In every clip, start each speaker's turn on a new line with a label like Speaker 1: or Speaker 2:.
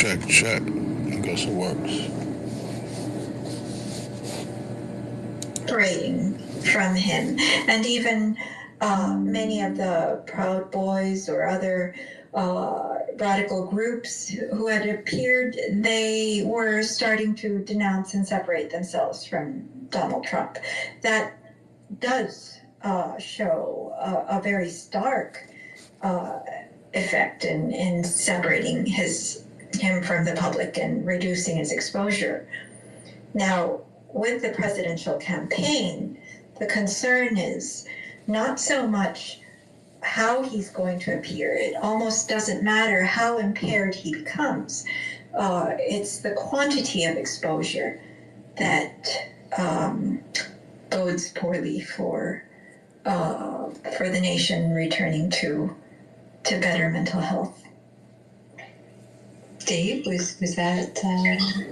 Speaker 1: Check, check. I guess it works.
Speaker 2: Separating from him, and even many of the Proud Boys or other radical groups who had appeared, they were starting to denounce and separate themselves from Donald Trump. That does show a very stark effect in separating him from the public and reducing his exposure. Now, with the presidential campaign, the concern is not so much how he's going to appear. It almost doesn't matter how impaired he becomes. It's the quantity of exposure that bodes poorly for the nation returning to better mental health. Dave, was that?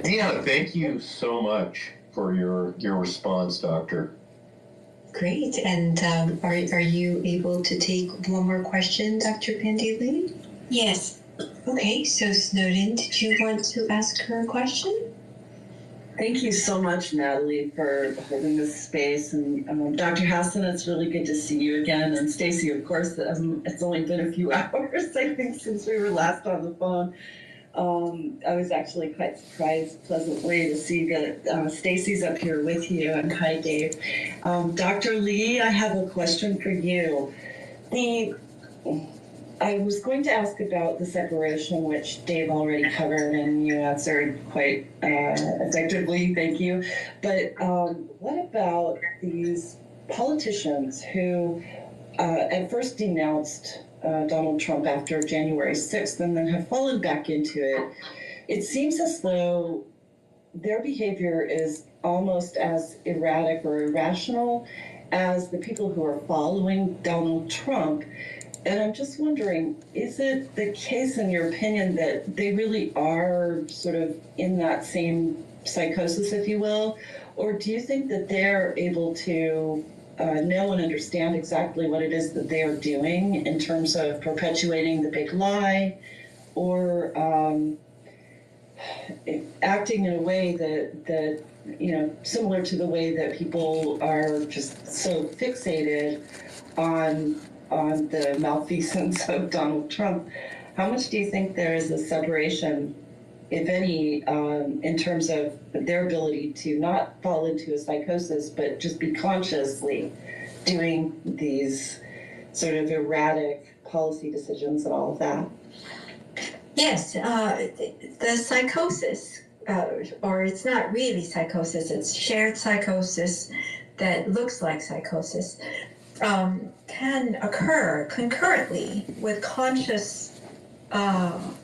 Speaker 3: Yeah, thank you so much for your response, Doctor.
Speaker 4: Great. And are you able to take one more question, Dr. Pandey-Lee?
Speaker 2: Yes.
Speaker 4: Okay, so Snowden, did you want to ask her a question?
Speaker 5: Thank you so much, Natalie, for holding this space. And Dr. Hassan, it's really good to see you again. And Stacy, of course, it's only been a few hours, I think, since we were last on the phone. I was actually quite surprised pleasantly to see that Stacy's up here with you. And hi, Dave. Dr. Lee, I have a question for you. I was going to ask about the separation, which Dave already covered, and you answered quite effectively. Thank you. But what about these politicians who at first denounced Donald Trump after January 6th and then have fallen back into it? It seems as though their behavior is almost as erratic or irrational as the people who are following Donald Trump. And I'm just wondering, is it the case, in your opinion, that they really are sort of in that same psychosis, if you will? Or do you think that they're able to know and understand exactly what it is that they are doing in terms of perpetuating the big lie, or acting in a way that similar to the way that people are just so fixated on the malfeasance of Donald Trump? How much do you think there is a separation, if any, in terms of their ability to not fall into a psychosis, but just be consciously doing these sort of erratic policy decisions and all of that?
Speaker 2: Yes, the psychosis, or it's not really psychosis, it's shared psychosis that looks like psychosis, can occur concurrently with conscious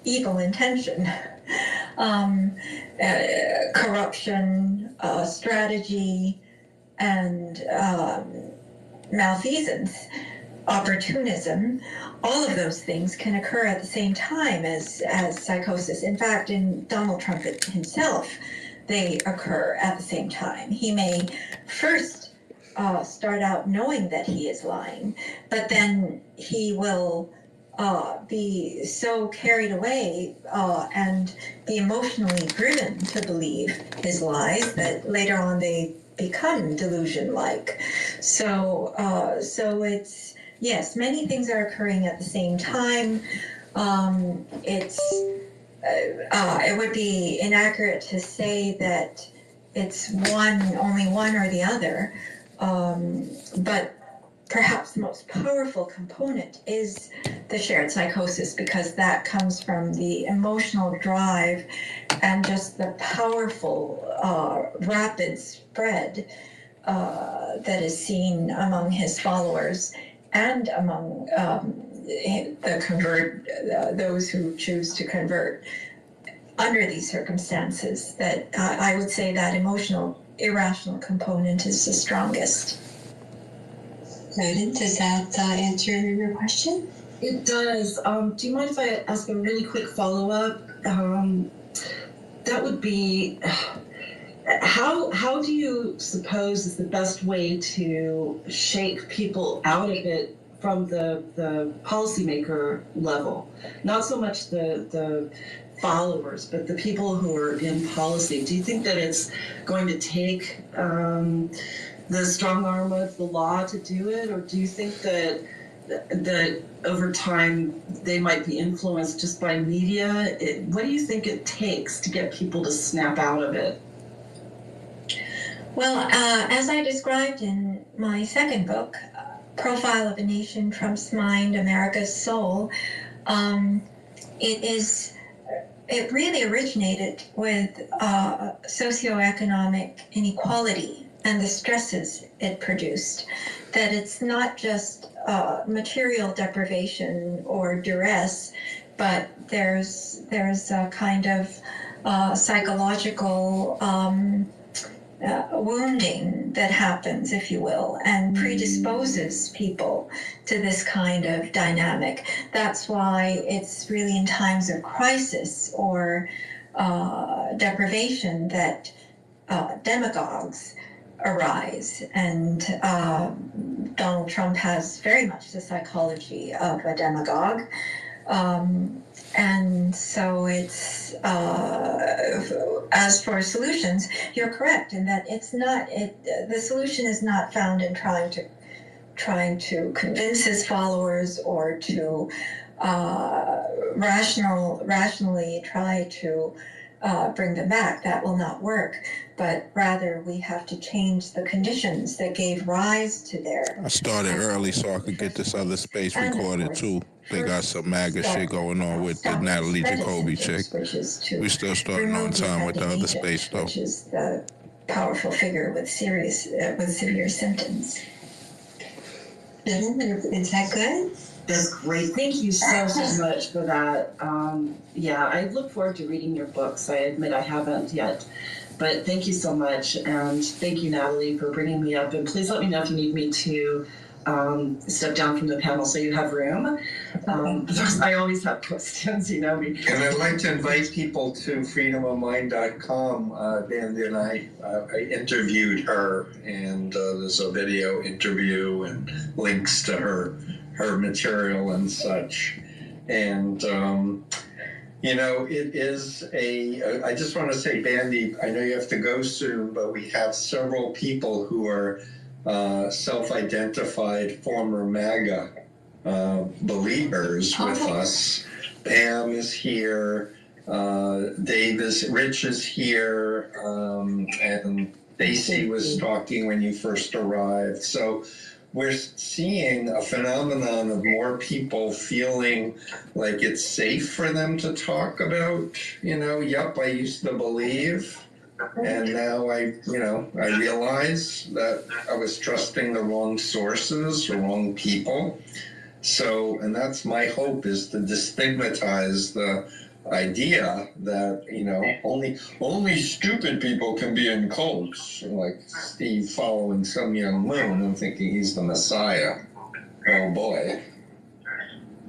Speaker 2: evil intention, corruption, strategy, and malfeasance, opportunism. All of those things can occur at the same time as psychosis. In fact, in Donald Trump himself, they occur at the same time. He may first start out knowing that he is lying, but then he will be so carried away and be emotionally driven to believe his lies that later on they become delusion-like. So it's, yes, many things are occurring at the same time. It would be inaccurate to say that it's only one or the other. But perhaps the most powerful component is the shared psychosis, because that comes from the emotional drive and just the powerful, rapid spread that is seen among his followers and among those who choose to convert under these circumstances. That I would say that emotional, irrational component is the strongest.
Speaker 4: Snowden, does that answer your question?
Speaker 5: It does. Do you mind if I ask a really quick follow-up? That would be, how do you suppose is the best way to shake people out of it from the policymaker level? Not so much the followers, but the people who are in policy. Do you think that it's going to take the strong arm of the law to do it, or do you think that over time they might be influenced just by media? What do you think it takes to get people to snap out of it?
Speaker 2: Well, as I described in my second book, Profile of a Nation, Trump's Mind, America's Soul, it really originated with socioeconomic inequality and the stresses it produced. That it's not just material deprivation or duress, but there's a kind of psychological wounding that happens, if you will, and predisposes people to this kind of dynamic. That's why it's really in times of crisis or deprivation that demagogues arise. And Donald Trump has very much the psychology of a demagogue. And so it's, as for solutions, you're correct in that it's not, the solution is not found in trying to convince his followers or to rationally try to bring them back. That will not work. But rather, we have to change the conditions that gave rise to their...
Speaker 1: I started early so I could get this other space recorded too. They got some MAGA shit going on with the Natalie Jacoby chick. We still starting on time with the other space though.
Speaker 2: Which is the powerful figure with severe symptoms.
Speaker 4: Is that good?
Speaker 5: That's great. Thank you so much for that. Yeah, I look forward to reading your books. I admit I haven't yet. But thank you so much. And thank you, Natalie, for bringing me up. And please let me know if you need me to step down from the panel so you have room. I always have questions, you know me.
Speaker 6: And I'd like to invite people to freedomofmind.com. Dandy and I interviewed her, and there's a video interview and links to her material and such. And you know, it is I just want to say, Bandy, I know you have to go soon, but we have several people who are self-identified former MAGA believers with us. Pam is here, Rich is here, and Stacy was talking when you first arrived. So we're seeing a phenomenon of more people feeling like it's safe for them to talk about, you know, yep, I used to believe, and now I realize that I was trusting the wrong sources, the wrong people. So, and that's my hope, is to destigmatize the idea that, you know, only stupid people can be in cults, like Steve following some young moon and thinking he's the Messiah. Oh boy.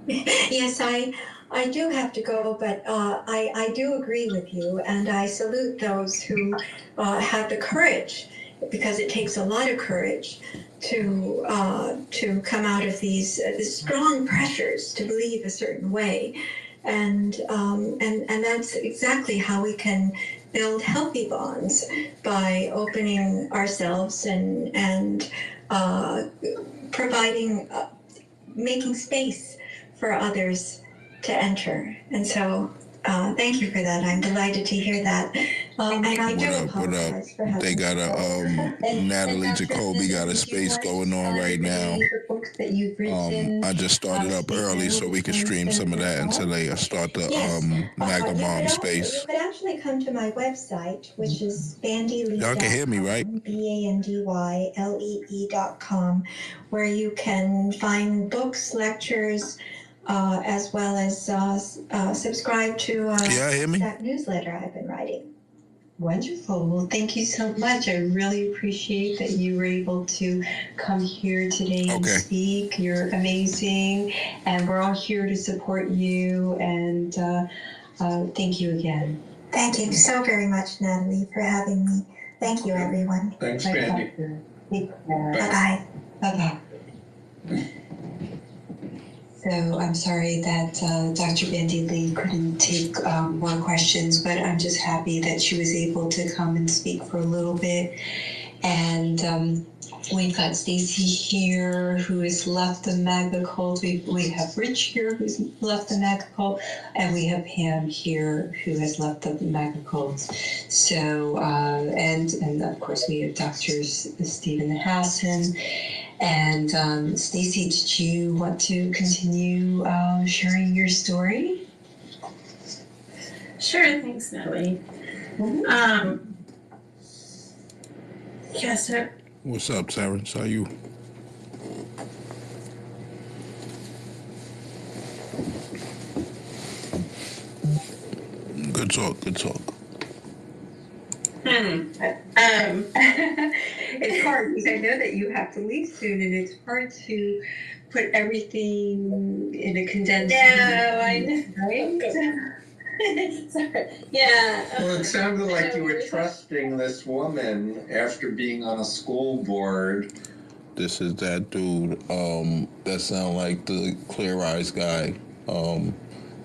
Speaker 2: Yes, I do have to go, but I do agree with you, and I salute those who have the courage, because it takes a lot of courage to come out of these strong pressures to believe a certain way. And that's exactly how we can build healthy bonds, by opening ourselves and providing, making space for others to enter. And so thank you for that. I'm delighted to hear that. And I do apologize for having
Speaker 1: They got Natalie Jacoby got a space going on right now. I just started up early so we can stream some of that until they start the MAGA Mom space.
Speaker 2: You could actually come to my website, which is bandylee.com.
Speaker 1: Y'all can hear me, right?
Speaker 2: BANDYLEE.com, where you can find books, lectures, as well as subscribe to that newsletter I've been writing.
Speaker 4: Wonderful. Well, thank you so much. I really appreciate that you were able to come here today and speak. You're amazing, and we're all here to support you, and thank you again.
Speaker 2: Thank you so very much, Natalie, for having me. Thank you, everyone.
Speaker 6: Thanks, Bandy.
Speaker 2: Bye-bye.
Speaker 4: Bye-bye. So I'm sorry that Dr. Bandy Lee couldn't take more questions, but I'm just happy that she was able to come and speak for a little bit. And we've got Stacy here who has left the Magna Cult. We have Rich here who's left the Magna Cult, and we have Pam here who has left the Magna Cult. So and of course we have Doctors Stephen Hassan. And Stacy, did you want to continue sharing your story?
Speaker 7: Sure, thanks, Natalie. Yes, sir.
Speaker 1: What's up, Terrence? How you? Good talk, good talk.
Speaker 4: It's hard because I know that you have to leave soon, and it's hard to put everything in a condensed.
Speaker 7: No, I know.
Speaker 4: Right?
Speaker 7: Sorry. Yeah.
Speaker 6: Well, it sounded like you were trusting this woman after being on a school board.
Speaker 1: This is that dude, that sound like the Clear Eyes guy,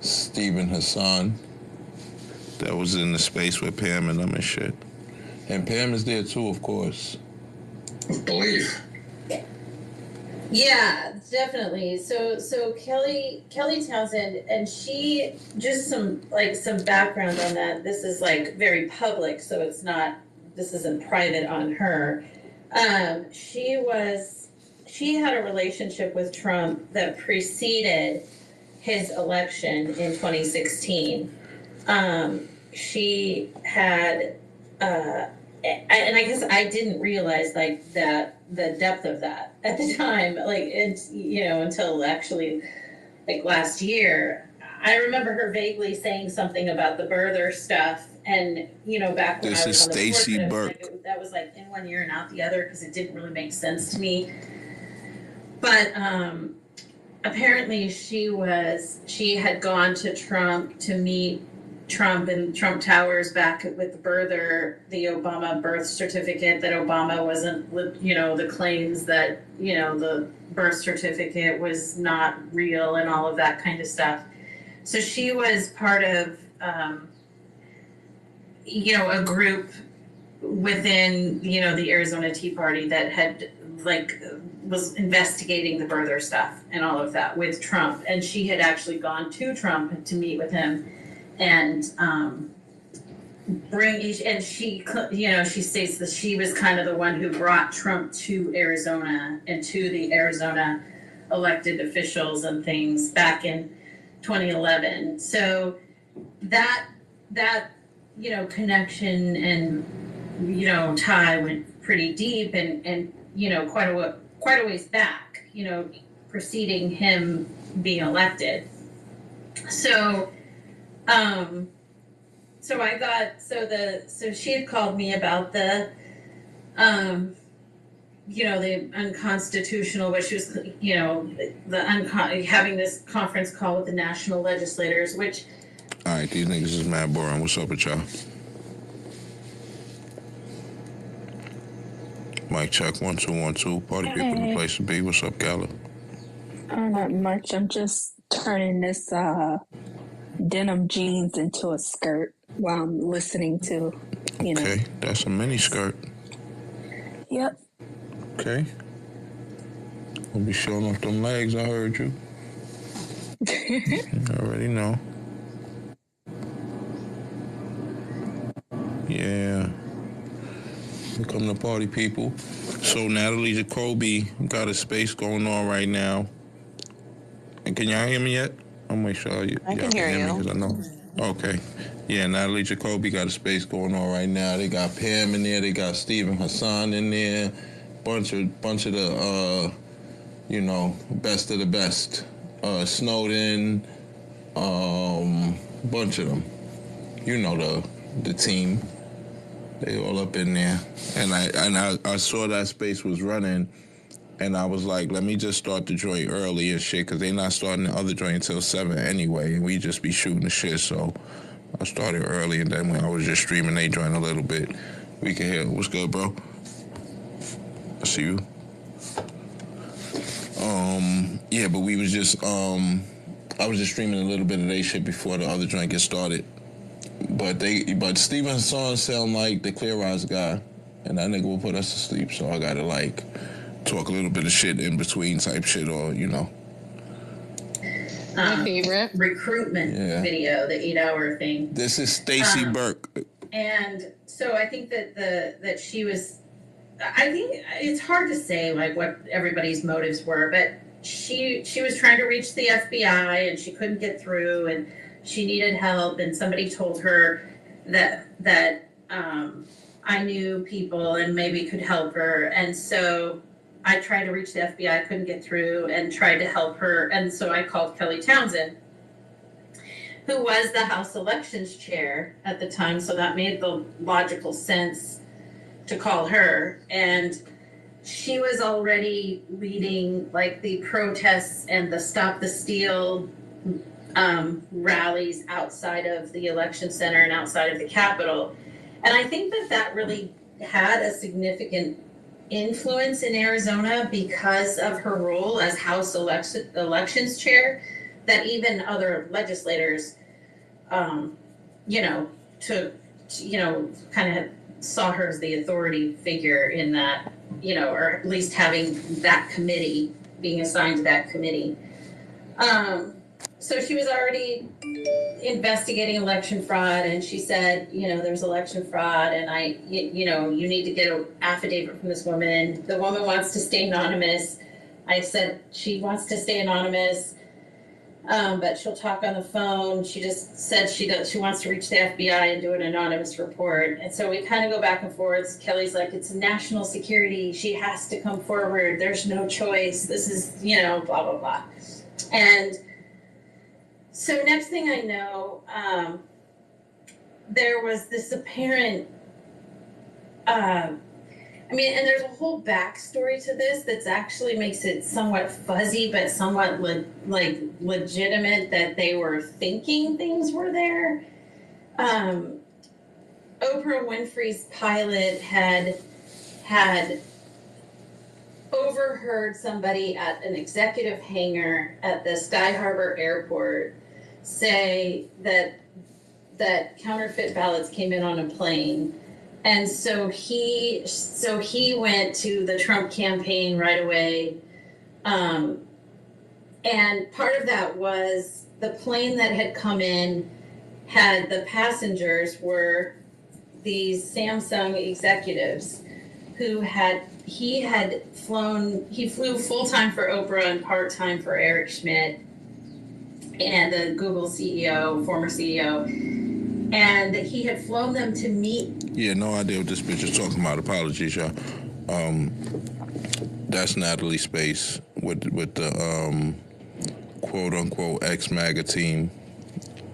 Speaker 1: Stephen Hassan, that was in the space with Pam and them and shit. And Pam is there too, of course.
Speaker 6: Belief.
Speaker 7: Yeah, definitely. So Kelly Townsend, and she, just some background on that. This is like very public, so this isn't private on her. She had a relationship with Trump that preceded his election in 2016. She had, and I guess I didn't realize like that the depth of that at the time, like it's until actually like last year. I remember her vaguely saying something about the birther stuff, and back when
Speaker 1: This
Speaker 7: I was
Speaker 1: is
Speaker 7: on the
Speaker 1: Stacey
Speaker 7: board,
Speaker 1: Burke.
Speaker 7: that was like in one year and out the other because it didn't really make sense to me. But apparently she had gone to Trump to meet Trump in Trump Towers back with the birther, the Obama birth certificate, that Obama wasn't, the claims that, the birth certificate was not real and all of that kind of stuff. So she was part of, a group within, the Arizona Tea Party that had was investigating the birther stuff and all of that with Trump. And she had actually gone to Trump to meet with him. And she states that she was kind of the one who brought Trump to Arizona and to the Arizona elected officials and things back in 2011. So that connection and tie went pretty deep and quite a ways back, preceding him being elected. So she had called me about the unconstitutional, which was having this conference call with the national legislators, which.
Speaker 1: All right, these niggas is mad boring. What's up with y'all? Mic check, 1 2 1 2. Party people in the place to be. What's up, Gala?
Speaker 8: Not much. I'm just turning this denim jeans into a skirt while I'm listening to,
Speaker 1: Okay, that's a mini skirt.
Speaker 8: Yep.
Speaker 1: Okay. We'll be showing off them legs, I heard you. I already know. Yeah. Here come the party people. So Natalie Jacoby got a space going on right now. And can y'all hear me yet? I'll make sure y'all can hear me because I know. Okay. Yeah, Natalie Jacoby got a space going on right now. They got Pam in there. They got Stephen Hassan in there. Bunch of the best of the best. Snowden. Bunch of them. The team. They all up in there. And I saw that space was running. And I was like, let me just start the joint early and shit, because they not starting the other joint until 7 anyway, and we just be shooting the shit. So I started early, and then when I was just streaming they joint a little bit, we can hear. What's good, bro? I see you. Yeah, but we was just I was just streaming a little bit of their shit before the other joint get started. But Steven's songs sound like the Clear Eyes guy, and that nigga will put us to sleep. So I gotta like talk a little bit of shit in between type shit, or
Speaker 9: My favorite
Speaker 7: recruitment video, the 8-hour thing.
Speaker 1: This is Stacy Burke,
Speaker 7: and so I think that she was. I think it's hard to say like what everybody's motives were, but she was trying to reach the FBI and she couldn't get through, and she needed help, and somebody told her that I knew people and maybe could help her, and so I tried to reach the FBI, couldn't get through, and tried to help her, and so I called Kelly Townsend, who was the House Elections Chair at the time, so that made the logical sense to call her, and she was already leading like the protests and the Stop the Steal rallies outside of the election center and outside of the Capitol. And I think that really had a significant influence in Arizona because of her role as House Elections Chair, that even other legislators, kind of saw her as the authority figure in that, or at least having that committee, being assigned to that committee. So she was already investigating election fraud, and she said, there's election fraud, and you need to get an affidavit from this woman. The woman wants to stay anonymous. I said she wants to stay anonymous, but she'll talk on the phone. She just said she wants to reach the FBI and do an anonymous report. And so we kind of go back and forth. Kelly's like, it's national security. She has to come forward. There's no choice. This is, blah, blah, blah. And so next thing I know, there was this apparent, and there's a whole backstory to this that's actually makes it somewhat fuzzy, but somewhat legitimate that they were thinking things were there. Oprah Winfrey's pilot had overheard somebody at an executive hangar at the Sky Harbor Airport say that counterfeit ballots came in on a plane. And so he went to the Trump campaign right away. And part of that was the plane that had come in had the passengers were these Samsung executives who he flew full-time for Oprah and part-time for Eric Schmidt and the Google CEO, former CEO. And he had flown them to meet.
Speaker 1: Yeah, no idea what this bitch is talking about. Apologies, y'all. That's Natalie Space with the quote-unquote ex-MAGA team.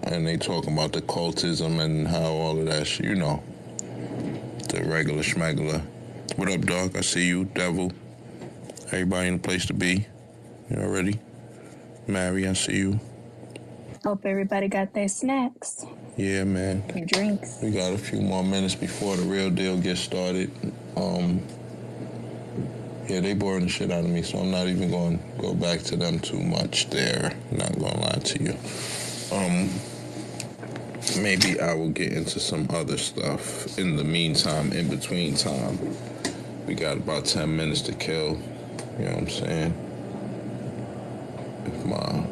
Speaker 1: And they talking about the cultism and how all of that shit, the regular schmegler. What up, dog? I see you, Devil. Everybody in the place to be. You already? Mary, I see you.
Speaker 8: Hope everybody got their snacks.
Speaker 1: Yeah, man.
Speaker 8: Their drinks.
Speaker 1: We got a few more minutes before the real deal gets started. Yeah, they boring the shit out of me, so I'm not even going to go back to them too much there. Not going to lie to you. Maybe I will get into some other stuff in the meantime, in between time. We got about 10 minutes to kill. You know what I'm saying? If my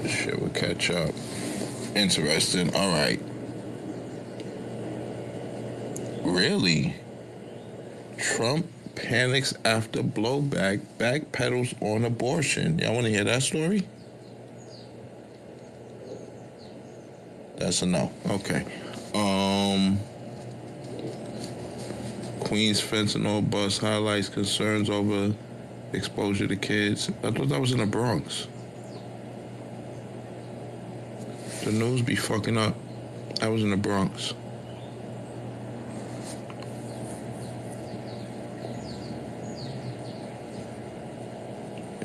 Speaker 1: shit would catch up. Interesting. All right. Really? Trump panics after blowback, backpedals on abortion. Y'all want to hear that story? That's a no. Okay. Queens fentanyl bust highlights concerns over exposure to kids. I thought that was in the Bronx. The news be fucking up. I was in the Bronx.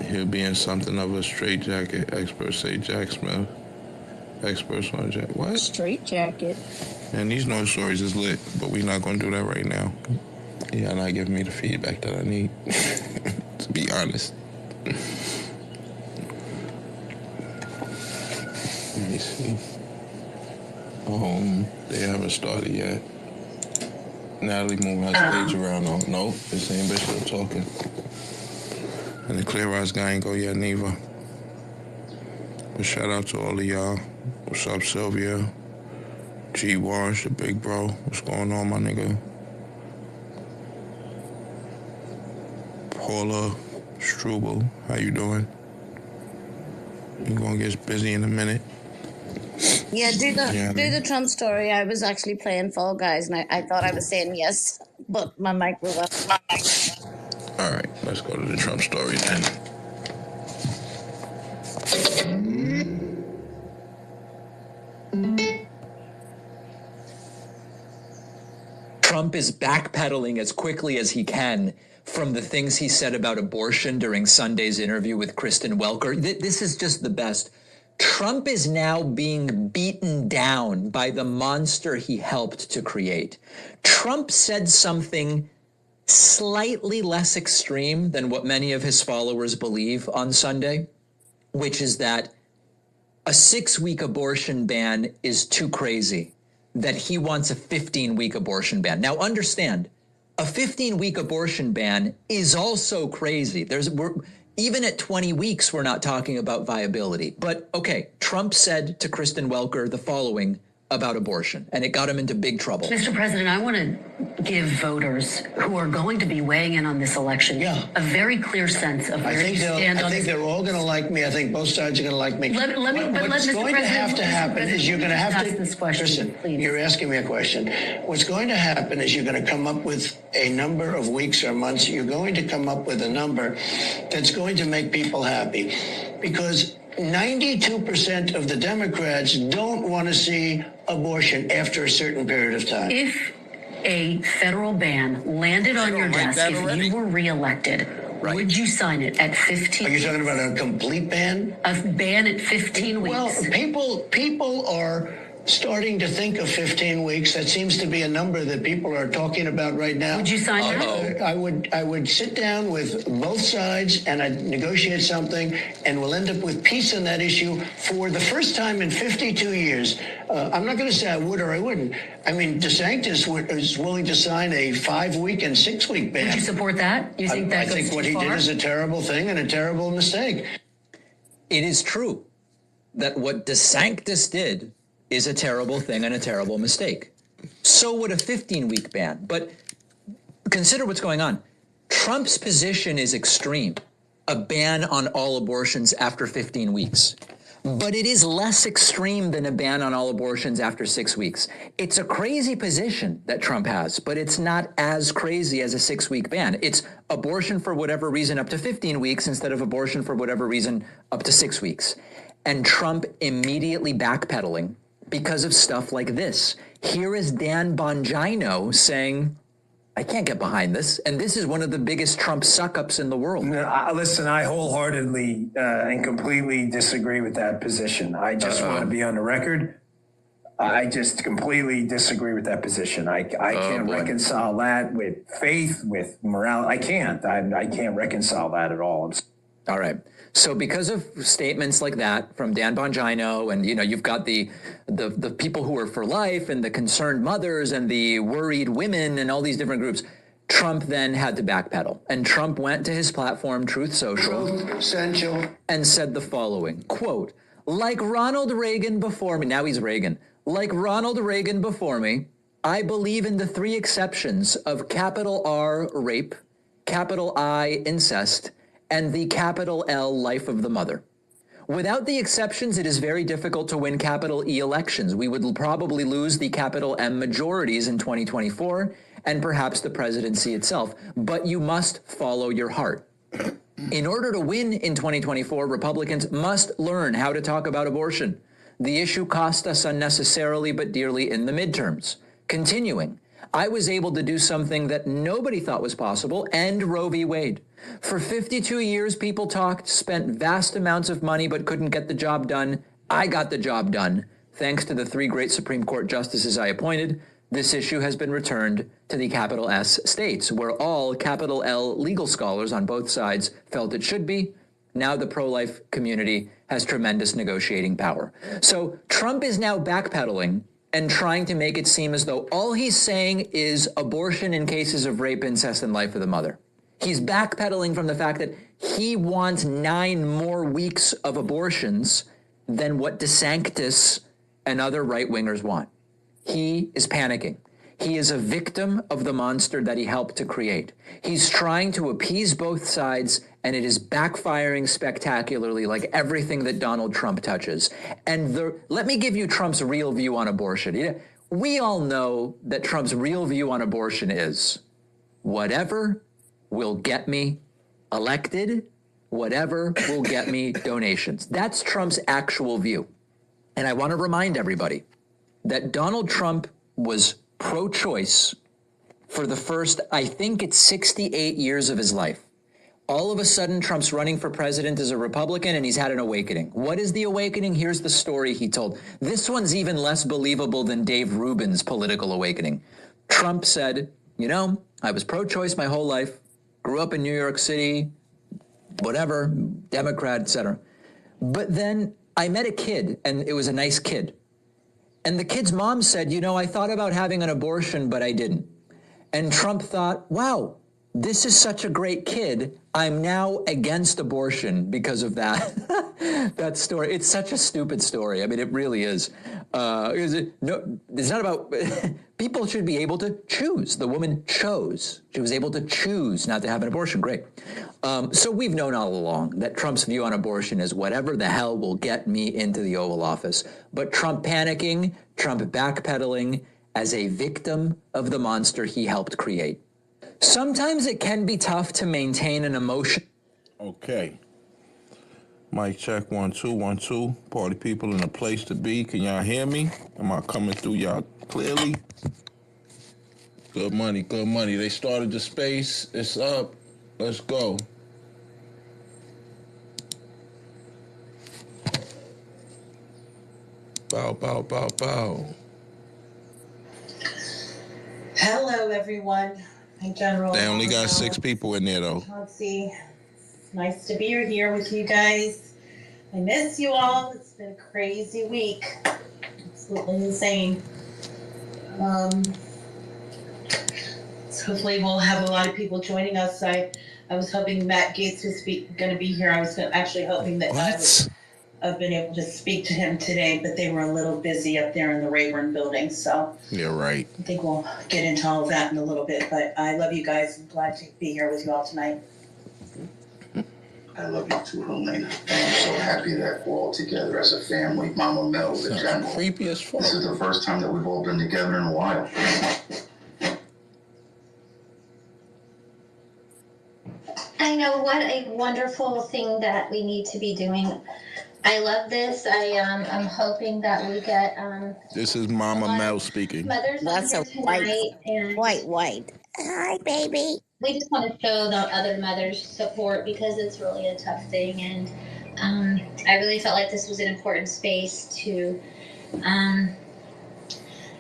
Speaker 1: He'll be in something of a straitjacket. Experts say Jack Smith. Experts on Jack. What?
Speaker 8: Straight jacket.
Speaker 1: And these news stories is lit, but we're not going to do that right now. Y'all not giving me the feedback that I need, to be honest. me see. They haven't started yet. Natalie, move her stage around. Oh, no, the same bitch still talking. And the Clear Eyes guy ain't go yet neither. But shout out to all of y'all. What's up, Sylvia? G Wash, the big bro. What's going on, my nigga? Paula Struble, how you doing? You gonna get busy in a minute?
Speaker 9: Yeah, do the Trump story. I was actually playing Fall Guys, and I thought I was saying yes, but my mic was up.
Speaker 1: All right, let's go to the Trump story then.
Speaker 10: Trump is backpedaling as quickly as he can from the things he said about abortion during Sunday's interview with Kristen Welker. This is just the best. Trump is now being beaten down by the monster he helped to create. Trump said something slightly less extreme than what many of his followers believe on Sunday, which is that a 6-week abortion ban is too crazy, that he wants a 15-week abortion ban. Now, understand, a 15-week abortion ban is also crazy. Even at 20 weeks, we're not talking about viability. But, okay, Trump said to Kristen Welker the following about abortion, and it got him into big trouble.
Speaker 11: Mr. President, I want to give voters who are going to be weighing in on this election a very clear sense of where you stand on
Speaker 12: I think they're all going to like me. I think both sides are going to like me.
Speaker 11: What's
Speaker 12: going to have to happen is you're going to have to
Speaker 11: ask this question.
Speaker 12: Listen,
Speaker 11: please.
Speaker 12: You're asking me a question. What's going to happen is you're going to come up with a number of weeks or months. You're going to come up with a number that's going to make people happy, because 92% of the Democrats don't want to see abortion after a certain period of time.
Speaker 11: If a federal ban landed on your desk, if you were reelected, would you sign it at 15?
Speaker 12: Are you talking about a complete ban?
Speaker 11: A ban at 15 weeks?
Speaker 12: Well, people are starting to think of 15 weeks. That seems to be a number that people are talking about right now.
Speaker 11: Would you sign that?
Speaker 12: I would sit down with both sides and I'd negotiate something, and we'll end up with peace on that issue for the first time in 52 years. I'm not going to say I would or I wouldn't. I mean, DeSantis is willing to sign a 5-week and 6-week ban.
Speaker 11: Would you support that? You think that goes too far? I think
Speaker 12: what he did is a terrible thing and a terrible mistake.
Speaker 10: It is true that what DeSantis did is a terrible thing and a terrible mistake. So would a 15-week ban. But consider what's going on. Trump's position is extreme, a ban on all abortions after 15 weeks. But it is less extreme than a ban on all abortions after 6 weeks. It's a crazy position that Trump has, but it's not as crazy as a 6-week ban. It's abortion for whatever reason up to 15 weeks instead of abortion for whatever reason up to 6 weeks. And Trump immediately backpedaling because of stuff like this. Here is Dan Bongino saying, I can't get behind this. And this is one of the biggest Trump suck-ups in the world.
Speaker 13: Listen, I wholeheartedly and completely disagree with that position. I just want to be on the record. I just completely disagree with that position. I can't reconcile that with faith, with morality. I can't. I can't reconcile that at all.
Speaker 10: All right. So because of statements like that from Dan Bongino, and, you've got the people who are for life and the concerned mothers and the worried women and all these different groups, Trump then had to backpedal. And Trump went to his platform, Truth Social, and said the following, quote, like Ronald Reagan before me, now he's Reagan, like Ronald Reagan before me, I believe in the 3 exceptions of capital R, rape, capital I, incest, and the capital L, life of the mother. Without the exceptions, it is very difficult to win capital E elections. We would probably lose the capital M majorities in 2024 and perhaps the presidency itself. But you must follow your heart. In order to win in 2024, Republicans must learn how to talk about abortion. The issue cost us unnecessarily but dearly in the midterms. Continuing, I was able to do something that nobody thought was possible, end Roe v. Wade. For 52 years, people talked, spent vast amounts of money, but couldn't get the job done. I got the job done. Thanks to the 3 great Supreme Court justices I appointed, this issue has been returned to the capital S states, where all capital L legal scholars on both sides felt it should be. Now the pro-life community has tremendous negotiating power. So Trump is now backpedaling and trying to make it seem as though all he's saying is abortion in cases of rape, incest, and life of the mother. He's backpedaling from the fact that he wants 9 more weeks of abortions than what DeSantis and other right-wingers want. He is panicking. He is a victim of the monster that he helped to create. He's trying to appease both sides, and it is backfiring spectacularly, like everything that Donald Trump touches. And let me give you Trump's real view on abortion. We all know that Trump's real view on abortion is whatever will get me elected, whatever will get me donations. That's Trump's actual view. And I want to remind everybody that Donald Trump was pro-choice for the first, I think it's 68 years of his life. All of a sudden, Trump's running for president as a Republican, and he's had an awakening. What is the awakening? Here's the story he told. This one's even less believable than Dave Rubin's political awakening. Trump said, I was pro-choice my whole life, grew up in New York City, whatever, Democrat, etc. But then I met a kid, and it was a nice kid. And the kid's mom said, I thought about having an abortion, but I didn't. And Trump thought, wow, this is such a great kid. I'm now against abortion because of that. That story. It's such a stupid story. I mean, it really is. It's not about, people should be able to choose. The woman chose. She was able to choose not to have an abortion. Great. So we've known all along that Trump's view on abortion is whatever the hell will get me into the Oval Office. But Trump panicking, Trump backpedaling as a victim of the monster he helped create. Sometimes it can be tough to maintain an emotion.
Speaker 1: Okay. Mic check 1 2 1 2. Party people in a place to be. Can y'all hear me? Am I coming through y'all clearly? Good money, good money. They started the space. It's up. Let's go. Bow, bow, bow, bow.
Speaker 14: Hello, everyone. Hi, General.
Speaker 1: They only got 6 people in there, though.
Speaker 14: Let's see. It's nice to be here with you guys. I miss you all. It's been a crazy week. Absolutely insane. So hopefully we'll have a lot of people joining us. I was hoping Matt Gaetz was going to be here. I was actually hoping that I would have been able to speak to him today, but they were a little busy up there in the Rayburn building. So
Speaker 1: yeah, right.
Speaker 14: I think we'll get into all of that in a little bit. But I love you guys. I'm glad to be here with you all tonight.
Speaker 15: I love you too, Helena. And I'm so happy that we're all together as a family. Mama Mel, the general.
Speaker 1: Creepy as fuck.
Speaker 15: This is the first time that we've all been together in a while.
Speaker 16: I know, what a wonderful thing that we need to be doing. I love this. I'm hoping that we get
Speaker 1: this is Mama Mel speaking.
Speaker 16: Mothers
Speaker 9: That's
Speaker 16: on
Speaker 9: a
Speaker 16: here tonight, and
Speaker 9: white. Hi, baby.
Speaker 16: we just want to show the other mothers support because it's really a tough thing, and I really felt like this was an important space to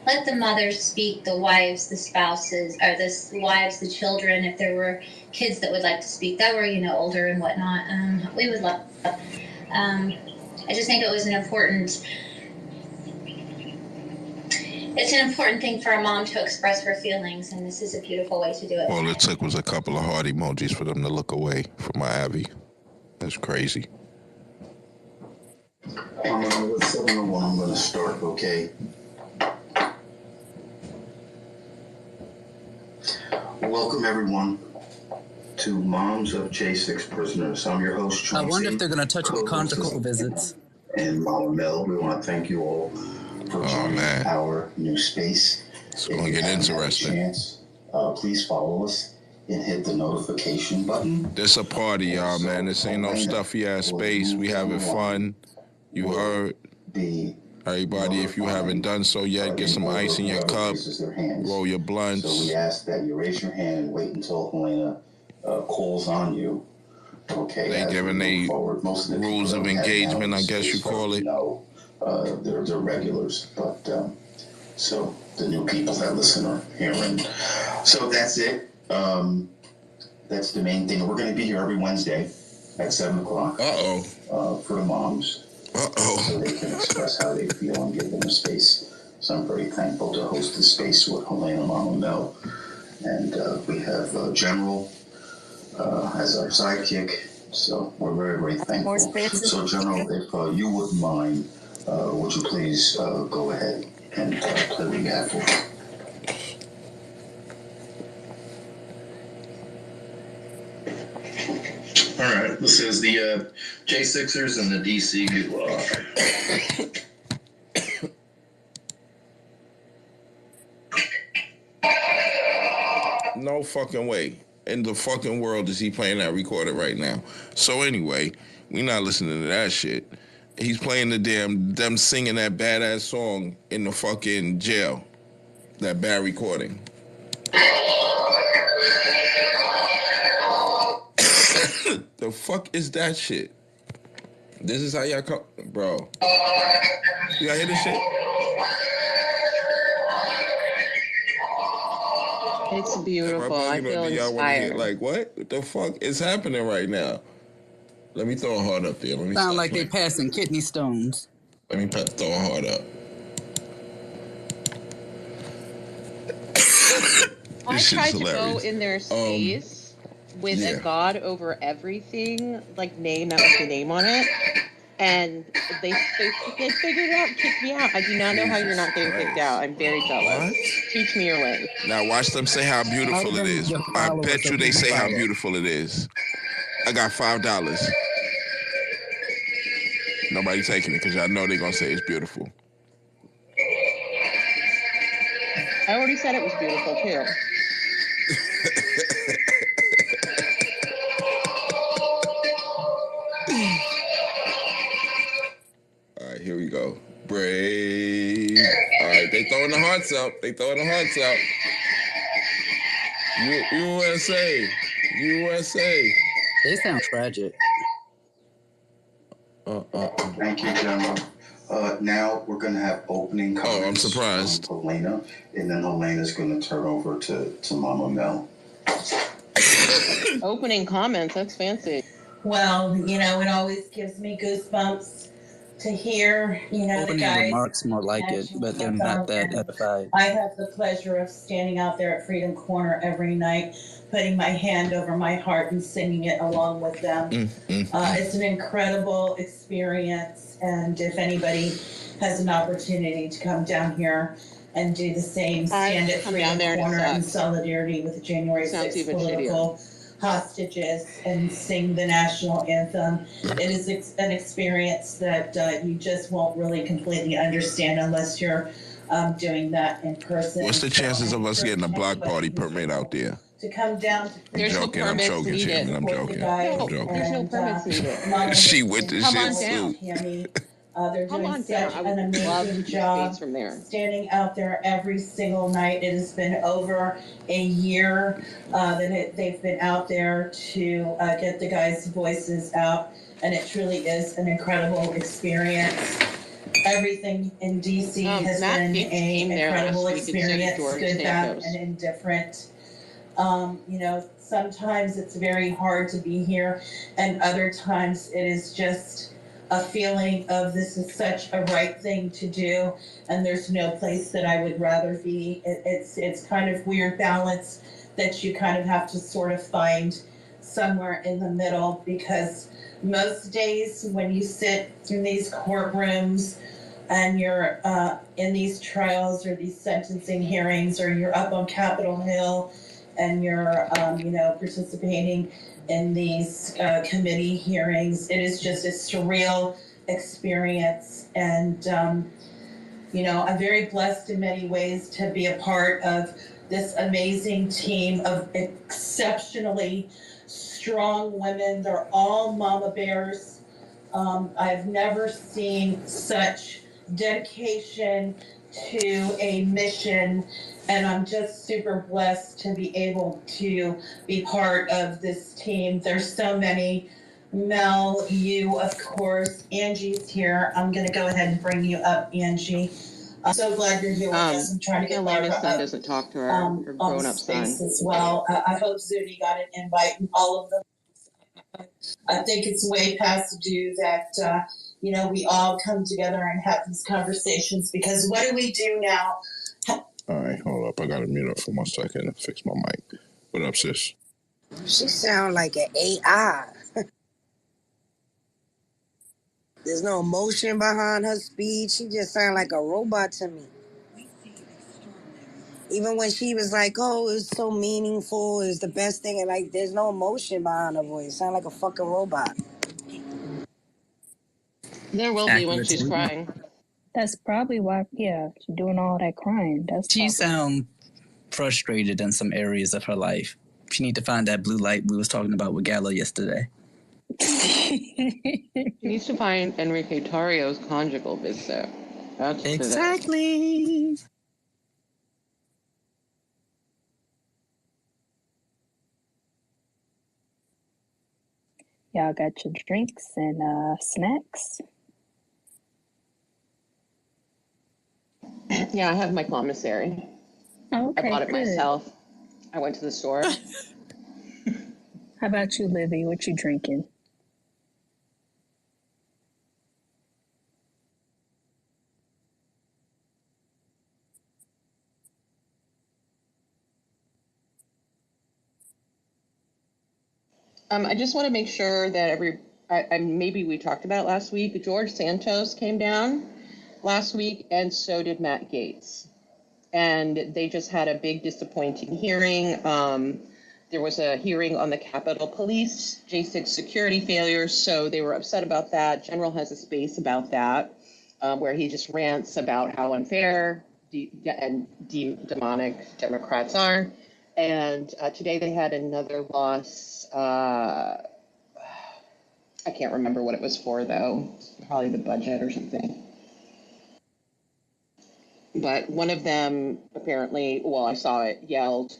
Speaker 16: let the mothers speak, the wives, the spouses, or the wives, the children, if there were kids that would like to speak that were, older and whatnot. We would love. I just think it was it's an important thing for a mom to express her feelings, and this is a beautiful way to do it.
Speaker 1: All it took was a couple of heart emojis for them to look away from my Abby. That's crazy.
Speaker 15: I'm going to start, okay? Welcome, everyone, to Moms of J6 Prisoners. I'm your host, Chauncey.
Speaker 17: I wonder if they're going to touch the conjugal visits.
Speaker 15: And Mama Mel, we want to thank you all for joining our new space.
Speaker 1: It's going to get interesting.
Speaker 15: Chance, please follow us and hit the notification button.
Speaker 1: This a party, y'all, man. This ain't no stuffy ass space. We having fun. You heard. Everybody, if you haven't done so yet, get some ice in your cup, roll your blunts.
Speaker 15: So we ask that you raise your hand and wait until Helena calls on you. Okay.
Speaker 1: They giving they rules of engagement, I guess you call it.
Speaker 15: No, they're regulars, but so the new people that listen are hearing. So that's it. That's the main thing. We're going to be here every Wednesday at 7 o'clock. For the moms. So they can express how they feel and give them a space. So I'm very thankful to host the space with Helena, Mama Mel. And we have General as our sidekick. So we're very, very thankful. So General, if you wouldn't mind, would you please go ahead and play what you have for me?
Speaker 3: All right, this is the J6ers and the DC Gulag.
Speaker 1: No fucking way in the fucking world is he playing that recorded right now. So anyway, we not listening to that shit. He's playing them singing that badass song in the fucking jail. That bad recording. The fuck is that shit? This is how y'all come, bro. You gotta hear this shit?
Speaker 18: It's beautiful. I feel inspired.
Speaker 1: Like, what the fuck is happening right now? Let me throw a heart up there. Let me
Speaker 17: sound like they passing kidney stones.
Speaker 1: Let me throw a heart up.
Speaker 18: I tried to go in their space with a God over everything, like name that was the name on it, and they figured it out, kicked me out. I do not know how you're not getting kicked out. I'm very jealous. What? Teach me your way.
Speaker 1: Now watch them say how beautiful it is. I bet you they say how beautiful it is. I got $5. Nobody taking it because y'all know they're gonna say it's beautiful.
Speaker 18: I already said it was beautiful too.
Speaker 1: All right, here we go. Brave. All right, they throwing the hearts up. USA.
Speaker 17: They sound tragic.
Speaker 15: Thank you, General. Now we're going to have opening comments.
Speaker 1: Oh, I'm surprised.
Speaker 15: From Helena, and then Helena's going to turn over to Mama Mel.
Speaker 18: Opening comments, that's fancy.
Speaker 14: Well, it always gives me goosebumps to hear,
Speaker 17: Opening
Speaker 14: the guys.
Speaker 17: remarks more like it, but they're not that edified.
Speaker 14: I have the pleasure of standing out there at Freedom Corner every night, putting my hand over my heart and singing it along with them. It's an incredible experience, and if anybody has an opportunity to come down here and do the same, stand at Freedom Corner in solidarity with the January 6th political hostages and sing the national anthem. It is an experience that you just won't really completely understand unless you're doing that in person.
Speaker 1: What's the chances of us getting a block party permit out there?
Speaker 14: To come down to
Speaker 18: There's no permits needed.
Speaker 1: I'm joking.
Speaker 18: There's no permits needed.
Speaker 1: She with the shit
Speaker 14: too. They're doing such an amazing job
Speaker 18: from there.
Speaker 14: Standing out there every single night. It has been over a year that they've been out there to get the guys' voices out, and it truly is an incredible experience. Everything in DC has been an incredible experience, good, bad, and indifferent. Sometimes it's very hard to be here, and other times it is just a feeling of this is such a right thing to do, and there's no place that I would rather be. It's kind of weird balance that you kind of have to sort of find somewhere in the middle, because most days when you sit in these courtrooms and you're in these trials or these sentencing hearings, or you're up on Capitol Hill and you're participating in these committee hearings, it is just a surreal experience. And, I'm very blessed in many ways to be a part of this amazing team of exceptionally strong women. They're all mama bears. I've never seen such dedication to a mission, and I'm just super blessed to be able to be part of this team. There's so many. Mel, you, of course. Angie's here. I'm going to go ahead and bring you up, Angie. I'm so glad you're here with us. I'm trying to get Laura
Speaker 18: son doesn't talk to her grown-up son
Speaker 14: as well. I hope Zuni got an invite, and all of them. I think it's way past due that, we all come together and have these conversations, because what do we do now?
Speaker 1: All right, hold up. I got to mute up for 1 second and fix my mic. What up, sis?
Speaker 19: She sound like an AI. There's no emotion behind her speech. She just sound like a robot to me. Even when she was like, "Oh, it's so meaningful, it's the best thing," and like, there's no emotion behind her voice. Sound like a fucking robot.
Speaker 18: There will be when she's crying.
Speaker 8: That's probably why, yeah, she's doing all that crying. That's
Speaker 17: She
Speaker 8: probably.
Speaker 17: sounds frustrated in some areas of her life. She need to find that blue light we was talking about with Gala yesterday.
Speaker 18: She needs to find Enrique Tarrio's conjugal visit. That's
Speaker 17: exactly.
Speaker 8: Y'all got your drinks and snacks?
Speaker 18: Yeah, I have my commissary.
Speaker 8: Oh, okay,
Speaker 18: I bought it
Speaker 8: good.
Speaker 18: myself. I went to the store.
Speaker 8: How about you, Livy? What you drinking?
Speaker 18: I just want to make sure that maybe we talked about it last week. George Santos came down last week, and so did Matt Gaetz. And they just had a big disappointing hearing. There was a hearing on the Capitol Police, J6 security failures, so they were upset about that. General has a space about that, where he just rants about how unfair and demonic Democrats are. And today they had another loss. I can't remember what it was for, though. Probably the budget or something. But one of them apparently, well, I saw it, yelled,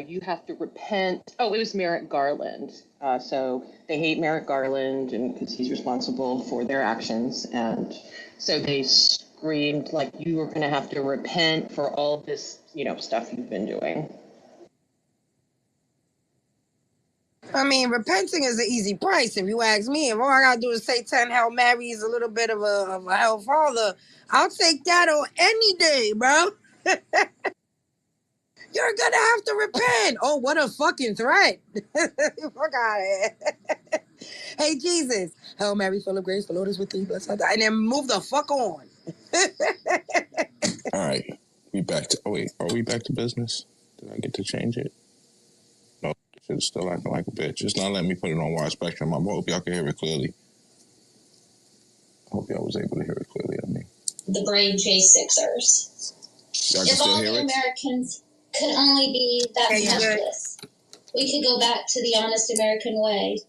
Speaker 18: you have to repent. Oh, it was Merrick Garland. So they hate Merrick Garland and because he's responsible for their actions. And so they screamed, like, you are going to have to repent for all this, stuff you've been doing.
Speaker 19: I mean, repenting is an easy price, if you ask me. If all I gotta do is say 10 Hail Marys, a little bit of a Hail Father, I'll take that on any day, bro. You're gonna have to repent. Oh, what a fucking threat. Fuck out of here. Hey, Jesus. Hail Mary, full of grace, the Lord is with thee. Blessed art thou. And then move the fuck on.
Speaker 1: All right. We back to, are we back to business? Did I get to change it? No, it's still acting like a bitch. It's not letting me put it on wide spectrum. I hope y'all can hear it clearly. I hope y'all was able to hear it clearly.
Speaker 16: The brave J6ers. If all the Americans could only be that selfless, we could go back to the honest American way.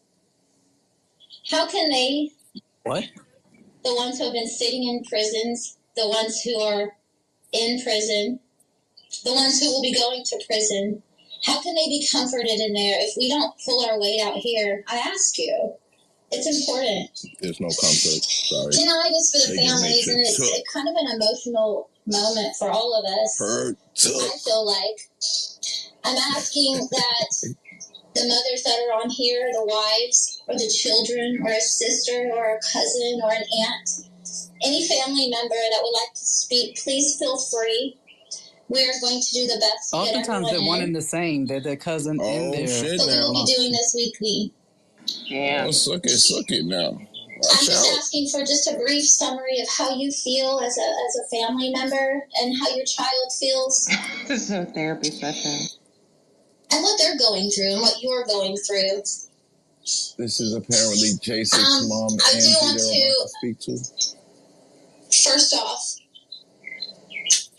Speaker 16: How can they?
Speaker 17: What?
Speaker 16: The ones who have been sitting in prisons, the ones who are in prison, the ones who will be going to prison, how can they be comforted in there if we don't pull our weight out here? I ask you. It's important.
Speaker 1: There's no comfort. Sorry.
Speaker 16: Tonight is for the families, and it's kind of an emotional moment for all of us. I feel like I'm asking that the mothers that are on here, the wives, or the children, or a sister, or a cousin, or an aunt, any family member that would like to speak, please feel free. We are going to do the best to get
Speaker 17: Oftentimes they're one and the same. They're their cousin in there.
Speaker 1: Shit,
Speaker 16: but we will be doing this weekly.
Speaker 1: Yeah. Oh, suck it now.
Speaker 16: I'm just asking for just a brief summary of how you feel as a family member and how your child feels.
Speaker 18: This is a therapy session.
Speaker 16: And what they're going through and what you're going through.
Speaker 1: This is apparently J6 mom and
Speaker 16: I do want
Speaker 1: to speak to.
Speaker 16: First off,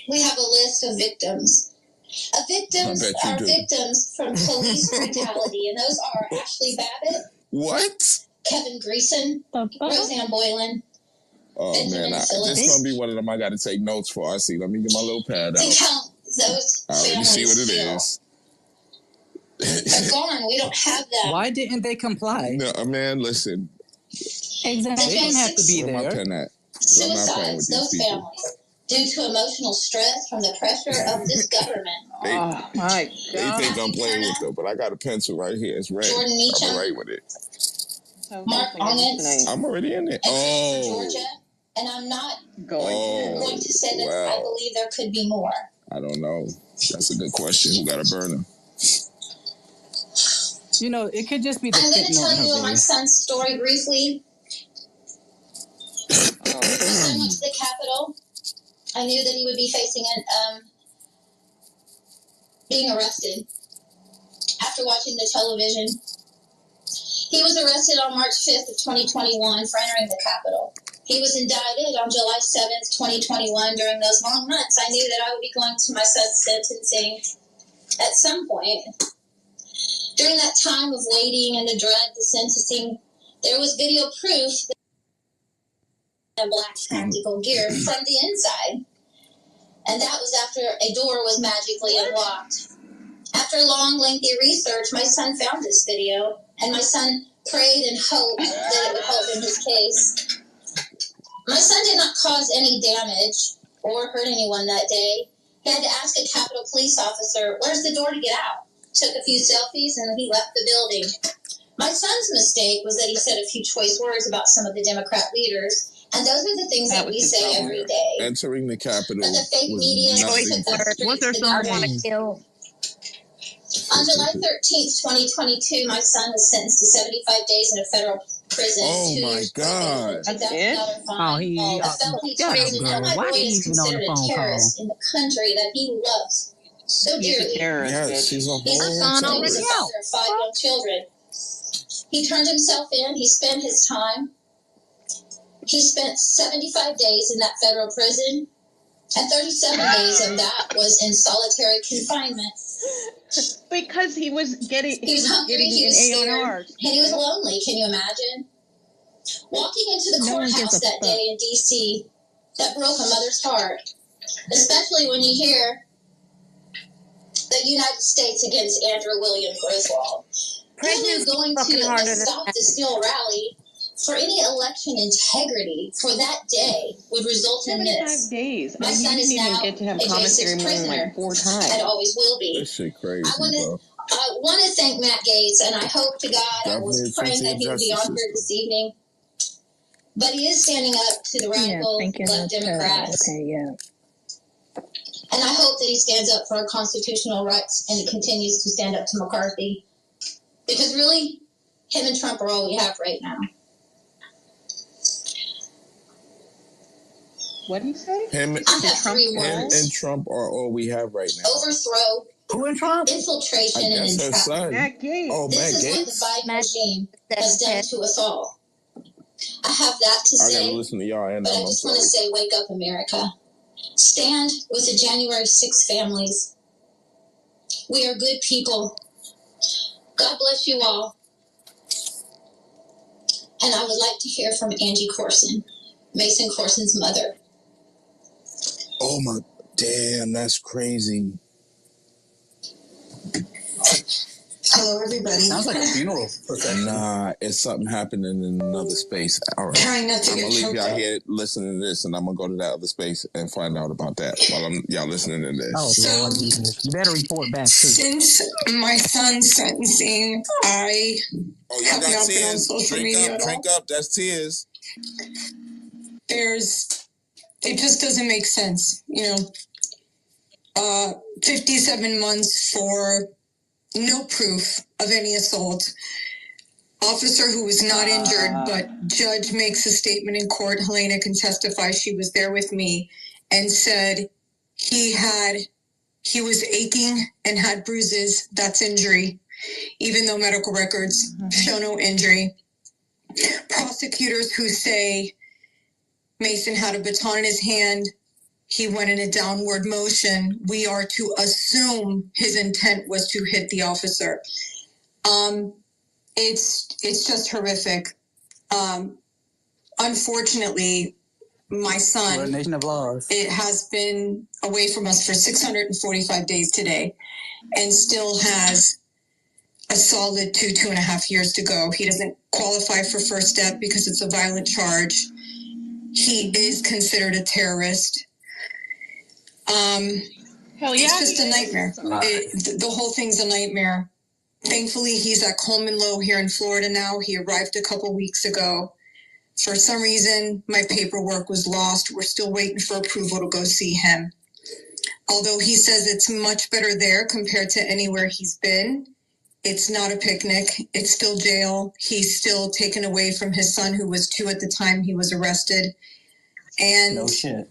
Speaker 16: we have a list of victims. Victims are victims from police brutality, and those are Ashley Babbitt.
Speaker 1: What?
Speaker 16: Kevin Greason, Roseanne Boylan.
Speaker 1: Oh, man, this is going to be one of them I got to take notes for. I see. Let me get my little pad out.
Speaker 16: Count those
Speaker 1: I already see what it is.
Speaker 16: They're gone. We don't have them.
Speaker 17: Why didn't they comply?
Speaker 1: No, man, listen.
Speaker 17: Exactly. They didn't have to be there.
Speaker 1: Where my pen at?
Speaker 16: Suicides, those families. due to emotional stress from the pressure of this government.
Speaker 18: Oh my God.
Speaker 1: They think I'm playing with them, but I got a pencil right here. It's red.
Speaker 16: Jordan Meacham.
Speaker 1: I'm right with it.
Speaker 18: So
Speaker 16: Mark Onnitz.
Speaker 1: I'm already in it.
Speaker 16: And Georgia. And I'm not going to say that I believe there could be more.
Speaker 1: I don't know. That's a good question. Who got a burner?
Speaker 17: You know, it could just be the
Speaker 16: I'm going to
Speaker 17: fentanyl
Speaker 16: tell
Speaker 17: in her
Speaker 16: you my
Speaker 17: veins.
Speaker 16: son's story briefly. My son went to the Capitol. I knew that he would be facing being arrested after watching the television. He was arrested on March 5th of 2021 for entering the Capitol. He was indicted on July 7th, 2021. During those long months, I knew that I would be going to my son's sentencing at some point. During that time of waiting and the dread, the sentencing, there was video proof that black tactical gear from the inside. And that was after a door was magically unlocked. After long, lengthy research, my son found this video, and my son prayed and hoped that it would help in his case. My son did not cause any damage or hurt anyone that day. He had to ask a Capitol police officer, "Where's the door to get out?" Took a few selfies, and he left the building. My son's mistake was that he said a few choice words about some of the Democrat leaders, and those are the things that we say every day.
Speaker 1: Entering the Capitol.
Speaker 16: But the fake media
Speaker 9: Was there someone?
Speaker 16: On July 13th, 2022, my son was sentenced to 75 days in a federal prison.
Speaker 1: Oh my God.
Speaker 16: That's it?
Speaker 17: Oh, he
Speaker 16: A felony charge, and now my boy is considered a terrorist in the country that he loves so dearly.
Speaker 1: Yes, he's a whole
Speaker 16: He's the father
Speaker 1: terrorist.
Speaker 16: of 5 young children. He turned himself in. He spent his time. He spent 75 days in that federal prison, and 37 days of that was in solitary confinement.
Speaker 18: Because he was getting
Speaker 16: hungry, he was scared,
Speaker 18: A&R.
Speaker 16: and he was lonely. Can you imagine? Walking into the courthouse that day in D.C., that broke a mother's heart, especially when you hear the United States against Andrew William Griswold. Who is going to stop the Steele rally for any election integrity for that day would result in this.
Speaker 18: 75 days.
Speaker 16: My son is now
Speaker 18: get to have
Speaker 16: a
Speaker 18: commissary
Speaker 16: J6
Speaker 18: more than
Speaker 16: prisoner
Speaker 18: like 4 times.
Speaker 16: and always will be.
Speaker 1: This shit crazy,
Speaker 16: I want to thank Matt Gaetz, and I hope to God, I was praying that he would be on here this evening. But he is standing up to the radical left Democrats. And I hope that he stands up for our constitutional rights and he continues to stand up to McCarthy. Because really, him and Trump are all we have right now.
Speaker 18: What do you say?
Speaker 1: Him and Trump are all we have right now.
Speaker 16: Overthrow.
Speaker 17: Who in Trump?
Speaker 16: Infiltration and entrapment.
Speaker 18: Matt Gaetz.
Speaker 1: Oh,
Speaker 16: This
Speaker 1: Matt
Speaker 16: is
Speaker 1: Gaetz?
Speaker 16: what the Biden regime has done to us all. I have that to
Speaker 1: I
Speaker 16: say,
Speaker 1: gotta listen to y'all and
Speaker 16: but I
Speaker 1: I'm
Speaker 16: just
Speaker 1: sorry.
Speaker 16: want to say, wake up, America. Stand with the January 6th families. We are good people. God bless you all. And I would like to hear from Angie Corson, Mason Corson's mother.
Speaker 1: Oh my, damn, that's crazy.
Speaker 2: Hello, everybody.
Speaker 17: Sounds like a funeral procession.
Speaker 1: Nah, it's something happening in another space. All right.
Speaker 2: Trying not to
Speaker 1: I'm
Speaker 2: get
Speaker 1: gonna leave
Speaker 2: choked
Speaker 1: y'all
Speaker 2: up.
Speaker 1: here listening to this, and I'm gonna go to that other space and find out about that while y'all listening to this.
Speaker 17: Oh, Lord, you better report back, too.
Speaker 2: Since my son's sentencing, I
Speaker 1: y'all
Speaker 2: have
Speaker 1: got
Speaker 2: not been on
Speaker 1: tears.
Speaker 2: social
Speaker 1: Drink
Speaker 2: media
Speaker 1: up,
Speaker 2: at all.
Speaker 1: drink up. That's tears.
Speaker 2: It just doesn't make sense, 57 months for no proof of any assault. Officer who was not injured, but judge makes a statement in court. Helena can testify. She was there with me and said he was aching and had bruises. That's injury, even though medical records show no injury. Prosecutors who say Mason had a baton in his hand. He went in a downward motion. We are to assume his intent was to hit the officer. It's just horrific. Unfortunately, my son,
Speaker 17: We're a nation of laws.
Speaker 2: It has been away from us for 645 days today and still has a solid 2.5 years to go. He doesn't qualify for first step because it's a violent charge. He is considered a terrorist. It's just a nightmare. The whole thing's a nightmare. Thankfully, he's at Coleman Low here in Florida now. He arrived a couple weeks ago. For some reason, my paperwork was lost. We're still waiting for approval to go see him. Although he says it's much better there compared to anywhere he's been, it's not a picnic. It's still jail. He's still taken away from his son, who was 2 at the time he was arrested. And,
Speaker 17: no shit.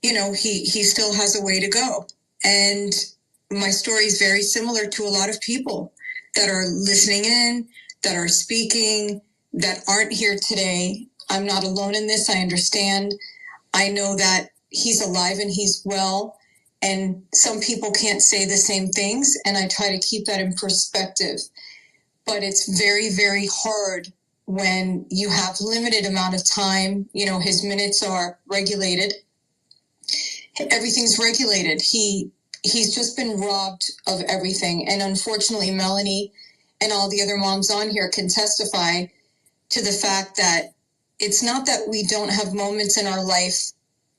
Speaker 2: You know, he still has a way to go. And my story is very similar to a lot of people that are listening in, that are speaking, that aren't here today. I'm not alone in this. I understand. I know that he's alive and he's well. And some people can't say the same things. And I try to keep that in perspective. But it's very, very hard when you have limited amount of time. You know, his minutes are regulated. Everything's regulated. He's just been robbed of everything. And unfortunately, Melanie and all the other moms on here can testify to the fact that it's not that we don't have moments in our life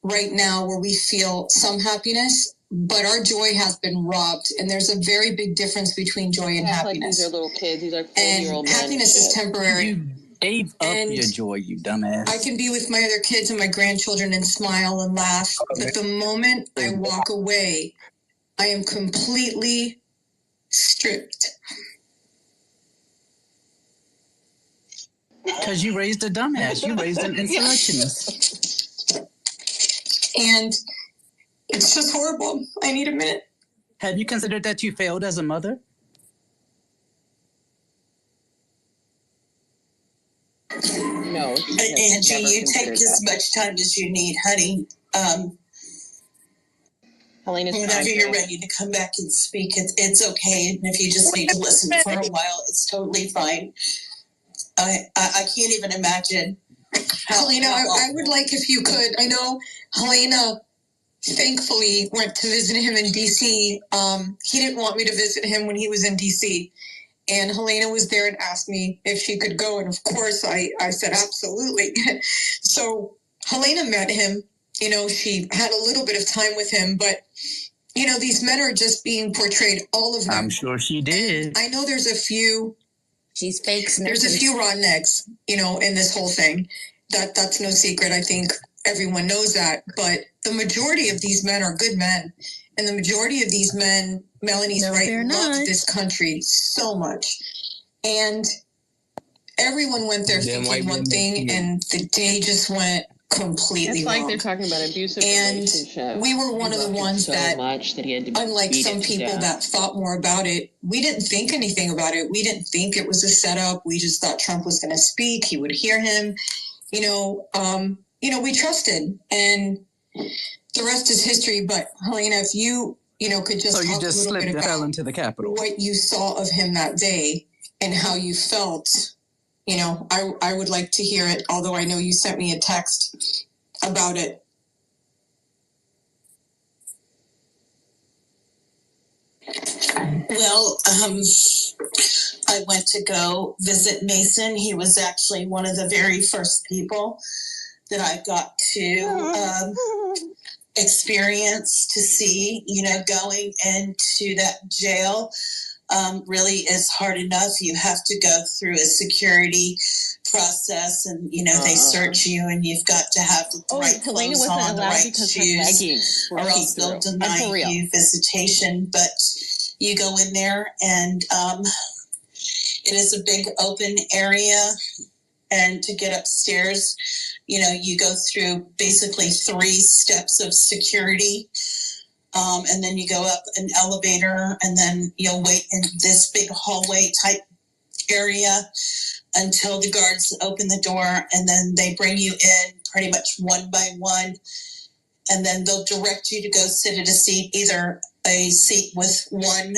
Speaker 2: right now where we feel some happiness, but our joy has been robbed. And there's a very big difference between joy and happiness.
Speaker 18: Like these are little kids. These are 4-year-old
Speaker 2: and happiness is temporary.
Speaker 17: You gave up your joy, you dumbass.
Speaker 2: I can be with my other kids and my grandchildren and smile and laugh. But the moment I walk away, I am completely stripped.
Speaker 17: Because you raised a dumbass. You raised an insurrectionist.
Speaker 2: And it's just horrible. I need a minute.
Speaker 17: Have you considered that you failed as a mother?
Speaker 18: No.
Speaker 20: Angie, you take as much time as you need, honey. Whenever you're ready to come back and speak, it's okay. And if you just need to listen for a while, it's totally fine. I can't even imagine.
Speaker 2: Helena, I would like if you could. I know Helena thankfully went to visit him in D.C. He didn't want me to visit him when he was in D.C. And Helena was there and asked me if she could go. And of course, I said, absolutely. So Helena met him. You know, she had a little bit of time with him. But, you know, these men are just being portrayed, all of them.
Speaker 17: I'm sure she did.
Speaker 2: I know there's a few.
Speaker 9: She's fake snitches.
Speaker 2: There's a few raw necks, you know, in this whole thing. That's no secret. I think everyone knows that. But the majority of these men are good men. And the majority of these men, Melanie's right, love this country so much. And everyone went there thinking one thing, and the day just went completely
Speaker 18: It's like
Speaker 2: wrong.
Speaker 18: they're talking about abusive relationships.
Speaker 2: And we were one of the ones that,
Speaker 18: he had to
Speaker 2: unlike some people that thought more about it, we didn't think anything about it. We didn't think it was a setup. We just thought Trump was going to speak. He would hear him. You know, we trusted, and the rest is history. But Helena, if you could just
Speaker 17: you
Speaker 2: talk
Speaker 17: just
Speaker 2: a little
Speaker 17: slipped
Speaker 2: bit
Speaker 17: and fell
Speaker 2: about
Speaker 17: into the Capitol.
Speaker 2: what you saw of him that day and how you felt. You know, I would like to hear it, although I know you sent me a text about it.
Speaker 20: Well, I went to go visit Mason. He was actually one of the very first people that I got to experience, to see, going into that jail. Really is hard enough. You have to go through a security process, and they search you, and you've got to have the right
Speaker 18: Helena
Speaker 20: clothes
Speaker 18: wasn't
Speaker 20: on, the
Speaker 18: allowed
Speaker 20: right
Speaker 18: because her
Speaker 20: shoes,
Speaker 18: leggings were
Speaker 20: or else they'll
Speaker 18: see-through.
Speaker 20: deny
Speaker 18: For real.
Speaker 20: you visitation. But you go in there, and it is a big open area, and to get upstairs, you go through basically 3 steps of security. And then you go up an elevator, and then you'll wait in this big hallway type area until the guards open the door, and then they bring you in pretty much one by one. And then they'll direct you to go sit at a seat, either a seat with one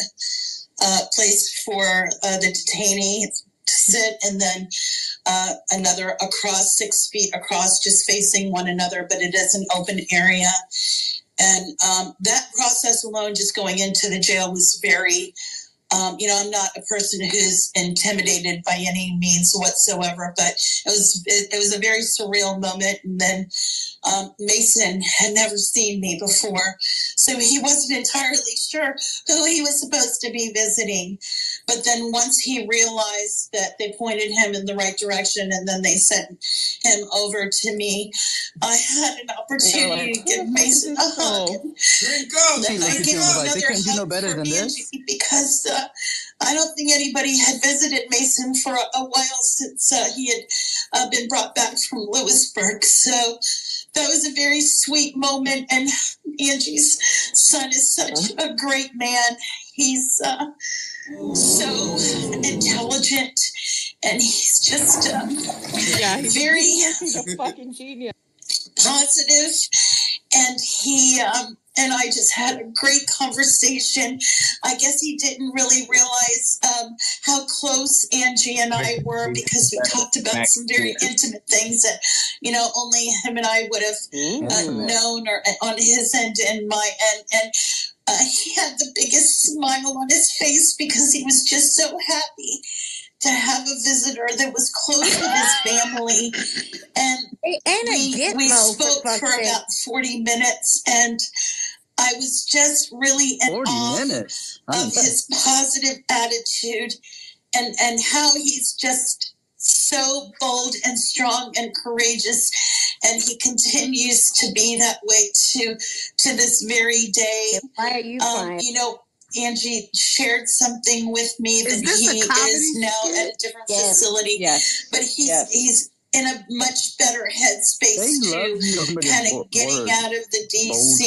Speaker 20: place for the detainee to sit, and then another across 6 feet across, just facing one another, but it is an open area. And that process alone, just going into the jail, was very I'm not a person who's intimidated by any means whatsoever, but it was a very surreal moment. And then Mason had never seen me before, so he wasn't entirely sure who he was supposed to be visiting. But then once he realized that they pointed him in the right direction and then they sent him over to me, I had an opportunity to give Mason a hug. I gave him another hug for Angie because I don't think anybody had visited Mason for a while since he had been brought back from Lewisburg. So that was a very sweet moment. And Angie's son is such a great man. He's so intelligent, and he's just
Speaker 18: he's
Speaker 20: very
Speaker 18: a fucking genius.
Speaker 20: Positive, and he and I just had a great conversation. I guess he didn't really realize how close Angie and I were, because we talked about some very intimate things that, only him and I would have known, or on his end and my end. And he had the biggest smile on his face because he was just so happy to have a visitor that was close to his family. And we spoke for about 40 minutes, and I was just really in awe of his positive attitude and how he's just so bold and strong and courageous, and he continues to be that way to this very day.
Speaker 9: Why are you crying?
Speaker 20: Angie shared something with me that he is now at a different facility, but he's in a much better headspace to kind of getting out of the DC,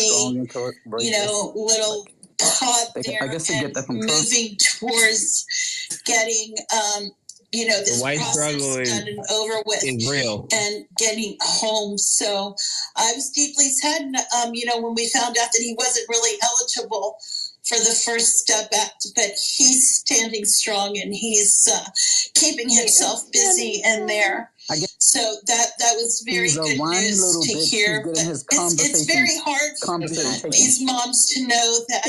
Speaker 20: little pod there,
Speaker 17: I guess they get that from
Speaker 20: moving towards getting, this process done and over with,
Speaker 17: real,
Speaker 20: and getting home. So I was deeply saddened, when we found out that he wasn't really eligible for the First Step Act, but he's standing strong and he's keeping himself busy in there. So that was very good news to hear. But it's very hard for these moms to know that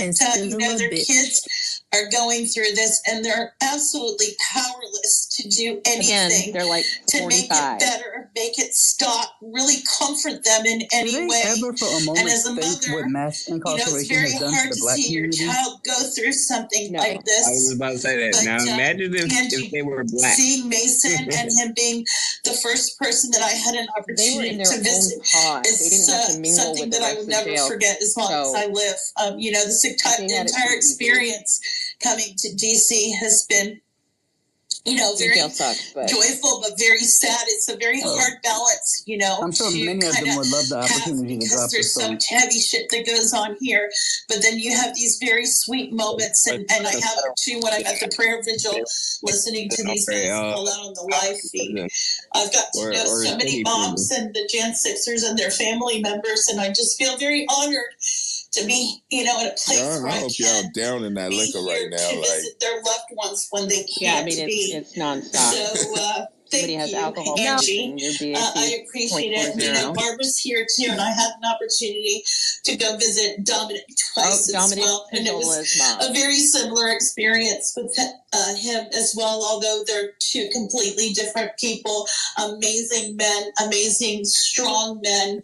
Speaker 20: their kids are going through this, and they're absolutely powerless to do anything.
Speaker 18: Again, they're like 45.
Speaker 20: To make it better, make it stop, really comfort them in any way. And as a mother, it's very hard to see your child go through something like this.
Speaker 21: I was about to say that.
Speaker 20: But,
Speaker 21: now imagine if they were black.
Speaker 20: Seeing Mason and him being the first person that I had an opportunity to visit is something that I will never forget as long as I live. The entire experience coming to DC has been, very joyful, but very sad. It's a very hard balance,
Speaker 17: I'm sure many of them would love the opportunity to drop
Speaker 20: there's so much heavy shit that goes on here, but then you have these very sweet moments, and I have too when I'm at the prayer vigil listening to these guys call out on the live feed. I've got to know so many moms and the Gen Sixers and their family members, and I just feel very honored to be, in a place where I hope y'all
Speaker 1: down in that liquor right now,
Speaker 20: to visit their loved ones when they can't be.
Speaker 18: It's nonstop.
Speaker 20: So thank
Speaker 18: has
Speaker 20: you,
Speaker 18: alcohol
Speaker 20: Angie. I appreciate it. Barbara's here too, and I had an opportunity to go visit Dominic twice as well, and it was a very similar experience with him as well. Although they're two completely different people, amazing men, amazing strong men.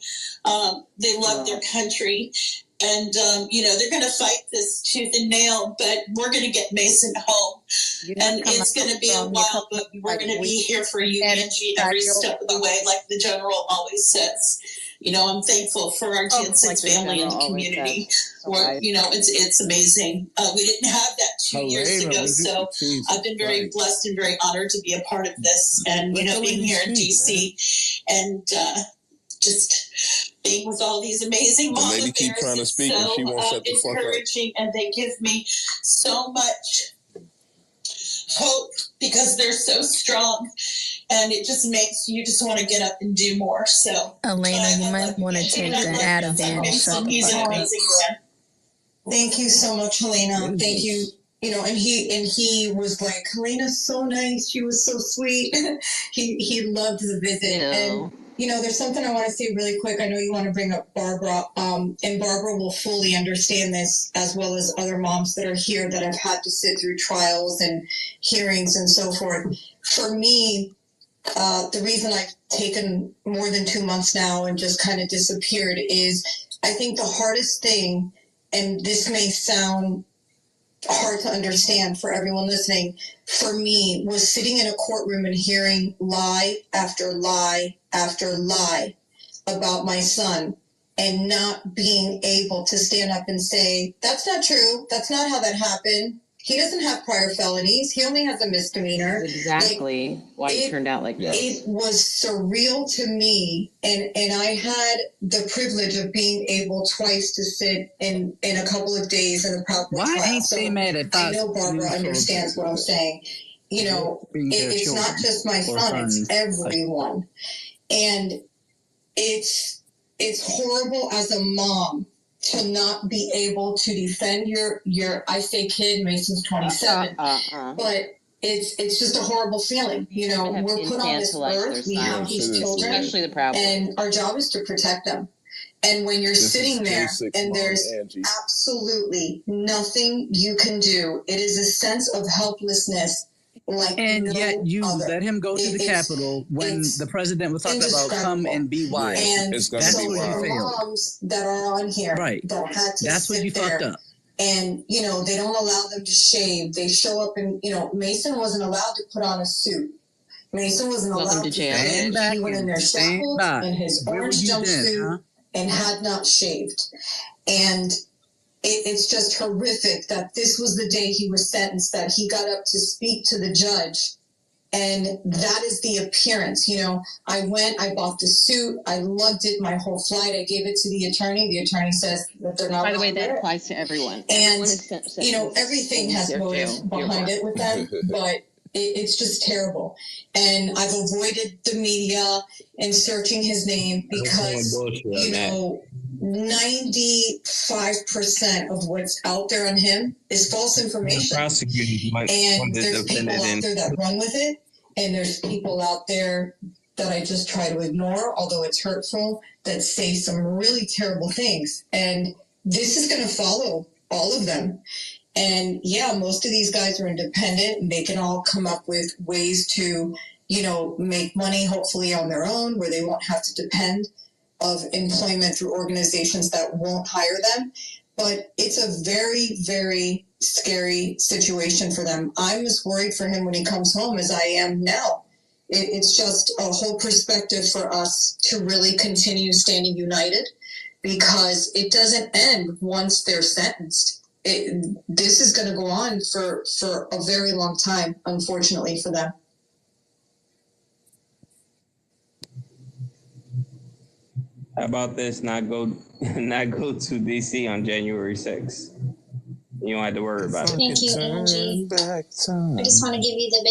Speaker 20: They love their country. And, they're going to fight this tooth and nail, but we're going to get Mason home. And it's going to be a while, but we're going to be here for you, Angie, every step of the way, like the general always says. I'm thankful for our Gen 6 family and the community. It's amazing. We didn't have that 2 years ago, so I've been very blessed and very honored to be a part of this. And, being here in DC and just being with all these amazing mama bears. The lady keep trying to speak and she won't shut the fuck up. Encouraging, and they give me so much hope because they're so strong, and it just makes you just want to get up and do more. So,
Speaker 8: Elena, you might want to take the Ativan.
Speaker 20: He's an amazing man.
Speaker 2: Thank you so much, Helena. Thank you. And he was like, Helena's so nice. She was so sweet. he loved the visit. And there's something I want to say really quick. I know you want to bring up Barbara, and Barbara will fully understand this, as well as other moms that are here that have had to sit through trials and hearings and so forth. For me, the reason I've taken more than 2 months now and just kind of disappeared is I think the hardest thing, and this may sound hard to understand for everyone listening, for me was sitting in a courtroom and hearing lie after lie after lie about my son and not being able to stand up and say, that's not true. That's not how that happened. He doesn't have prior felonies. He only has a misdemeanor.
Speaker 18: That's exactly why it turned out like this.
Speaker 2: It was surreal to me, and I had the privilege of being able twice to sit in a couple of days in the Proud Boy trial.
Speaker 17: Why ain't they mad at
Speaker 2: I know Barbara understands what I'm saying. It's not just my son; it's everyone, and it's horrible as a mom to not be able to defend your I say kid, Mason's 27, but it's just a horrible feeling. We're put on this earth, we have these children,
Speaker 18: especially the Proud Boys,
Speaker 2: and our job is to protect them. And when you're sitting there and there's absolutely nothing you can do, it is a sense of helplessness.
Speaker 17: And yet you let him go to the Capitol when the president was talking about come and be wise.
Speaker 2: And
Speaker 17: that's where
Speaker 2: the
Speaker 17: you failed.
Speaker 2: moms that are on here that had to
Speaker 17: That's when you fucked up.
Speaker 2: And, they don't allow them to shave. They show up and, Mason wasn't allowed to put on a suit. Mason wasn't allowed to
Speaker 17: stand back.
Speaker 2: He went in there shackled in his orange jumpsuit and had not shaved. And it's just horrific that this was the day he was sentenced, that he got up to speak to the judge. And that is the appearance. I went, I bought the suit, I lugged it my whole flight, I gave it to the attorney. The attorney says that they're not.
Speaker 18: By the way, that applies to everyone.
Speaker 2: And, everything has motive behind it with them, but it's just terrible. And I've avoided the media and searching his name because, 95% of what's out there on him is false information. And there's people out there that run with it, and there's people out there that I just try to ignore, although it's hurtful, that say some really terrible things. And this is going to follow all of them. And most of these guys are independent, and they can all come up with ways to, make money, hopefully on their own, where they won't have to depend of employment through organizations that won't hire them. But it's a very, very scary situation for them. I'm as worried for him when he comes home as I am now. It's just a whole perspective for us to really continue standing united, because it doesn't end once they're sentenced. This is going to go on for a very long time, unfortunately, for them.
Speaker 21: How about this? Not go to DC on January 6th. You don't have to worry about it.
Speaker 16: Thank you, Angie. I just want to give you the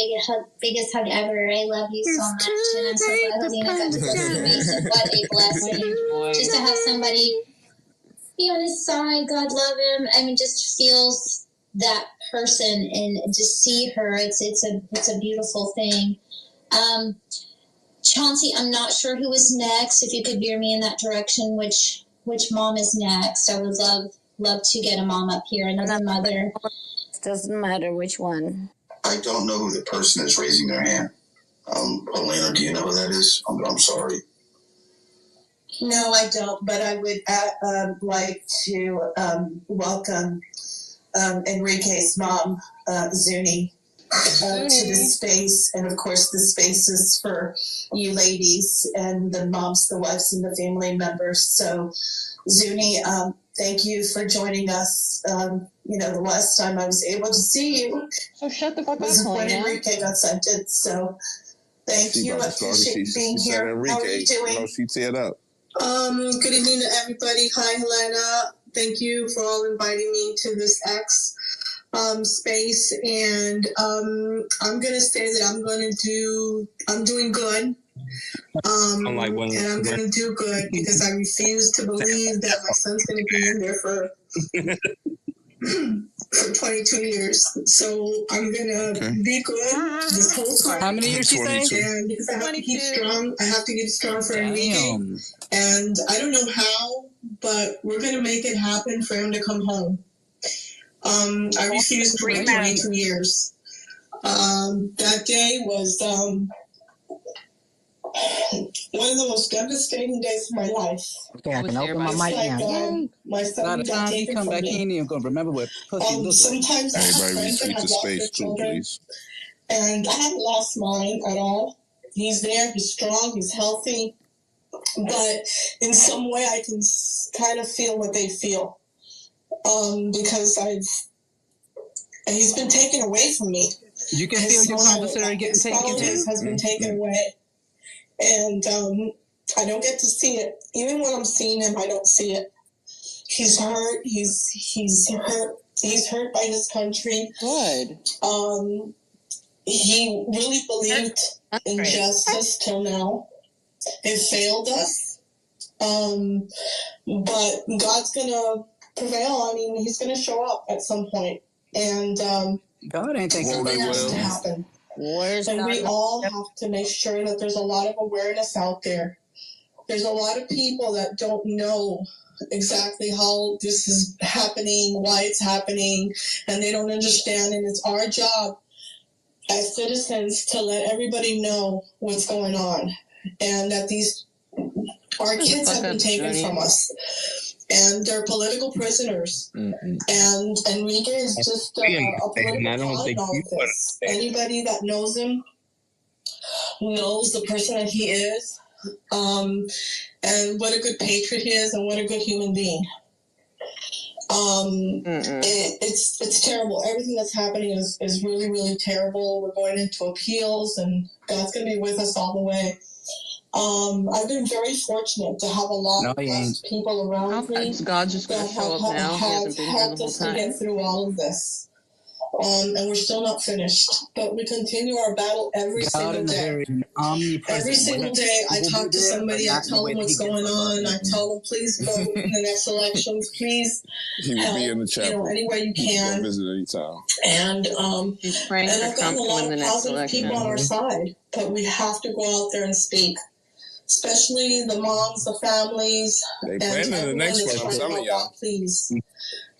Speaker 16: biggest hug ever. I love you so much, and I'm so glad Helena got to go to Mason. What a blessing! Just to have somebody be on his side. God love him. I mean, just feels that person, and to see her, it's a beautiful thing. Chauncey, I'm not sure who is next. If you could veer me in that direction, which mom is next? I would love to get a mom up here, another mother.
Speaker 9: Doesn't matter which one.
Speaker 15: I don't know who the person is raising their hand. Helena, do you know who that is? I'm sorry.
Speaker 14: No, I don't, but I would like to welcome Enrique's mom, Zuni, to the space. And of course, the space is for you ladies and the moms, the wives, and the family members. So, Zuni, thank you for joining us. The last time I was able to see you.
Speaker 18: So shut the fuck up,
Speaker 14: when
Speaker 18: Helena.
Speaker 14: Enrique got sentenced. So, thank you. I appreciate being here. How are you doing?
Speaker 1: She teared up.
Speaker 5: Good evening to everybody. Hi, Helena. Thank you for all inviting me to this space. And I'm going to say that I'm doing good. And I'm going to do good because I refuse to believe that my son's going to be in there for for 22 years. So I'm gonna be good this whole time.
Speaker 17: How many years she say?
Speaker 5: And because I have to keep strong, I have to keep strong for Enrique. And I don't know how, but we're gonna make it happen for him to come home. I refused for 22 years. That day was one of the most devastating days of my life.
Speaker 17: Okay, I can open my mic now.
Speaker 5: My
Speaker 17: A lot
Speaker 5: son
Speaker 17: of
Speaker 5: got
Speaker 17: times you
Speaker 5: taken
Speaker 17: come
Speaker 5: from
Speaker 17: back
Speaker 5: me.
Speaker 17: in, you're gonna remember what pussy looks like.
Speaker 5: Sometimes I have
Speaker 1: Everybody
Speaker 5: friends that
Speaker 1: retweet
Speaker 5: have
Speaker 1: the
Speaker 5: lost
Speaker 1: space
Speaker 5: their
Speaker 1: too,
Speaker 5: children,
Speaker 1: please.
Speaker 5: and I haven't lost mine at all. He's there, he's strong, he's healthy, but in some way I can kind of feel what they feel, because he's been taken away from me.
Speaker 17: You can feel your commissary getting taken too?
Speaker 5: Has been taken away, and I don't get to see it. Even when I'm seeing him, I don't see it. He's hurt. He's hurt. He's hurt by his country.
Speaker 18: Good.
Speaker 5: He really believed in justice till now. It failed us. But God's gonna prevail. I mean, he's gonna show up at some point, and
Speaker 17: God ain't thinking
Speaker 5: something
Speaker 17: about
Speaker 5: has to
Speaker 17: will.
Speaker 5: happen. And we all have to make sure that there's a lot of awareness out there. There's a lot of people that don't know exactly how this is happening, why it's happening, and they don't understand. And it's our job as citizens to let everybody know what's going on, and that our kids have been taken from us, and they're political prisoners. And Enrique is just a political pawn in all of this. Anybody that knows him knows the person that he is, and what a good patriot he is, and what a good human being. It's terrible. Everything that's happening is really, really terrible. We're going into appeals, and God's going to be with us all the way. I've been very fortunate to have a lot of people around me.
Speaker 18: God's just going to show up now. He hasn't been here the whole time.
Speaker 5: To get through all of this. And we're still not finished, but we continue our battle every single day. Every single day, I talk to somebody, I tell them what's going on, I tell them, please vote in the next elections, please help, any way you can.
Speaker 1: Visit anytime.
Speaker 5: And
Speaker 18: She's praying
Speaker 5: and
Speaker 18: for
Speaker 5: I've gotten
Speaker 18: Trump
Speaker 5: a
Speaker 18: to
Speaker 5: lot
Speaker 18: win the
Speaker 5: of
Speaker 18: next
Speaker 5: positive
Speaker 18: election.
Speaker 5: people on our side, but we have to go out there and speak. Especially the moms, the families,
Speaker 1: They
Speaker 5: and
Speaker 1: planning the
Speaker 5: everyone
Speaker 1: next
Speaker 5: that's
Speaker 1: one, I'm
Speaker 5: trying to
Speaker 1: telling
Speaker 5: help
Speaker 1: y'all.
Speaker 5: out, please.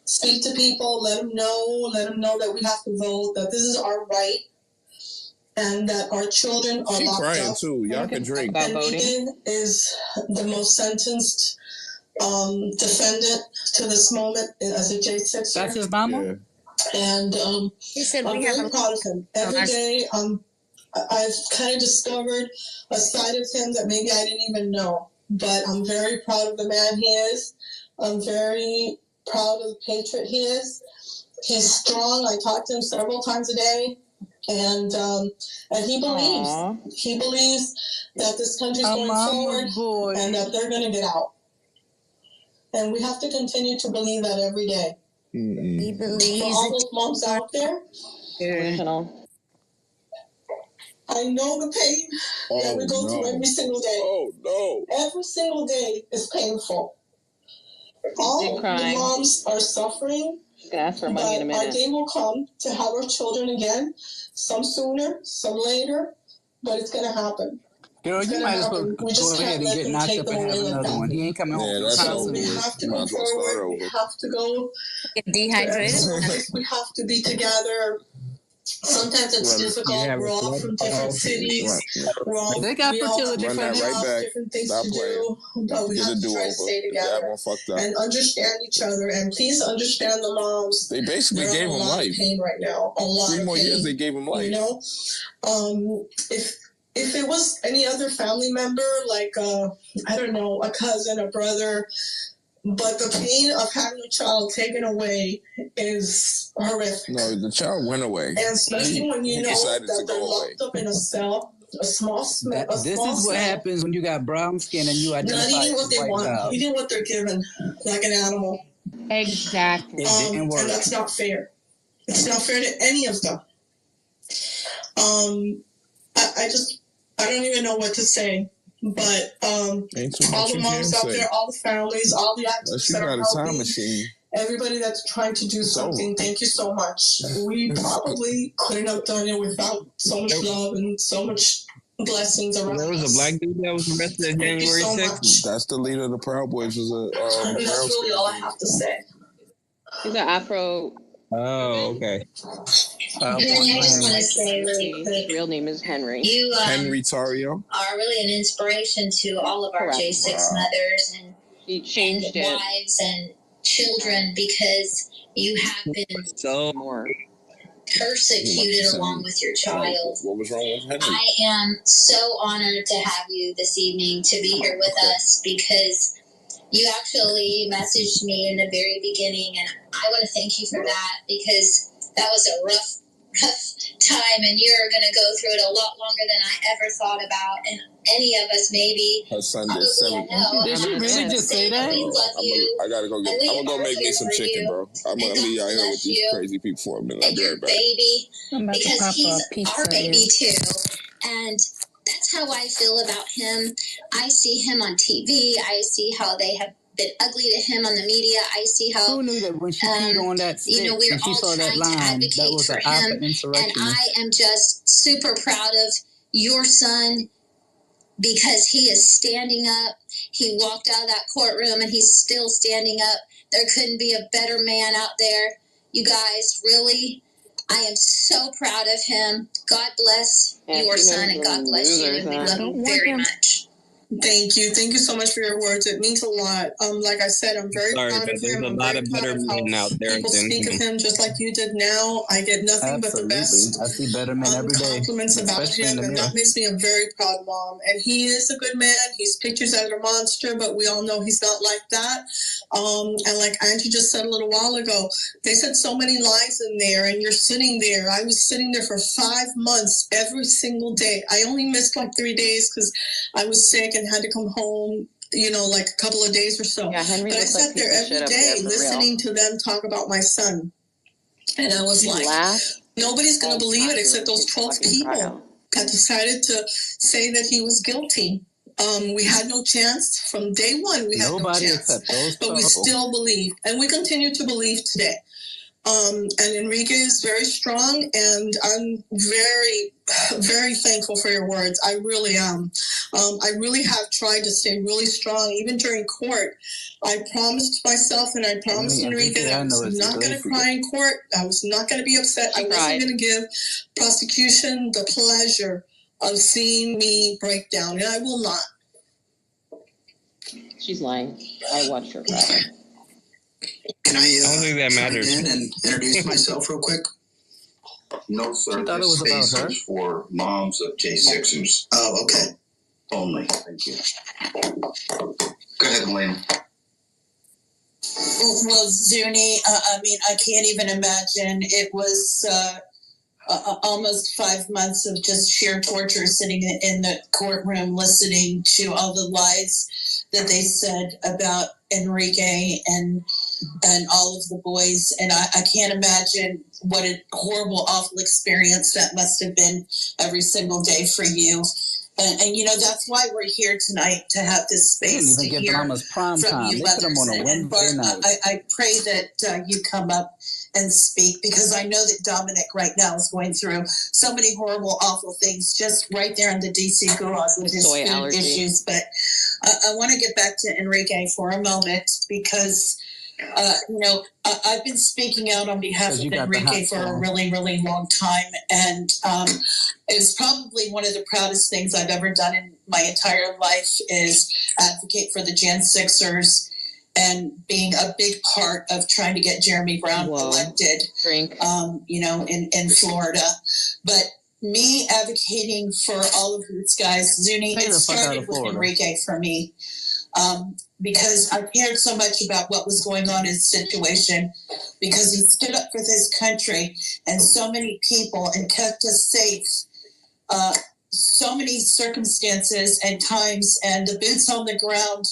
Speaker 5: Speak to people, let them know that we have to vote, that this is our right, and that our children are
Speaker 1: She
Speaker 5: locked
Speaker 1: crying
Speaker 5: up.
Speaker 1: too. Y'all can drink.
Speaker 5: And Megan is the most sentenced defendant to this moment as a J6.
Speaker 17: That's his mama?
Speaker 1: Yeah.
Speaker 5: And
Speaker 9: He said
Speaker 5: I'm
Speaker 9: we have
Speaker 5: very proud of him. Every day I've kind of discovered a side of him that maybe I didn't even know. But I'm very proud of the man he is. I'm very proud of the patriot he is. He's strong. I talk to him several times a day, and he believes.
Speaker 18: Aww.
Speaker 5: He believes that this country's going forward and that they're going to get out. And we have to continue to believe that every day.
Speaker 9: He believes
Speaker 5: for all those moms out there, I know the pain that we go through every single day.
Speaker 1: Oh no!
Speaker 5: Every single day is painful. All the moms are suffering,
Speaker 18: ask for money in a
Speaker 5: but our
Speaker 18: minute.
Speaker 5: day will come to have our children again. Some sooner, some later, but it's going to happen.
Speaker 17: Girl, you might as well go ahead and get knocked up and have another one. He ain't coming home.
Speaker 5: So we have to go forward. We have to go.
Speaker 9: Dehydrated.
Speaker 5: We have to be together. Sometimes it's difficult. We're all from different cities.
Speaker 17: They got fertility
Speaker 1: run that right back.
Speaker 5: Different things
Speaker 1: Stop
Speaker 5: to do, but we have to try to stay together and understand each other. And please understand the moms.
Speaker 1: They basically gave him life.
Speaker 5: Pain right now. A lot
Speaker 1: 3
Speaker 5: of
Speaker 1: more
Speaker 5: pain,
Speaker 1: years, they gave him life.
Speaker 5: You know, if it was any other family member, like I don't know, a cousin, a brother. But the pain of having a child taken away is horrific.
Speaker 1: No, the child went away.
Speaker 5: And especially when you know that they're locked up in a cell, a small
Speaker 17: This is what happens when you got brown skin and you identify
Speaker 5: not eating what
Speaker 17: as
Speaker 5: they
Speaker 17: white
Speaker 5: want,
Speaker 17: child.
Speaker 5: eating what they're given, like an animal.
Speaker 18: Exactly.
Speaker 17: It didn't work.
Speaker 5: And that's not fair. It's not fair to any of them. I don't even know what to say. But all the moms out there, all the families, all the activists that are helping, Everybody that's trying to do something, thank you so much. We probably couldn't have done it without so much love and so much blessings around us.
Speaker 21: There was a black dude that was arrested on January 6th.
Speaker 1: That's the leader of the Proud Boys. Was a
Speaker 5: And that's really all I have to say.
Speaker 18: He's an Afro.
Speaker 21: Oh, okay.
Speaker 16: I just want to say really quick,
Speaker 18: His real name is Henry.
Speaker 16: you
Speaker 1: Henry Tario
Speaker 16: are really an inspiration to all of our J6 mothers and wives and children, because you have been persecuted along with your child.
Speaker 1: What was wrong with Henry?
Speaker 16: I am so honored to have you this evening to be here with us, because you actually messaged me in the very beginning, and I want to thank you for that, because that was a rough time, and you're going to go through it a lot longer than I ever thought about, and any of us maybe.
Speaker 1: Her son did 7.
Speaker 16: Did she really just say that? We love you.
Speaker 1: I gotta go get. I'm gonna go make me some chicken, bro. I'm gonna leave out here with these crazy people for a minute. I'll be right back.
Speaker 16: Baby, because he's our baby too, and that's how I feel about him. I see him on TV. I see how they have been ugly to him on the media. I see how
Speaker 17: who knew that when she peed on that stick,
Speaker 16: we're
Speaker 17: and she
Speaker 16: all
Speaker 17: saw that
Speaker 16: trying
Speaker 17: line,
Speaker 16: to advocate
Speaker 17: that was
Speaker 16: for
Speaker 17: an act
Speaker 16: him,
Speaker 17: of
Speaker 16: and
Speaker 17: insurrection.
Speaker 16: I am just super proud of your son, because he is standing up. He walked out of that courtroom and he's still standing up. There couldn't be a better man out there. You guys, really, I am so proud of him. God bless your son, and God bless you, and we love you very much.
Speaker 5: Thank you. Thank you so much for your words. It means a lot. Like I said, I'm very proud of him. I'm very proud of how people speak of him just like you did now. I get nothing but the best.
Speaker 17: I see better men every day.
Speaker 5: Compliments about him, and that makes me a very proud mom. And he is a good man. He's pictures at a monster, but we all know he's not like that. And like Angie just said a little while ago, they said so many lies in there, and you're sitting there. I was sitting there for 5 months every single day. I only missed like 3 days because I was sick and had to come home, like a couple of days or so.
Speaker 18: Yeah, Henry
Speaker 5: but I sat there every day listening to them talk about my son. And I was like, nobody's going to believe it except those 12 people that decided to say that he was guilty. We had no chance from day one. We had no chance, but we still believe, and we continue to believe today. And Enrique is very strong, and I'm very, very thankful for your words. I really am. I really have tried to stay really strong, even during court. I promised myself, and I promised Enrique that I was not going to cry in court. I was not going to be upset. I wasn't going to give prosecution the pleasure of seeing me break down, and I will not.
Speaker 18: She's lying. I watched her cry.
Speaker 15: Can I
Speaker 21: don't think that matters.
Speaker 15: In and introduce myself real quick? No, sir.
Speaker 17: Thought it was
Speaker 15: This
Speaker 17: about her.
Speaker 15: is for moms of J6ers. Oh, okay. Only. Thank you. Go ahead, Elaine.
Speaker 20: Well, Zuni, I can't even imagine. It was almost 5 months of just sheer torture sitting in the courtroom listening to all the lies that they said about Enrique and all of the boys. And I can't imagine what a horrible, awful experience that must have been every single day for you. And that's why we're here tonight, to have this space to hear from you mothers. And Bart, I pray that you come up and speak, because I know that Dominic right now is going through so many horrible, awful things just right there in the DC gulag with his food issues. But I want to get back to Enrique for a moment, because I've been speaking out on behalf of Enrique for a really, really long time. And it was probably one of the proudest things I've ever done in my entire life, is advocate for the Gen Sixers and being a big part of trying to get Jeremy Brown elected, in Florida. But me advocating for all of these guys, Zuni, it started with Enrique for me. Because I cared so much about what was going on in his situation, because he stood up for this country and so many people and kept us safe. So many circumstances and times, and the boots on the ground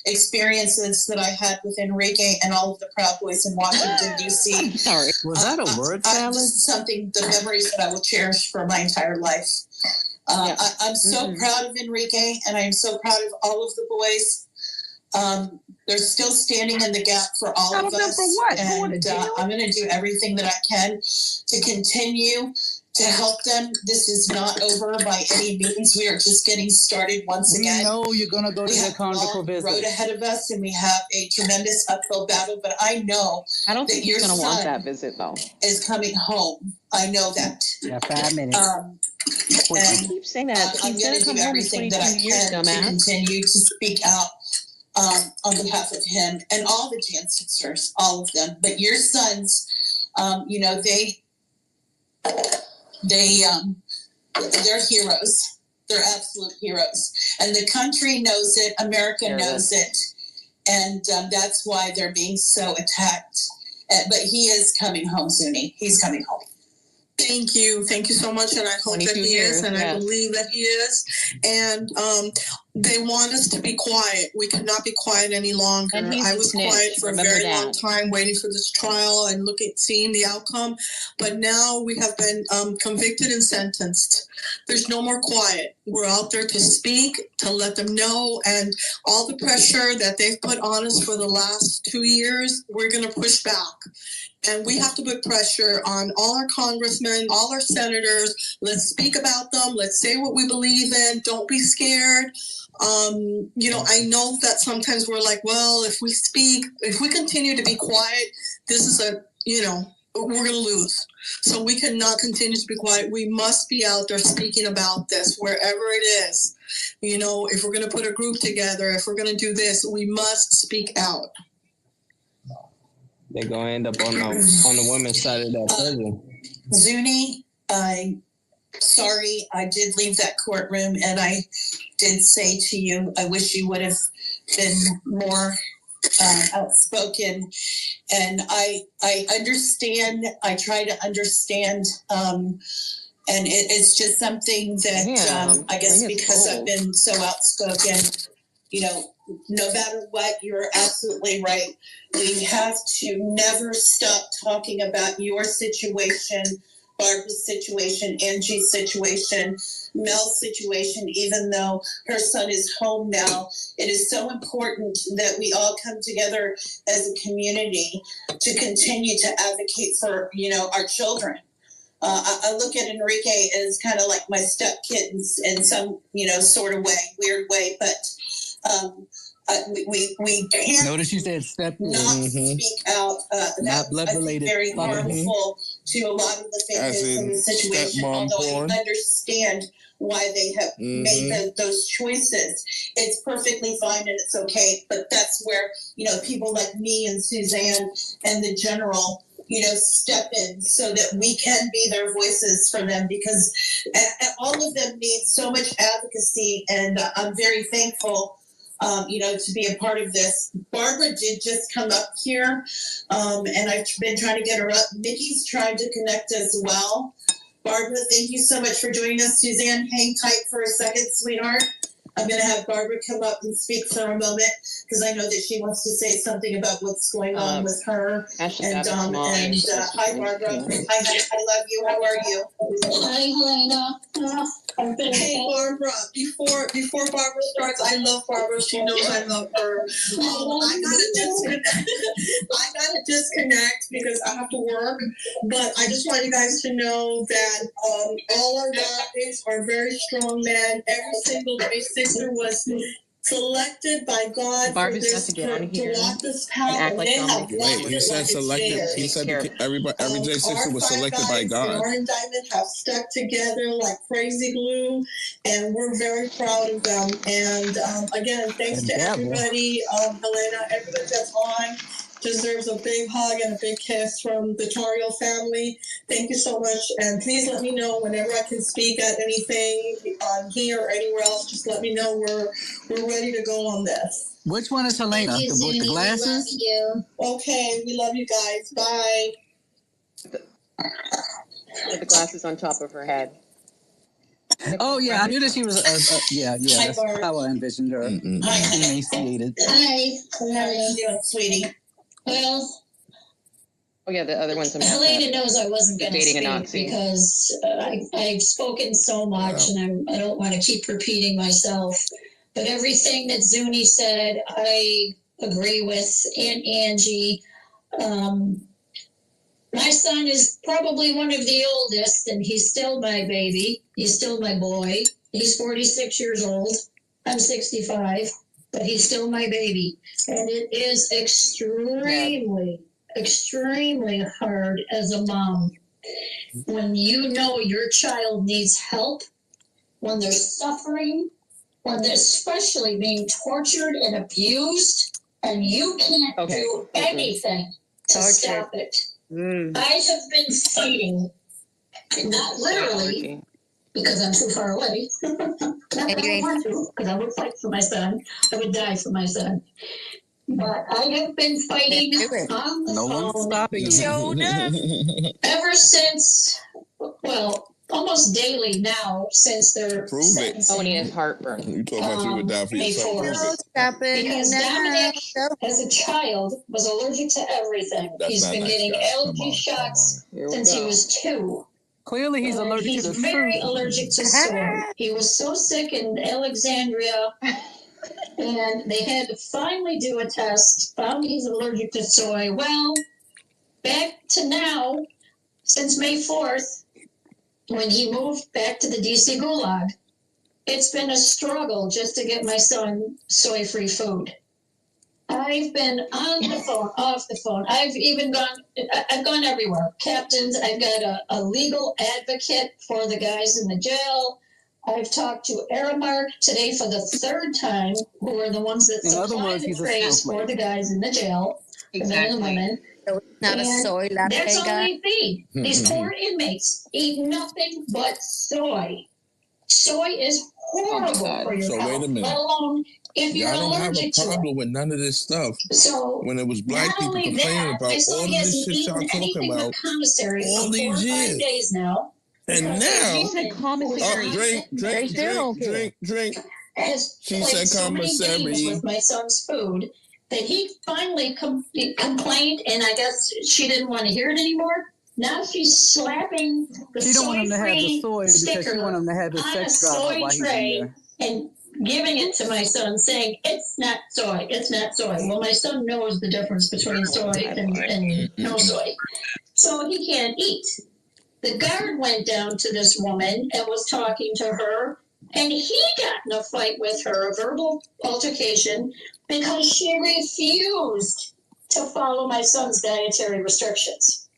Speaker 20: experiences that I had with Enrique and all of the Proud Boys in Washington, D.C.
Speaker 17: Sorry, was that a word salad?
Speaker 20: This is something, the memories that I will cherish for my entire life. I'm so proud of Enrique, and I am so proud of all of the boys. They're still standing in the gap for all of us.
Speaker 19: For what?
Speaker 20: And I'm going to do everything that I can to continue to help them. This is not over by any means. We are just getting started once again.
Speaker 17: No, you're going to go to the conjugal visit.
Speaker 20: We have a long road ahead of us, and we have a tremendous uphill battle. But I know
Speaker 18: I don't think
Speaker 20: your
Speaker 18: he's going to want
Speaker 20: son
Speaker 18: that visit, though.
Speaker 20: is coming home. I know that.
Speaker 17: Yeah, 5 minutes.
Speaker 20: And
Speaker 18: I keep saying that.
Speaker 20: I'm
Speaker 18: He's
Speaker 20: going
Speaker 18: going
Speaker 20: to
Speaker 18: to come
Speaker 20: do
Speaker 18: home in
Speaker 20: everything
Speaker 18: 22
Speaker 20: that I
Speaker 18: years,
Speaker 20: can to
Speaker 18: dumbass.
Speaker 20: continue to speak out on behalf of him and all the Jan sisters, all of them. But your sons, you know, they're heroes. They're absolute heroes. And the country knows it. America knows it. And that's why they're being so attacked. But he is coming home, Zuni. He's coming home.
Speaker 5: Thank you. Thank you so much. And I hope that he is. And I believe that he is. And they want us to be quiet. We cannot be quiet any longer. I was quiet for a very long time waiting for this trial and seeing the outcome. But now we have been convicted and sentenced. There's no more quiet. We're out there to speak, to let them know. And all the pressure that they've put on us for the last 2 years, we're going to push back. And we have to put pressure on all our congressmen, all our senators. Let's speak about them. Let's say what we believe in. Don't be scared. You know, I know that sometimes we're like, well, if we continue to be quiet, this is we're going to lose. So we cannot continue to be quiet. We must be out there speaking about this wherever it is. You know, if we're going to put a group together, if we're going to do this, we must speak out.
Speaker 21: They're going to end up on the women's side of that prison.
Speaker 20: Zuni, I'm sorry I did leave that courtroom, and I did say to you, I wish you would have been more outspoken. And I understand. I try to understand. And it's just something that I guess because I've been so outspoken, you know, no matter what, you're absolutely right. We have to never stop talking about your situation, Barbara's situation, Angie's situation, Mel's situation, even though her son is home now. It is so important that we all come together as a community to continue to advocate for, you know, our children. I look at Enrique as kind of like my step kittens in some, you know, sort of way, weird way, but we can't.
Speaker 17: Notice you said step
Speaker 20: not speak out.
Speaker 17: Not blood related.
Speaker 20: Very harmful to a lot of the families in the situation. Although I understand why they have made those choices, it's perfectly fine and it's okay. But that's where, you know, people like me and Suzanne and the general, you know, step in so that we can be their voices for them, because all of them need so much advocacy, and I'm very thankful, you know, to be a part of this. Barbara did just come up here, and I've been trying to get her up. Nikki's trying to connect as well. Barbara, thank you so much for joining us. Suzanne, hang tight for a second, sweetheart. I'm going to have Barbara come up and speak for a moment, because I know that she wants to say something about what's going on with her. And hi, Barbara. I love you. How are you?
Speaker 4: Hi, Helena.
Speaker 5: Hey, Barbara. Before Barbara starts, I love Barbara. She knows I love her. I gotta disconnect because I have to work. But I just want you guys to know that all our guys are very strong men. Every single sister was selected by God to walk this path.
Speaker 1: Wait, he said selected. He said every J sister was selected by God.
Speaker 5: Our indictment have stuck together like crazy glue, and we're very proud of them. And again, thanks to everybody. Helena, everybody that's on deserves a big hug and a big kiss from the Torrio family. Thank you so much, and please let me know whenever I can speak at anything on here or anywhere else. Just let me know. We're ready to go on this.
Speaker 17: Which one is Helena?
Speaker 4: Thank you,
Speaker 17: The glasses?
Speaker 4: We love you.
Speaker 5: Okay, we love you guys. Bye.
Speaker 18: With the glasses on top of her head.
Speaker 17: Oh yeah, I knew that she was. Yeah. That's how I envisioned her. Emaciated.
Speaker 4: Hi.
Speaker 20: How are you doing, sweetie?
Speaker 4: Well,
Speaker 18: oh yeah, the other one's a
Speaker 4: Helena knows I wasn't going to speak because I've spoken so much, and I don't want to keep repeating myself. But everything that Zuni said, I agree with. And Angie, my son is probably one of the oldest, and he's still my baby. He's still my boy. He's 46 years old. I'm 65, but he's still my baby. And it is extremely, extremely hard as a mom when you know your child needs help, when they're suffering, when they're especially being tortured and abused, and you can't do anything to stop it. I have been fighting, not literally, because I'm too far away. Not that I don't want to, because I would fight for my son. I would die for my son. But I have been fighting on the phone ever since, well, almost daily now, since they're
Speaker 18: Tony is heartburn.
Speaker 1: You talking about you would die for your son? Prove it.
Speaker 4: Because Dominic, as a child, was allergic to everything. He's been getting allergy shots since he was 2.
Speaker 6: Clearly, he's allergic to the
Speaker 4: very allergic to soy. He was so sick in Alexandria, and they had to finally do a test. Found he's allergic to soy. Well, back to now, since May 4th, when he moved back to the DC Gulag, it's been a struggle just to get my son soy-free food. I've been on the phone, off the phone. I've gone everywhere. Captains, I've got a legal advocate for the guys in the jail. I've talked to Aramark today for the 3rd time, who are the ones that supply the trays for the guys in the jail, the men and women.
Speaker 9: So it's not a soy latte
Speaker 4: That's all
Speaker 9: guy.
Speaker 4: they feed. These poor inmates eat nothing but soy. Soy is horrible for your
Speaker 1: So
Speaker 4: health,
Speaker 1: wait a minute.
Speaker 4: let alone if you're
Speaker 1: Y'all don't have a
Speaker 4: allergic to it.
Speaker 1: problem with none of this stuff.
Speaker 4: So
Speaker 1: when it was black
Speaker 4: not
Speaker 1: people
Speaker 4: only
Speaker 1: complaining
Speaker 4: that,
Speaker 1: about
Speaker 4: my son
Speaker 1: all of
Speaker 4: hasn't
Speaker 1: this shit y'all
Speaker 4: eaten
Speaker 1: talking
Speaker 4: anything
Speaker 1: about
Speaker 4: but commissary
Speaker 1: all
Speaker 4: for 4
Speaker 1: these
Speaker 4: or 5
Speaker 1: years.
Speaker 4: days now.
Speaker 1: And now,
Speaker 18: She said commissary.
Speaker 1: drink.
Speaker 4: Has
Speaker 1: She
Speaker 4: played
Speaker 1: said
Speaker 4: so many games
Speaker 1: commissary.
Speaker 4: with my son's food that he finally complained, and I guess she didn't want to hear it anymore. Now she's slapping the
Speaker 6: She don't want him to have the
Speaker 4: soy-free
Speaker 6: soy because she
Speaker 4: sticker
Speaker 6: want him to have his
Speaker 4: on a
Speaker 6: sex drive
Speaker 4: soy
Speaker 6: while he's in
Speaker 4: tray
Speaker 6: there.
Speaker 4: and giving it to my son, saying, it's not soy, it's not soy. Well, my son knows the difference between soy and no soy. So he can't eat. The guard went down to this woman and was talking to her, and he got in a fight with her, a verbal altercation, because she refused to follow my son's dietary restrictions.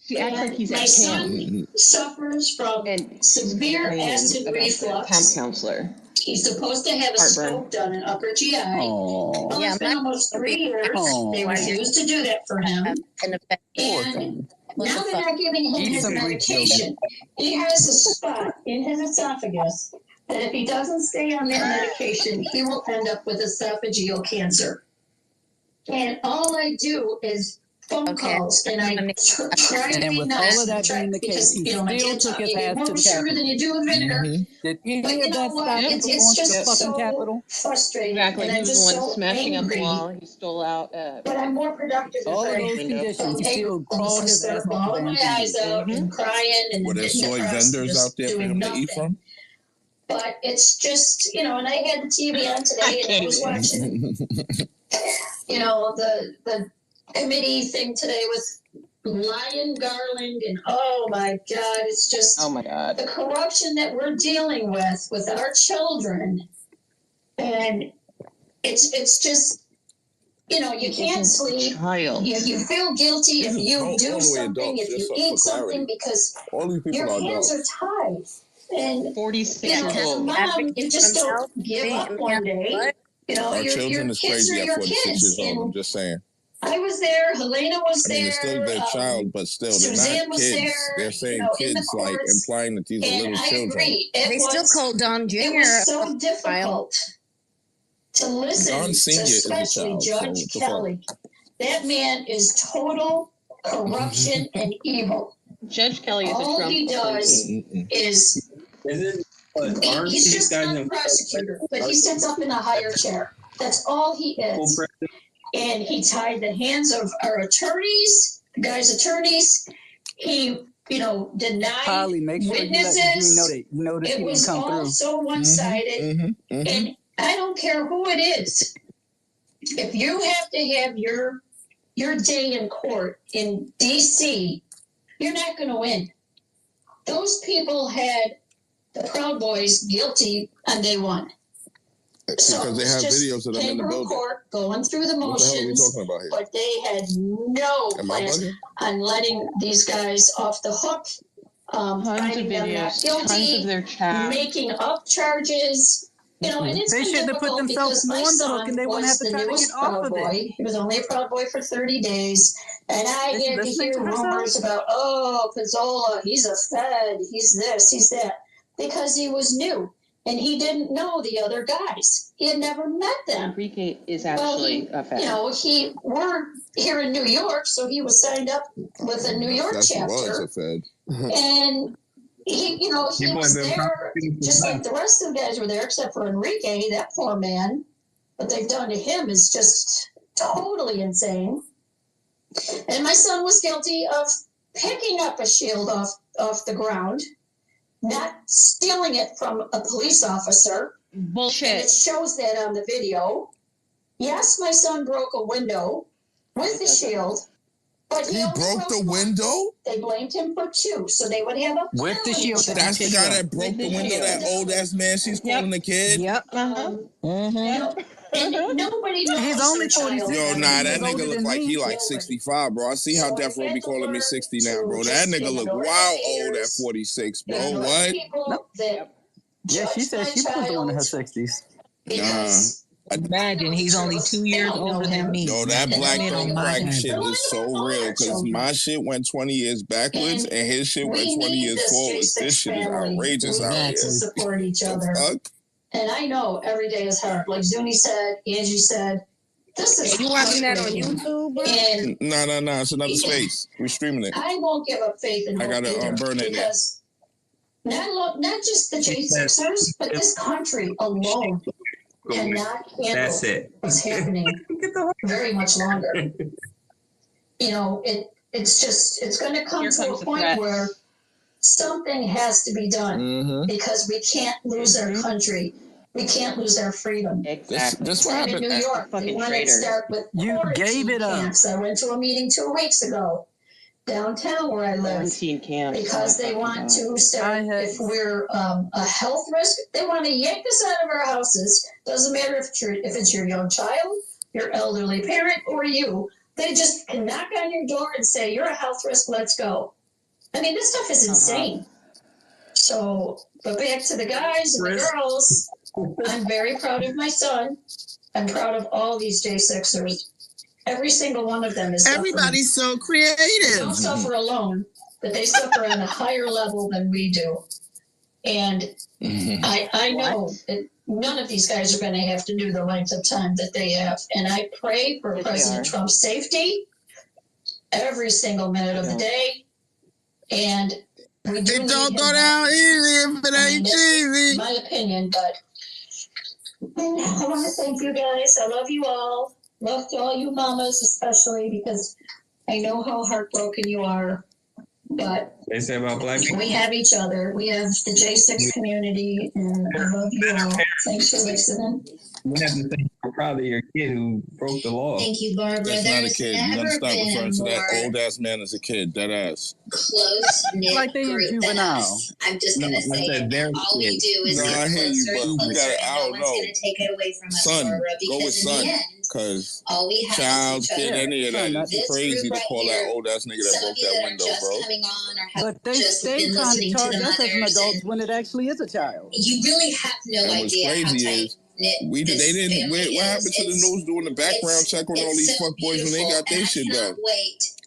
Speaker 18: She acts like he's
Speaker 4: my
Speaker 18: at
Speaker 4: son
Speaker 18: camp.
Speaker 4: suffers from severe acid reflux.
Speaker 18: Camp counselor.
Speaker 4: He's supposed to have a scope done in upper GI. Well, it's been almost 3 years. They refused to do that for him. And now they're not giving him his medication. He has a spot in his esophagus that if he doesn't stay on that medication, he will end up with esophageal cancer. And all I do is phone calls, and I try to
Speaker 6: And
Speaker 4: be
Speaker 6: with
Speaker 4: nice.
Speaker 6: all of that being the case, he
Speaker 4: my
Speaker 6: still
Speaker 4: kids
Speaker 6: took his
Speaker 4: you get
Speaker 6: ass
Speaker 4: more
Speaker 6: to the
Speaker 4: sugar than you do with vinegar.
Speaker 6: Did any
Speaker 4: But you
Speaker 6: of
Speaker 4: know
Speaker 6: that
Speaker 4: what?
Speaker 6: stop him
Speaker 4: It's
Speaker 6: from going to the
Speaker 4: just
Speaker 6: fucking
Speaker 4: so
Speaker 6: Capitol?
Speaker 4: frustrating.
Speaker 18: Exactly.
Speaker 4: And
Speaker 18: He
Speaker 4: I'm
Speaker 18: was
Speaker 4: just
Speaker 18: the one
Speaker 4: so
Speaker 18: smashing up the
Speaker 4: angry.
Speaker 18: wall. He stole out.
Speaker 4: But I'm more productive
Speaker 6: All
Speaker 4: if
Speaker 6: of
Speaker 4: I
Speaker 6: those conditions, he still
Speaker 4: almost
Speaker 6: crawled his ass up the
Speaker 4: bawling my
Speaker 6: damn
Speaker 4: eyes out and crying and
Speaker 1: Were there
Speaker 4: getting
Speaker 1: soy
Speaker 4: depressed and
Speaker 1: vendors
Speaker 4: just
Speaker 1: out there for
Speaker 4: doing
Speaker 1: him to
Speaker 4: nothing.
Speaker 1: eat from?
Speaker 4: But it's just, and I had the TV on today and I was watching, the committee thing today with Lion Garland, and oh my God, it's just the corruption that we're dealing with our children. And it's just, you can't sleep. You feel guilty if you do something, if you eat something, because your hands are tied. And
Speaker 18: 46
Speaker 4: as a mom, you just don't give up one day.
Speaker 1: Our
Speaker 4: your
Speaker 1: children is
Speaker 4: kids
Speaker 1: crazy
Speaker 4: are
Speaker 1: at
Speaker 4: your
Speaker 1: 46
Speaker 4: kids.
Speaker 1: years old.
Speaker 4: And
Speaker 1: I'm just saying.
Speaker 4: I was there. Helena was
Speaker 1: I mean, it's still
Speaker 4: there.
Speaker 1: their child, but still, they're
Speaker 4: Suzanne
Speaker 1: not
Speaker 4: was
Speaker 1: kids.
Speaker 4: there,
Speaker 1: They're saying
Speaker 4: in the
Speaker 1: kids, like
Speaker 4: courts.
Speaker 1: implying that these are
Speaker 4: And
Speaker 1: little
Speaker 4: I
Speaker 1: children.
Speaker 4: agree.
Speaker 9: They still call Don Jr.
Speaker 4: It was so difficult to listen
Speaker 1: Don
Speaker 4: to,
Speaker 1: Senior is a
Speaker 4: especially
Speaker 1: child,
Speaker 4: Judge
Speaker 1: so
Speaker 4: Kelly. That man is total corruption and evil.
Speaker 18: Judge Kelly is
Speaker 4: All
Speaker 18: a Trump
Speaker 4: he does is he's just not a prosecutor, but he sits up in a higher chair. That's all he is. And he tied the hands of our attorneys, the guy's attorneys. He, denied
Speaker 6: Holly, make sure
Speaker 4: witnesses.
Speaker 6: you let Gene know that he
Speaker 4: it
Speaker 6: didn't
Speaker 4: was
Speaker 6: come
Speaker 4: all
Speaker 6: through.
Speaker 4: so one-sided. And I don't care who it is. If you have to have your day in court in D.C., you're not going to win. Those people had the Proud Boys guilty on day one.
Speaker 1: Because they have videos of them in the building.
Speaker 4: Court, going through the motions,
Speaker 1: what the hell are we talking about here?
Speaker 4: But they had no plans on letting these guys off the hook.
Speaker 18: Tons of videos, tons of their chat,
Speaker 4: making up charges. You know, and it's
Speaker 6: They shouldn't have put themselves on the hook, and they wouldn't have to try to get off of it.
Speaker 4: He was only a Proud Boy for 30 days, and I had to hear rumors about, Pizzola, he's a Fed, he's this, he's that, because he was new. And he didn't know the other guys. He had never met them.
Speaker 18: Enrique is actually a Fed.
Speaker 4: You know, we're here in New York, so he was signed up with a New York chapter.
Speaker 1: Was a Fed.
Speaker 4: And he was there just like the rest of the guys were there, except for Enrique, that poor man. What they've done to him is just totally insane. And my son was guilty of picking up a shield off the ground, not stealing it from a police officer.
Speaker 18: Bullshit.
Speaker 4: And it shows that on the video. Yes, my son broke a window with the shield. But
Speaker 1: he broke the window?
Speaker 4: They blamed him for 2, so they would have a
Speaker 6: with the shield.
Speaker 1: That's the guy that broke the window, that old ass man she's calling the kid?
Speaker 6: Yep.
Speaker 4: And nobody knows.
Speaker 6: He's only 46.
Speaker 1: Yo, nah, that nigga look like he like 65, bro. I see how Death Row be calling me 60 now, bro. That nigga look wild old at 46, bro. What?
Speaker 6: Yeah, she said she was the one in her 60s.
Speaker 1: Nah.
Speaker 7: Imagine he's only 2 years older than me.
Speaker 1: No, that black don't crack shit is so real, because my shit went 20 years backwards and his shit went 20 years forwards. This shit is outrageous out here.
Speaker 4: Support each other. And I know every day is hard. Like Zuni said, Angie said, this is.
Speaker 7: You watching that on YouTube?
Speaker 1: No. It's another space. We're streaming it.
Speaker 4: I won't give up faith in
Speaker 1: I gotta burn it
Speaker 4: because not just the J6ers, but this country alone cannot handle what's happening very much longer. You know, it's going to come to a point where something has to be done because we can't lose our country. We can't lose our freedom.
Speaker 18: Exactly.
Speaker 1: This what happened.
Speaker 4: In New York, they want to start with camps. I went to a meeting 2 weeks ago downtown where I live because they want to start. If we're a health risk, they want to yank us out of our houses. Doesn't matter if it's your young child, your elderly parent, or you. They just can knock on your door and say, "You're a health risk. Let's go." I mean, this stuff is insane. So, but back to the guys and the girls. I'm very proud of my son. I'm proud of all these J6ers. Every single one of them is suffering.
Speaker 7: Everybody's so creative.
Speaker 4: They don't suffer alone, but they suffer on a higher level than we do. And I know that none of these guys are going to have to do the length of time that they have. And I pray for President Trump's safety every single minute of the day. And we do
Speaker 7: don't go down easy if it ain't easy.
Speaker 4: My opinion, but I want to thank you guys. I love you all. Love to all you mamas, especially because I know how heartbroken you are. But
Speaker 21: they say about black people.
Speaker 4: We have each other. We have the J6 community, and I love you all. Thanks for listening.
Speaker 21: You have to think you're proud of your kid who broke the law.
Speaker 16: Thank you, Barbara.
Speaker 1: That's not a kid. You gotta stop referring to that old ass man as a kid. That ass.
Speaker 16: Close knit
Speaker 6: like they
Speaker 16: group
Speaker 6: in juvenile.
Speaker 16: I'm just gonna say it. All we do is
Speaker 1: I hear you, but we gotta. I don't know.
Speaker 16: No one's gonna take it away from us,
Speaker 1: Son,
Speaker 16: Barbara,
Speaker 1: go with
Speaker 16: because in
Speaker 1: son.
Speaker 16: the end,
Speaker 1: Because
Speaker 16: all we have
Speaker 1: child,
Speaker 16: is each
Speaker 1: kid,
Speaker 16: other.
Speaker 1: any of that is
Speaker 16: This
Speaker 1: crazy
Speaker 16: group
Speaker 1: to call
Speaker 16: right
Speaker 1: that old ass nigga that
Speaker 16: some
Speaker 1: broke
Speaker 16: of you
Speaker 1: that
Speaker 16: that are
Speaker 1: window,
Speaker 16: just
Speaker 1: bro.
Speaker 16: coming on or have
Speaker 6: But they
Speaker 16: just
Speaker 6: trying
Speaker 16: been
Speaker 6: to
Speaker 16: listening to
Speaker 6: charge
Speaker 16: the
Speaker 6: us as an
Speaker 16: mothers,
Speaker 6: adult
Speaker 16: and
Speaker 6: when it actually is a child.
Speaker 16: you really have no
Speaker 1: And what's
Speaker 16: idea how
Speaker 1: crazy
Speaker 16: tight
Speaker 1: is they didn't. What happened to the news doing the background check on all these fuckboys when they got their shit done?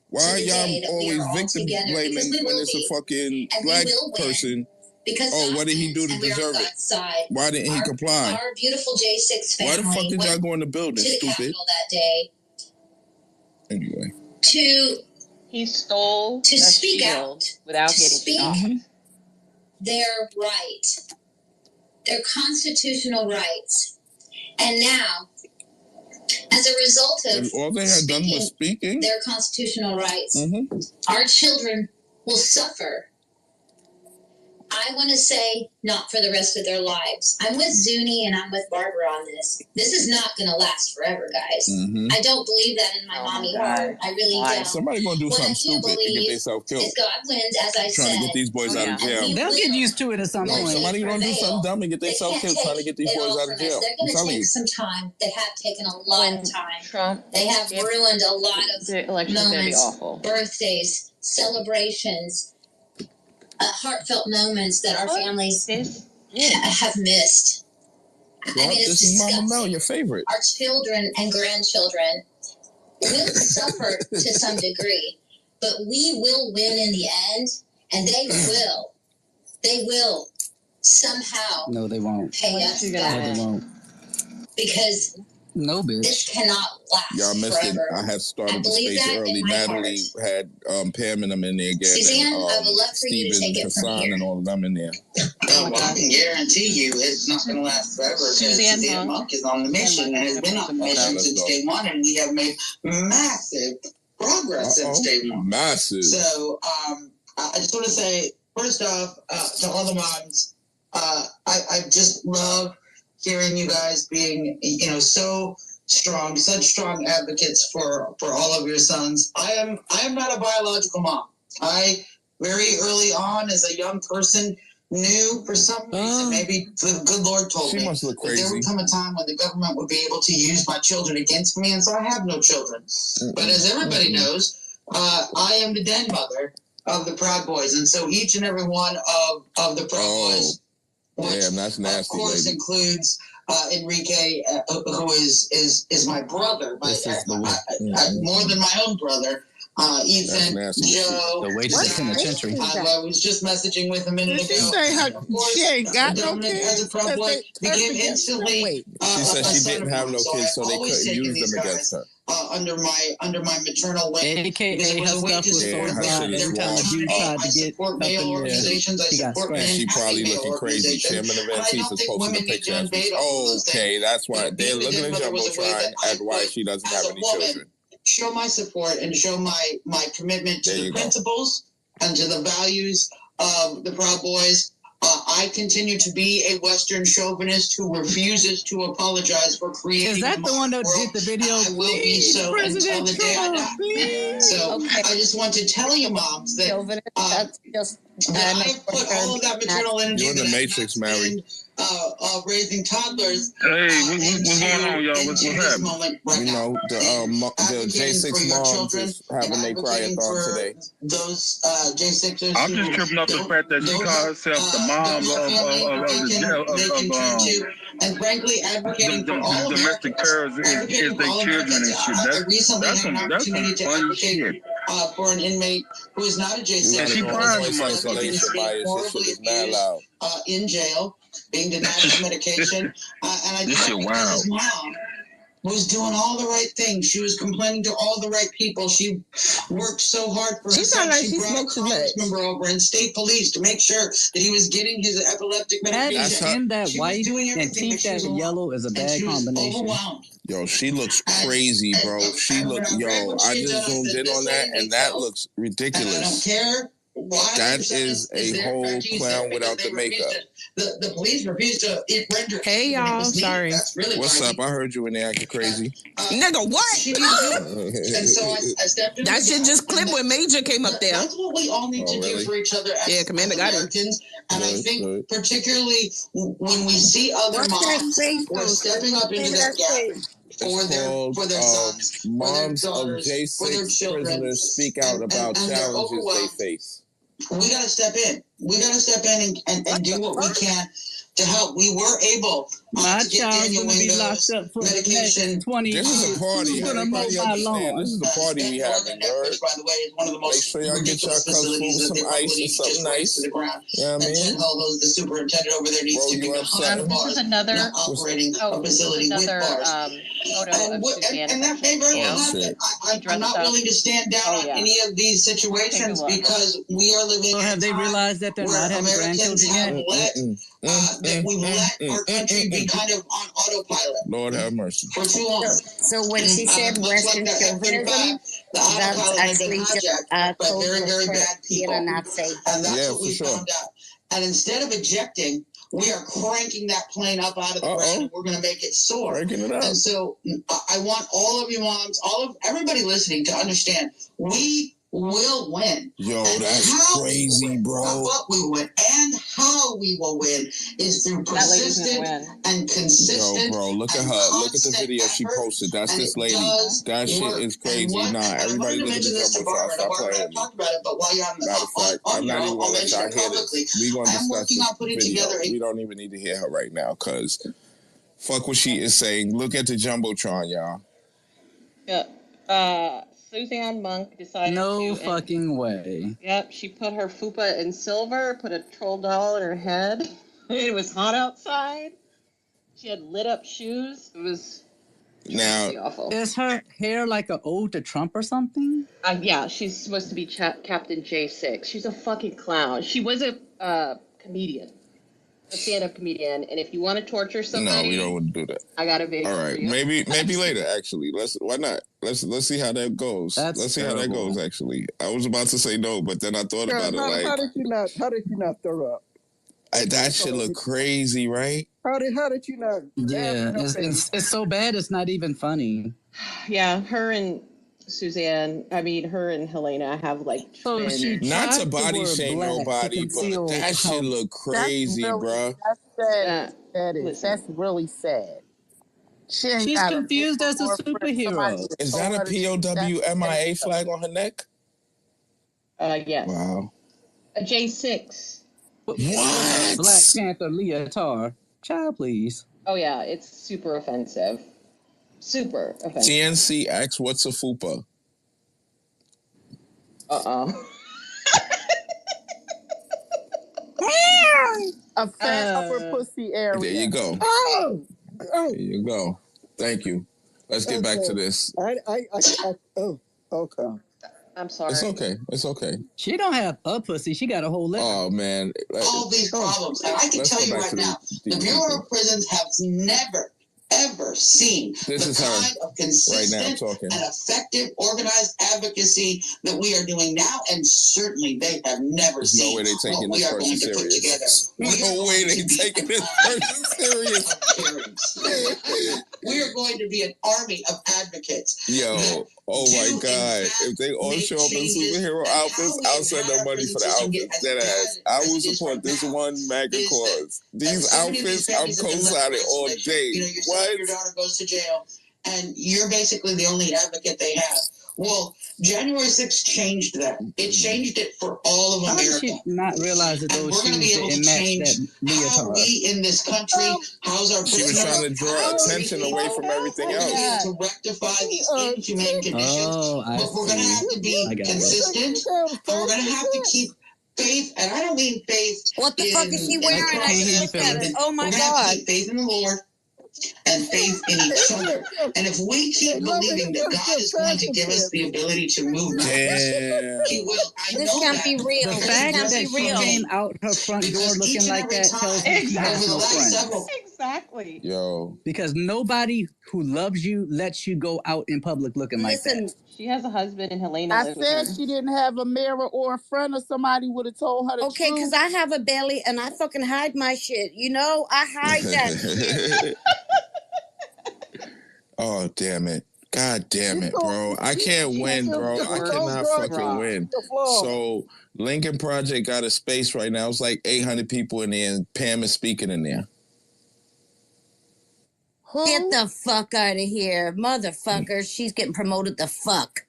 Speaker 1: Why are y'all always victim blaming when it's a fucking black person? Oh, what did he do to deserve it? Why didn't he comply?
Speaker 16: Our beautiful J6 family.
Speaker 1: Why the fuck did y'all go in the building,
Speaker 16: to the
Speaker 1: stupid?
Speaker 16: Capitol that day
Speaker 1: Anyway.
Speaker 18: He stole
Speaker 16: to
Speaker 18: a
Speaker 16: speak
Speaker 18: shield
Speaker 16: out,
Speaker 18: without
Speaker 16: to
Speaker 18: getting
Speaker 16: speak
Speaker 18: shot.
Speaker 16: their right, their constitutional rights. And now, as a result of
Speaker 1: all they had done was speaking
Speaker 16: their constitutional rights, our children will suffer.
Speaker 4: I want to say not for the rest of their lives. I'm with Zuni and I'm with Barbara on this. This is not going to last forever, guys. I don't believe that in my mommy heart. I really don't.
Speaker 1: Somebody gonna do something stupid to get themselves killed.
Speaker 4: Is God wins, as I said.
Speaker 1: Trying to get these boys out of jail.
Speaker 6: They'll get used to it at some point.
Speaker 1: Somebody gonna do something dumb and get themselves killed trying to get these boys out of jail.
Speaker 4: They're going to take some time. They have taken a lot of time. They have ruined a lot of moments, birthdays, celebrations, heartfelt moments that our families have missed. I mean, it's
Speaker 1: this is Mama
Speaker 4: disgusting.
Speaker 1: Mel, your favorite.
Speaker 4: Our children and grandchildren will suffer to some degree, but we will win in the end, and they will. They will somehow
Speaker 17: No, they won't.
Speaker 4: pay us
Speaker 17: No,
Speaker 4: back
Speaker 17: they won't.
Speaker 4: because
Speaker 17: No, bitch.
Speaker 4: this cannot last
Speaker 1: Y'all missed
Speaker 4: forever.
Speaker 1: it. I had started the
Speaker 4: believe
Speaker 1: space
Speaker 4: that in
Speaker 1: early.
Speaker 4: my
Speaker 1: Natalie had Pam and them in there again.
Speaker 4: Suzanne,
Speaker 1: and,
Speaker 4: I would love for you to
Speaker 1: Steven,
Speaker 4: take it from
Speaker 1: Hassan,
Speaker 4: here.
Speaker 1: and all of them in there.
Speaker 11: Well, I can guarantee you it's not going to last forever because Suzanne Monk is on the mission and has been on the mission since day one, and we have made massive progress since day one.
Speaker 1: Massive.
Speaker 11: So I just want to say, first off, to all the moms, I just love hearing you guys being, so strong, such strong advocates for all of your sons. I am not a biological mom. I very early on as a young person knew for some reason, maybe the good Lord told me,
Speaker 1: must look
Speaker 11: that there would come a time when the government would be able to use my children against me, and so I have no children. But as everybody knows, I am the den mother of the Proud Boys, and so each and every one of the Proud Boys, which
Speaker 1: damn, that's nasty,
Speaker 11: of course
Speaker 1: lady.
Speaker 11: includes Enrique, who is my brother, more than my own brother. Ethan, Joe,
Speaker 17: The waitresses in the century.
Speaker 11: I was just messaging with a minute ago.
Speaker 7: Did she say she ain't got no
Speaker 11: Dominic,
Speaker 7: kids?
Speaker 11: as a Proud Boy, became instantly.
Speaker 1: She said she didn't have no kids, so they couldn't use them against her.
Speaker 11: Under my maternal wing.
Speaker 17: AKA
Speaker 11: Because it
Speaker 17: her
Speaker 11: was a way
Speaker 17: stuff
Speaker 11: to
Speaker 17: was so
Speaker 11: support
Speaker 17: bad
Speaker 11: them.
Speaker 17: every time a dude tried to get
Speaker 11: support
Speaker 17: up
Speaker 11: male
Speaker 17: in there,
Speaker 11: organizations. I
Speaker 17: he got
Speaker 11: support
Speaker 17: scratched.
Speaker 11: men
Speaker 1: She probably
Speaker 11: having
Speaker 1: looking
Speaker 11: male
Speaker 1: crazy.
Speaker 11: organizations.
Speaker 1: Chairman of
Speaker 11: And I don't
Speaker 1: Antifa's
Speaker 11: think
Speaker 1: posting a
Speaker 11: women need
Speaker 1: picture.
Speaker 11: to invade all those
Speaker 1: Okay,
Speaker 11: things.
Speaker 1: that's why
Speaker 11: But
Speaker 1: they're
Speaker 11: being
Speaker 1: looking
Speaker 11: the
Speaker 1: at
Speaker 11: den mother was a way
Speaker 1: Jumbotron
Speaker 11: that
Speaker 1: at why she doesn't
Speaker 11: as
Speaker 1: have
Speaker 11: a
Speaker 1: any
Speaker 11: woman,
Speaker 1: children.
Speaker 11: show my support and show my commitment to the principles and to the values of the Proud Boys. I continue to be a Western chauvinist who refuses to apologize for creating.
Speaker 6: Is that the one that did the video?
Speaker 11: I will be so until the day I die. So I just want to tell you, moms, that
Speaker 9: that's just
Speaker 11: that I have put all of that maternal energy
Speaker 1: You're in the
Speaker 11: that
Speaker 1: Matrix, Mary.
Speaker 11: raising toddlers.
Speaker 22: Hey, what's going on, y'all? What's happening?
Speaker 1: You know, the J6 moms is having their Cry-A-Thon today.
Speaker 11: Those J6ers.
Speaker 22: I'm just tripping off the fact that she called herself the mom
Speaker 11: and frankly, advocating for all
Speaker 22: the domestic terrors is their children and shit. That's some funny shit.
Speaker 11: For an inmate who is not a J6.
Speaker 1: She voice isolation bias. This shit is mad loud.
Speaker 11: In jail, being denied his medication, and I think because his mom was doing all the right things. She was complaining to all the right people. She worked so hard for
Speaker 7: She sounded like she
Speaker 11: brought
Speaker 7: smoked
Speaker 11: a
Speaker 7: too much.
Speaker 11: Congress member over and state police to make sure that he was getting his epileptic medication.
Speaker 17: And that
Speaker 11: She was
Speaker 17: white
Speaker 11: doing
Speaker 17: and
Speaker 11: everything,
Speaker 17: teeth
Speaker 11: but she
Speaker 17: that
Speaker 11: was alone.
Speaker 17: yellow is a
Speaker 11: And
Speaker 17: bad
Speaker 11: she was
Speaker 17: combination.
Speaker 11: overwhelmed.
Speaker 1: Yo, she looks crazy, bro. She look, yo, I just zoomed in on that, and that looks ridiculous.
Speaker 11: And I don't care why.
Speaker 1: That is a whole clown without the makeup.
Speaker 11: The police refused to render.
Speaker 7: Hey, y'all. Sorry.
Speaker 11: Really
Speaker 1: What's up? I heard you in there acting crazy.
Speaker 7: Nigga, what?
Speaker 11: And so I stepped in.
Speaker 7: That shit just clipped when Major came up there.
Speaker 11: That's what we all need to do for each other as
Speaker 7: Commander got it.
Speaker 11: Americans. And I think particularly when we see other moms who are stepping up into that gap for their sons,
Speaker 1: Moms
Speaker 11: for their
Speaker 1: of
Speaker 11: daughters, for their
Speaker 1: J6
Speaker 11: children,
Speaker 1: prisoners speak out about
Speaker 11: and they're
Speaker 1: challenges they
Speaker 11: overwhelmed.
Speaker 1: face.
Speaker 11: We got to step in. We got to step in and do what we can to help. We were able to get Daniel Wingo's medication.
Speaker 6: 20
Speaker 1: This is a party. Everybody understand. This is a party we having.
Speaker 11: Which, by the way, is one of the most
Speaker 1: Make sure y'all get y'all cups full with some ice and something nice.
Speaker 11: to the ground.
Speaker 1: You know what I mean?
Speaker 11: Jen Hull, the superintendent over there, needs to be behind
Speaker 18: This is another
Speaker 11: operating a facility with bars.
Speaker 18: photo of Suzanne.
Speaker 11: And that may very well happen. I'm not willing to stand down on any of these situations because we are living.
Speaker 6: So have they realized that they're not having grandchildren yet?
Speaker 11: That we've let our country be kind of on autopilot
Speaker 1: Lord have mercy.
Speaker 11: for too long.
Speaker 9: So when she said Western chauvinism, that's actually just
Speaker 11: very, very bad people.
Speaker 9: Not safe.
Speaker 11: And that's
Speaker 1: Yeah,
Speaker 11: what
Speaker 1: for
Speaker 11: we
Speaker 1: sure.
Speaker 11: found out. And instead of ejecting, we are cranking that plane up out of the ground, and we're going to make it soar.
Speaker 1: Cranking it up.
Speaker 11: And so I want all of you moms, everybody listening to understand, we will win.
Speaker 1: Yo, that's crazy, bro.
Speaker 11: Not what we win, and how we will win is through persistent and consistent.
Speaker 1: Yo, bro, look at her. Look at the video she posted. That's this lady. That shit is crazy. Nah, everybody look at the Jumbo. Stop playing.
Speaker 11: Talked about it, but while you're on the
Speaker 1: Matter of fact, I'm not even going to let y'all hear this. We're going to discuss this video.
Speaker 11: Together
Speaker 1: We don't even need to hear her right now, because fuck what she is saying. Look at the Jumbotron, y'all.
Speaker 18: Yeah. Suzanne Monk decided
Speaker 17: No fucking way.
Speaker 18: Yep, she put her fupa in silver, put a troll doll in her head. It was hot outside. She had lit up shoes. It was really awful.
Speaker 17: Is her hair like an ode to Trump or something?
Speaker 18: Yeah, she's supposed to be Captain J6. She's a fucking clown. She was a comedian. A stand-up comedian, and if you want to torture somebody,
Speaker 1: no, we don't want to do that.
Speaker 18: I got a video.
Speaker 1: All right, maybe later. Actually, why not? Let's see how that goes. Let's see how that goes. Actually, I was about to say no, but then I thought about it.
Speaker 12: How did you not throw up?
Speaker 1: That shit look crazy, right?
Speaker 12: How did you not?
Speaker 17: Yeah, it's so bad. It's not even funny.
Speaker 18: Yeah, her and Suzanne. I mean, her and Helena have like.
Speaker 1: Not to body shame nobody, but that shit look crazy, bro.
Speaker 12: That's sad. That's really sad.
Speaker 17: She's confused as a superhero.
Speaker 1: Is that a POW MIA flag on her neck?
Speaker 18: Yes.
Speaker 1: Wow.
Speaker 18: A J6.
Speaker 1: What?
Speaker 17: Black Panther leotard. Child, please.
Speaker 18: Oh yeah, it's super offensive. Super offensive.
Speaker 1: TNC asks, what's a fupa?
Speaker 12: A fat upper pussy area.
Speaker 1: There you go.
Speaker 12: Oh.
Speaker 1: There you go. Thank you. Let's get back to this.
Speaker 12: Okay.
Speaker 18: I'm sorry.
Speaker 1: It's okay. It's okay.
Speaker 17: She don't have a pussy. She got a whole lip.
Speaker 1: Oh, man.
Speaker 11: All these problems. And I can tell you right now, the Bureau of Prisons has never, ever seen the kind of consistent and effective organized advocacy that we are doing now, and certainly they have never seen
Speaker 1: what
Speaker 11: we are going to put together.
Speaker 1: No way they taking this person serious.
Speaker 11: We are going to be an army of advocates.
Speaker 1: Yo, oh my God. If they all show up in superhero outfits, I'll send them money for the outfits. That ass. I will support this one MAGA cause. These outfits, I'm co-signing all day. What?
Speaker 11: Your daughter goes to jail, and you're basically the only advocate they have. Well, January 6th changed that. It changed it for all of America.
Speaker 17: How did she not realize that those
Speaker 11: shoes didn't match that how we in this country, how's our
Speaker 1: She was trying to draw attention away from everything else.
Speaker 11: To rectify these inhumane conditions. But we're going to have to be consistent, and we're going to have to keep faith, and I don't mean faith.
Speaker 9: What the fuck is she wearing? Oh my God.
Speaker 11: Faith in the Lord. And faith in each other. And if we keep believing that God is going to give us the ability to move mountains, He will.
Speaker 9: This can't be real.
Speaker 17: The fact that she came out her front door looking like that tells me she has no friends.
Speaker 18: Exactly.
Speaker 1: Yo.
Speaker 17: Because nobody who loves you lets you go out in public looking like that.
Speaker 18: She has a husband, and Helena
Speaker 12: I
Speaker 18: lives with
Speaker 12: said
Speaker 18: her.
Speaker 12: she didn't have a mirror or a friend, or somebody would have told her the
Speaker 9: Okay,
Speaker 12: truth.
Speaker 9: because I have a belly and I fucking hide my shit. You know, I hide that shit.
Speaker 1: Oh, damn it. God damn it, bro. I can't win, bro. I cannot fucking win. So, Lincoln Project got a space right now. It's like 800 people in there, and Pam is speaking in there.
Speaker 9: Get the fuck out of here, motherfucker. She's getting promoted the fuck.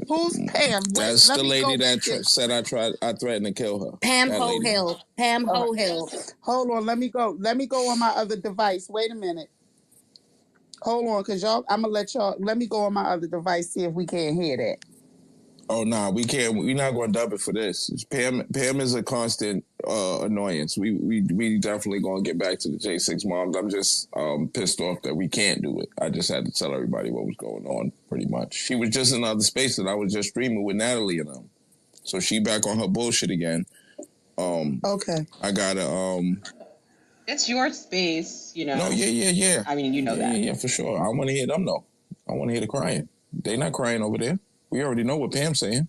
Speaker 12: Who's Pam?
Speaker 1: That's the lady that said I threatened to kill her.
Speaker 9: Pam Hohill. Pam Hohill.
Speaker 12: Hold on, let me go on my other device. Wait a minute. Hold on, because let me go on my other device, see if we can't hear that.
Speaker 1: Oh, nah, we can't. We're not going to dub it for this. Pam is a constant annoyance. We definitely going to get back to the J6 moms. I'm just pissed off that we can't do it. I just had to tell everybody what was going on, pretty much. She was just in another space that I was just streaming with Natalie and them. So she back on her bullshit again.
Speaker 12: Okay.
Speaker 1: I got to...
Speaker 18: It's your space, you know.
Speaker 1: No, yeah.
Speaker 18: I mean, you know that.
Speaker 1: Yeah, for sure. I want to hear them, though. I want to hear the crying. They not crying over there. We already know what Pam's saying.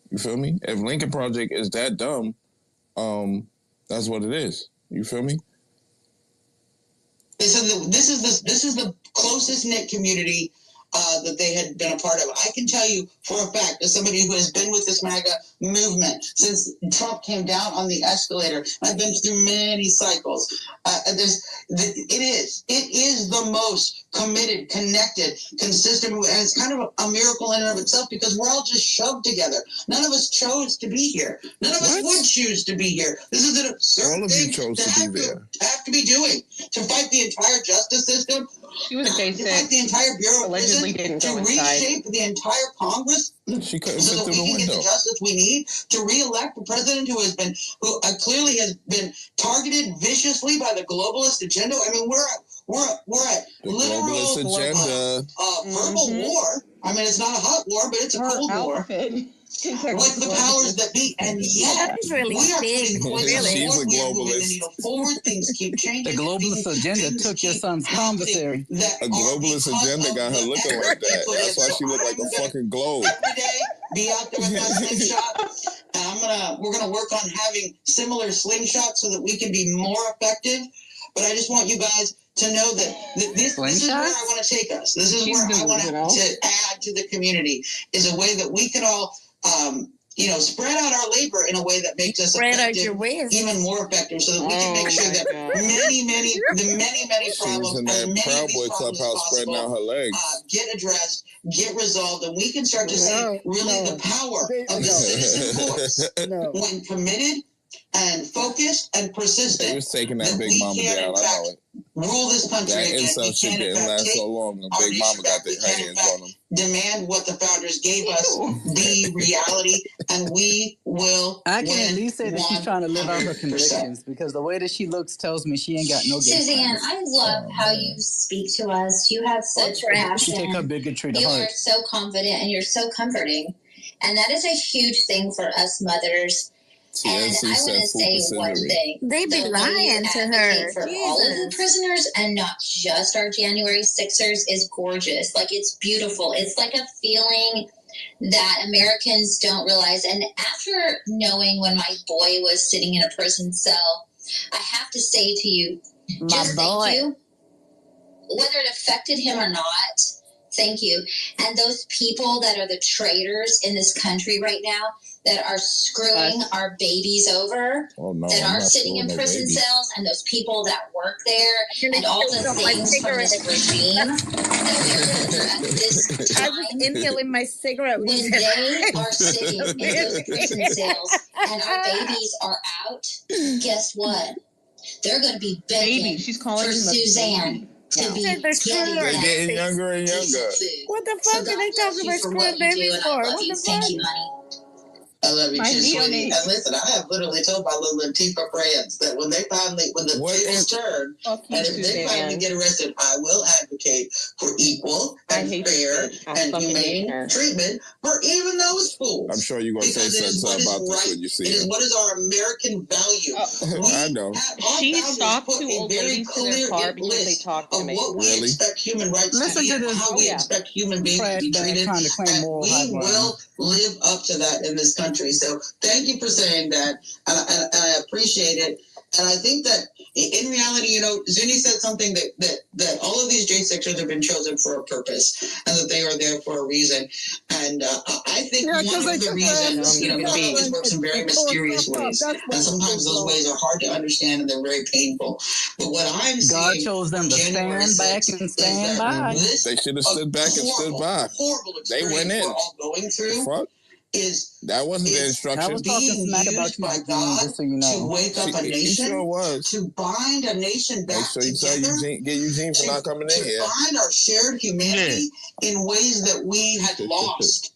Speaker 1: You feel me? If Lincoln Project is that dumb, That's what it is. You feel me?
Speaker 11: This is the closest knit community that they had been a part of. I can tell you for a fact, as somebody who has been with this MAGA movement since Trump came down on the escalator, I've been through many cycles. It is the most committed, connected, consistent, and it's kind of a miracle in and of itself because we're all just shoved together. None of us chose to be here. None of us would choose to be here. This is an absurd thing to have to be doing, to fight the entire justice system.
Speaker 18: She was basic.
Speaker 11: To fight the entire Bureau of Prison,
Speaker 18: Didn't
Speaker 11: to
Speaker 18: go
Speaker 11: reshape the entire Congress
Speaker 1: she couldn't
Speaker 11: so
Speaker 1: fit
Speaker 11: that
Speaker 1: through
Speaker 11: we
Speaker 1: the
Speaker 11: can get
Speaker 1: window.
Speaker 11: the justice we need, to re-elect a president who clearly has been targeted viciously by the globalist agenda. I mean, we're at
Speaker 1: The
Speaker 11: literal
Speaker 1: globalist agenda.
Speaker 11: verbal war. I mean, it's not a hot war, but it's a cold war. With the powers that be, and yet
Speaker 9: That's really
Speaker 11: we are
Speaker 9: big.
Speaker 1: She's a globalist.
Speaker 11: forward. Things keep changing.
Speaker 17: The globalist agenda took your son's commissary.
Speaker 1: A globalist agenda got her looking like that. That's why she looked like a fucking globe.
Speaker 11: Every day, be out there with my slingshot. And we're gonna work on having similar slingshots so that we can be more effective. But I just want you guys to know that this is where I want to take us. This is where I want to add to the community, is a way that we can all spread out our labor in a way that makes us even more effective, so that we can make sure that many problems
Speaker 1: in
Speaker 11: and
Speaker 1: that
Speaker 11: many
Speaker 1: Proud
Speaker 11: of these
Speaker 1: Boy
Speaker 11: problems
Speaker 1: clubhouse spreading out her legs.
Speaker 11: get addressed, get resolved, and we can start to see really the power of the citizen voice when committed and focused and persistent.
Speaker 1: They was taking that Big Mama down. I know it.
Speaker 11: Rule this country
Speaker 1: that
Speaker 11: again.
Speaker 1: incel shit didn't last so long, and Big Mama got her hands on them.
Speaker 11: Demand what the founders gave us be reality, and we will.
Speaker 17: I can at least say that she's trying to live out her convictions, because the way that she looks tells me she ain't got no game
Speaker 16: Suzanne,
Speaker 17: plans.
Speaker 16: I love how you speak to us. You have such passion.
Speaker 17: She take her bigotry to
Speaker 16: You
Speaker 17: heart.
Speaker 16: are so confident and you're so comforting. And that is a huge thing for us mothers. And I want to say one thing.
Speaker 9: They be lying to her.
Speaker 16: For all of the prisoners and not just our January 6ers is gorgeous. Like, it's beautiful. It's like a feeling that Americans don't realize. And after knowing when my boy was sitting in a prison cell, I have to say to you, thank you. Whether it affected him or not, thank you. And those people that are the traitors in this country right now, that are screwing our babies over, that are sitting in prison cells, and those people that work there, and all the things from this regime that we're going through at this time.
Speaker 9: I was inhaling my cigarette.
Speaker 16: When they are sitting in those prison cells and our babies are out, guess what? They're going to be begging for Suzanne to be
Speaker 1: getting younger and younger.
Speaker 9: What the fuck are they talking about screwing babies for? What the fuck?
Speaker 16: Thank you, honey.
Speaker 11: I love you too, sweetie. And listen, I have literally told my little Antifa friends that when the tables turn, and if they finally get arrested, I will advocate for equal and fair and humane treatment for even those fools.
Speaker 1: I'm sure you're going to say something about this when you see
Speaker 11: it. It is what is our American value.
Speaker 1: I know.
Speaker 18: She stopped two old ladies in their car because they talked to me.
Speaker 11: What we expect human rights to be, and how we expect human beings to be treated, and we will live up to that in this country. So thank you for saying that, and I appreciate it. And I think that in reality, Zuni said something that all of these J6ers have been chosen for a purpose, and that they are there for a reason. And I think one of the reasons, God always works in very mysterious ways, and sometimes those ways are hard to understand and they're very painful. But what I'm seeing,
Speaker 17: God chose them to stand back and stand by.
Speaker 1: They should have stood back and stood by. They went in.
Speaker 11: We're all going through.
Speaker 1: Fuck. That wasn't the instruction.
Speaker 17: I was talking smack about you, just so you know.
Speaker 11: To wake up a nation,
Speaker 1: sure was.
Speaker 11: To bind a nation back together,
Speaker 1: get Eugene for not coming in here.
Speaker 11: To find our shared humanity in ways that we had lost.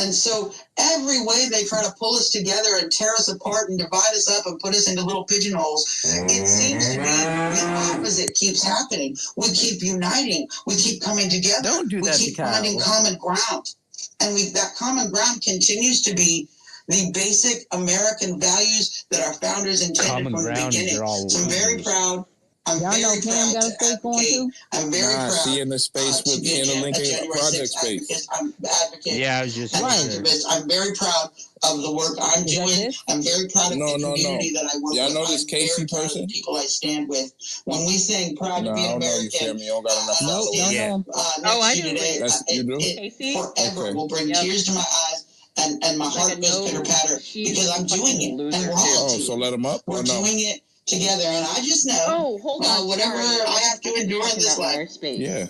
Speaker 11: And so every way they try to pull us together and tear us apart and divide us up and put us into little pigeonholes, it seems to me the opposite keeps happening. We keep uniting. We keep coming together.
Speaker 17: Don't do that.
Speaker 11: We keep finding common ground. And that common ground continues to be the basic American values that our founders intended from the beginning. So I'm very proud. I'm very proud to advocate. I'm very proud.
Speaker 1: She in the space with in the Lincoln Project space.
Speaker 11: I'm advocating.
Speaker 21: Yeah, I was just
Speaker 11: an activist. I'm very proud of the work I'm doing. I'm very proud of the community that I work with.
Speaker 1: Y'all know this
Speaker 11: I'm
Speaker 1: Casey
Speaker 11: very proud of
Speaker 1: person?
Speaker 11: the people I stand with. When we sing "Proud to be an American,"
Speaker 1: you feel me? You don't got enough
Speaker 11: I'll stand
Speaker 18: I
Speaker 11: next to
Speaker 18: do.
Speaker 11: you today.
Speaker 1: You do?
Speaker 18: Casey?
Speaker 11: Forever will bring tears to my eyes. And my heart goes pitter patter because I'm doing it, and we're all
Speaker 1: Oh, so let him up?
Speaker 11: we're
Speaker 1: Or no?
Speaker 11: doing it together. And I just know,
Speaker 18: Oh, hold on.
Speaker 11: whatever
Speaker 18: Sorry.
Speaker 11: I have to endure in this life.
Speaker 1: Yeah.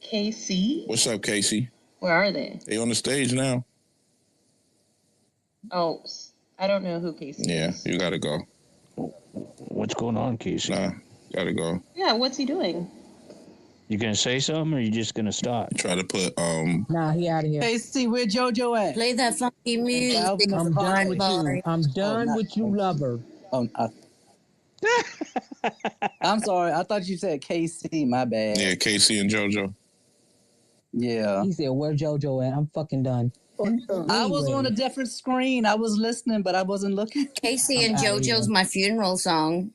Speaker 18: Casey?
Speaker 1: What's up, Casey?
Speaker 18: Where are they?
Speaker 1: They on the stage now.
Speaker 18: Oh, I don't know who Casey is.
Speaker 1: You gotta go.
Speaker 10: What's going on, Casey?
Speaker 1: Nah, gotta go.
Speaker 18: Yeah, what's he doing?
Speaker 10: You gonna say something, or you just gonna stop?
Speaker 1: Try to put
Speaker 6: Nah, he out of here.
Speaker 19: Hey, see where JoJo at?
Speaker 9: Play that funky music.
Speaker 6: I'm done with you. I'm done with you, lover.
Speaker 17: I'm sorry. I thought you said KC. My bad.
Speaker 1: Yeah, Casey and JoJo.
Speaker 17: Yeah.
Speaker 6: He said, "Where JoJo at? I'm fucking done."
Speaker 17: I was on a different screen. I was listening, but I wasn't looking.
Speaker 9: Casey and JoJo's my funeral song.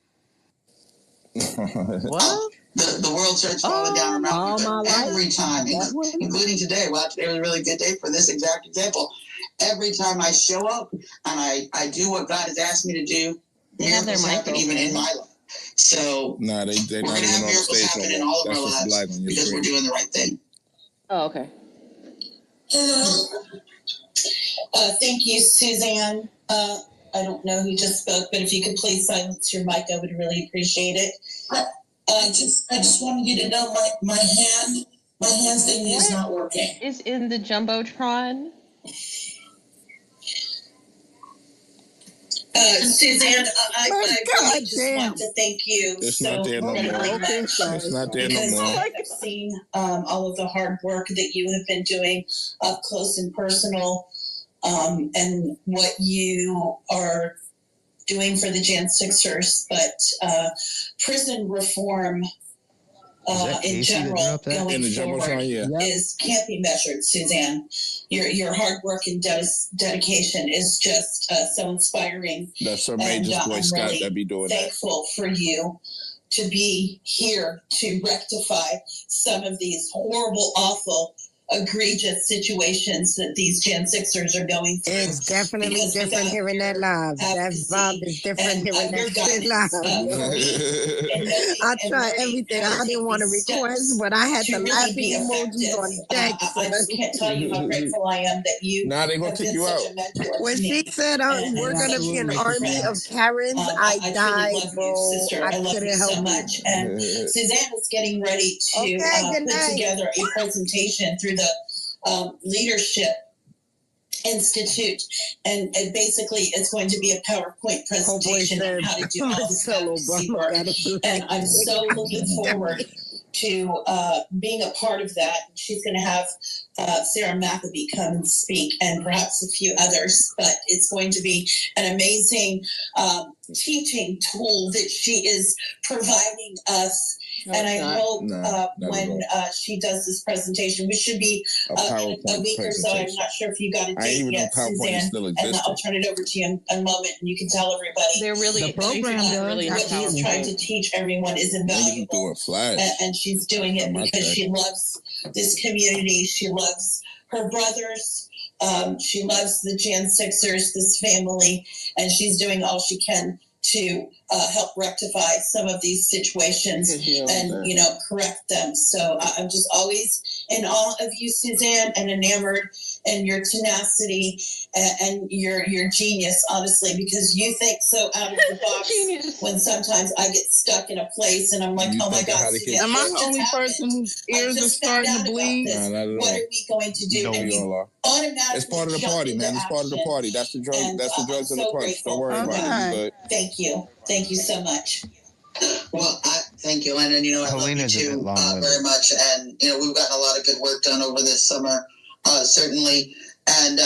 Speaker 17: What?
Speaker 11: The world starts falling down around me, but every time, including today, today was a really good day for this exact example. Every time I show up and I do what God has asked me to do, miracles happen even in my life. So
Speaker 1: they're not even on the
Speaker 11: miracles
Speaker 1: stage
Speaker 11: happen
Speaker 1: no
Speaker 11: in
Speaker 1: more.
Speaker 11: all of
Speaker 1: That's
Speaker 11: our
Speaker 1: just
Speaker 11: lives
Speaker 1: black on your
Speaker 11: because
Speaker 1: screen.
Speaker 11: we're doing the right thing.
Speaker 18: Oh, okay.
Speaker 20: Hello. Thank you, Suzanne. I don't know who just spoke, but if you could please silence your mic, I would really appreciate it. I just wanted you to know my hand thing is not working.
Speaker 18: Is in the Jumbotron?
Speaker 20: Suzanne, I really just want to thank you
Speaker 1: It's
Speaker 20: so
Speaker 1: not there no
Speaker 20: very
Speaker 1: more.
Speaker 20: much.
Speaker 1: It's not there no
Speaker 20: Because
Speaker 1: more.
Speaker 20: I've seen all of the hard work that you have been doing up close and personal, and what you are doing for the Jan Sixers, but prison reform in general going forward can't be measured, Suzanne. Your hard work and dedication is just so inspiring.
Speaker 1: That's her major boy
Speaker 20: I'm
Speaker 1: Scott
Speaker 20: really
Speaker 1: that be doing that.
Speaker 20: thankful for you to be here to rectify some of these horrible, awful, egregious situations that these Gen Sixers are going through.
Speaker 19: It's definitely different hearing that live. That vibe is different hearing that shit live. I tried everything. I didn't want to request, but I had the laughing emojis on deck.
Speaker 20: I just can't tell you how grateful I am that you
Speaker 1: Nah, they gonna
Speaker 20: have
Speaker 1: kick
Speaker 20: been
Speaker 1: you
Speaker 20: such
Speaker 1: out.
Speaker 20: a mentor
Speaker 19: When
Speaker 20: to me.
Speaker 19: she said we're going to be an army of Karens, I
Speaker 20: truly
Speaker 19: died,
Speaker 20: love you,
Speaker 19: bro.
Speaker 20: sister. I love
Speaker 19: couldn't
Speaker 20: you so
Speaker 19: help
Speaker 20: much. And Suzanne is getting ready to
Speaker 19: good
Speaker 20: put
Speaker 19: night.
Speaker 20: together a presentation through the Leadership Institute, and basically it's going to be a PowerPoint presentation on how to do all this advocacy work. And I'm so looking forward to being a part of that. She's going to have Sarah Magaply come and speak, and perhaps a few others, but it's going to be an amazing teaching tool that she is providing us. And I hope when she does this presentation, which should be a week or so. I'm not sure if you got a date yet, Suzanne. And I'll turn it over to you in a moment, and you can tell everybody.
Speaker 18: They're really
Speaker 20: what she's trying to teach everyone is invaluable. And she's doing it because she loves this community. She loves her brothers. She loves the Jan Sixers, this family, and she's doing all she can to help rectify some of these situations and, correct them. So I'm just always in awe of you, Suzanne, and enamored and your tenacity and your genius, honestly, because you think so out of the box when sometimes I get stuck in a place and I'm like, oh my God, Suzanne,
Speaker 7: am I the only person whose ears are starting to bleed?
Speaker 1: Nah, not at all.
Speaker 20: What are we going to do?
Speaker 1: No, we all are. It's part of the party, man. It's part of the party. That's the drug. That's the drugs in the punch. Don't worry about it.
Speaker 20: Thank you. Thank you so much. Well, thank you, Len, and I love you too very much. And we've gotten a lot of good work done over this summer, certainly. And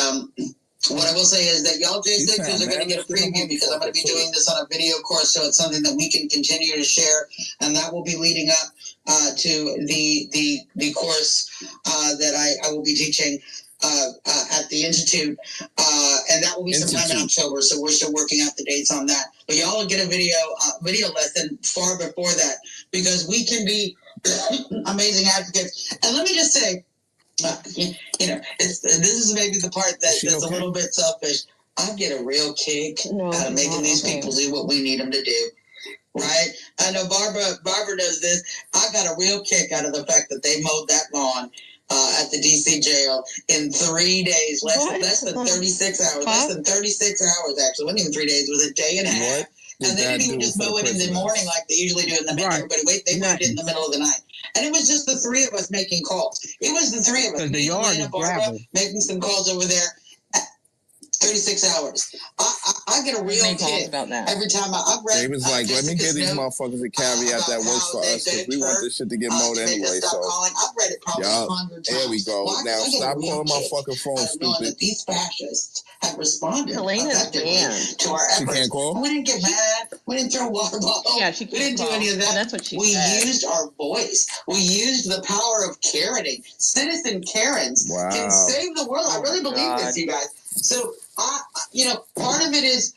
Speaker 20: what I will say is that y'all J6ers are going to get a preview because I'm going to be doing this on a video course, so it's something that we can continue to share, and that will be leading up to the course that I will be teaching at the Institute, and that will be sometime in October. So we're still working out the dates on that. But y'all will get a video lesson far before that because we can be amazing advocates. And let me just say,
Speaker 11: this is maybe the part that's a little bit selfish. I get a real kick out of making these people do what we need them to do. Right? I know Barbara does this. I got a real kick out of the fact that they mowed that lawn at the DC jail in 3 days, less than 36 hours. Less than 36 hours, actually. It wasn't even 3 days. It was a day and a half. And they didn't even just mow it in the morning like they usually do in the middle. Everybody wait, they moved it in the middle of the night. And it was just the three of us making calls. It was the three of us.
Speaker 3: The yard is
Speaker 11: Barbara making some calls over there. 36 hours. I get a real kick about that. Every time I've read.
Speaker 1: They was like, let me give these motherfuckers a caveat that works for us because we want this shit to get mowed anyway. So,
Speaker 11: I've read it probably 100 times.
Speaker 1: There we go. Now stop calling my fucking phone stupid.
Speaker 11: These fascists have responded
Speaker 18: Helena's
Speaker 11: to our efforts.
Speaker 1: She can't call?
Speaker 11: We didn't get mad. We didn't throw water bottles.
Speaker 18: Yeah, she can't.
Speaker 11: We didn't do any of that.
Speaker 18: That's what she
Speaker 11: We
Speaker 18: said.
Speaker 11: used our voice. We used the power of Karening. Citizen Karens can save the world. I really believe this, you guys. So, part of it is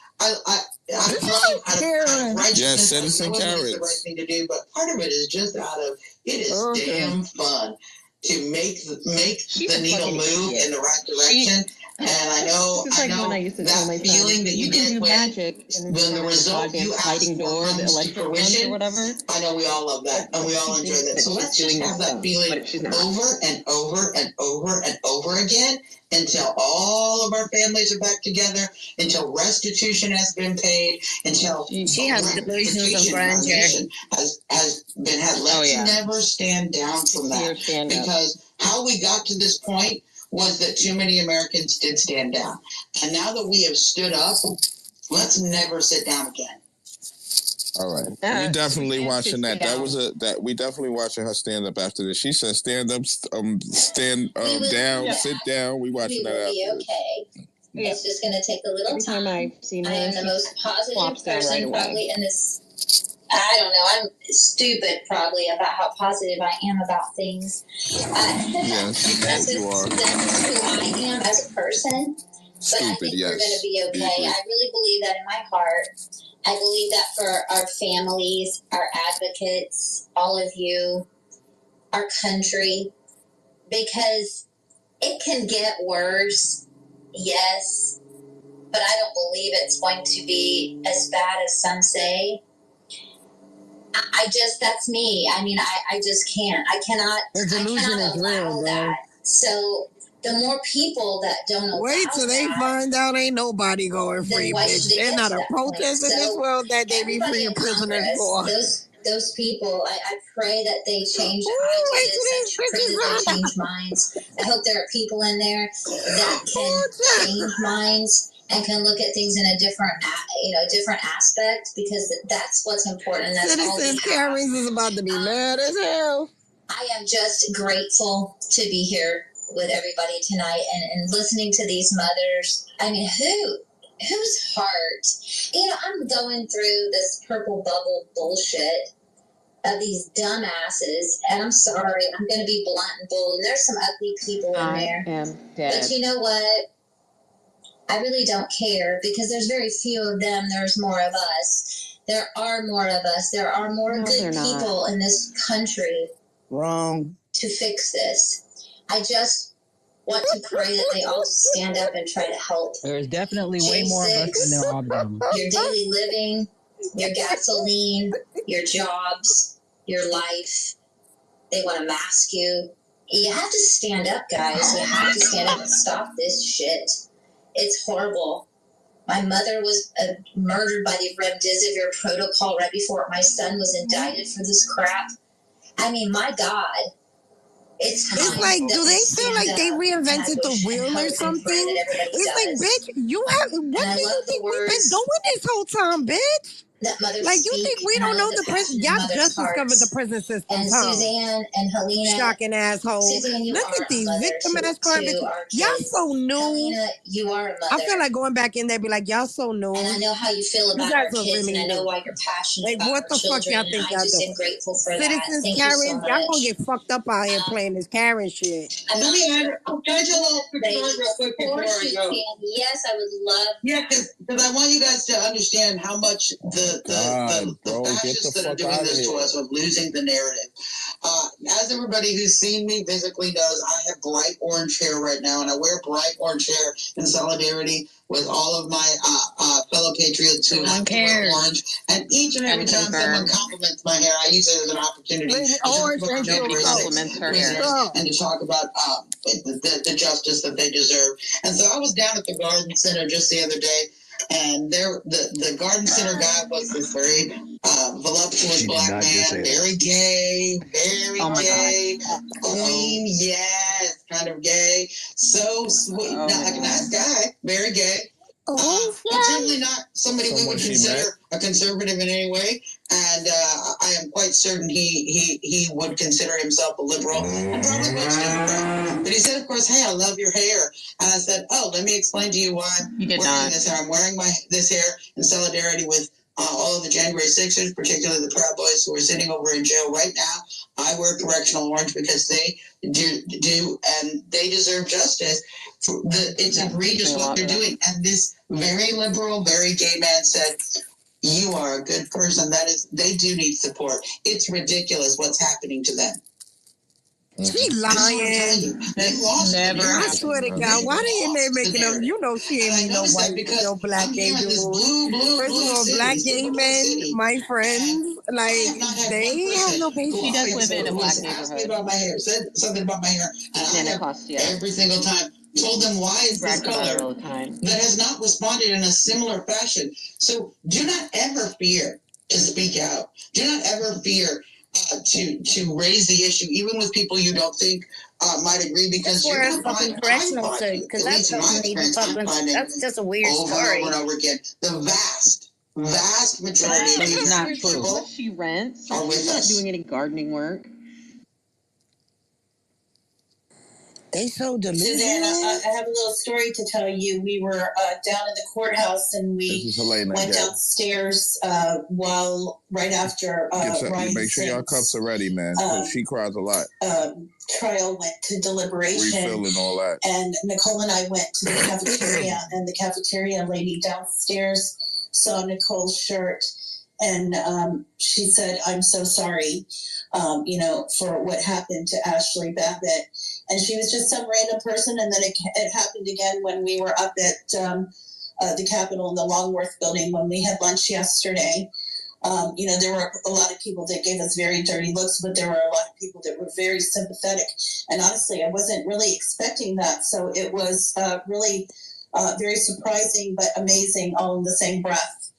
Speaker 1: Yes, Citizen Karens.
Speaker 11: The right thing to do, but part of it is just damn fun to make the needle move in the right direction. And I know
Speaker 18: when I used to tell my
Speaker 11: feeling that you
Speaker 18: can
Speaker 11: get
Speaker 18: do magic
Speaker 11: when the result you
Speaker 18: sliding door, the electric ones or whatever.
Speaker 11: I know we all love that, and we all enjoy that. So let's just have that feeling over and over and over and over again until all of our families are back together, until restitution has been paid, until
Speaker 9: she has delusions of grandeur.
Speaker 11: Has been had. Let's never stand down from that, because how we got to this point was that too many Americans did stand down. And now that we have stood up, let's never sit down again.
Speaker 1: All right. We definitely watching that. We definitely watching her stand up after this. She said stand up, stand down, sit down. We watching that after.
Speaker 16: We will be okay. Yeah. It's just going to take a little time.
Speaker 18: I
Speaker 16: am the most positive person probably in this. I don't know. I'm stupid probably about how positive I am about things.
Speaker 1: Yes, you are.
Speaker 16: That's who I am as a person. But I think we're going to be okay. I really believe that in my heart. I believe that for our families, our advocates, all of you, our country, because it can get worse, yes, but I don't believe it's going to be as bad as some say. That's me. I mean, I just can't. I cannot.
Speaker 19: The delusion is real,
Speaker 16: that. So the more people that don't allow
Speaker 19: wait till they find out ain't nobody going free, bitch. There's not a protest in this world that they be freeing prisoners for.
Speaker 16: Those people, I pray that they change ideas. I pray that they change minds. I hope there are people in there that can change minds and can look at things in a different aspect, because that's what's important. That's
Speaker 19: Citizen Karens is about to be mad as hell.
Speaker 16: I am just grateful to be here with everybody tonight and listening to these mothers. I mean, whose heart? I'm going through this purple bubble bullshit of these dumbasses, and I'm sorry, I'm going to be blunt and bold, and there's some ugly people in there.
Speaker 18: I am dead.
Speaker 16: But you know what? I really don't care, because there's very few of them. There's more of us. There are more of us. There are more good people in this country.
Speaker 19: Wrong.
Speaker 16: To fix this. I just want to pray that they all stand up and try to help.
Speaker 3: There's definitely way more of us than there are of them.
Speaker 16: Your daily living, your gasoline, your jobs, your life. They want to mask you. You have to stand up, guys. You have to stand up and stop this shit. It's horrible. My mother was murdered by the remdesivir protocol right before my son was indicted for this crap. I mean, my God. It's
Speaker 19: like, do they feel like they reinvented the wheel or something? It's like, bitch, what do you think we've been doing this whole time, bitch? Like, you think we don't know the prison? Y'all just discovered the prison system,
Speaker 16: and Suzanne and Helena.
Speaker 19: Shocking asshole. Look at these victim-ass crime bitches. Y'all so new.
Speaker 16: Helena, you are a mother.
Speaker 19: I feel like going back in there and be like, y'all so new.
Speaker 16: And I know how you feel about our kids, and I know why you're passionate about
Speaker 19: what the fuck y'all think y'all doing?
Speaker 16: I'm grateful for
Speaker 19: Citizens
Speaker 16: that.
Speaker 19: Karen, y'all gonna get fucked up out here playing this Karen shit.
Speaker 11: Can I tell a little story real quick before I go?
Speaker 16: Yes, I would love.
Speaker 11: Yeah, because I want you guys to understand how much the
Speaker 1: bro,
Speaker 11: fascists that are doing this to us of losing the narrative. As everybody who's seen me physically knows, I have bright orange hair right now, and I wear bright orange hair in solidarity with all of my fellow patriots who have to wear orange. And each and every time someone compliments my hair, I use it as an opportunity to talk about January 6th prisoners and to talk about the justice that they deserve. And so I was down at the Garden Center just the other day, and the Garden Center guy was this very voluptuous black man, very gay, very gay, clean, yes, kind of gay, so sweet, not like a nice guy, very gay. But certainly not somebody we would consider a conservative in any way. And I am quite certain he would consider himself a liberal and probably was Democrat. But he said, of course, hey, I love your hair. And I said, oh, let me explain to you why I'm wearing this hair. I'm wearing this hair in solidarity with all of the January 6ers, particularly the Proud Boys who are sitting over in jail right now. I wear correctional orange because they do and they deserve justice. It's egregious what they're doing. And this very liberal, very gay man said, you are a good person. They do need support. It's ridiculous what's happening to them.
Speaker 19: She lying.
Speaker 11: Never.
Speaker 19: I swear to God, why they in there making up? You know she ain't no white, no black gay dude. First of all, black gay men, my friends, like they have no patience.
Speaker 18: She does live in a black neighborhood.
Speaker 11: About my hair, said something about my hair, and every single time told them why is this color
Speaker 18: all the time.
Speaker 11: that has not responded in a similar fashion. So do not ever fear to speak out. Do not ever fear to raise the issue, even with people you don't think might agree, because you're going to find
Speaker 9: because that's just a weird story.
Speaker 11: Over and over again. The vast majority of people
Speaker 18: she rents.
Speaker 11: are with
Speaker 18: She's not
Speaker 11: us.
Speaker 18: doing any gardening work.
Speaker 19: They so delusional.
Speaker 20: Suzanne, I have a little story to tell you. We were down in the courthouse, and we went downstairs right after Ryan
Speaker 1: make sure y'all cups are ready, man, because she cries a lot.
Speaker 20: Trial went to deliberation.
Speaker 1: Refill and all that.
Speaker 20: And Nicole and I went to the cafeteria, and the cafeteria lady downstairs saw Nicole's shirt, and she said, "I'm so sorry, for what happened to Ashley Babbitt." And she was just some random person. And then it happened again when we were up at the Capitol in the Longworth building when we had lunch yesterday. There were a lot of people that gave us very dirty looks, but there were a lot of people that were very sympathetic. And honestly, I wasn't really expecting that. So it was really very surprising, but amazing all in the same breath.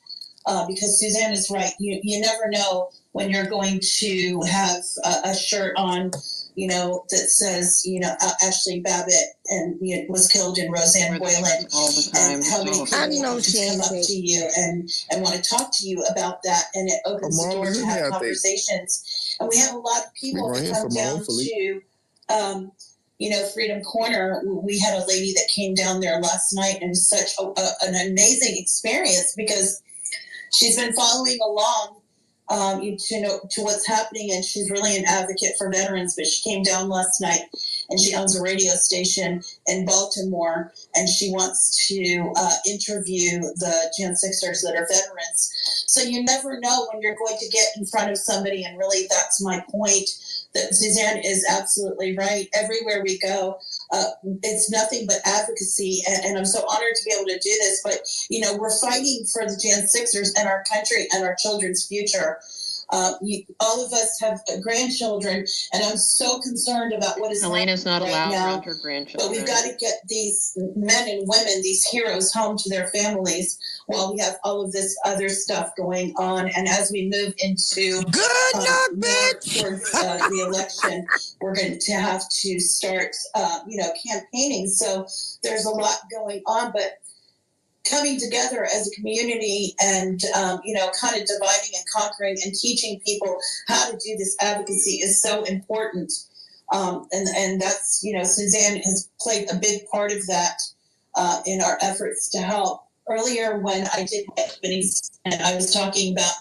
Speaker 20: Because Suzanne is right. You never know when you're going to have a shirt on, that says, Ashley Babbitt and was killed in Roseanne Boylan.
Speaker 18: All the time.
Speaker 20: And how many people come up to you and want to talk to you about that. And it opens the door to have conversations. And we have a lot of people that come down to, Freedom Corner. We had a lady that came down there last night, and it was such an amazing experience because she's been following along to what's happening, and she's really an advocate for veterans. But she came down last night, and she owns a radio station in Baltimore, and she wants to interview the Gen 6ers that are veterans. So you never know when you're going to get in front of somebody, and really that's my point, that Suzanne is absolutely right. Everywhere we go, it's nothing but advocacy, and I'm so honored to be able to do this. But we're fighting for the Gen 6ers and our country and our children's future. All of us have grandchildren, and I'm so concerned about what is
Speaker 18: Elena's not allowed
Speaker 20: now.
Speaker 18: around her grandchildren.
Speaker 20: But we've got to get these men and women, these heroes, home to their families while we have all of this other stuff going on. And as we move into towards the election, we're going to have to start, campaigning. So there's a lot going on, but coming together as a community and, kind of dividing and conquering and teaching people how to do this advocacy is so important. And that's, Suzanne has played a big part of that in our efforts to help. Earlier when I did my openings and I was talking about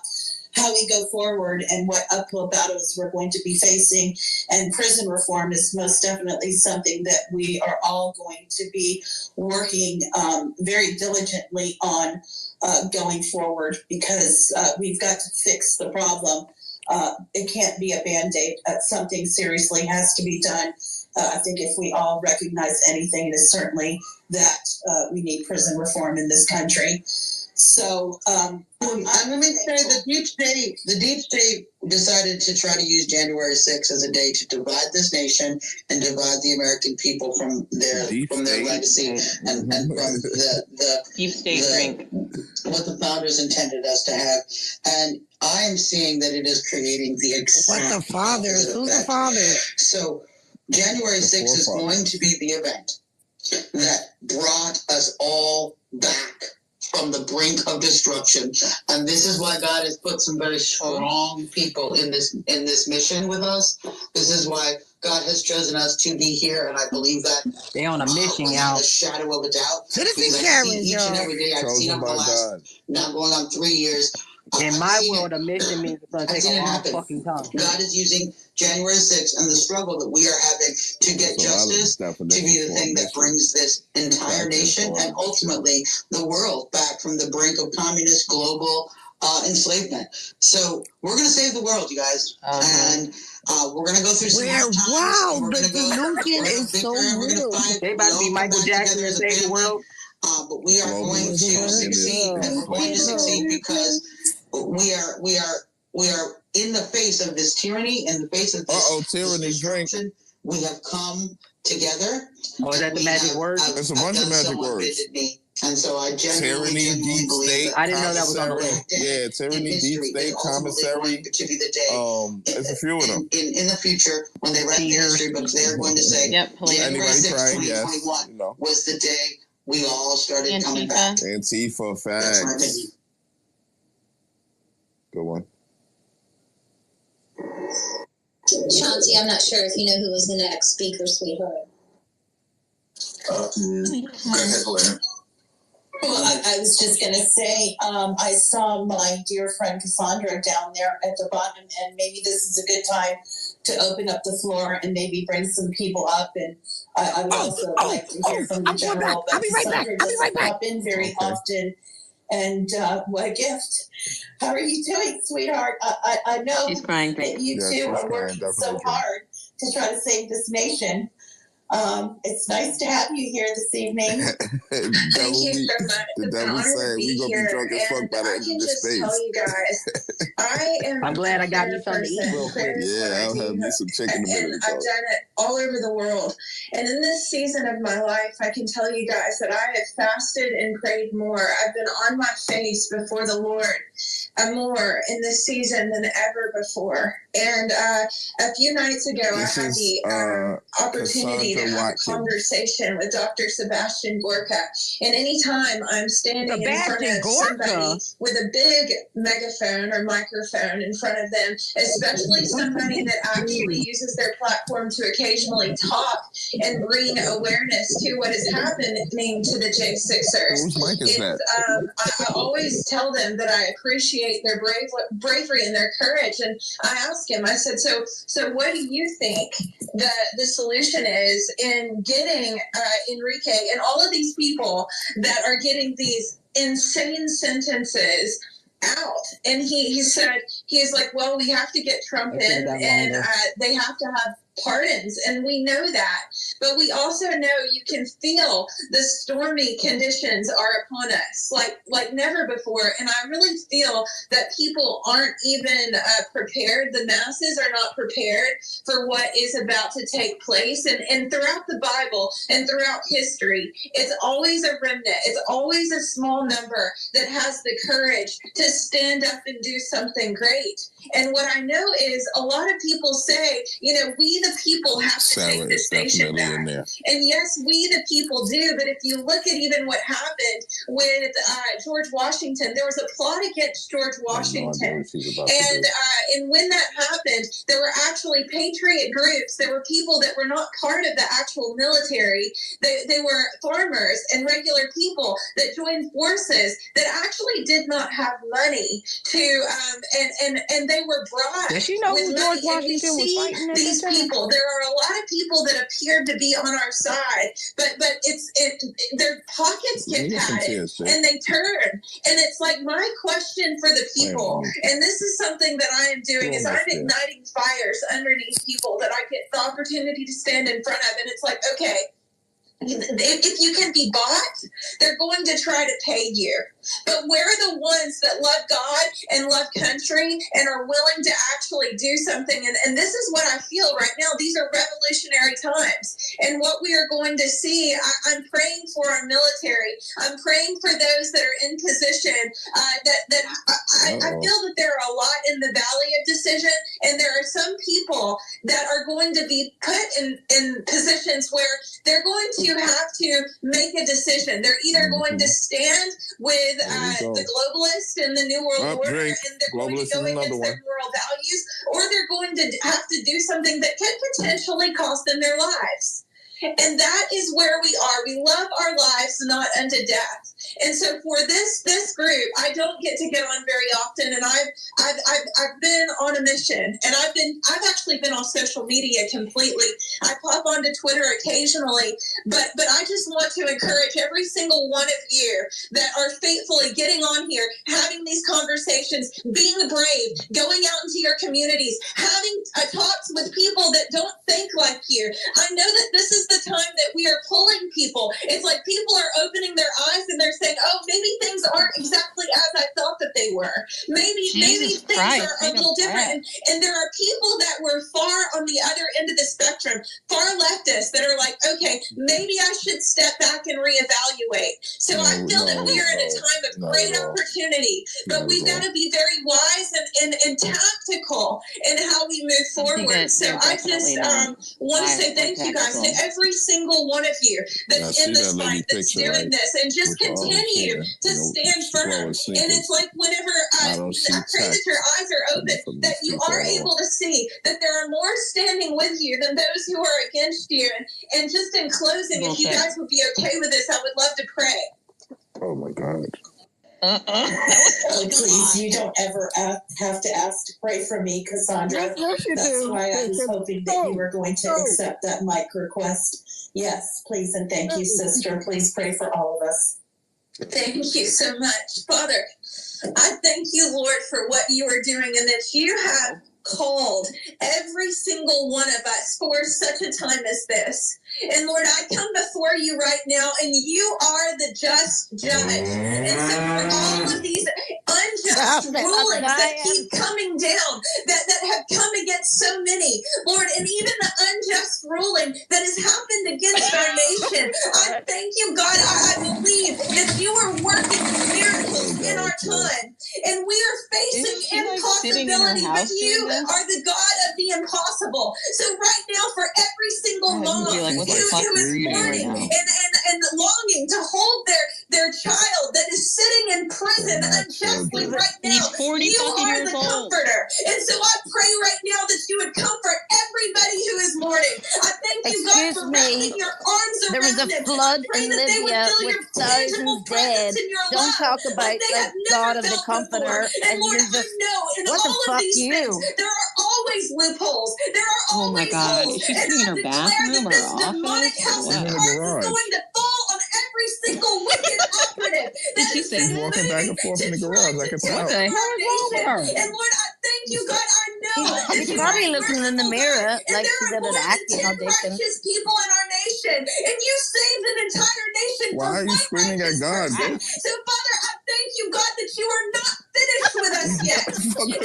Speaker 20: how we go forward and what uphill battles we're going to be facing. And prison reform is most definitely something that we are all going to be working very diligently on going forward, because we've got to fix the problem. It can't be a Band-Aid. Something seriously has to be done. I think if we all recognize anything, it is certainly that we need prison reform in this country. So
Speaker 11: I'm going to say the deep state decided to try to use January 6th as a day to divide this nation and divide the American people from their legacy and from the
Speaker 18: deep state drink
Speaker 11: what the founders intended us to have. And I am seeing that it is creating the exact
Speaker 19: What the fathers? Who's the fathers?
Speaker 11: So January 6th is going to be the event that brought us all back from the brink of destruction. And this is why God has put some very strong people in this mission with us. This is why God has chosen us to be here, and I believe that
Speaker 3: they on a mission, y'all.
Speaker 11: A shadow of a doubt.
Speaker 19: Citizen Karen,
Speaker 11: each and every day. I've seen them the last, now going on 3 years.
Speaker 3: In my world, a mission means it's going to take a long fucking time.
Speaker 11: God is using January 6th and the struggle that we are having to get justice to be the thing that brings this entire nation and ultimately the world back from the brink of communist global enslavement. So we're going to save the world, you guys. And we're going to go through some hard times.
Speaker 19: Wow, the delusion is so real.
Speaker 3: They about to be Michael Jackson and save the world.
Speaker 11: But we are going to succeed, and we're going to succeed because we are in the face of this tyranny, in the face of this
Speaker 1: tyranny drink.
Speaker 11: We have come together.
Speaker 3: Oh, is that the magic word?
Speaker 1: It's a bunch of magic words.
Speaker 11: And so I genuinely believe
Speaker 3: I didn't know that was on the list.
Speaker 1: Yeah, tyranny, deep state, commissary. It's a few of them.
Speaker 11: In the future, when they write the history books, they're going to say, January 6, 2021 was the day we all started coming back.
Speaker 1: Antifa, facts. Good one.
Speaker 16: Chauncey, I'm not sure if you know who was the next speaker, sweetheart.
Speaker 15: Go ahead, Helena.
Speaker 20: Well, I was just going to say, I saw my dear friend Cassandra down there at the bottom, and maybe this is a good time to open up the floor and maybe bring some people up. And I would also like to hear from the general. But Cassandra doesn't pop in very often. And what a gift. How are you doing, sweetheart? I know
Speaker 18: she's crying,
Speaker 20: that you two are working so hard to try to save this nation. It's nice to have you here this evening.
Speaker 2: Thank you so much.
Speaker 1: The devil said we're going to be drunk as fuck by the end of this space.
Speaker 2: Tell you guys, I am.
Speaker 3: I'm glad I got you something to eat real quick.
Speaker 1: Yeah, I'll have me some chicken in a minute.
Speaker 2: I've done it all over the world. And in this season of my life, I can tell you guys that I have fasted and prayed more. I've been on my face before the Lord more in this season than ever before. And a few nights ago, I had the opportunity to have a conversation with Dr. Sebastian Gorka. And anytime I'm standing in front of somebody with a big megaphone or microphone in front of them, especially somebody that actually uses their platform to occasionally talk and bring awareness to what is happening to the J6ers. I always tell them that I appreciate their bravery and their courage. And I ask him, I said, so what do you think the solution is in getting Enrique and all of these people that are getting these insane sentences out? And he said, he's like, well, we have to get Trump in, and they have to have pardons, and we know that, but we also know you can feel the stormy conditions are upon us like never before. And I really feel that people aren't even prepared. The masses are not prepared for what is about to take place. And throughout the Bible and throughout history, it's always a remnant. It's always a small number that has the courage to stand up and do something great. And what I know is a lot of people say, we the people have to take this nation back. And yes, we the people do. But if you look at even what happened with George Washington, there was a plot against George Washington. And when that happened, there were actually patriot groups. There were people that were not part of the actual military. They were farmers and regular people that joined forces that actually did not have money to, and they were bribed.
Speaker 3: Does she know who George Washington was fighting?
Speaker 2: These people people. There are a lot of people that appear to be on our side, but their pockets get padded and they turn. And it's like my question for the people, and this is something that I am doing, is I'm igniting fires underneath people that I get the opportunity to stand in front of. And it's like, okay, if you can be bought, they're going to try to pay you. But where are the ones that love God and love country and are willing to actually do something? And this is what I feel right now. These are revolutionary times. And what we are going to see, I'm praying for our military. I'm praying for those that are in position. I feel that there are a lot in the valley of decision. And there are some people that are going to be put in positions where they're going to have to make a decision. They're either going to stand with the globalist and the New World Order, and they're going to go against their moral values, or they're going to have to do something that could potentially cost them their lives. And that is where we are. We love our lives not unto death. And so for this group, I don't get to get on very often, and I've been on a mission, and I've actually been on social media completely. I pop onto Twitter occasionally, but I just want to encourage every single one of you that are faithfully getting on here, having these conversations, being brave, going out into your communities, having talks with people that don't think like you. I know that this is the time that we are pulling people. It's like people are opening their eyes and they're saying, oh, maybe things aren't exactly as I thought that they were. Maybe things are a little different. And there are people that were far on the other end of the spectrum, far leftists, that are like, okay, maybe I should step back and reevaluate. So I feel that we are in a time of great opportunity, but we've got to be very wise and tactical in how we move forward. So I just want to say thank you guys to every single one of you that's in this fight, that's doing this, and just continue to stand firm. And it's like whenever I pray that your eyes are open, that you are able to see that there are more standing with you than those who are against you. And just in closing, if you guys would be okay with this, I would love to pray.
Speaker 1: Oh my God.
Speaker 20: Please, you don't ever have to ask to pray for me, Cassandra.
Speaker 6: Yes, you
Speaker 20: That's
Speaker 6: do.
Speaker 20: why I was hoping that you were going to accept that mic request. Yes, please, and thank you, sister. Please pray for all of us.
Speaker 2: Thank you so much. Father, I thank you, Lord, for what you are doing and that you have called every single one of us for such a time as this. And Lord, I come before you right now, and you are the just judge. And so for all of these unjust rulings that keep coming down, that have come against so many, Lord, and even the unjust ruling that has happened against our nation, I thank you, God. I believe that you are working miracles in our time, and we are facing impossibility, but you are the God of the impossible. So right now, for every single mom who is mourning and longing to hold their child that is sitting in prison unjustly right now, you are the comforter. And so I pray right now that you would comfort everybody who is mourning. I thank you, God, for wrapping your arms around them.
Speaker 9: There was a flood in Libya with thousands dead. Don't talk about like God of the Comforter, and
Speaker 2: Lord,
Speaker 9: you're just,
Speaker 2: I know in
Speaker 9: what
Speaker 2: all
Speaker 9: the
Speaker 2: of
Speaker 9: fuck
Speaker 2: these
Speaker 9: you?
Speaker 2: things, there are always loopholes. There are always holes.
Speaker 18: Is she
Speaker 2: And
Speaker 18: sitting in
Speaker 2: I
Speaker 18: her
Speaker 2: declare
Speaker 18: bathroom
Speaker 2: that
Speaker 18: or
Speaker 2: this
Speaker 18: office?
Speaker 2: demonic house of cards is going to fall on every single wicked operative that has been
Speaker 1: Walking back and forth in the garage. I can tell.
Speaker 18: What the hell is wrong with her?
Speaker 2: And Lord, I thank you, God. I know that
Speaker 9: She's
Speaker 2: you
Speaker 9: probably
Speaker 2: are
Speaker 9: looking in the
Speaker 2: merciful,
Speaker 9: mirror
Speaker 2: God, and
Speaker 9: like
Speaker 2: there
Speaker 9: she's
Speaker 2: are
Speaker 9: at
Speaker 2: more
Speaker 9: an
Speaker 2: than
Speaker 9: acting
Speaker 2: 10
Speaker 9: audition.
Speaker 2: righteous people in our nation, and you saved an entire nation
Speaker 1: Why
Speaker 2: from
Speaker 1: are you
Speaker 2: one
Speaker 1: screaming at
Speaker 2: righteous
Speaker 1: God,
Speaker 2: person.
Speaker 1: bitch?
Speaker 2: So, Father, I thank you, God, that you are not finished with us yet.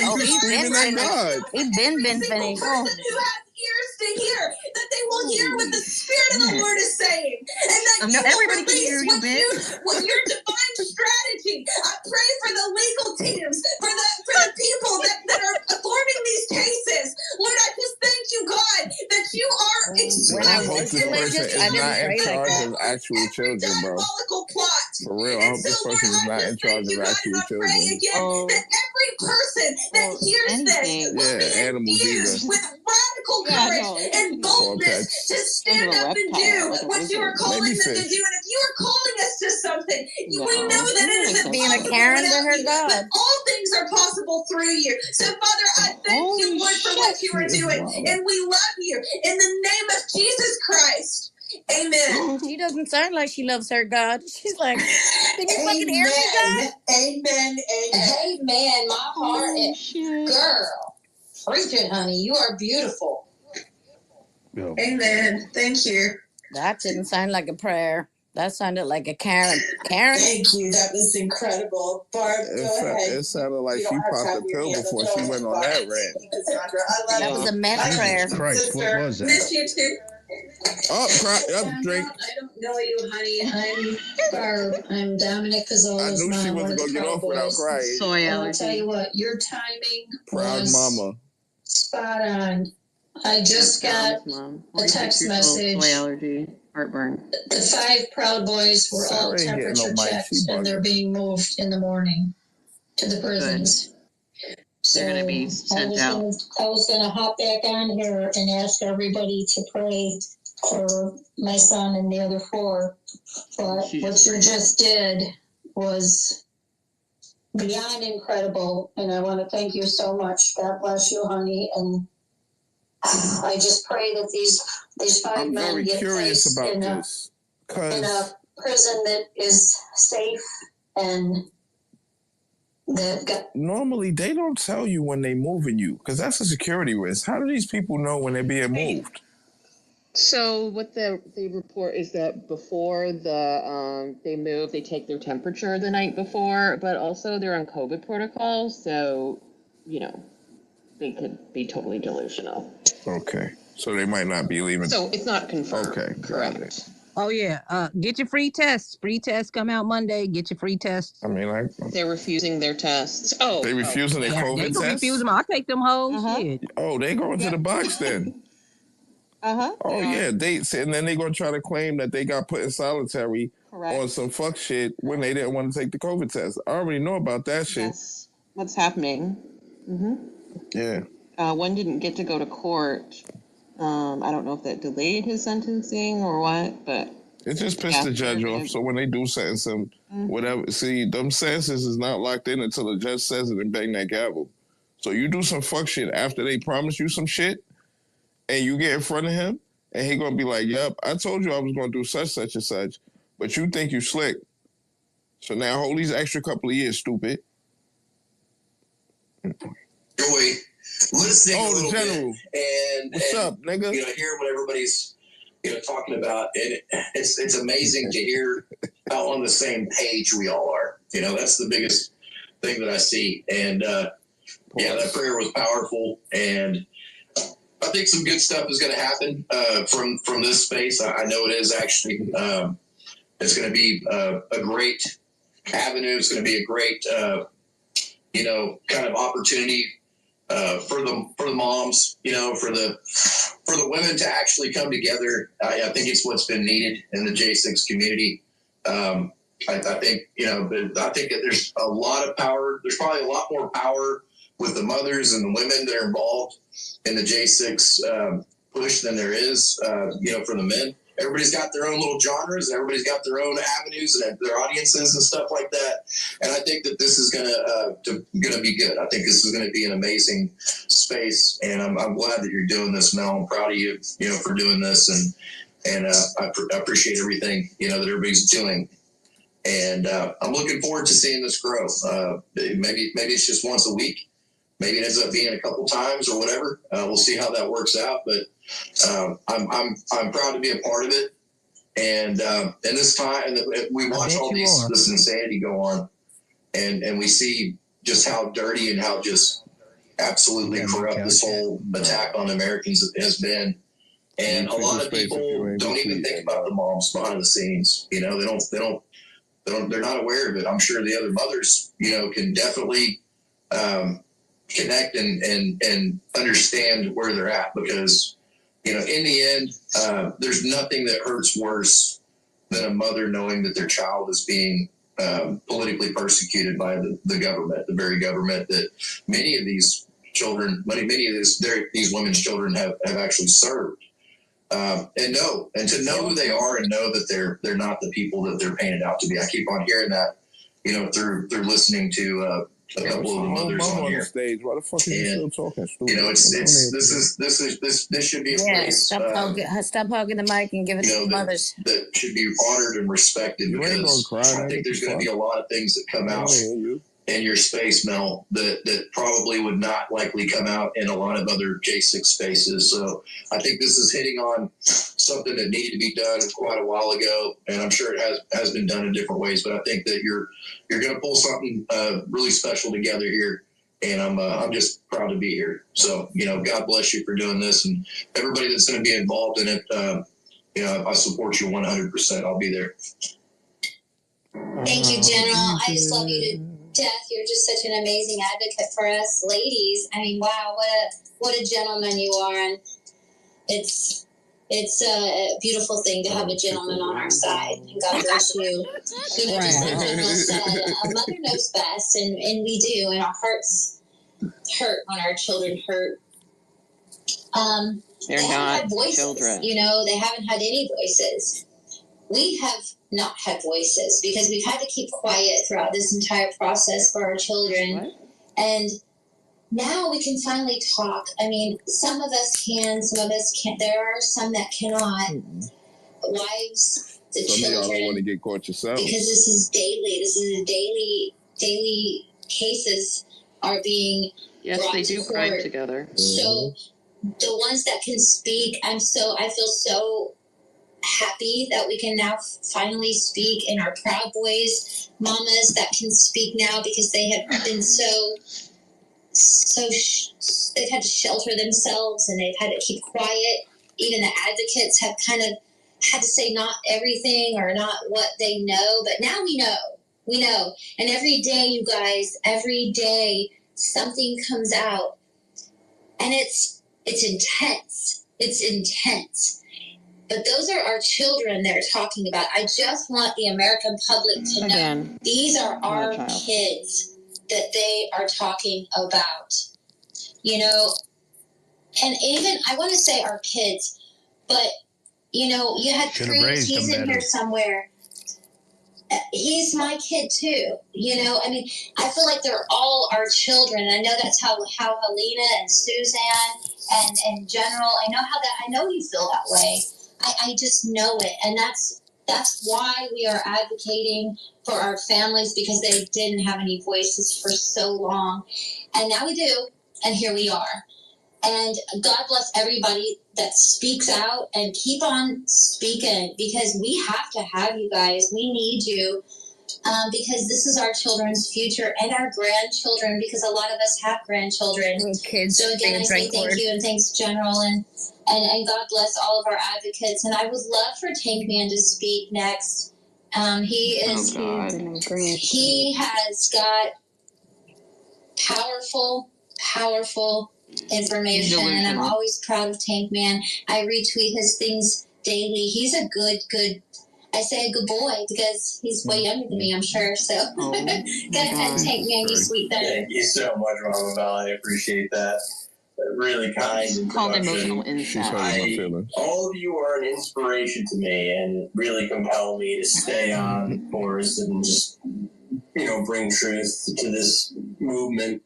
Speaker 9: Oh, he's been finished. He's been finished.
Speaker 2: Person who has ears to hear, that they will hear what the Spirit of the Lord is saying, and that you will
Speaker 18: everybody can hear you,
Speaker 2: release what your divine strategy. I pray for the legal teams, for the people that are forming these cases. Lord, I just thank you, God, that you are
Speaker 1: I hope this person is not in charge of actual children, bro.
Speaker 2: plot.
Speaker 1: For real, I hope this person is not in charge of actual children.
Speaker 2: Again, that every person that hears this will be
Speaker 1: animals either.
Speaker 2: infused with radical radical courage and boldness to stand up and do what you are calling them to do. And if you are calling us to something, we know that it is
Speaker 9: Being a
Speaker 2: impossible
Speaker 9: Karen to
Speaker 2: without
Speaker 9: her
Speaker 2: you.
Speaker 9: God.
Speaker 2: But all things are possible through you. So, Father, I thank you, Lord, for what you are doing. And we love you. In the name of Jesus Christ. Amen.
Speaker 9: She doesn't sound like she loves her God. She's like, can you fucking hear me, God?
Speaker 2: Amen. Amen. My heart is, girl. Preach it, honey. You are beautiful. Amen. Thank you.
Speaker 9: That didn't sound like a prayer. That sounded like a Karen. Karen?
Speaker 2: Thank you. That was incredible. Barb, go ahead.
Speaker 1: It sounded like she popped a pill before she went on that rant.
Speaker 9: That was a meth prayer.
Speaker 10: Christ, what was that?
Speaker 2: Miss you too.
Speaker 1: Drink.
Speaker 4: I don't know you, honey. I'm Barb. I'm Dominic Pizzola's
Speaker 1: I knew
Speaker 4: mom.
Speaker 1: she wasn't going to get off without crying.
Speaker 3: Soy
Speaker 4: I'll
Speaker 3: allergy.
Speaker 4: tell you what, your timing
Speaker 1: Proud
Speaker 4: was
Speaker 1: mama.
Speaker 4: spot on. I just got a text message.
Speaker 3: Soy allergy, heartburn.
Speaker 4: The 5 Proud Boys were all
Speaker 1: Sarah ain't getting no
Speaker 4: temperature
Speaker 1: mic.
Speaker 4: checked,
Speaker 1: She
Speaker 4: and they're
Speaker 1: bugging.
Speaker 4: being moved in the morning to the prisons.
Speaker 3: They're going to be sent out.
Speaker 4: I was going to hop back on here and ask everybody to pray for my son and the other 4. But what you just did was beyond incredible, and I want to thank you so much. God bless you, honey. And I just pray that these 5
Speaker 1: I'm
Speaker 4: men
Speaker 1: very
Speaker 4: get
Speaker 1: curious
Speaker 4: placed
Speaker 1: about
Speaker 4: in
Speaker 1: this.
Speaker 4: in a prison that is safe and that got.
Speaker 1: Normally, they don't tell you when they moving you because that's a security risk. How do these people know when they're being moved?
Speaker 18: So what the report is that before they move, they take their temperature the night before, but also they're on COVID protocols, so they could be totally delusional.
Speaker 1: Okay, so they might not be leaving.
Speaker 18: So it's not confirmed.
Speaker 1: Okay,
Speaker 18: correct.
Speaker 6: Oh yeah. Get your free tests. Free tests come out Monday. Get your free tests.
Speaker 1: I mean,
Speaker 18: They're refusing their tests. Oh,
Speaker 1: they refusing their COVID
Speaker 6: They
Speaker 1: tests?
Speaker 6: gonna refuse them. I'll take them hoes. Shit.
Speaker 1: Oh, they going to the box then. Oh yeah, and then they gonna try to claim that they got put in solitary on some fuck shit when they didn't want to take the COVID test. I already know about that shit.
Speaker 18: That's what's happening.
Speaker 1: Yeah.
Speaker 18: One didn't get to go to court. I don't know if that delayed his sentencing or what, but
Speaker 1: it just pissed the judge off. So when they do sentence him, whatever. See, them sentences is not locked in until the judge says it and bang that gavel. So you do some fuck shit after they promise you some shit, and you get in front of him, and he gonna be like, "Yep, I told you I was gonna do such and such, but you think you slick. So now hold these extra couple of years, stupid."
Speaker 8: Joy, listening a little
Speaker 1: general.
Speaker 8: bit, and
Speaker 1: what's up, nigga?
Speaker 8: Hearing what everybody's talking about, and it's amazing to hear how on the same page we all are. That's the biggest thing that I see, and that prayer was powerful, and I think some good stuff is going to happen from this space. I know it is actually. It's going to be a great avenue. It's going to be a great, kind of opportunity for the moms. For the women to actually come together. I think it's what's been needed in the J6 community. I think I think that there's a lot of power. There's probably a lot more power with the mothers and the women that are involved in the J6 push than there is, for the men. Everybody's got their own little genres, and everybody's got their own avenues and their audiences and stuff like that. And I think that this is gonna be good. I think this is gonna be an amazing space, and I'm glad that you're doing this, Mel. I'm proud of you, for doing this, and I appreciate everything that everybody's doing. And I'm looking forward to seeing this grow. Maybe it's just once a week. Maybe it ends up being a couple times or whatever. We'll see how that works out. But I'm proud to be a part of it. And this time, and we watch all this insanity go on, and we see just how dirty and how just absolutely corrupt this whole attack on Americans has been. And a lot of people don't even think about the moms behind the scenes. They're not aware of it. I'm sure the other mothers, can definitely connect and understand where they're at, because in the end, there's nothing that hurts worse than a mother knowing that their child is being politically persecuted by the government, the very government that many of these children, many of these women's children have actually served. And to know who they are and know that they're not the people that they're painted out to be. I keep on hearing that, through listening to a couple of the mothers on here.
Speaker 1: Stage. Why the fuck are you still talking? This should be a place.
Speaker 9: Stop hogging the mic and give it to the mothers.
Speaker 8: That should be honored and respected, because I think there's going to be a lot of things that come out in your space, Mel, that probably would not likely come out in a lot of other J6 spaces. So I think this is hitting on something that needed to be done quite a while ago, and I'm sure it has been done in different ways. But I think that you're going to pull something really special together here, and I'm just proud to be here. So God bless you for doing this, and everybody that's going to be involved in it. I support you 100%. I'll be there.
Speaker 16: Thank you, General. I just love you to death. You're just such an amazing advocate for us ladies. I mean, wow, what a gentleman you are, and it's a beautiful thing to have a gentleman on our side. And God bless you. Just like General said, a mother knows best, and we do, and our hearts hurt when our children hurt.
Speaker 18: They're
Speaker 16: they haven't
Speaker 18: not
Speaker 16: had voices,
Speaker 18: children.
Speaker 16: They haven't had any voices. We have not had voices because we've had to keep quiet throughout this entire process for our children. What? And now we can finally talk. I mean, some of us can, some of us can't. There are some that cannot. Wives, the
Speaker 1: some
Speaker 16: children.
Speaker 1: Some of y'all don't want to get caught yourself.
Speaker 16: Because this is daily. This is a daily cases are being brought
Speaker 18: they
Speaker 16: to
Speaker 18: do
Speaker 16: court.
Speaker 18: crime together.
Speaker 16: So the ones that can speak, I feel so happy that we can now finally speak, and our Proud Boys mamas that can speak now, because they have been they've had to shelter themselves, and they've had to keep quiet. Even the advocates have kind of had to say not everything or not what they know, but now we know. And every day, you guys, every day something comes out, and it's intense. It's intense. But those are our children they're talking about. I just want the American public to know these are our kids that they are talking about. And even, I want to say our kids, but, you had Cruz, he's in here somewhere. He's my kid too. I mean, I feel like they're all our children. I know that's how Helena and Suzanne and General, I know you feel that way. I just know it, and that's why we are advocating for our families, because they didn't have any voices for so long, and now we do, and here we are. And God bless everybody that speaks out, and keep on speaking, because we have to have you guys. We need you, because this is our children's future and our grandchildren, because a lot of us have grandchildren.
Speaker 9: Kids.
Speaker 16: So again, I say thank you, and thanks, General, and God bless all of our advocates. And I would love for Tank Man to speak next. He has got powerful information, and I'm always proud of Tank Man. I retweet his things daily. He's a good, I say a good boy, because he's way younger than me, I'm sure. So, go ahead, Tank Man, you sweet thing.
Speaker 13: Thank you so much, Mama Val. I appreciate that. Really kind.
Speaker 18: Called emotional insight.
Speaker 13: All of you are an inspiration to me, and really compel me to stay on course and just, bring truth to this movement.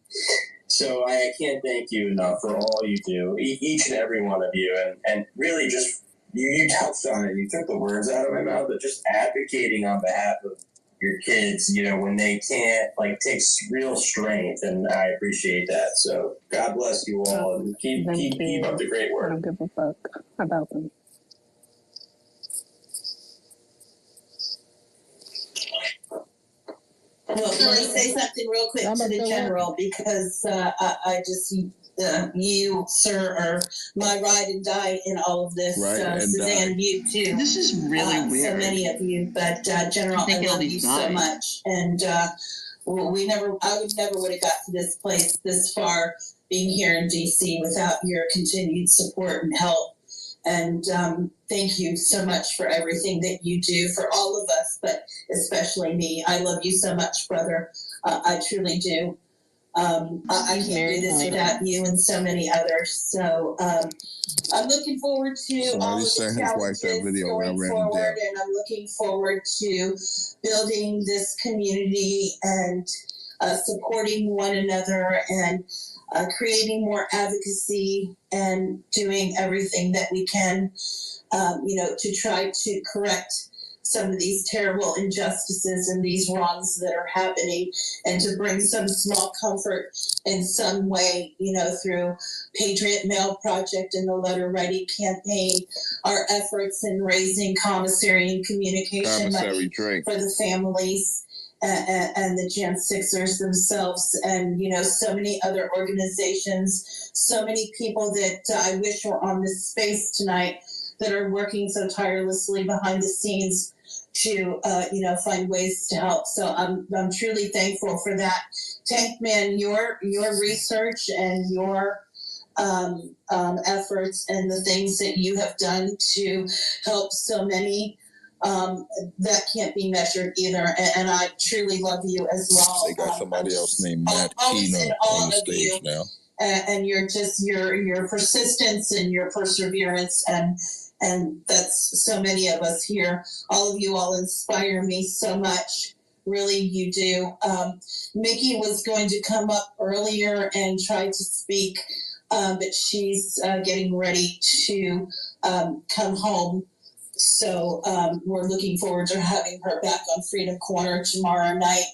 Speaker 13: So I can't thank you enough for all you do, each and every one of you, and really just you touched on it. You took the words out of my mouth, but just advocating on behalf of your kids, when they can't, takes real strength, and I appreciate that. So God bless you all, and keep up the great work.
Speaker 7: I don't give a fuck about them.
Speaker 20: Well, let me say something real quick to the General, because I just, you, sir, are my ride and die in all of this. Suzanne, you too.
Speaker 18: This is really weird.
Speaker 20: So many of you, but General, I love you so much, and I would never would have got to this place this far, being here in DC, without your continued support and help. And thank you so much for everything that you do for all of us, but especially me. I love you so much, brother. I truly do. I can't do this without you and so many others. So I'm looking forward to all of the challenges going forward, and I'm looking forward to building this community and supporting one another and creating more advocacy and doing everything that we can, to try to correct some of these terrible injustices and these wrongs that are happening, and to bring some small comfort in some way, through Patriot Mail Project and the Letter Writing Campaign, our efforts in raising commissary and communication money for the families and the Jan Sixers themselves, and so many other organizations, so many people that I wish were on this space tonight that are working so tirelessly behind the scenes to find ways to help. So I'm truly thankful for that. Tankman, your research and your efforts and the things that you have done to help so many, that can't be measured either. And I truly love you as well.
Speaker 1: They got somebody else named Matt Keno on the stage now.
Speaker 20: And you're just your persistence and your perseverance, and that's so many of us here. All of you all inspire me so much. Really, you do. Mickey was going to come up earlier and try to speak, but she's getting ready to come home. So we're looking forward to having her back on Freedom Corner tomorrow night.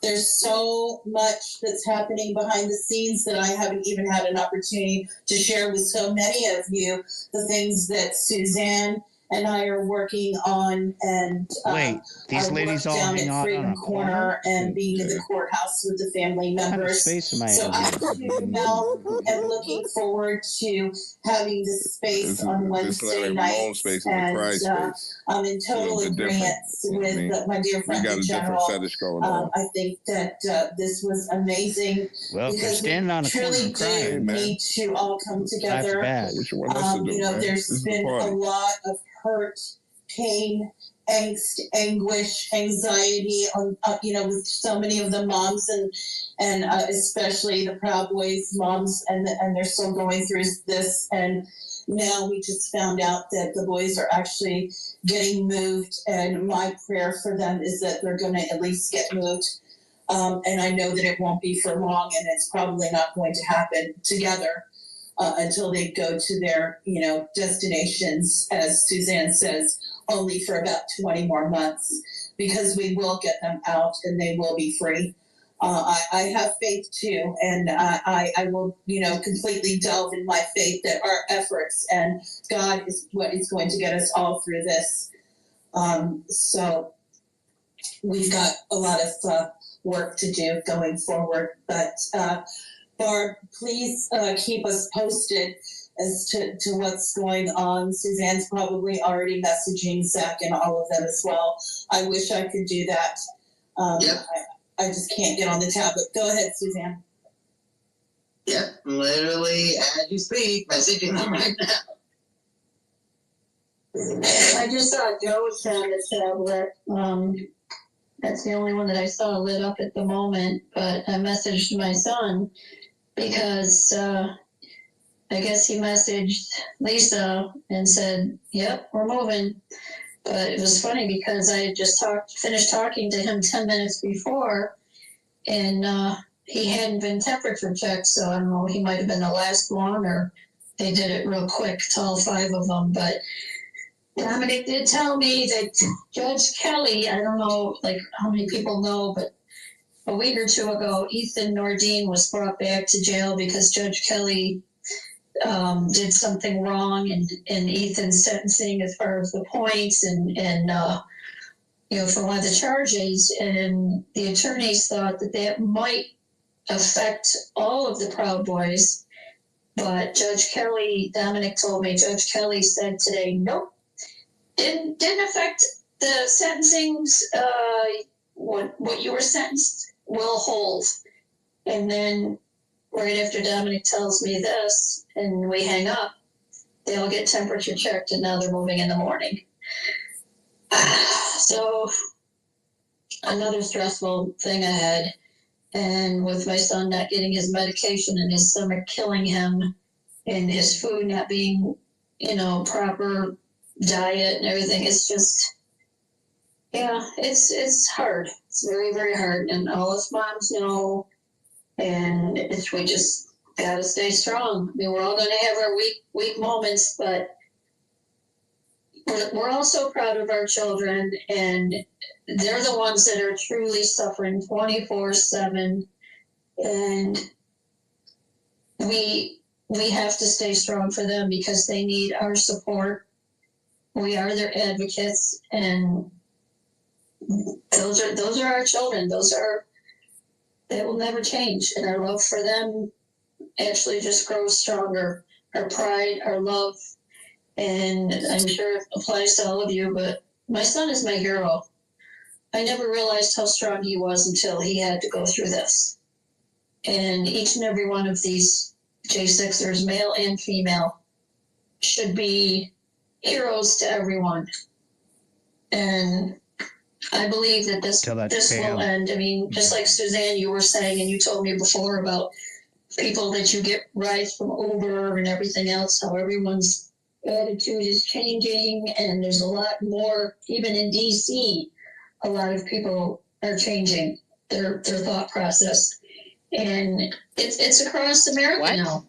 Speaker 20: There's so much that's happening behind the scenes that I haven't even had an opportunity to share with so many of you. The things that Suzanne and I are working on, and
Speaker 10: wait, these ladies all hang out
Speaker 20: Freedom
Speaker 10: on a
Speaker 20: Corner and being in the courthouse with the family members. So I too now am looking forward to having this space on Wednesday nights, and I'm in total agreement with my dear friend the General. I think that this was amazing.
Speaker 10: Well, if they're standing on a corner
Speaker 20: Truly
Speaker 10: crying,
Speaker 20: do need to all come together. There's been a lot of hurt, pain, angst, anguish, anxiety with so many of the moms and especially the Proud Boys moms, and they're still going through this. And now we just found out that the boys are actually getting moved, and my prayer for them is that they're going to at least get moved. And I know that it won't be for long, and it's probably not going to happen together until they go to their, destinations, as Suzanne says, only for about 20 more months, because we will get them out and they will be free. I have faith too, and I will, completely delve in my faith that our efforts and God is what is going to get us all through this. So we've got a lot of work to do going forward, but Barb, please keep us posted as to what's going on. Suzanne's probably already messaging Zach and all of them as well. I wish I could do that. Yep. I just can't get on the tablet. Go ahead, Suzanne.
Speaker 11: Yep, literally as you speak, messaging them right now.
Speaker 4: I just saw Joe was on the tablet. That's the only one that I saw lit up at the moment, but I messaged my son because I guess he messaged Lisa and said, yep, we're moving. But it was funny because I had just finished talking to him 10 minutes before, and he hadn't been temperature checked, so I don't know, he might have been the last one, or they did it real quick to all 5 of them. But Dominic did tell me that Judge Kelly, I don't know how many people know, but a week or 2 ago, Ethan Nordine was brought back to jail because Judge Kelly did something wrong in Ethan's sentencing as far as the points and for one of the charges. And the attorneys thought that might affect all of the Proud Boys. But Judge Kelly, Dominic told me, Judge Kelly said today, nope, didn't affect the sentencings. What you were sentenced will hold. And then right after Dominic tells me this and we hang up, they all get temperature checked, and now they're moving in the morning. So another stressful thing ahead. and with my son not getting his medication and his stomach killing him and his food not being, proper diet and everything, it's just, it's hard. It's very, very hard. And all us moms know, and we just got to stay strong. I mean, we're all going to have our weak moments, but we're all so proud of our children, and they're the ones that are truly suffering 24/7, and we have to stay strong for them because they need our support. We are their advocates, and those are our children. They will never change, and our love for them actually just grows stronger. Our pride, our love, and I'm sure it applies to all of you, but my son is my hero. I never realized how strong he was until he had to go through this. And each and every one of these J6ers, male and female, should be heroes to everyone. And I believe that this will end. I mean, just like Suzanne, you were saying, and you told me before about people that you get rides from Uber and everything else, how everyone's attitude is changing, and there's a lot more, even in DC, a lot of people are changing their thought process. And it's across America now.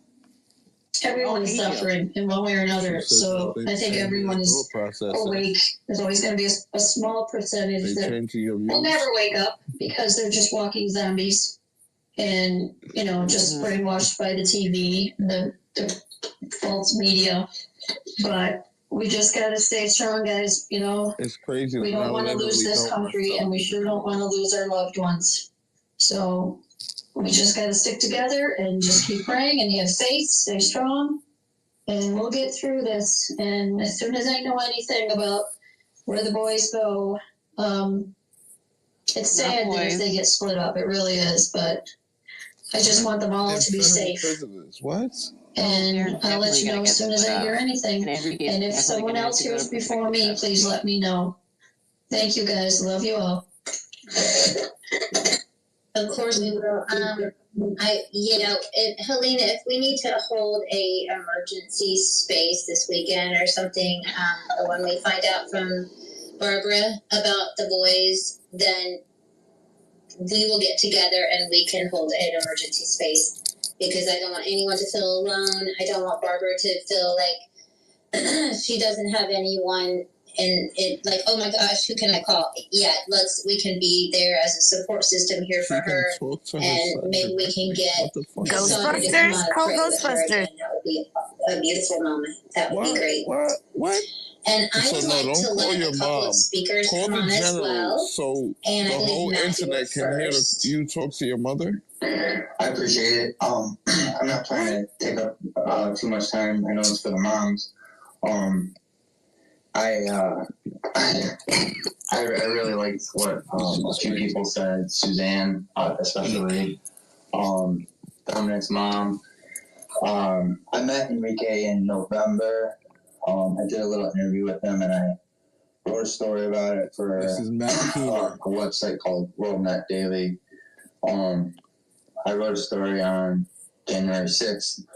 Speaker 4: Everyone's suffering in one way or another. So I think everyone is awake. There's always going to be a small percentage that will never wake up because they're just walking zombies and, just brainwashed by the TV, the false media. But we just got to stay strong, guys.
Speaker 1: It's crazy.
Speaker 4: We don't want to lose this country, and we sure don't want to lose our loved ones. So we just got to stick together and just keep praying and have faith, stay strong, and we'll get through this. And as soon as I know anything about where the boys go, it's sad that if they get split up, it really is. But I just want them all to be safe.
Speaker 1: What?
Speaker 4: And I'll let you know as soon as I hear anything. And if someone else hears before me, please let me know. Thank you, guys. Love you all.
Speaker 16: Of course we will. Helena, if we need to hold a emergency space this weekend or something, when we find out from Barbara about the boys, then we will get together and we can hold an emergency space, because I don't want anyone to feel alone. I don't want Barbara to feel like she doesn't have anyone. And it like, oh my gosh, who can I call? Yeah, we can be there as a support system here for her, and maybe we can get
Speaker 19: Ghostbusters. Call Ghostbusters.
Speaker 16: That would be a beautiful moment. That would be great.
Speaker 1: What?
Speaker 16: And I would like to let a couple of speakers come on as well.
Speaker 1: So the whole internet can hear you talk to your mother.
Speaker 5: I appreciate it. I'm not trying to take up too much time. I know it's for the moms. I really liked what a few people said. Suzanne, especially Dominic's mom. I met Enrique in November. I did a little interview with him, and I wrote a story about it for a website called WorldNet Daily. I wrote a story on January 6th,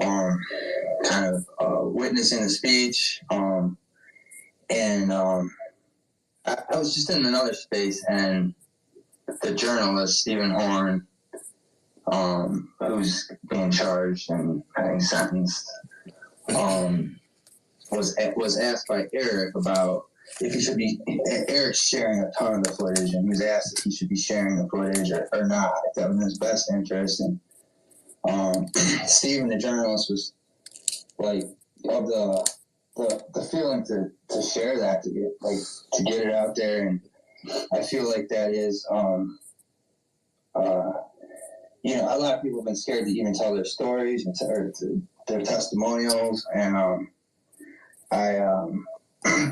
Speaker 5: kind of witnessing the speech. And I was just in another space, and the journalist, Stephen Horn, who's being charged and having sentenced, was asked by Eric about if he should be. Eric's sharing a ton of the footage, and he was asked if he should be sharing the footage or not, if that was in his best interest. And Stephen, the journalist, was like, of the feeling to share that, to get it out there. And I feel like that is, a lot of people have been scared to even tell their stories or their testimonials. And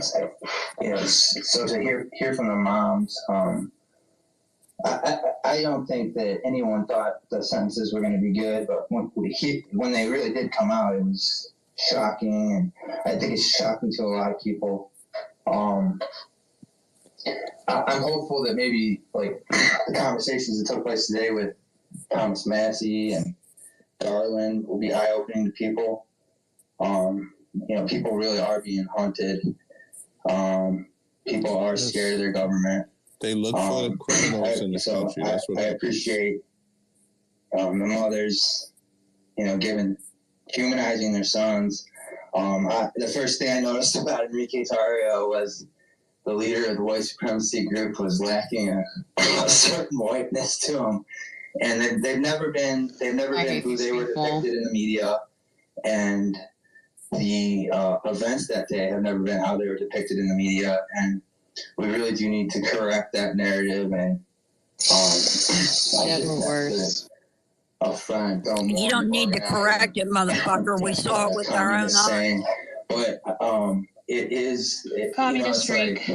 Speaker 5: so to hear from the moms, I don't think that anyone thought the sentences were going to be good, but when they really did come out, it was shocking, and I think it's shocking to a lot of people. I'm hopeful that maybe like the conversations that took place today with Thomas Massey and Darlin will be eye-opening to people. People really are being hunted. People are scared of their government.
Speaker 1: They look for the criminals in this country. That's what
Speaker 5: I appreciate the mothers, humanizing their sons. The first thing I noticed about Enrique Tarrio was the leader of the white supremacy group was lacking a certain whiteness to him, and they've never been who they were depicted in the media, and the events that day have never been how they were depicted in the media, and we really do need to correct that narrative. And worse.
Speaker 19: You don't need to correct it, motherfucker. We saw it with our own eyes.
Speaker 5: But it is
Speaker 18: communist
Speaker 5: streak.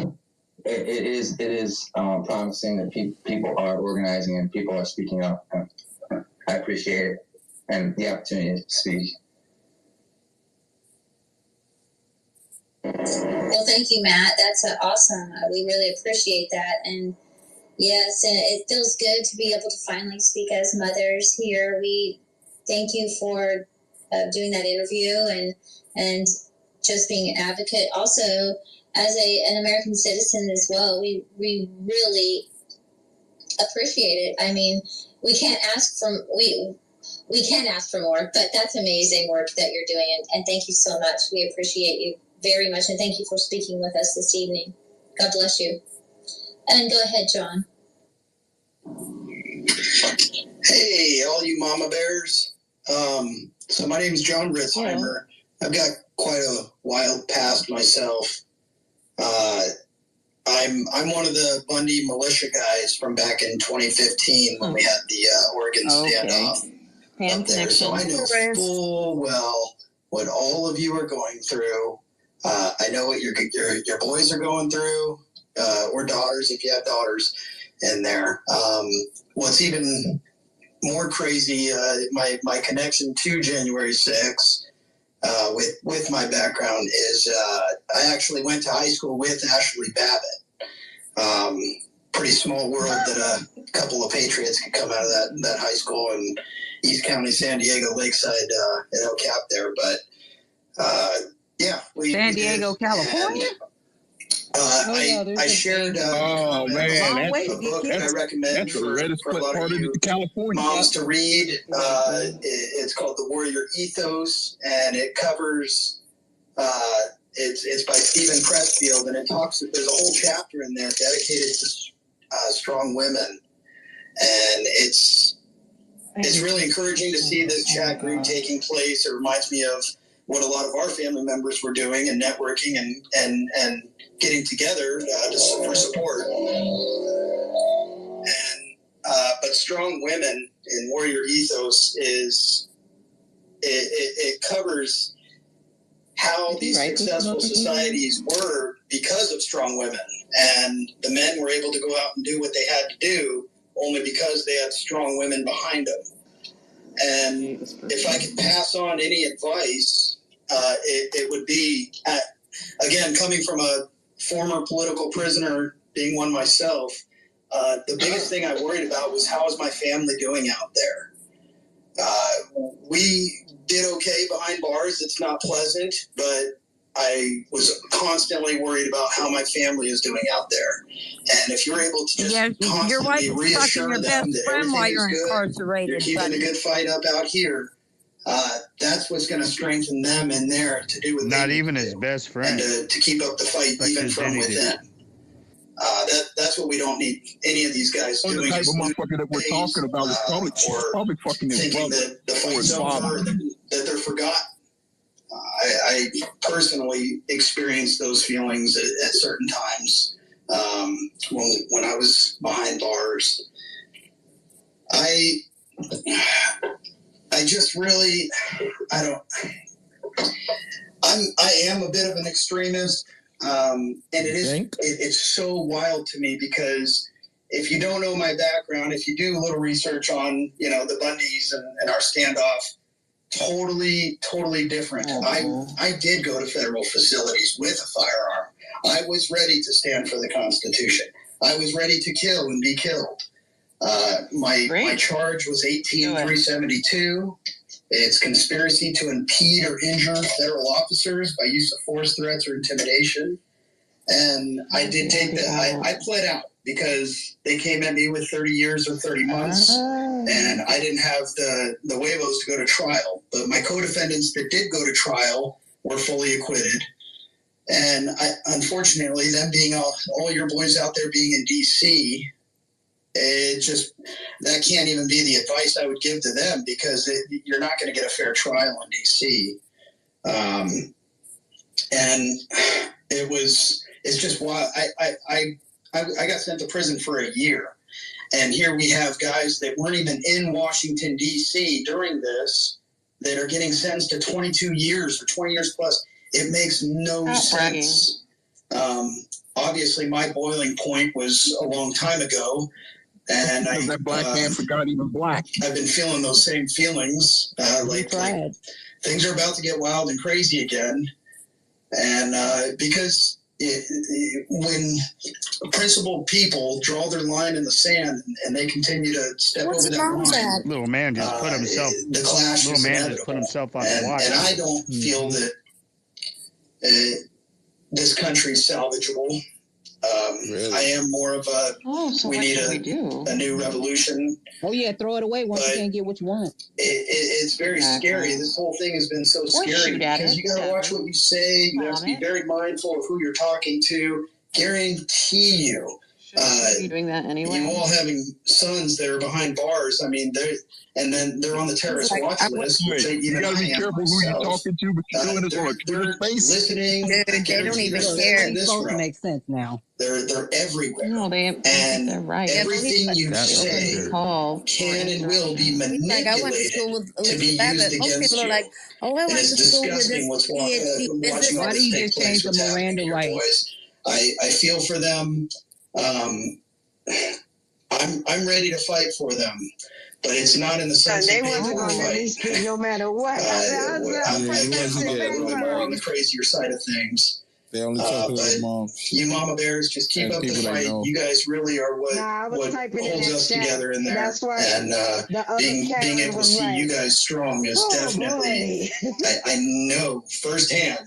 Speaker 5: It is promising that people are organizing and people are speaking up. I appreciate it and the opportunity to speak.
Speaker 16: Well, thank you, Matt. That's awesome. We really appreciate that. And yes, and it feels good to be able to finally speak as mothers here. We thank you for doing that interview and just being an advocate. Also, as an American citizen as well, we really appreciate it. I mean, we can't ask for more, but that's amazing work that you're doing, and thank you so much. We appreciate you very much, and thank you for speaking with us this evening. God bless you. And go ahead, John.
Speaker 14: Hey, all you mama bears. So my name is John Ritzheimer. I've got quite a wild past myself. I'm one of the Bundy militia guys from back in 2015 when we had the Oregon standoff up there. So I know full well what all of you are going through. I know what your boys are going through, or daughters if you have daughters in there. What's even more crazy, my connection to January 6th with my background is I actually went to high school with Ashley Babbitt. Pretty small world that a couple of Patriots could come out of that high school in East County, San Diego, Lakeside, in El Cap there. But
Speaker 6: San Diego, California.
Speaker 14: I shared a book that I recommend for a lot of you moms to read. It's called The Warrior Ethos, and it covers. It's by Stephen Pressfield, and there's a whole chapter in there dedicated to strong women, and it's really encouraging to see this chat group taking place. It reminds me of what a lot of our family members were doing and networking and getting together for support. But strong women in Warrior Ethos it covers how these successful societies were because of strong women, and the men were able to go out and do what they had to do only because they had strong women behind them. And if I could pass on any advice, it would be, again, coming from a former political prisoner, being one myself, the biggest thing I worried about was how is my family doing out there? We did okay behind bars. It's not pleasant, but I was constantly worried about how my family is doing out there. And if you're able to just constantly reassure them that everything is good, you're keeping a good fight up out here, that's what's going to strengthen them in there to do what
Speaker 10: not
Speaker 14: they
Speaker 10: even
Speaker 14: need
Speaker 10: his best friend,
Speaker 14: and to keep up the fight even from within. That's what we don't need any of these guys doing. The type of motherfucker that we're talking about is probably fucking his brother that the fight's over, that they're forgotten. I personally experienced those feelings at certain times when I was behind bars. I just really, I am a bit of an extremist. And it's so wild to me because if you don't know my background, if you do a little research on, the Bundys and our standoff, totally different. I did go to federal facilities with a firearm. I was ready to stand for the Constitution. I was ready to kill and be killed. My charge was 18372. It's conspiracy to impede or injure federal officers by use of force, threats, or intimidation. And I did take that. I pled out because they came at me with 30 years or 30 months, and I didn't have the huevos to go to trial. But my co-defendants that did go to trial were fully acquitted. And unfortunately, them being all your boys out there being in D.C., that can't even be the advice I would give to them, because you're not going to get a fair trial in D.C. And it's just wild. I got sent to prison for a year, and here we have guys that weren't even in Washington, D.C. during this that are getting sentenced to 22 years or 20 years plus. It makes no sense. Obviously, my boiling point was a long time ago. And
Speaker 1: that black man forgot he was black.
Speaker 14: I've been feeling those same feelings. Like things are about to get wild and crazy again. And because when principled people draw their line in the sand and they continue to step over that line,
Speaker 10: little man just put himself.
Speaker 14: The clash
Speaker 10: little
Speaker 14: is
Speaker 10: man
Speaker 14: inevitable.
Speaker 10: just put himself on the water.
Speaker 14: And I don't feel that this country's salvageable.
Speaker 1: Really?
Speaker 14: I am more of a we need a new revolution.
Speaker 6: Oh yeah, throw it away once you can't get what you want.
Speaker 14: It's very scary. This whole thing has been so scary because you got to watch what you say. You have to be very mindful of who you're talking to. Guarantee you.
Speaker 18: Be doing that anyway.
Speaker 14: You all having sons that are behind bars. I mean, they're on the terrorist watch list.
Speaker 1: You gotta be careful who you're talking to, but you're doing this on a Twitter space.
Speaker 14: Listening.
Speaker 9: Dude, they don't even care.
Speaker 6: It's supposed to make sense now.
Speaker 14: They're everywhere.
Speaker 18: No,
Speaker 14: and
Speaker 18: they're right.
Speaker 14: Everything you say can and will be manipulated
Speaker 9: Like, I went to school with
Speaker 14: to be used
Speaker 9: Most
Speaker 14: against
Speaker 9: people are
Speaker 14: you.
Speaker 9: like, oh, I
Speaker 14: And
Speaker 9: went
Speaker 14: it's
Speaker 9: to school with
Speaker 14: disgusting
Speaker 9: this
Speaker 14: what's
Speaker 9: PhD
Speaker 14: watching
Speaker 9: business.
Speaker 14: all
Speaker 6: Why do
Speaker 14: this
Speaker 6: you
Speaker 14: take
Speaker 6: just
Speaker 14: place.
Speaker 6: change the
Speaker 14: What's happening
Speaker 6: Miranda
Speaker 14: to your
Speaker 6: rights?
Speaker 14: boys. I feel for them. I'm ready to fight for them, but it's not in the sense
Speaker 12: they
Speaker 14: of
Speaker 12: wasn't
Speaker 14: painful
Speaker 12: going to let me
Speaker 14: fight.
Speaker 12: speak no matter what.
Speaker 14: I'm more on the crazier side of things.
Speaker 1: They only talk to their moms.
Speaker 14: You mama bears, just keep
Speaker 1: And
Speaker 14: up the
Speaker 1: people they
Speaker 14: fight.
Speaker 1: know.
Speaker 14: You guys really are what holds us together in there.
Speaker 12: That's why
Speaker 14: And being able to see you guys strong is definitely. I know firsthand.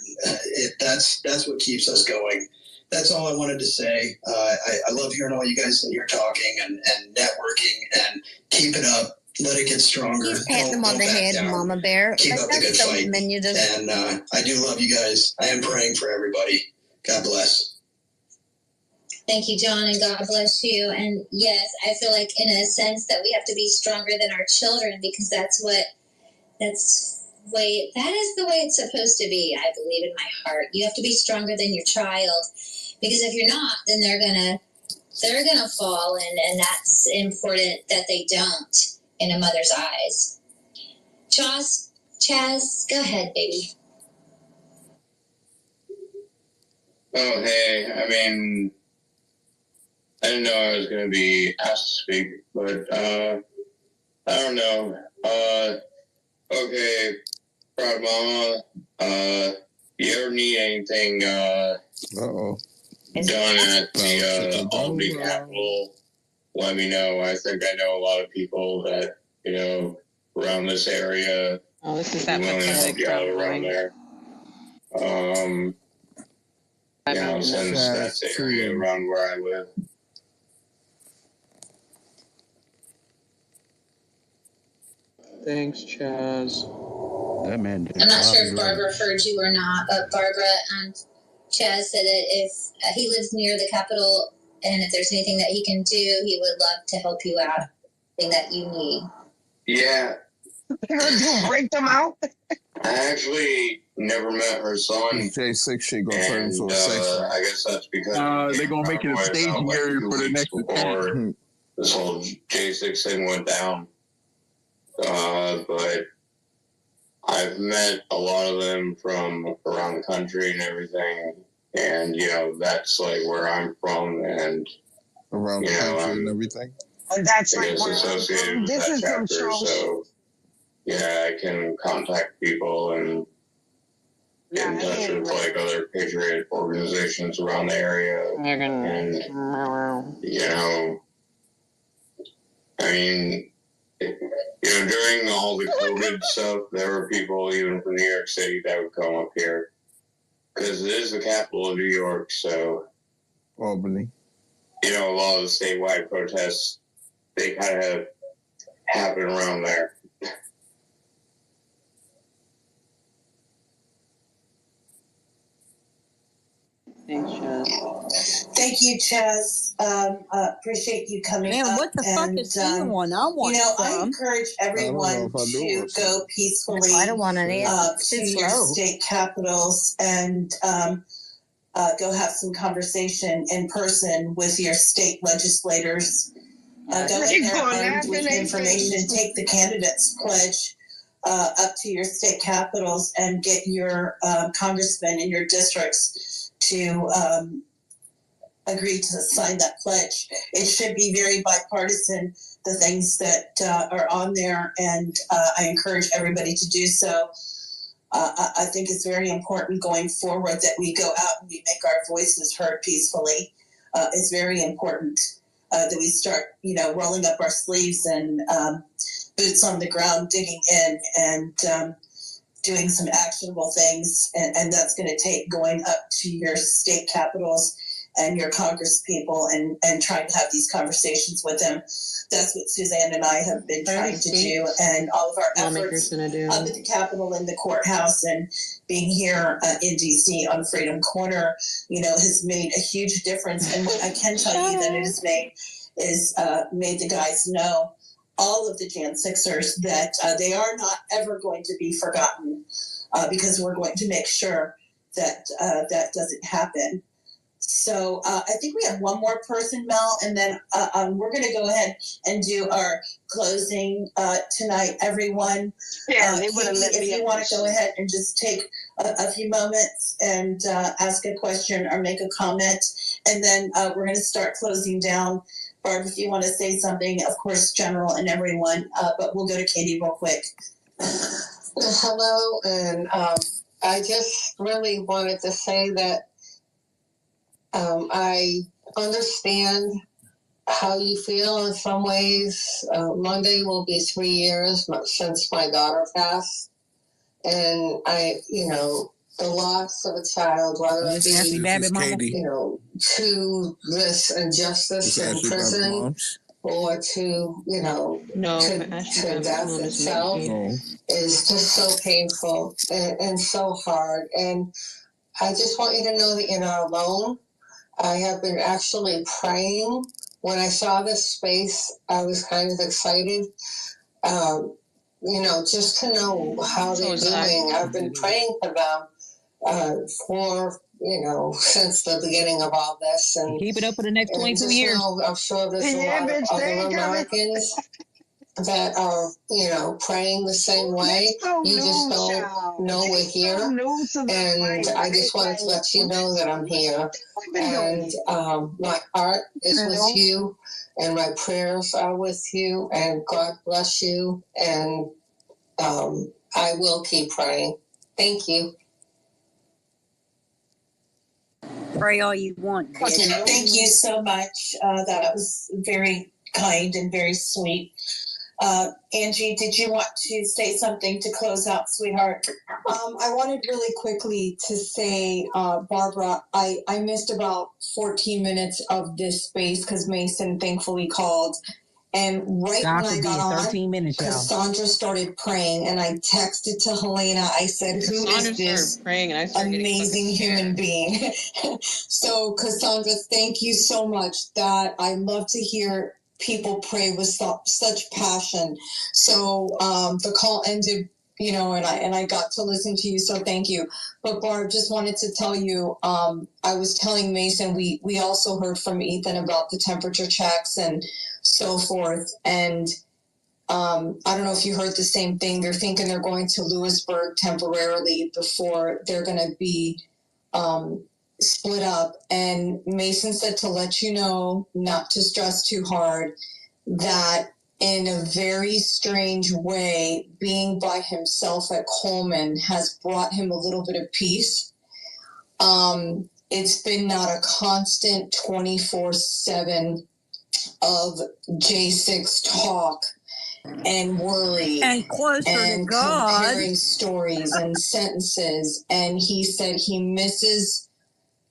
Speaker 14: That's what keeps us going. That's all I wanted to say. I love hearing all you guys in here talking and networking, and keep it up. Let it get stronger.
Speaker 9: You pat them on the head,
Speaker 14: down.
Speaker 9: Mama Bear.
Speaker 14: Keep
Speaker 9: Like,
Speaker 14: up the good
Speaker 9: that's
Speaker 14: fight.
Speaker 9: something you just...
Speaker 14: And I do love you guys. I am praying for everybody. God bless.
Speaker 16: Thank you, John, and God bless you. And yes, I feel like in a sense that we have to be stronger than our children, because that is the way it's supposed to be, I believe in my heart. You have to be stronger than your child, because if you're not, then they're gonna fall, and that's important that they don't in a mother's eyes. Chaz, go ahead, baby.
Speaker 13: Oh, hey, I mean, I didn't know I was going to be asked to speak, but, I don't know. Okay, Proud Mama, you ever need anything, done at the Albany Capitol, let me know. I think I know a lot of people that, around this area.
Speaker 18: Oh, this is that
Speaker 13: willing to help you out around there. Since that's the area around where I live.
Speaker 22: Thanks, Chaz.
Speaker 10: That man did.
Speaker 16: I'm not sure if Barbara heard you or not, but Barbara and Chaz said that if he lives near the Capitol, and if there's anything that he can do, he would love to help you out. Anything that you need.
Speaker 13: Yeah.
Speaker 12: They're going to break them out?
Speaker 13: I actually never met her son.
Speaker 1: J6 shit gonna turn into a sex.
Speaker 13: I guess that's because
Speaker 1: they're gonna make it a staging area for the next attack.
Speaker 13: This whole J6 thing went down. But I've met a lot of them from around the country and everything, and that's like where I'm from, and
Speaker 1: around the country and everything.
Speaker 12: And that's like
Speaker 13: associated with
Speaker 12: this
Speaker 13: that
Speaker 12: is some
Speaker 13: chapter,
Speaker 12: show.
Speaker 13: so yeah, I can contact people and get in touch with like other patriot organizations around the area. And, you know, I mean, you know, during all the COVID stuff, there were people even from New York City that would come up here because it is the capital of New York. So,
Speaker 1: Albany.
Speaker 13: You know, a lot of the statewide protests, they kind of happen around there.
Speaker 11: Thank you, Chaz. Appreciate you coming
Speaker 19: Man,
Speaker 11: up.
Speaker 19: what the fuck is he on? I want
Speaker 11: You know, I
Speaker 19: some.
Speaker 11: encourage everyone to go peacefully
Speaker 9: I don't want any.
Speaker 11: to your state capitals and go have some conversation in person with your state legislators. Go in there armed with information. Take the candidates pledge up to your state capitals and get your congressmen in your districts to agree to sign that pledge. It should be very bipartisan, the things that are on there, and I encourage everybody to do so. I think it's very important going forward that we go out and we make our voices heard peacefully. It's very important that we start, you know, rolling up our sleeves and boots on the ground, digging in and doing some actionable things. And that's going to take going up to your state capitals and your Congress people and trying to have these conversations with them. That's what Suzanne and I have been trying to do, and all of our efforts up at the Capitol and the courthouse and being here in DC on Freedom Corner, you know, has made a huge difference. And what I can tell you that it has made is made the guys know, all of the Jan Sixers, that they are not ever going to be forgotten because we're going to make sure that that doesn't happen. So I think we have one more person, Mel, and then we're going to go ahead and do our closing tonight, everyone.
Speaker 12: Yeah,
Speaker 11: if you want to go ahead and just take a few moments and ask a question or make a comment, and then we're going to start closing down. Barb, if you want to say something, of course, General and everyone, but we'll go to Katie real quick.
Speaker 21: Hello, and I just really wanted to say that I understand how you feel in some ways. Monday will be 3 years since my daughter passed. And you know, the loss of a child, whether it be, you know, to this injustice in prison or to, you know, to death itself is just so painful and so hard. And I just want you to know that you're not alone. I have been actually praying. When I saw this space, I was kind of excited, you know, just to know how they're doing. I've been praying for them for, you know, since the beginning of all this. And
Speaker 6: keep it up for the next 22 years.
Speaker 21: I'm sure there's a lot of other Americans that are, you know, praying the same way. You just don't know we're here. And I just wanted to let you know that I'm here. And my heart is with you, and my prayers are with you, and God bless you. And I will keep praying. Thank you.
Speaker 19: Pray all you want.
Speaker 11: Okay, thank you so much. That was very kind and very sweet. Angie, did you want to say something to close out, sweetheart?
Speaker 2: I wanted really quickly to say, Barbara, I missed about 14 minutes of this space because Mason thankfully called. And right when I got on,
Speaker 6: 13 minutes,
Speaker 2: Cassandra started praying, and I texted to Helena. I said, "Who is this amazing human being?" So, Cassandra, thank you so much. That I love to hear people pray with such passion. So the call ended, you know, and I got to listen to you. So thank you. But Barb, just wanted to tell you, I was telling Mason, we also heard from Ethan about the temperature checks and so forth. And I don't know if you heard the same thing. They're thinking they're going to Lewisburg temporarily before they're going to be split up. And Mason said to let you know not to stress too hard, that in a very strange way, being by himself at Coleman has brought him a little bit of peace. It's been not a constant 24/7 of J6 talk and worry
Speaker 19: And closer
Speaker 2: and
Speaker 19: to God.
Speaker 2: comparing stories and sentences. And he said he misses,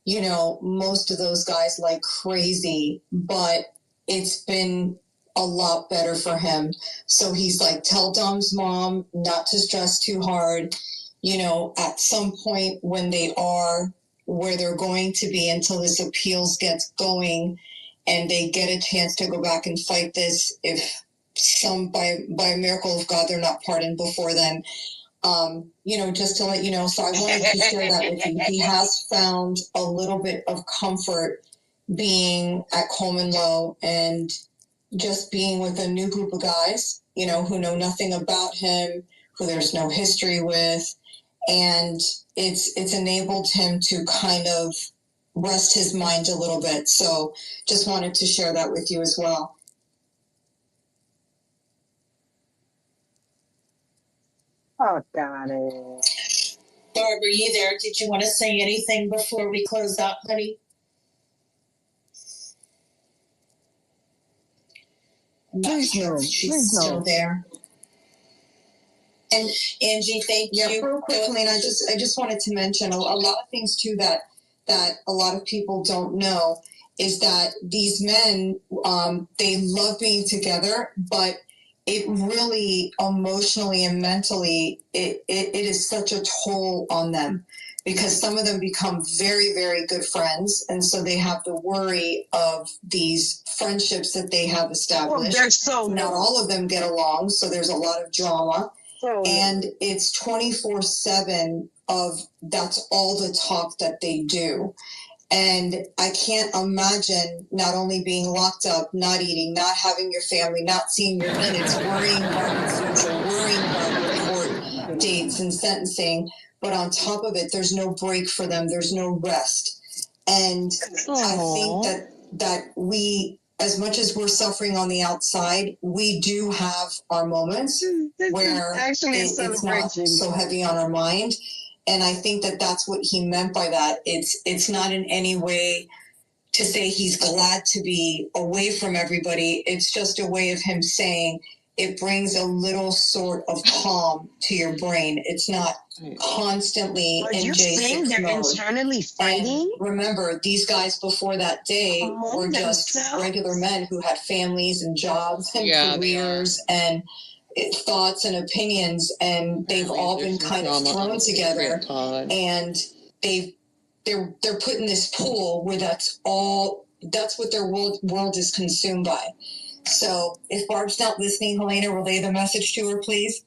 Speaker 2: you know, most of those guys like crazy, but it's been a lot better for him. So he's like, tell Dom's mom not to stress too hard. You know, at some point when they are where they're going to be until this appeals gets going and they get a chance to go back and fight this, if by a miracle of God they're not pardoned before then, you know, just to let you know. So I wanted to share that with you. He has found a little bit of comfort being at Coleman Low and just being with a new group of guys, you know, who know nothing about him, who there's no history with. And it's enabled him to kind of rest his mind a little bit. So just wanted to share that with you as well.
Speaker 12: Oh, got it.
Speaker 20: Barb, are you there? Did you want to say anything before we close out, honey? I'm not sure if she's still there. And Angie, thank you.
Speaker 2: Yeah, real quickly, and I just wanted to mention a lot of things too that a lot of people don't know is that these men, they love being together, but it really emotionally and mentally, it is such a toll on them because some of them become very, very good friends. And so they have the worry of these friendships that they have established.
Speaker 12: Well, they're so
Speaker 2: not all of them get along, so there's a lot of drama. And it's 24/7 of that's all the talk that they do. And I can't imagine not only being locked up, not eating, not having your family, not seeing your kids, worrying about the future, worrying about your court dates and sentencing. But on top of it, there's no break for them. There's no rest. And I think that we, as much as we're suffering on the outside, we do have our moments where it's not so heavy on our mind. And I think that that's what he meant by that. It's not in any way to say he's glad to be away from everybody. It's just a way of him saying it brings a little sort of calm to your brain. It's not constantly in J6 mode.
Speaker 12: Internally fighting?
Speaker 2: And remember, these guys before that day were just regular men who had families and jobs and careers and thoughts and opinions, and they've all been kind of thrown together, and they're put in this pool where that's what their world is consumed by. So if Barb's not listening, Helena, relay the message to her, please.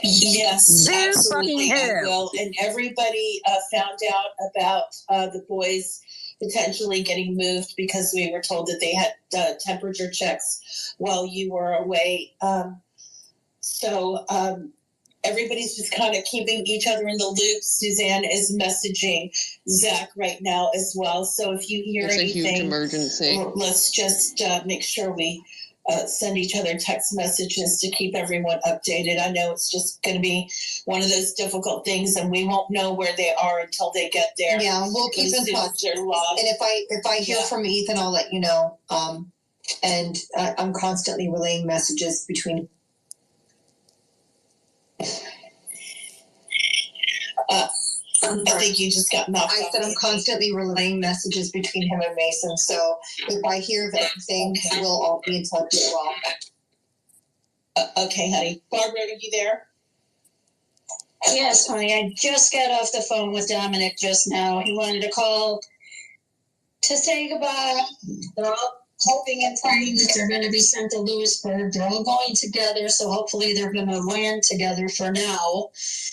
Speaker 20: Yes, absolutely, I will. And everybody found out about the boys potentially getting moved because we were told that they had temperature checks while you were away. So everybody's just kind of keeping each other in the loop. Suzanne is messaging Zach right now as well. So if you hear anything,
Speaker 18: a huge emergency.
Speaker 20: Let's just make sure we send each other text messages to keep everyone updated. I know it's just going to be one of those difficult things, and we won't know where they are until they get there.
Speaker 2: Yeah, we'll keep in touch.
Speaker 20: They're lost.
Speaker 2: And if I hear from Ethan, I'll let you know. And I'm constantly relaying messages between.
Speaker 20: I think you just got knocked off.
Speaker 2: I said I'm constantly relaying messages between him and Mason. So if I hear of anything, we'll all be in touch as well.
Speaker 20: Okay, honey. Barbara, are you there?
Speaker 4: Yes, honey. I just got off the phone with Dominic just now. He wanted to call to say goodbye. They're all hoping and praying that they're going to be sent to Lewisburg. They're all going together, so hopefully they're going to land together for now.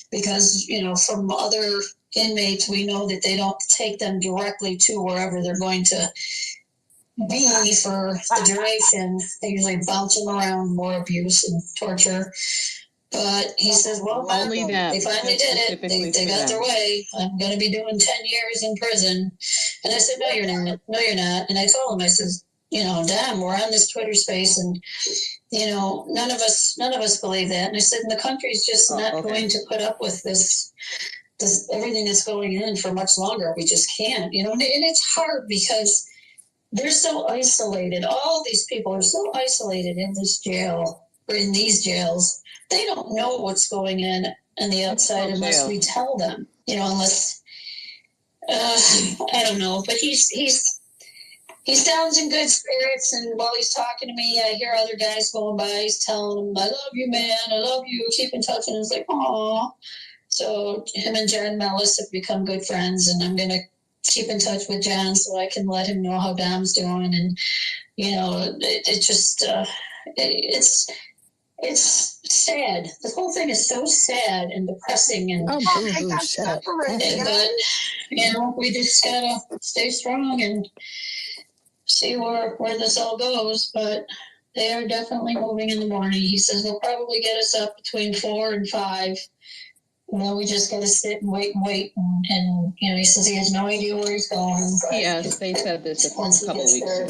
Speaker 4: Because, you know, from other inmates, we know that they don't take them directly to wherever they're going to be for the duration. They usually bounce them around, more abuse and torture. But he says, well,
Speaker 18: Only them.
Speaker 4: they finally did it. They got their way. I'm going to be doing 10 years in prison. And I said, no, you're not. No, you're not. And I told him, I says, damn, we're on this Twitter space, and none of us believe that. And I said, and the country's just not going to put up with this everything that's going in for much longer. We just can't, and it's hard because they're so isolated. All these people are so isolated in this jail or in these jails. They don't know what's going on the outside unless we tell them, unless, I don't know, but he sounds in good spirits, and while he's talking to me, I hear other guys going by. He's telling him, "I love you, man. I love you. Keep in touch." And it's like, "Aw." So him and John Mellis have become good friends, and I'm gonna keep in touch with John so I can let him know how Dom's doing. And it's sad. The whole thing is so sad and depressing, and but we just gotta stay strong and see where this all goes. But they are definitely moving in the morning. He says they'll probably get us up between 4 and 5. We just got to sit and wait. And he says he has no idea where he's going.
Speaker 18: Yes, they said this a couple weeks ago.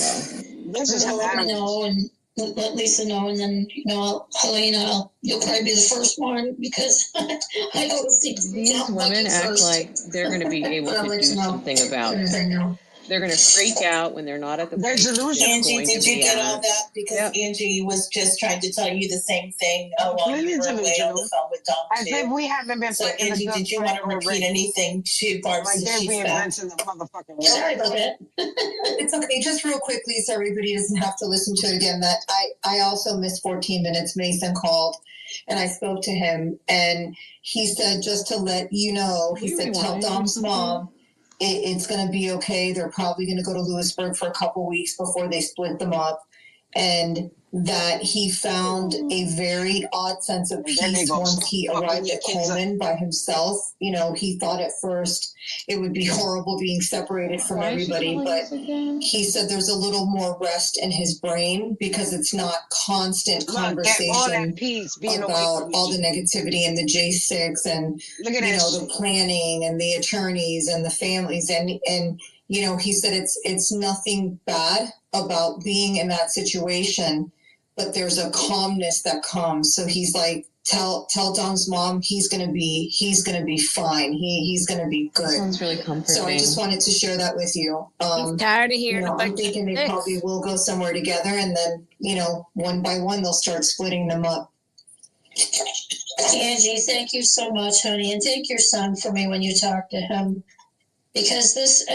Speaker 4: This is let me know and let Lisa know, and then Helena, you'll probably be the first one because I go to see
Speaker 18: these women act like they're going to be able to do something about it. They're going to freak out when they're not at the place.
Speaker 20: Angie, did you get all that? Because Angie was just trying to tell you the same thing while you were away on the phone with Dom, too.
Speaker 12: I said we haven't been.
Speaker 20: So, Angie, did you want to repeat anything to Barb's?
Speaker 12: Like they're reinventing the motherfucking.
Speaker 4: Sorry about that.
Speaker 2: It's okay. Just real quickly, so everybody doesn't have to listen to it again. That I also missed 14 minutes. Mason called, and I spoke to him, and he said, just to let you know, he said, tell Dom's mom. It's going to be okay. They're probably going to go to Lewisburg for a couple weeks before they split them up. And that he found a very odd sense of peace once he arrived at Coleman by himself. He thought at first it would be horrible being separated from everybody, but he said there's a little more rest in his brain because it's not constant conversation about all the negativity and the J6 and the planning and the attorneys and the families and he said it's nothing bad about being in that situation, but there's a calmness that comes. So he's like, tell Dom's mom he's gonna be fine. He's gonna be good.
Speaker 18: Sounds really comforting.
Speaker 2: So I just wanted to share that with you.
Speaker 9: He's tired of hearing
Speaker 2: I'm thinking they probably will go somewhere together, and then one by one they'll start splitting them up.
Speaker 4: Angie, thank you so much, honey, and thank your son for me when you talk to him. Because
Speaker 12: it's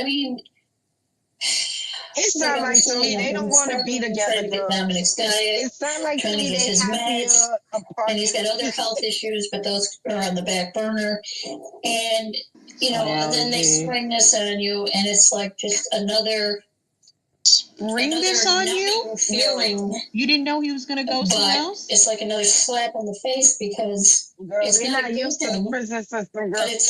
Speaker 12: not like to me they don't want to be together.
Speaker 4: It's
Speaker 12: not like
Speaker 4: trying to get his meds, and he's got other health issues, but those are on the back burner. And and then they spring this on you, and it's like just another
Speaker 18: this on you?
Speaker 4: Feeling.
Speaker 18: You didn't know he was going to go somewhere else?
Speaker 4: It's like another slap on the face because it's not
Speaker 12: used to the prison system, girl.
Speaker 4: But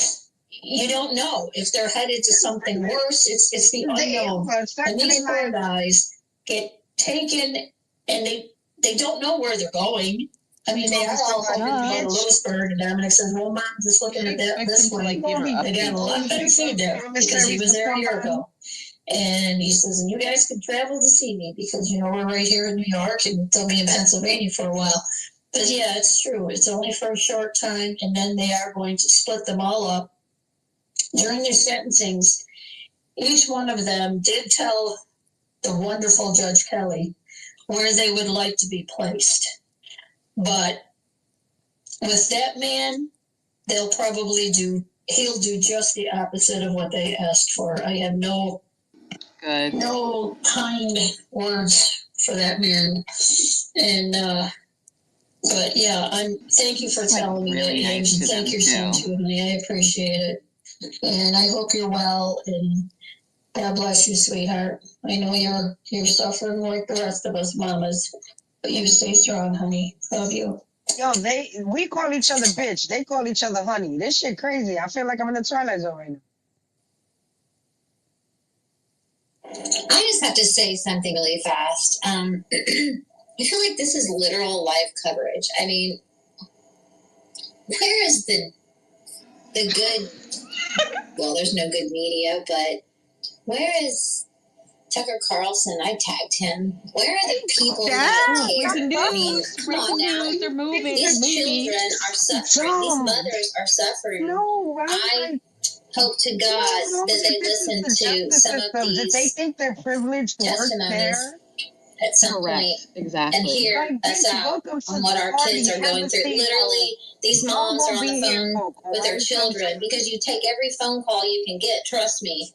Speaker 4: you don't know if they're headed to something worse. It's the unknown. And these poor guys get taken, and they don't know where they're going. I mean, they are all hoping to go to Lewisburg, and Dominic says, "Well, Mom, just looking at this way, they got a lot better food there because he was there a year ago." And he says, "And you guys can travel to see me because we're right here in New York, and they'll be in Pennsylvania for a while." But yeah, it's true. It's only for a short time, and then they are going to split them all up. During their sentencings, each one of them did tell the wonderful Judge Kelly where they would like to be placed. But with that man, he'll do just the opposite of what they asked for. I have no kind words for that man. And, but yeah, thank you for telling me that, Angie. Thank your son too, honey. I appreciate it. And I hope you're well, and God bless you, sweetheart. I know you're suffering like the rest of us mamas, but you stay strong, honey. Love you.
Speaker 12: Yo, we call each other bitch. They call each other honey. This shit crazy. I feel like I'm in the Twilight Zone right now.
Speaker 17: I just have to say something really fast. I feel like this is literal live coverage. I mean, where is the good, well, there's no good media, but where is Tucker Carlson, I tagged him. Where are the people
Speaker 12: Yeah,
Speaker 17: that care?
Speaker 18: breaking
Speaker 17: I mean,
Speaker 18: news.
Speaker 17: come on
Speaker 18: Breaking
Speaker 17: now.
Speaker 18: news. They're moving.
Speaker 17: These
Speaker 18: Maybe.
Speaker 17: children are suffering. These mothers are suffering.
Speaker 12: No, right?
Speaker 17: I hope to God that they listen to some of
Speaker 12: Did they
Speaker 17: these
Speaker 12: think they're privileged to work
Speaker 17: testimonies
Speaker 12: there?
Speaker 17: at some
Speaker 18: Correct.
Speaker 17: point
Speaker 18: Exactly.
Speaker 17: and hear
Speaker 12: Like,
Speaker 17: us
Speaker 12: bitch,
Speaker 17: out
Speaker 12: welcome to
Speaker 17: on what
Speaker 12: the
Speaker 17: our
Speaker 12: party.
Speaker 17: kids are
Speaker 12: Have
Speaker 17: going
Speaker 12: a
Speaker 17: through.
Speaker 12: seat.
Speaker 17: Literally, these
Speaker 12: Y'all
Speaker 17: moms are
Speaker 12: gonna
Speaker 17: on the
Speaker 12: be here,
Speaker 17: phone
Speaker 12: folk,
Speaker 17: with their
Speaker 12: alright?
Speaker 17: children because you take every phone call you can get. Trust me.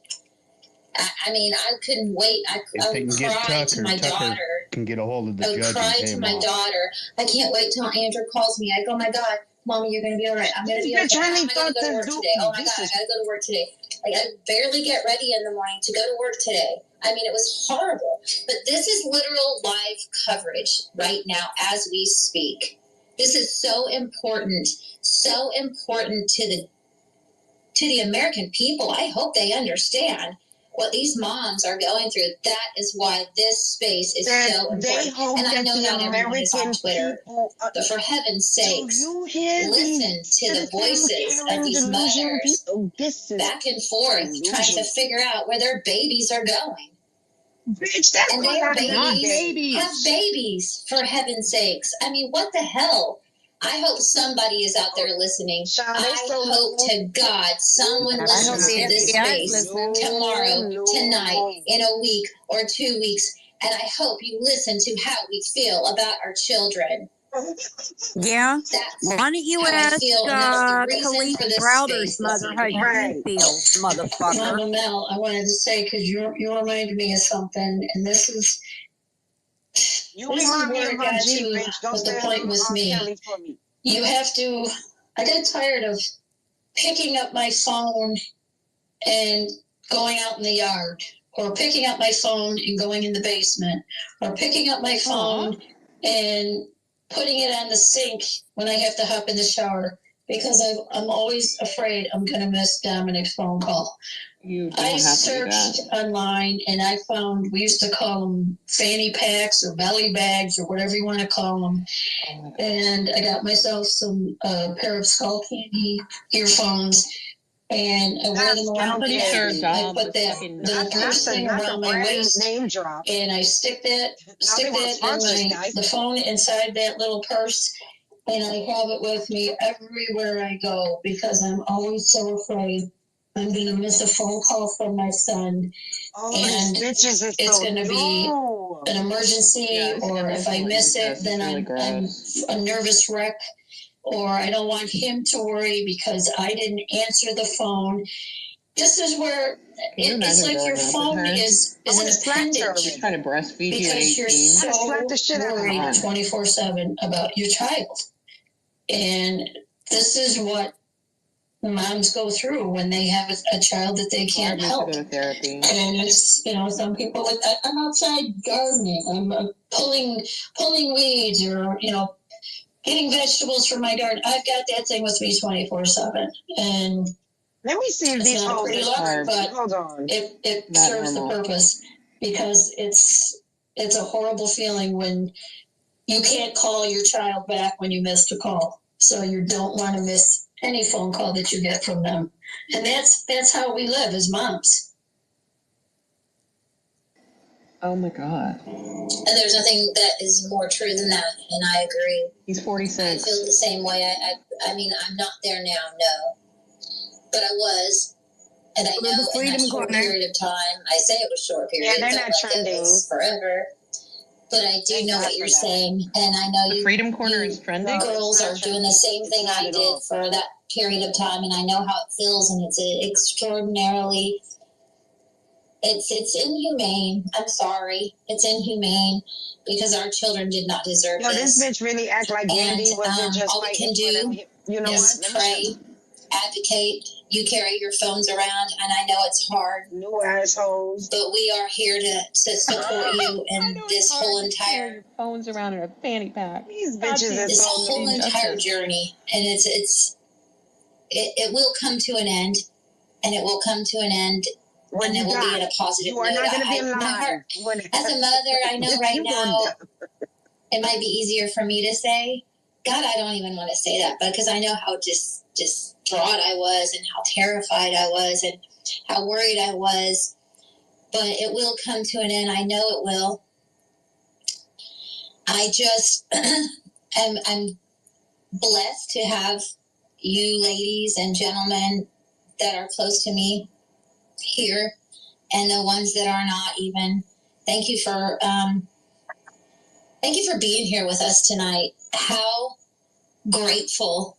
Speaker 17: I mean, I couldn't wait. I
Speaker 10: If they
Speaker 17: would
Speaker 10: can get
Speaker 17: cry to my
Speaker 10: Tucker
Speaker 17: daughter.
Speaker 10: can get a hold of the
Speaker 17: I would
Speaker 10: judge
Speaker 17: cry
Speaker 10: and pay
Speaker 17: to
Speaker 10: him
Speaker 17: my
Speaker 10: off.
Speaker 17: daughter. I can't wait till Andrew calls me. I go, oh my God, Mommy, you're going to be all right. I'm going to
Speaker 12: This
Speaker 17: be okay.
Speaker 12: bitch
Speaker 17: How
Speaker 12: really
Speaker 17: am I going to
Speaker 12: thought
Speaker 17: go to
Speaker 12: this
Speaker 17: work
Speaker 12: dude.
Speaker 17: today? Oh my
Speaker 12: This
Speaker 17: God, I
Speaker 12: is
Speaker 17: got to go to work today. Like, I barely get ready in the morning to go to work today. I mean, it was horrible. But this is literal live coverage right now as we speak. This is so important to the American people. I hope they understand what these moms are going through. That is why this space is so important.
Speaker 12: They hope
Speaker 17: And I
Speaker 12: that
Speaker 17: know
Speaker 12: the
Speaker 17: not everyone is on
Speaker 12: American
Speaker 17: Twitter,
Speaker 12: people.
Speaker 17: but for heaven's sakes,
Speaker 12: Do you hear
Speaker 17: listen to the voices of these
Speaker 12: delusional
Speaker 17: mothers
Speaker 12: people? This is
Speaker 17: back and forth trying to
Speaker 12: delusional.
Speaker 17: figure out where their babies are going.
Speaker 12: Bitch, that's
Speaker 17: And
Speaker 12: why
Speaker 17: their
Speaker 12: I
Speaker 17: babies have babies, for heaven's sakes. I mean, what the hell? I hope somebody is out there listening. I hope to God someone
Speaker 9: I hope
Speaker 17: listens
Speaker 9: the
Speaker 17: to this
Speaker 9: FBI is
Speaker 17: space
Speaker 9: listening.
Speaker 17: tomorrow, tonight, in a week or 2 weeks. And I hope you listen to how we feel about our children.
Speaker 19: Yeah. Why don't you
Speaker 17: how I
Speaker 19: ask
Speaker 17: feel, and that's the reason
Speaker 19: Khalees
Speaker 17: for this
Speaker 19: Browder's
Speaker 17: space
Speaker 19: mother
Speaker 17: this
Speaker 19: how
Speaker 17: evening.
Speaker 19: she feels, motherfucker?
Speaker 17: Mama Mel, I wanted to say, because you reminded me of something, and this is
Speaker 12: You
Speaker 17: this is
Speaker 12: remind me
Speaker 17: where
Speaker 12: of
Speaker 17: it
Speaker 12: my
Speaker 17: got
Speaker 12: G,
Speaker 17: to
Speaker 12: bitch. Don't
Speaker 17: what the
Speaker 12: say
Speaker 17: point with
Speaker 12: R.
Speaker 17: me.
Speaker 12: Kelly for me.
Speaker 17: You have to. I got tired of picking up my phone and going out in the yard, or picking up my phone and going in the basement, or picking up my phone and putting it on the sink when I have to hop in the shower, because I'm always afraid I'm going to miss Dominic's phone call. I searched online and I found, we used to call them fanny packs or belly bags or whatever you want to call them. And I got myself some pair of skull candy earphones, and I wear them around my neck. I put that little purse thing around my waist, and I stick that in the phone inside that little purse, and I have it with me everywhere I go, because I'm always so afraid I'm going to miss a phone call from my son, and it's going to be an emergency, or if I miss it, then I'm a nervous wreck, or I don't want him to worry because I didn't answer the phone. This is where it's like your phone is an appendage,
Speaker 18: Trying to breastfeed you at
Speaker 17: because you're
Speaker 18: 18.
Speaker 17: so worried 24/7 about your child. And this is what moms go through when they have a child that they can't help.
Speaker 18: Go to therapy.
Speaker 17: And it's, some people like, I'm outside gardening, I'm pulling weeds, or getting vegetables for my garden. I've got that thing with me 24/7, and
Speaker 12: let me see if
Speaker 17: it's
Speaker 12: these
Speaker 17: not a
Speaker 12: hoes
Speaker 17: pretty
Speaker 12: are
Speaker 17: look, but
Speaker 12: hold on.
Speaker 17: It
Speaker 12: Not
Speaker 17: serves
Speaker 12: normal.
Speaker 17: the purpose, because it's a horrible feeling when you can't call your child back when you missed a call. So you don't want to miss any phone call that you get from them, and that's how we live as moms.
Speaker 18: Oh my God.
Speaker 17: And there's nothing that is more true than that, and I agree.
Speaker 18: He's 46.
Speaker 17: I feel the same way. I mean, I'm not there now, no. But I was, and I know in that short period of time, I say it was a short period,
Speaker 12: they're
Speaker 17: it
Speaker 12: not
Speaker 17: felt like it was forever. But I do know what you're saying, and I know
Speaker 18: The Freedom Corner is trending.
Speaker 17: girls are doing the same thing I did for that period of time, and I know how it feels, and it's extraordinarily... It's inhumane. I'm sorry. It's inhumane, because our children did not deserve this.
Speaker 12: This bitch really act like Gandhi wasn't just
Speaker 17: all we can do is pray, advocate. You carry your phones around, and I know it's hard.
Speaker 12: No assholes.
Speaker 17: But we are here to support you in this whole entire...
Speaker 18: Your phones around in a fanny pack.
Speaker 12: These bitches
Speaker 17: This whole entire journey, and it will come to an end, and it will come to an end.
Speaker 12: When
Speaker 17: and it will be in a positive note.
Speaker 12: not going to be
Speaker 17: my heart,
Speaker 12: alive.
Speaker 17: as a mother, I know right now it might be easier for me to say, God, I don't even want to say that, because I know how distraught I was, and how terrified I was, and how worried I was.
Speaker 16: but it will come to an end. I know it will. I just I'm blessed to have you ladies and gentlemen that are close to me here, and the ones that are not even. Thank you for being here with us tonight. How grateful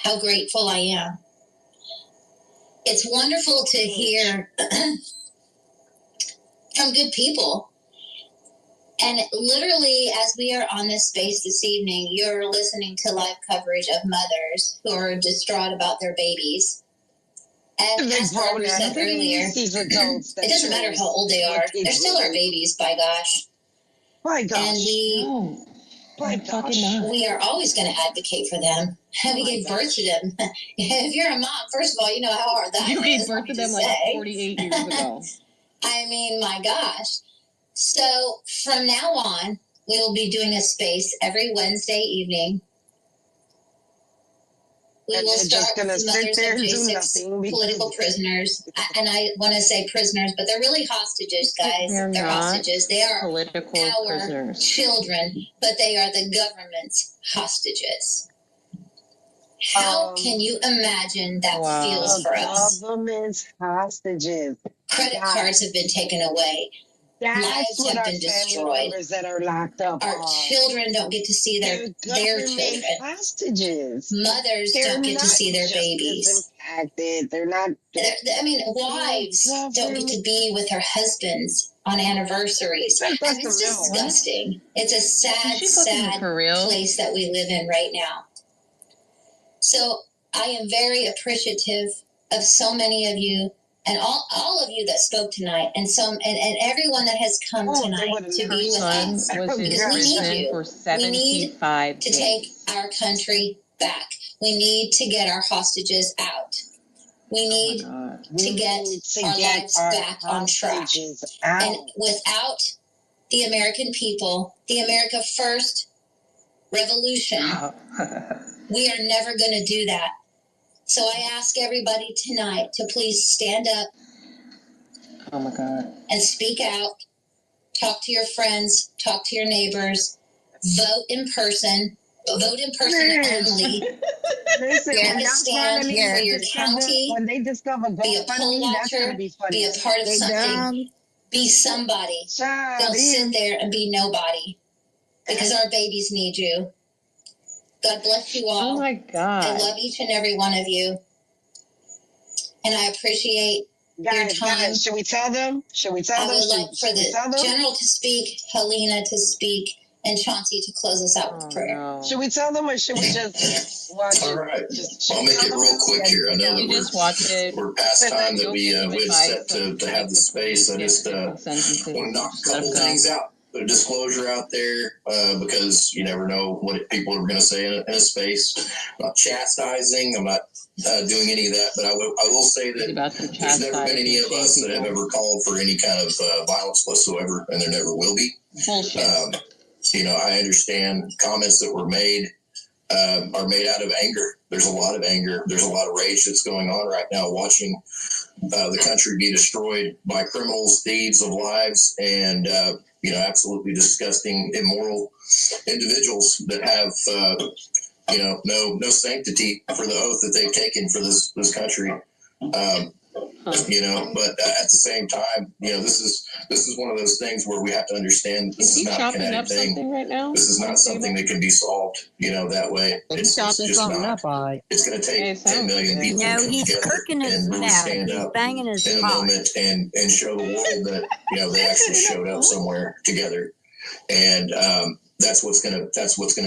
Speaker 16: I am. It's wonderful to hear from good people. And literally, as we are on this space this evening, you're listening to live coverage of mothers who are distraught about their babies. And as Barbara said earlier, it doesn't matter how old they are. They're still our babies, by gosh.
Speaker 12: My gosh.
Speaker 16: And we are always going to advocate for them. We gave birth to them. If you're a mom, first of all, you know how hard that is.
Speaker 18: You gave birth to them like 48 years ago.
Speaker 16: I mean, my gosh. So from now on, we will be doing a space every Wednesday evening. We will start with mothers of J6 political prisoners. And I want to say prisoners, but they're really hostages, guys. They're hostages. They are
Speaker 18: political
Speaker 16: our
Speaker 18: prisoners.
Speaker 16: children, but they are the government's hostages. How can you imagine that feels for us?
Speaker 12: Government's hostages.
Speaker 16: Credit cards have been taken away. Lives have been destroyed.
Speaker 12: That are locked up.
Speaker 16: Our children don't get to see their children.
Speaker 12: Hostages.
Speaker 16: Mothers don't get to see their babies.
Speaker 12: They're not.
Speaker 16: Wives don't get to be with their husbands on anniversaries. It's disgusting. It's a sad place that we live in right now. So I am very appreciative of so many of you. And all of you that spoke tonight, and everyone that has come tonight to be with us, because we need you. We need to take our country back. We need to get our hostages out. We need to get our lives back on track. And without the American people, the America First revolution, we are never going to do that. So I ask everybody tonight to please stand up.
Speaker 18: Oh my God.
Speaker 16: And speak out. Talk to your friends. Talk to your neighbors. Vote in person. Vote in person only.
Speaker 12: Listen,
Speaker 16: you have to stand for your county.
Speaker 12: When they discover
Speaker 16: be a poll watcher. Be a part of something. Be somebody. Don't sit there and be nobody. Because our babies need you. God bless you all.
Speaker 18: Oh my God.
Speaker 16: I love each and every one of you. And I appreciate your time.
Speaker 12: Guys, should we tell them?
Speaker 16: I would like for the General to speak, Helena to speak, and Chauncey to close us out with prayer.
Speaker 18: No.
Speaker 12: Should we tell them or should we just watch
Speaker 8: All right. I'll make it real quick here. I know that we're past time that we had set to have the space. I just want to knock a couple things out. Put a disclosure out there because you never know what people are going to say in a space. I'm not chastising. I'm not doing any of that. But I will say that there's never been any of us that have ever called for any kind of violence whatsoever, and there never will be. I understand comments that were made are made out of anger. There's a lot of anger. There's a lot of rage that's going on right now watching the country be destroyed by criminals, thieves of lives, and absolutely disgusting, immoral individuals that have, no sanctity for the oath that they've taken for this country. But at the same time, this is one of those things where we have to understand this is not a kinetic thing.
Speaker 18: Right now?
Speaker 8: This is not something that can be solved, that way. It's just not. It's going to take 10 million people to come together and really stand up in a moment and show the world that they actually showed up somewhere together, and that's what's going to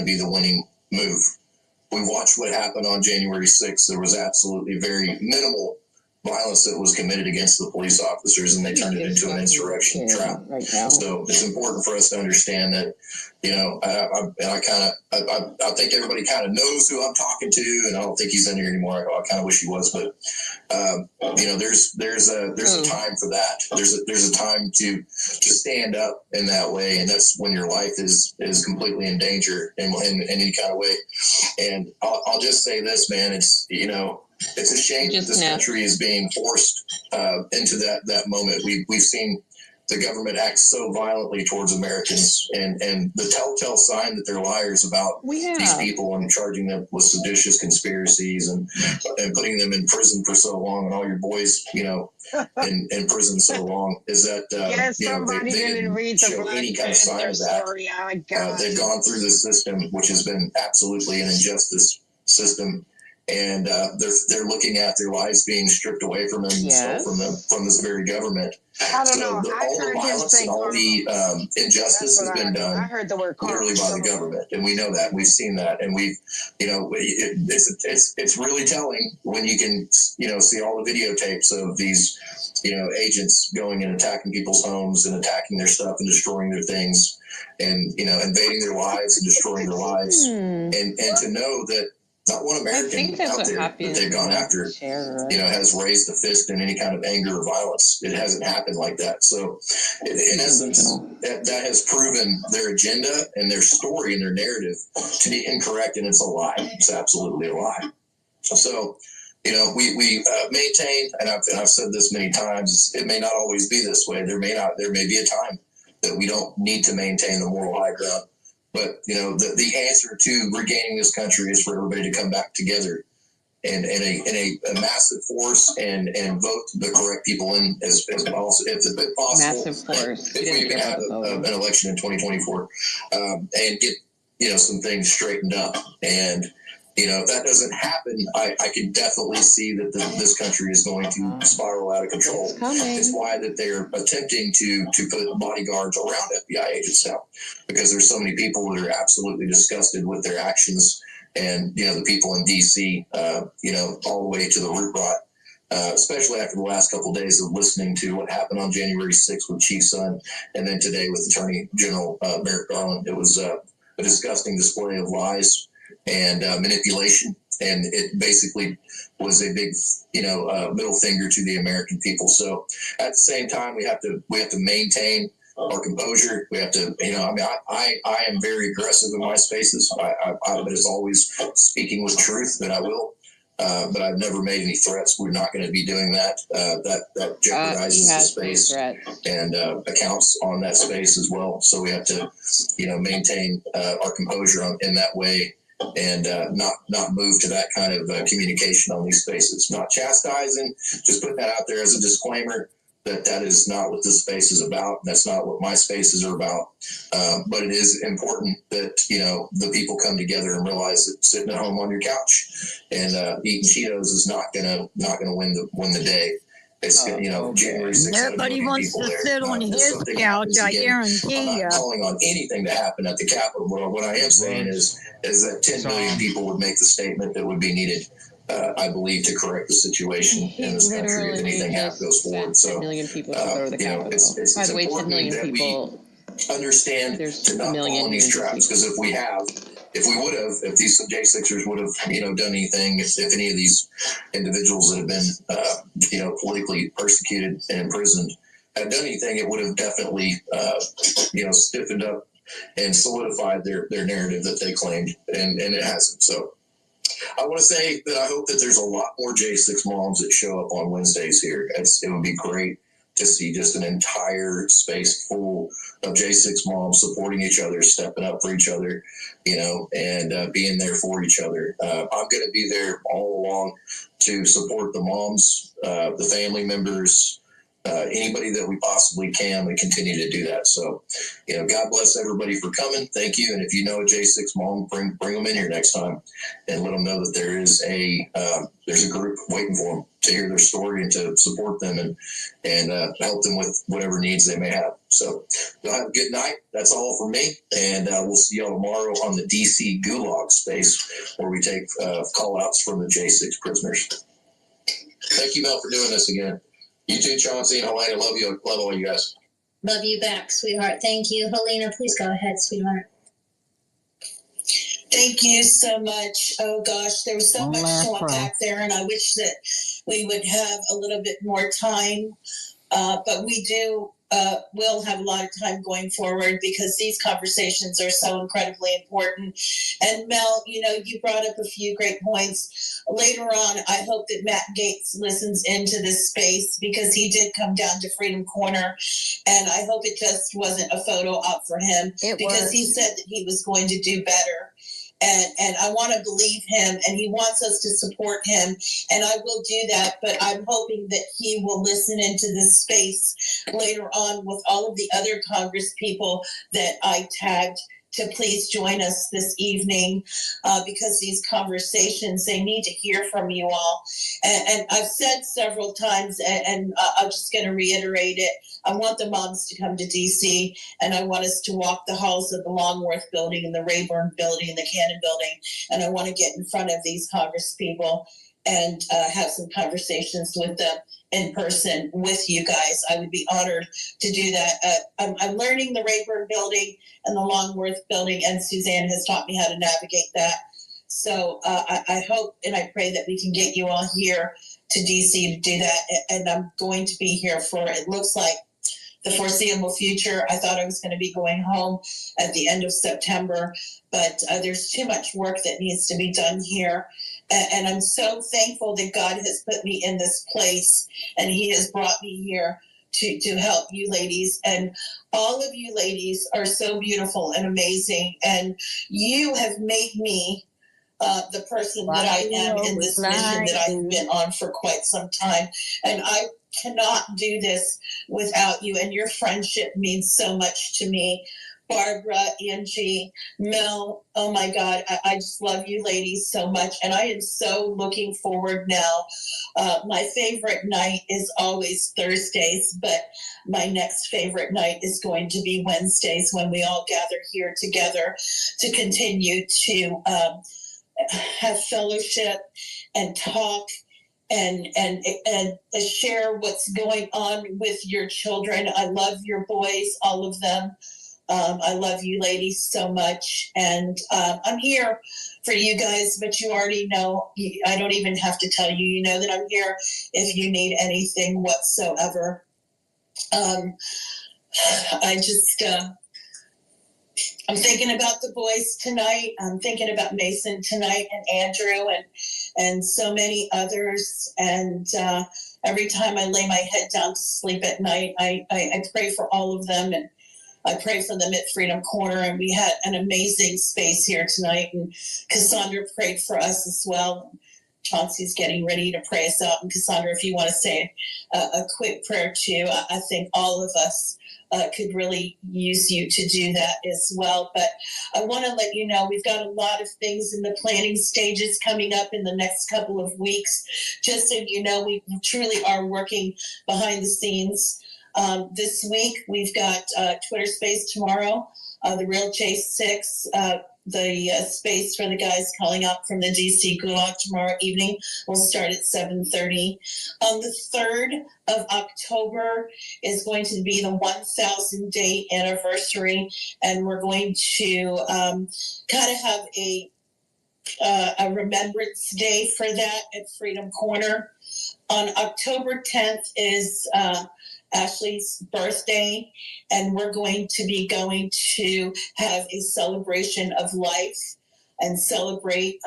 Speaker 8: be the winning move. We watched what happened on January 6th. There was absolutely very minimal violence that was committed against the police officers, and they turned it into an insurrection trap. So it's important for us to understand that, I think everybody kind of knows who I'm talking to, and I don't think he's in here anymore. I kind of wish he was, but there's a time for that. There's a time to stand up in that way, and that's when your life is completely in danger in any kind of way. And I'll just say this, man, it's a shame that this country is being forced into that moment. We've seen the government act so violently towards Americans, and the telltale sign that they're liars about these people and charging them with seditious conspiracies and putting them in prison for so long, and all your boys, in prison so long, is that they didn't show any kind of sign of that. They've gone through this system, which has been absolutely an injustice system. And they're looking at their lives being stripped away from them, from this very government.
Speaker 12: I don't know.
Speaker 8: All the violence and all the injustice has been done literally by the government, and we know that. We've seen that, and we've, it's really telling when you can, see all the videotapes of these, agents going and attacking people's homes and attacking their stuff and destroying their things, and invading their lives and destroying their lives, and to know that not one American out there that they've gone after, has raised a fist in any kind of anger or violence. It hasn't happened like that. So, in essence, that has proven their agenda and their story and their narrative to be incorrect, and it's a lie. It's absolutely a lie. So, we maintain, and I've said this many times, it may not always be this way. There may be a time that we don't need to maintain the moral high ground. But, the answer to regaining this country is for everybody to come back together and in a massive force and vote the correct people in as possible. If possible,
Speaker 18: massive force.
Speaker 8: If we can have an election in 2024 and get, some things straightened up. And, if that doesn't happen, I can definitely see that this country is going to spiral out of control. It's why that they're attempting to put bodyguards around FBI agents now, because there's so many people that are absolutely disgusted with their actions, and the people in D.C. All the way to the root rot. Especially after the last couple of days of listening to what happened on January 6th with Chief Son, and then today with Attorney General Merrick Garland. It was a disgusting display of lies and manipulation, and it basically was a big, middle finger to the American people. So at the same time, we have to maintain our composure. We have to, I am very aggressive in my spaces. But it's always speaking with truth, and I will. But I've never made any threats. We're not going to be doing that. That jeopardizes the space and accounts on that space as well. So we have to, maintain our composure in that way, and not move to that kind of communication on these spaces. Not chastising, just putting that out there as a disclaimer that is not what this space is about. That's not what my spaces are about. But it is important that, the people come together and realize that sitting at home on your couch and eating Cheetos is not gonna win the day. It's January 6th.
Speaker 15: Nobody wants to sit on his couch, I guarantee you.
Speaker 8: I'm not calling on anything to happen at the Capitol. What I am saying is that 10 million people would make the statement that would be needed, I believe, to correct the situation in this country if anything goes forward. So,
Speaker 18: 10 million people to go to the Capitol.
Speaker 8: It's
Speaker 18: By the way, 10 million
Speaker 8: that
Speaker 18: people.
Speaker 8: we understand to not fall in these traps, because if these J6ers would have done anything, if any of these individuals that have been politically persecuted and imprisoned had done anything, it would have definitely stiffened up and solidified their narrative that they claimed, and it hasn't. So I want to say that I hope that there's a lot more J6 moms that show up on Wednesdays here. It would be great to see just an entire space full of J6 moms supporting each other, stepping up for each other, and being there for each other. I'm going to be there all along to support the moms, the family members, anybody that we possibly can. We continue to do that. So, God bless everybody for coming. Thank you. And if you know a J6 mom, bring them in here next time and let them know that there's a group waiting for them to hear their story and to support them and help them with whatever needs they may have. So y'all have a good night. That's all for me. And we'll see y'all tomorrow on the DC Gulag space, where we take call outs from the J6 prisoners. Thank you, Mel, for doing this again. You too, Chauncey and Helena. Love you. Love all you guys.
Speaker 16: Love you back, sweetheart. Thank you. Helena, please go ahead, sweetheart.
Speaker 20: Thank you so much. Oh, gosh, there was so much to unpack there, and I wish that we would have a little bit more time. But we will have a lot of time going forward, because these conversations are so incredibly important. And Mel, you brought up a few great points. later on, I hope that Matt Gates listens into this space because he did come down to Freedom Corner, and I hope it just wasn't a photo op for him because he said that he was going to do better. And I want to believe him, and he wants us to support him, and I will do that, but I'm hoping that he will listen into this space later on with all of the other Congress people that I tagged to please join us this evening because these conversations, they need to hear from you all. And I've said several times, and I'm just going to reiterate it, I want the moms to come to D.C., and I want us to walk the halls of the Longworth building and the Rayburn building and the Cannon building, and I want to get in front of these Congress people and have some conversations with them in person with you guys. I would be honored to do that. I'm learning the Rayburn building and the Longworth building, and Suzanne has taught me how to navigate that. So I hope and I pray that we can get you all here to DC to do that. And I'm going to be here for, it looks like, the foreseeable future. I thought I was going to be going home at the end of September, but there's too much work that needs to be done here. And I'm so thankful that God has put me in this place, and he has brought me here to help you ladies. And all of you ladies are so beautiful and amazing, and you have made me the person that I am in this mission that I've been on for quite some time. And I cannot do this without you, and your friendship means so much to me. Barbara, Angie, Mel, oh my God, I just love you ladies so much, and I am so looking forward now. My favorite night is always Thursdays, but my next favorite night is going to be Wednesdays, when we all gather here together to continue to have fellowship and talk and share what's going on with your children. I love your boys, all of them. I love you ladies so much, and I'm here for you guys, but you already know, I don't even have to tell you, you know that I'm here if you need anything whatsoever. I'm thinking about the boys tonight. I'm thinking about Mason tonight, and Andrew, and so many others. And every time I lay my head down to sleep at night, I pray for all of them, and I pray for them at Freedom Corner. And we had an amazing space here tonight, and Cassandra prayed for us as well. Chauncey's getting ready to pray us out. And Cassandra, if you want to say a quick prayer too, I think all of us could really use you to do that as well. But I want to let you know we've got a lot of things in the planning stages coming up in the next couple of weeks. Just so you know, we truly are working behind the scenes. This week, we've got Twitter Space tomorrow, the Real Chase 6, the space for the guys calling out from the DC Gulag tomorrow evening will start at 7:30. On the 3rd of October is going to be the 1,000 day anniversary, and we're going to kind of have a remembrance day for that at Freedom Corner. On October 10th is Ashley's birthday, and we're going to be going to have a celebration of life and celebrate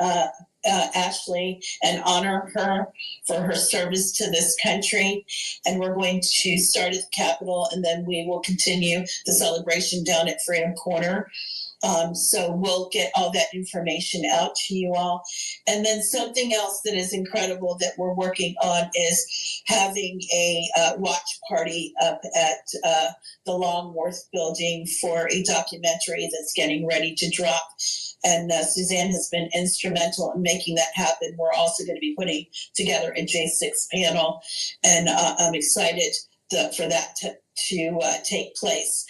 Speaker 20: Ashley and honor her for her service to this country. And we're going to start at the Capitol, and then we will continue the celebration down at Freedom Corner. So we'll get all that information out to you all. And then something else that is incredible that we're working on is having a watch party up at the Longworth building for a documentary that's getting ready to drop. And Suzanne has been instrumental in making that happen. We're also going to be putting together a J6 panel, and I'm excited for that to take place.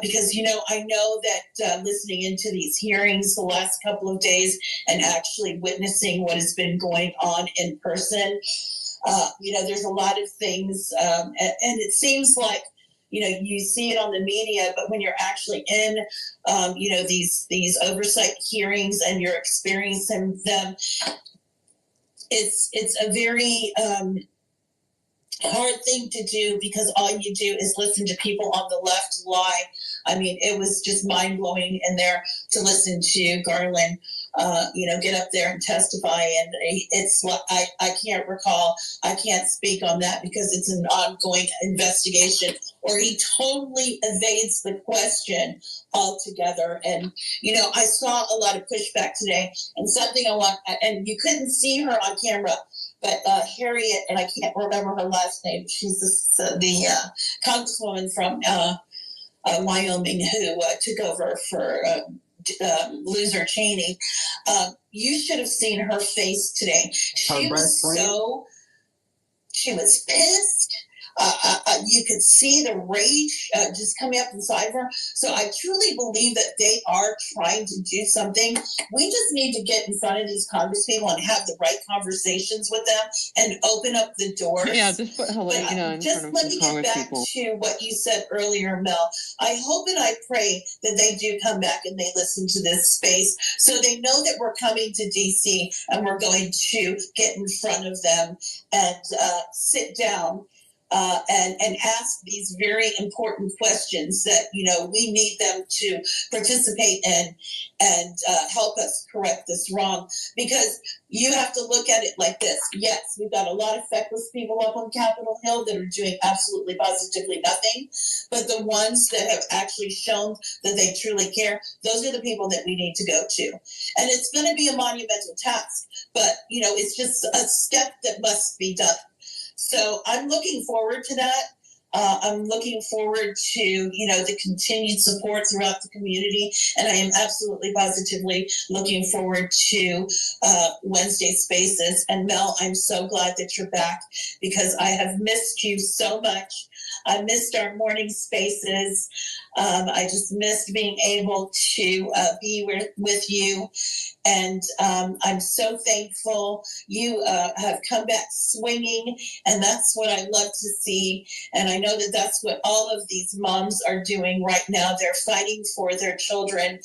Speaker 20: Because, you know, I know that listening into these hearings the last couple of days and actually witnessing what has been going on in person, you know, there's a lot of things, and it seems like, you know, you see it on the media, but when you're actually in, you know, these oversight hearings and you're experiencing them, it's a very hard thing to do, because all you do is listen to people on the left lie. I mean, it was just mind-blowing in there to listen to Garland get up there and testify. And it's I can't recall. I can't speak on that because it's an ongoing investigation. Or he totally evades the question altogether. And I saw a lot of pushback today. And something and you couldn't see her on camera, but Harriet, and I can't remember her last name. She's the congresswoman from Wyoming who took over for loser Cheney. You should have seen her face today. She was pissed. You could see the rage just coming up inside of her. So I truly believe that they are trying to do something. We just need to get in front of these congresspeople and have the right conversations with them and open up the doors.
Speaker 18: Yeah, just put Helena in front of
Speaker 20: let me get back to what you said earlier, Mel. I hope and I pray that they do come back and they listen to this space so they know that we're coming to D.C. and we're going to get in front of them and sit down and ask these very important questions that we need them to participate in and help us correct this wrong. Because you have to look at it like this. Yes, we've got a lot of feckless people up on Capitol Hill that are doing absolutely positively nothing, but the ones that have actually shown that they truly care, those are the people that we need to go to. And it's going to be a monumental task, but it's just a step that must be done. So I'm looking forward to that. I'm looking forward to, the continued support throughout the community. And I am absolutely positively looking forward to Wednesday Spaces. And Mel, I'm so glad that you're back because I have missed you so much. I missed our morning spaces. I just missed being able to be with you. And I'm so thankful you have come back swinging. And that's what I love to see. And I know that that's what all of these moms are doing right now. They're fighting for their children.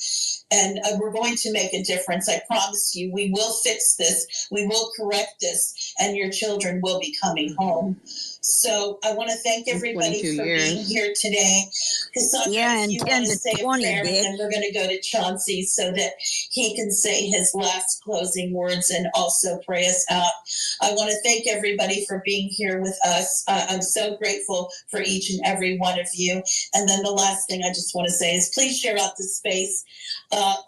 Speaker 20: And we're going to make a difference. I promise you, we will fix this. We will correct this. And your children will be coming home. So I want to thank everybody for being here today. Cassandra, if you want to say a prayer, and then we're going to go to Chauncey so that he can say his last closing words and also pray us out. I want to thank everybody for being here with us. I'm so grateful for each and every one of you. And then the last thing I just want to say is please share out the space.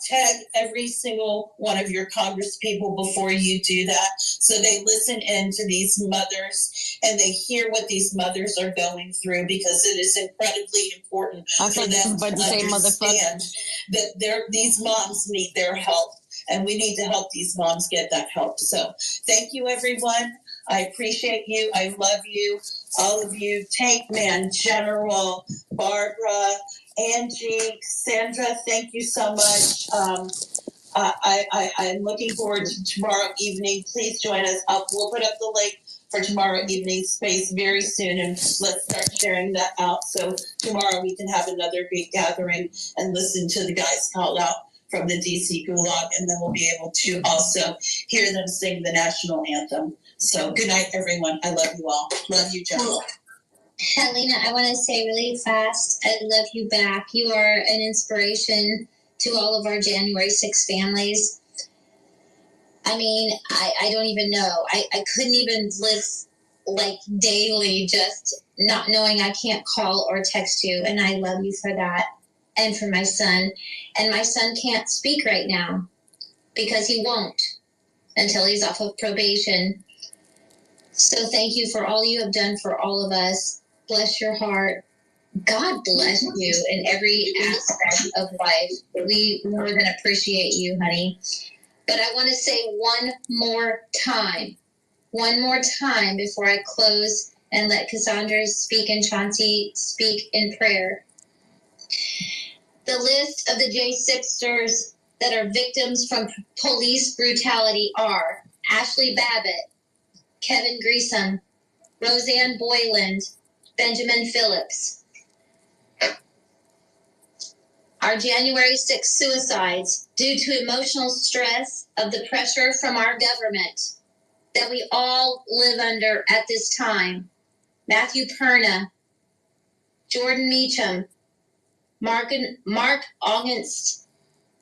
Speaker 20: Tag every single one of your Congress people before you do that so they listen in to these mothers and they hear what these mothers are going through because it is incredibly important for them to understand that these moms need their help and we need to help these moms get that help. So thank you, everyone. I appreciate you. I love you. All of you. Tank Man, General, Barbara, Angie, Sandra, thank you so much. I'm looking forward to tomorrow evening. Please join us. We'll put up the link for tomorrow evening space very soon, and let's start sharing that out. So tomorrow we can have another great gathering and listen to the guys called out from the DC Gulag, and then we'll be able to also hear them sing the national anthem. So good night, everyone. I love you all. Love you, General.
Speaker 16: Helena, I want to say really fast, I love you back. You are an inspiration to all of our January 6th families. I mean, I don't even know. I couldn't even live like daily just not knowing I can't call or text you. And I love you for that and for my son. And my son can't speak right now because he won't until he's off of probation. So thank you for all you have done for all of us. Bless your heart. God bless you in every aspect of life. We more than appreciate you, honey. But I want to say one more time before I close and let Cassandra speak and Chauncey speak in prayer. The list of the J6ers that are victims from police brutality are Ashley Babbitt, Kevin Greasom, Roseanne Boyland, Benjamin Phillips. Our January 6th suicides due to emotional stress of the pressure from our government that we all live under at this time. Matthew Perna, Jordan Meacham, Mark Augenst,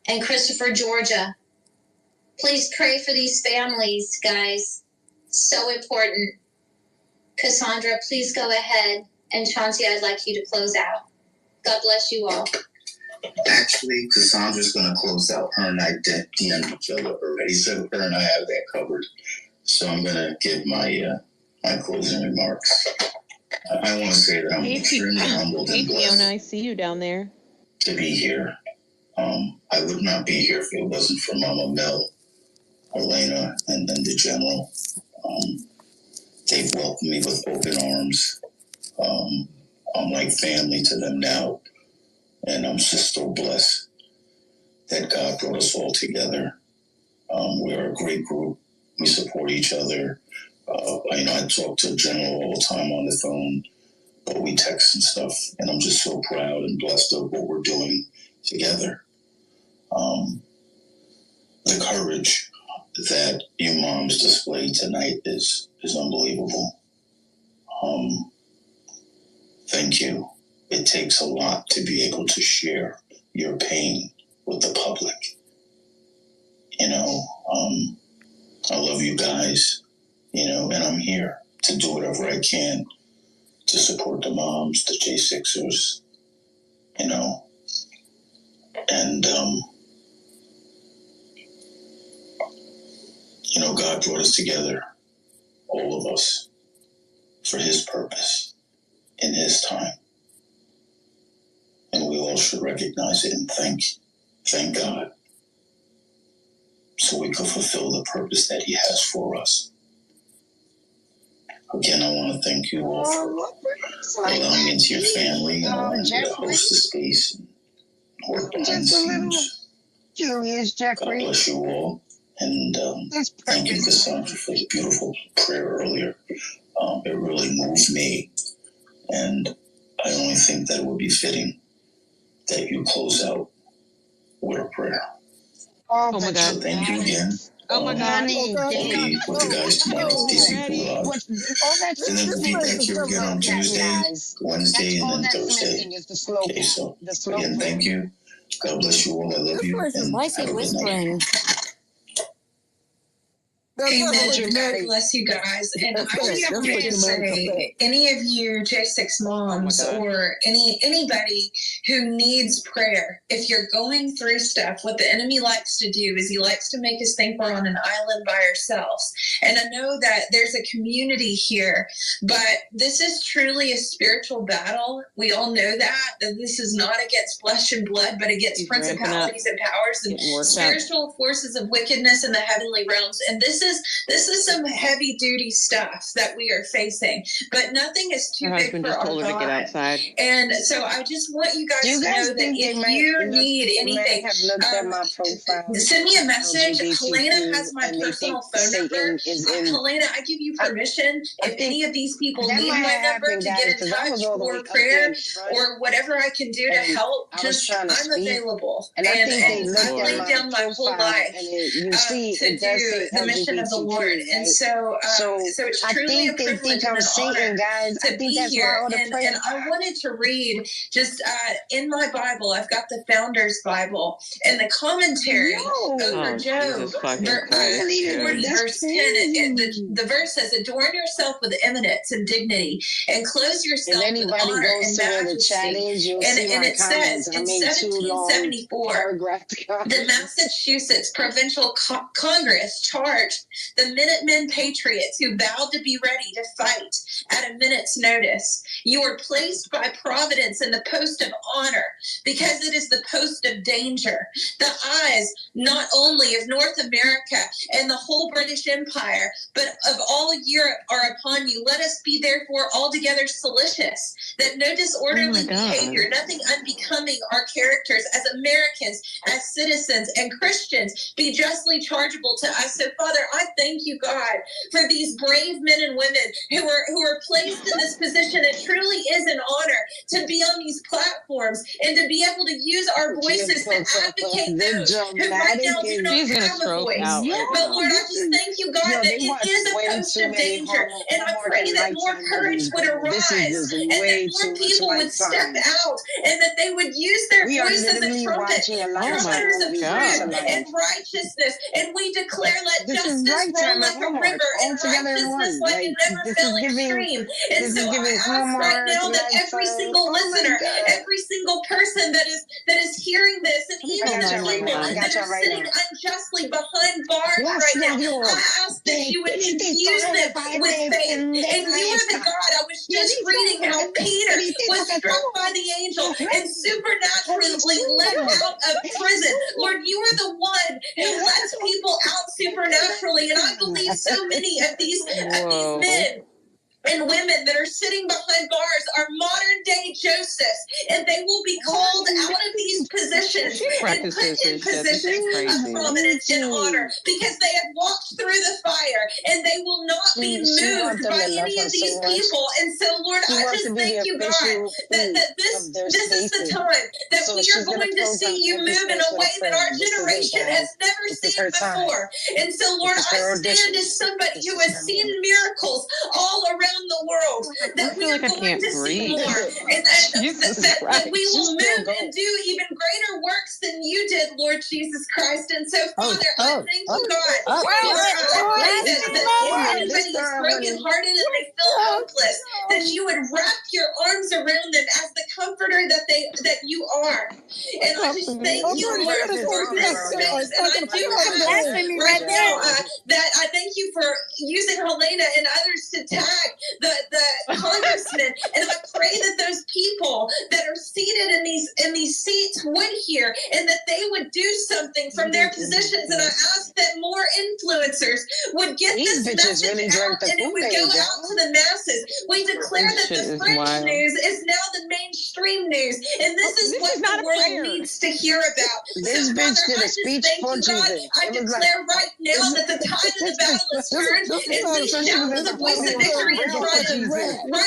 Speaker 16: and Christopher Georgia. Please pray for these families, guys. So important. Cassandra, please go ahead. And Chauncey, I'd like you to close out. God bless you all.
Speaker 5: Actually, Cassandra's going to close out. Her and I DM'd each other already, so her and I have that covered. So I'm going to give my my closing remarks. I want to say that I'm extremely humbled and blessed.
Speaker 18: Fiona, I see you down there.
Speaker 5: To be here. I would not be here if it wasn't for Mama Mel, Elena, and then the General. They've welcomed me with open arms. I'm like family to them now. And I'm just so blessed that God brought us all together. We're a great group. We support each other. I talk to General all the time on the phone, but we text and stuff. And I'm just so proud and blessed of what we're doing together. The courage that you moms displayed tonight is unbelievable. Thank you. It takes a lot to be able to share your pain with the public. I love you guys, and I'm here to do whatever I can to support the moms, the J6ers, and God brought us together, all of us, for his purpose, in his time. And we all should recognize it and thank God, so we can fulfill the purpose that he has for us. Again, I want to thank you all for allowing me into your family and allowing me to host the space and work behind the scenes. God bless you all. And thank you, Cassandra, for the beautiful prayer earlier. It really moved me. And I only think that it would be fitting that you close out with a prayer.
Speaker 18: Oh my God.
Speaker 5: So thank you again.
Speaker 18: Oh my God.
Speaker 5: I'll be with the guys tomorrow at DC Pool Lodge. And then we'll be back here again on Tuesday, Wednesday, and then Thursday. Okay, so again, thank you. God bless you all. I love you. And have a good night.
Speaker 2: Amen. God bless you guys. And I just want to say, any of you J6 moms or anybody who needs prayer, if you're going through stuff, what the enemy likes to do is he likes to make us think we're on an island by ourselves. And I know that there's a community here, but this is truly a spiritual battle. We all know that this is not against flesh and blood, but against principalities and powers and spiritual forces of wickedness in the heavenly realms. And this is some heavy duty stuff that we are facing, but nothing is too big for our God.
Speaker 18: To get outside.
Speaker 2: And so I just want you guys to know that if you need anything, send me a message. Helena has my personal phone number. Helena, I give you permission if any of these people need my number to get in touch for prayer or whatever I can do to help. I'm available, and I've laid down my whole life to do the mission of the Lord. And so it's truly a privilege and an honor to be here. And I wanted to read just in my Bible, I've got the Founder's Bible, and the commentary over Job, verse 10, the verse says, adorn yourself with eminence and dignity, and close yourself with honor and majesty. And it says, in 1774, the Massachusetts Provincial Congress charged the Minutemen patriots who vowed to be ready to fight at a minute's notice. You are placed by Providence in the post of honor because it is the post of danger. The eyes not only of North America and the whole British Empire, but of all Europe are upon you. Let us be therefore altogether solicitous that no disorderly behavior, nothing unbecoming our characters as Americans, as citizens and Christians, be justly chargeable to us. So, Father, I I thank you, God, for these brave men and women who are placed in this position. It truly is an honor to be on these platforms and to be able to use our voices to advocate those who right now do not have a voice. But Lord, I just thank you, God, that it is a post of danger. And I pray that more courage would arise and that more people would step out and that they would use their voice as a trumpet, trumpeters of truth and righteousness. And we declare, let justice roll like a river and righteousness like an ever-filling stream. And so I ask right now that every single listener, every single person that is hearing this, and even the people that are sitting unjustly behind bars right now, I ask that you would infuse them with faith. And you are the God. I was just reading how Peter was struck by the angel and supernaturally let out of prison. Lord, you are the one who lets people out supernaturally. And I believe so many of these men and women that are sitting behind bars are modern day Josephs, and they will be called out of these positions and put in positions of prominence and honor because they have walked through the fire and they will not be moved by any of these people. And so, Lord, I just thank you, God, that this is the time that we are going to see you move in a way that our generation has never seen before. And so, Lord, I stand as somebody who has seen miracles all around the world, that we are going to see more, and that we will move and do even greater works than you did, Lord Jesus Christ. And so, Father, I thank you, God. Lord, I pray that if anybody is brokenhearted and they feel hopeless, that you would wrap your arms around them as the comforter that you are. And I just thank you, Lord, for this space. And I do ask right now that I thank you for using Helena and others to tag the congressman, and I pray that those people that are seated in these seats would hear, and that they would do something from their positions. And I ask that more influencers would get this message out, and it would go out to the masses. We declare that the fringe news is now the mainstream news, and this is what the world needs to hear about.
Speaker 12: This bitch did a speech for Jesus.
Speaker 2: I declare right now that the tide of the battle is turned, and we shout with the voice of victory and triumph right now. And I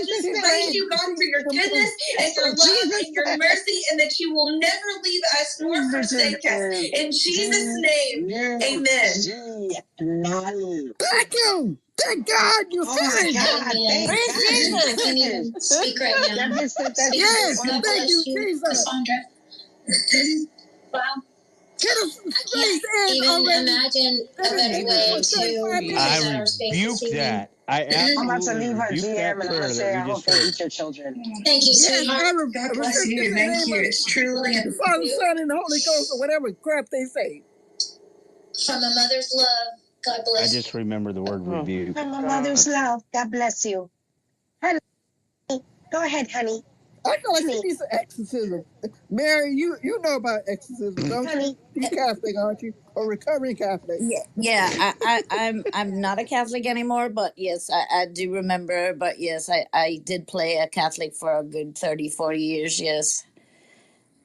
Speaker 2: just praise you, God, for your goodness and your love and your mercy, and that you will never leave us nor forsake us. In Jesus' name, amen.
Speaker 19: Thank you. Thank God you finished.
Speaker 16: Praise Jesus. I can't even speak right now.
Speaker 19: Yes,
Speaker 16: God
Speaker 19: thank
Speaker 16: bless
Speaker 19: you,
Speaker 16: you,
Speaker 19: Jesus.
Speaker 16: Cassandra. Wow.
Speaker 19: Get us
Speaker 16: I can't even imagine a better way to present our spaces
Speaker 10: Rebuke
Speaker 16: here.
Speaker 10: that. I
Speaker 12: I'm about to
Speaker 10: absolutely
Speaker 12: leave her
Speaker 10: rebuke
Speaker 12: GM
Speaker 10: that
Speaker 12: and I'm
Speaker 10: prayer
Speaker 12: gonna say
Speaker 10: that
Speaker 12: I
Speaker 10: we
Speaker 12: hope
Speaker 10: just
Speaker 12: they
Speaker 10: heard.
Speaker 12: eat your children.
Speaker 16: Thank you, sweetheart.
Speaker 2: God bless you. Thank you. It's truly
Speaker 19: the Father, Son, and the Holy Ghost, or whatever crap they say.
Speaker 16: From a mother's love. God
Speaker 10: I
Speaker 16: bless you.
Speaker 10: just remember the word rebuke.
Speaker 12: From my mother's love. God bless you. Honey, go ahead, honey.
Speaker 19: I feel like she needs some exorcism. Mary, you know about exorcism, don't you? You Catholic, aren't you? Or recovering Catholic?
Speaker 9: Yeah. I'm not a Catholic anymore, but yes, I do remember. But yes, I did play a Catholic for a good 30, 40 years. Yes.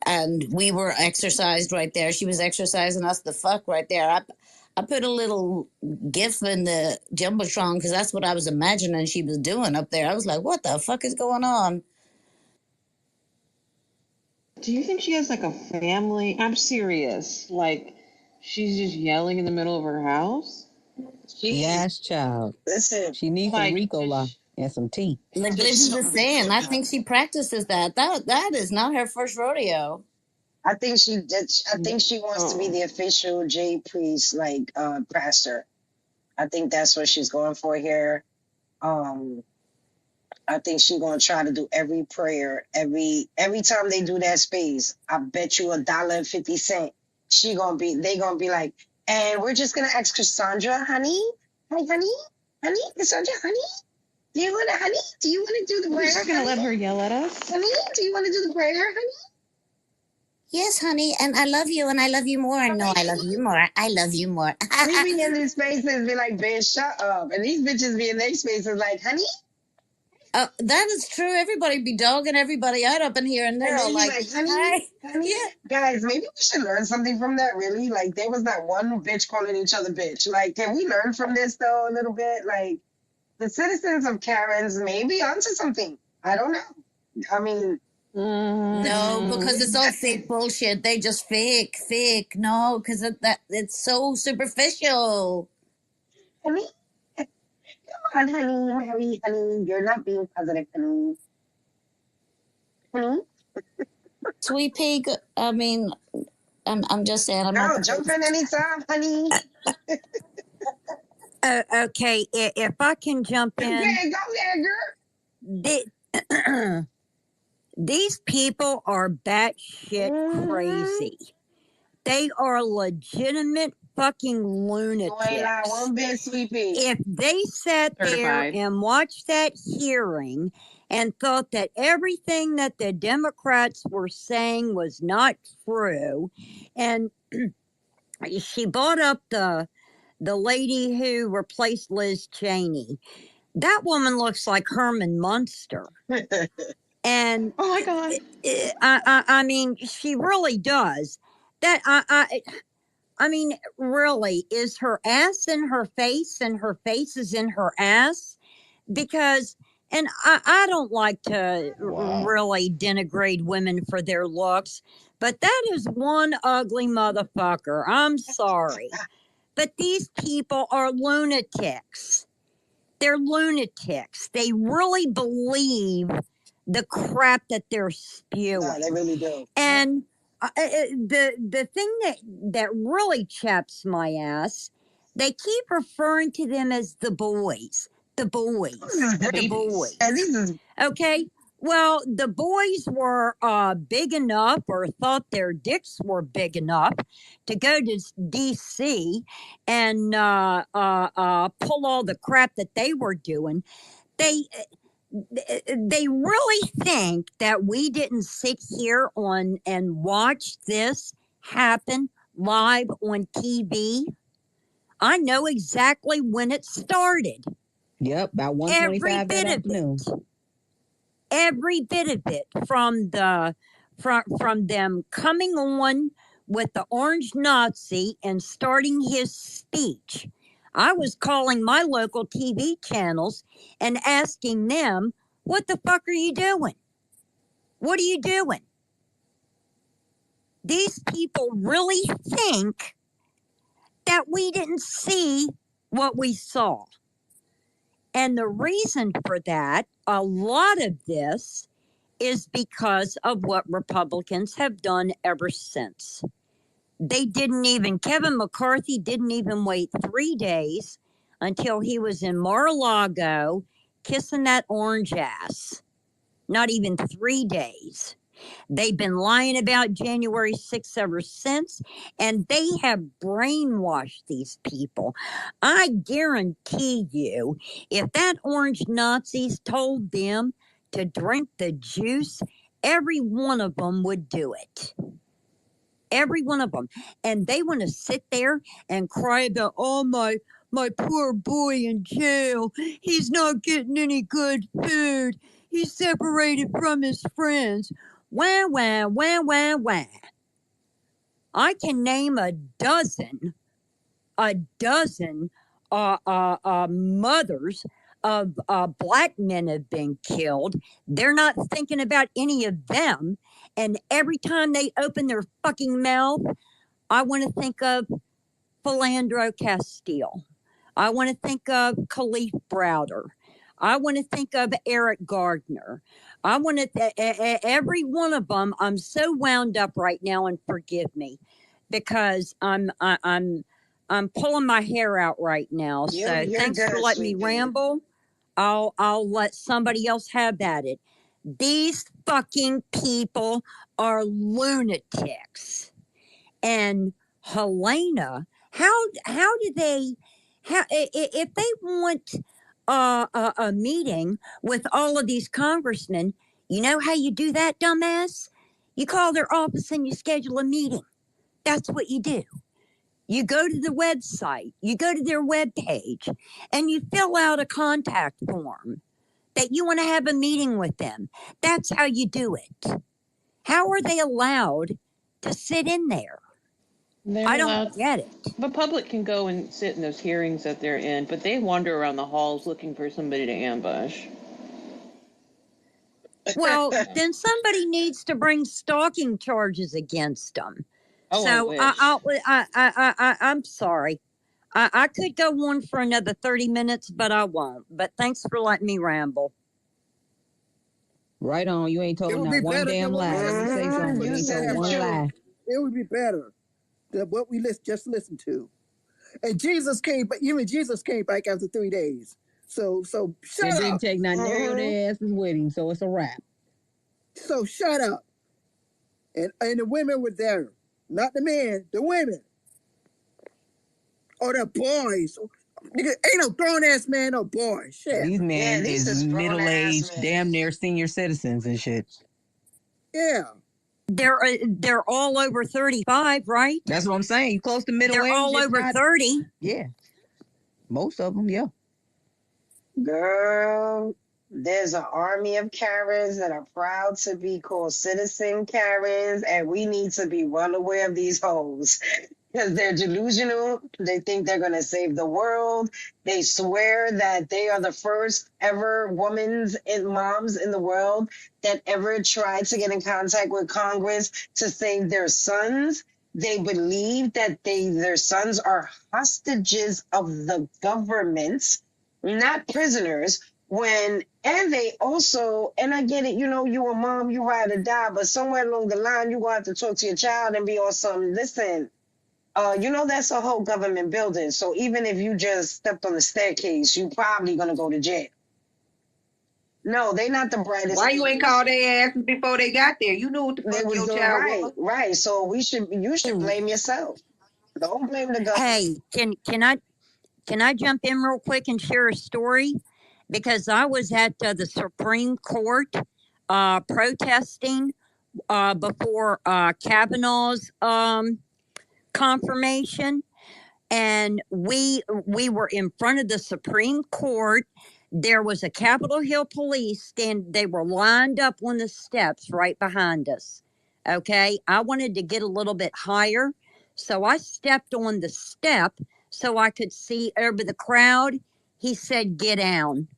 Speaker 9: And we were exercised right there. She was exercising us the fuck right there. I put a little gif in the jumbotron because that's what I was imagining she was doing up there. I was like, what the fuck is going on?
Speaker 18: Do you think she has like a family? I'm serious. Like, she's just yelling in the middle of her house?
Speaker 6: Yes, child.
Speaker 12: Listen,
Speaker 6: She needs some Ricola and some tea.
Speaker 9: Like Liz was saying, I think she practices that. That is not her first rodeo.
Speaker 12: I think she did. I think she wants to be the official J Priest, like pastor. I think that's what she's going for here. I think she's gonna try to do every prayer, every time they do that space. I bet you $1.50. They gonna be like, and we're just gonna ask Cassandra, honey, hi, honey, Cassandra, honey, do you wanna do the prayer?
Speaker 18: We're gonna let her yell at us.
Speaker 12: Honey, do you wanna do the prayer, honey?
Speaker 9: Yes, honey, and I love you, and I love you more. And no, I love you more. I love you more.
Speaker 12: We be in these spaces be like, bitch, shut up. And these bitches be in their spaces like, honey,
Speaker 9: That is true. Everybody be dogging everybody out up in here, and they're all like,
Speaker 12: honey,
Speaker 9: yeah.
Speaker 12: guys, maybe we should learn something from that, really. Like, there was not one bitch calling each other bitch. Like, can we learn from this, though, a little bit? Like, the citizens of Karens may be onto something. I don't know. I mean...
Speaker 9: No, because it's all fake bullshit. They just fake. No, because it's so superficial.
Speaker 12: Honey, come on, honey, you're not being positive, honey. Honey?
Speaker 9: Sweet pig, I mean, I'm just saying. I'm
Speaker 12: Girl,
Speaker 9: not.
Speaker 12: jump in anytime, honey.
Speaker 15: Okay, if I can jump in.
Speaker 12: Okay, go there, girl.
Speaker 15: These people are batshit crazy. They are legitimate fucking lunatics.
Speaker 12: One bit, sweet pea.
Speaker 15: If they sat there and watched that hearing and thought that everything that the Democrats were saying was not true, and she brought up the lady who replaced Liz Cheney. That woman looks like Herman Munster. And
Speaker 18: oh my god,
Speaker 15: I mean, she really does. That I mean, really, is her ass in her face and her face is in her ass? Because, and I don't like to really denigrate women for their looks, but that is one ugly motherfucker. I'm sorry. But these people are lunatics. They're lunatics. They really believe the crap that they're spewing.
Speaker 12: No, they really do.
Speaker 15: And the thing that really chaps my ass, they keep referring to them as the boys. The boys. The boys. Okay. Well, the boys were big enough, or thought their dicks were big enough, to go to D.C. and pull all the crap that they were doing. They really think that we didn't sit here on and watch this happen live on TV. I know exactly when it started.
Speaker 6: Yep, about 1:25 that afternoon.
Speaker 15: Every bit of it, from them coming on with the orange Nazi and starting his speech. I was calling my local TV channels and asking them, what the fuck are you doing? What are you doing? These people really think that we didn't see what we saw. And the reason for that, a lot of this, is because of what Republicans have done ever since. Kevin McCarthy didn't even wait 3 days until he was in Mar-a-Lago kissing that orange ass. Not even 3 days. They've been lying about January 6th ever since, and they have brainwashed these people. I guarantee you, if that orange Nazis told them to drink the juice, every one of them would do it. Every one of them. And they want to sit there and cry about, oh, my poor boy in jail. He's not getting any good food. He's separated from his friends. Wah, wah, wah, wah, wah. I can name a dozen mothers of black men have been killed. They're not thinking about any of them. And every time they open their fucking mouth, I want to think of Philandro Castile. I want to think of Khalif Browder. I want to think of Eric Gardner. I want to, every one of them. I'm so wound up right now, and forgive me, because I'm pulling my hair out right now. So thanks for letting me ramble. I'll let somebody else have at it. These fucking people are lunatics. And Helena, how do they, if they want a meeting with all of these congressmen, you know how you do that, dumbass? You call their office and you schedule a meeting. That's what you do. You go to the website, you go to their webpage, and you fill out a contact form. that you want to have a meeting with them. That's how you do it. How are they allowed to sit in there? I don't get it.
Speaker 18: The public can go and sit in those hearings that they're in, but they wander around the halls looking for somebody to ambush.
Speaker 15: Well, then somebody needs to bring stalking charges against them.
Speaker 18: Oh,
Speaker 15: So I'm sorry. I could go on for another 30 minutes, but I won't. But thanks for letting me ramble.
Speaker 6: Right on. You ain't told not one damn lie. Let me say something. You ain't told one lie.
Speaker 3: It would be better than what we just listened to. And Jesus came, but even Jesus came back after 3 days. So shut up.
Speaker 6: It didn't take none of their asses with him, so it's a wrap.
Speaker 3: So shut up. And the women were there, not the men, the women. Or the boys. Nigga, ain't no grown ass man, no boy. Shit.
Speaker 6: These men is middle aged, damn near senior citizens and shit.
Speaker 3: Yeah.
Speaker 15: They're all over 35, right?
Speaker 6: That's what I'm saying. Close to middle age.
Speaker 15: They're all over 30.
Speaker 6: Yeah. Most of them, yeah.
Speaker 12: Girl, there's an army of Karens that are proud to be called citizen Karens, and we need to be well aware of these hoes. Because they're delusional. They think they're going to save the world. They swear that they are the first ever moms in the world that ever tried to get in contact with Congress to save their sons. They believe that their sons are hostages of the government, not prisoners. And they also, and I get it, you a mom, you ride or die, but somewhere along the line, you going to have to talk to your child and be on some, listen, that's a whole government building. So even if you just stepped on the staircase, you probably going to go to jail. No, they not the brightest.
Speaker 6: Why you ain't called their asses before they got there? You knew what the fuck your child was.
Speaker 12: Right. So you should blame yourself. Don't blame the government.
Speaker 15: Hey, can I jump in real quick and share a story? Because I was at the Supreme Court protesting before Kavanaugh's confirmation, and we were in front of the Supreme Court. There was a Capitol Hill police they were lined up on the steps right behind us. Okay, I wanted to get a little bit higher, so I stepped on the step so I could see over the crowd. He said, "Get down."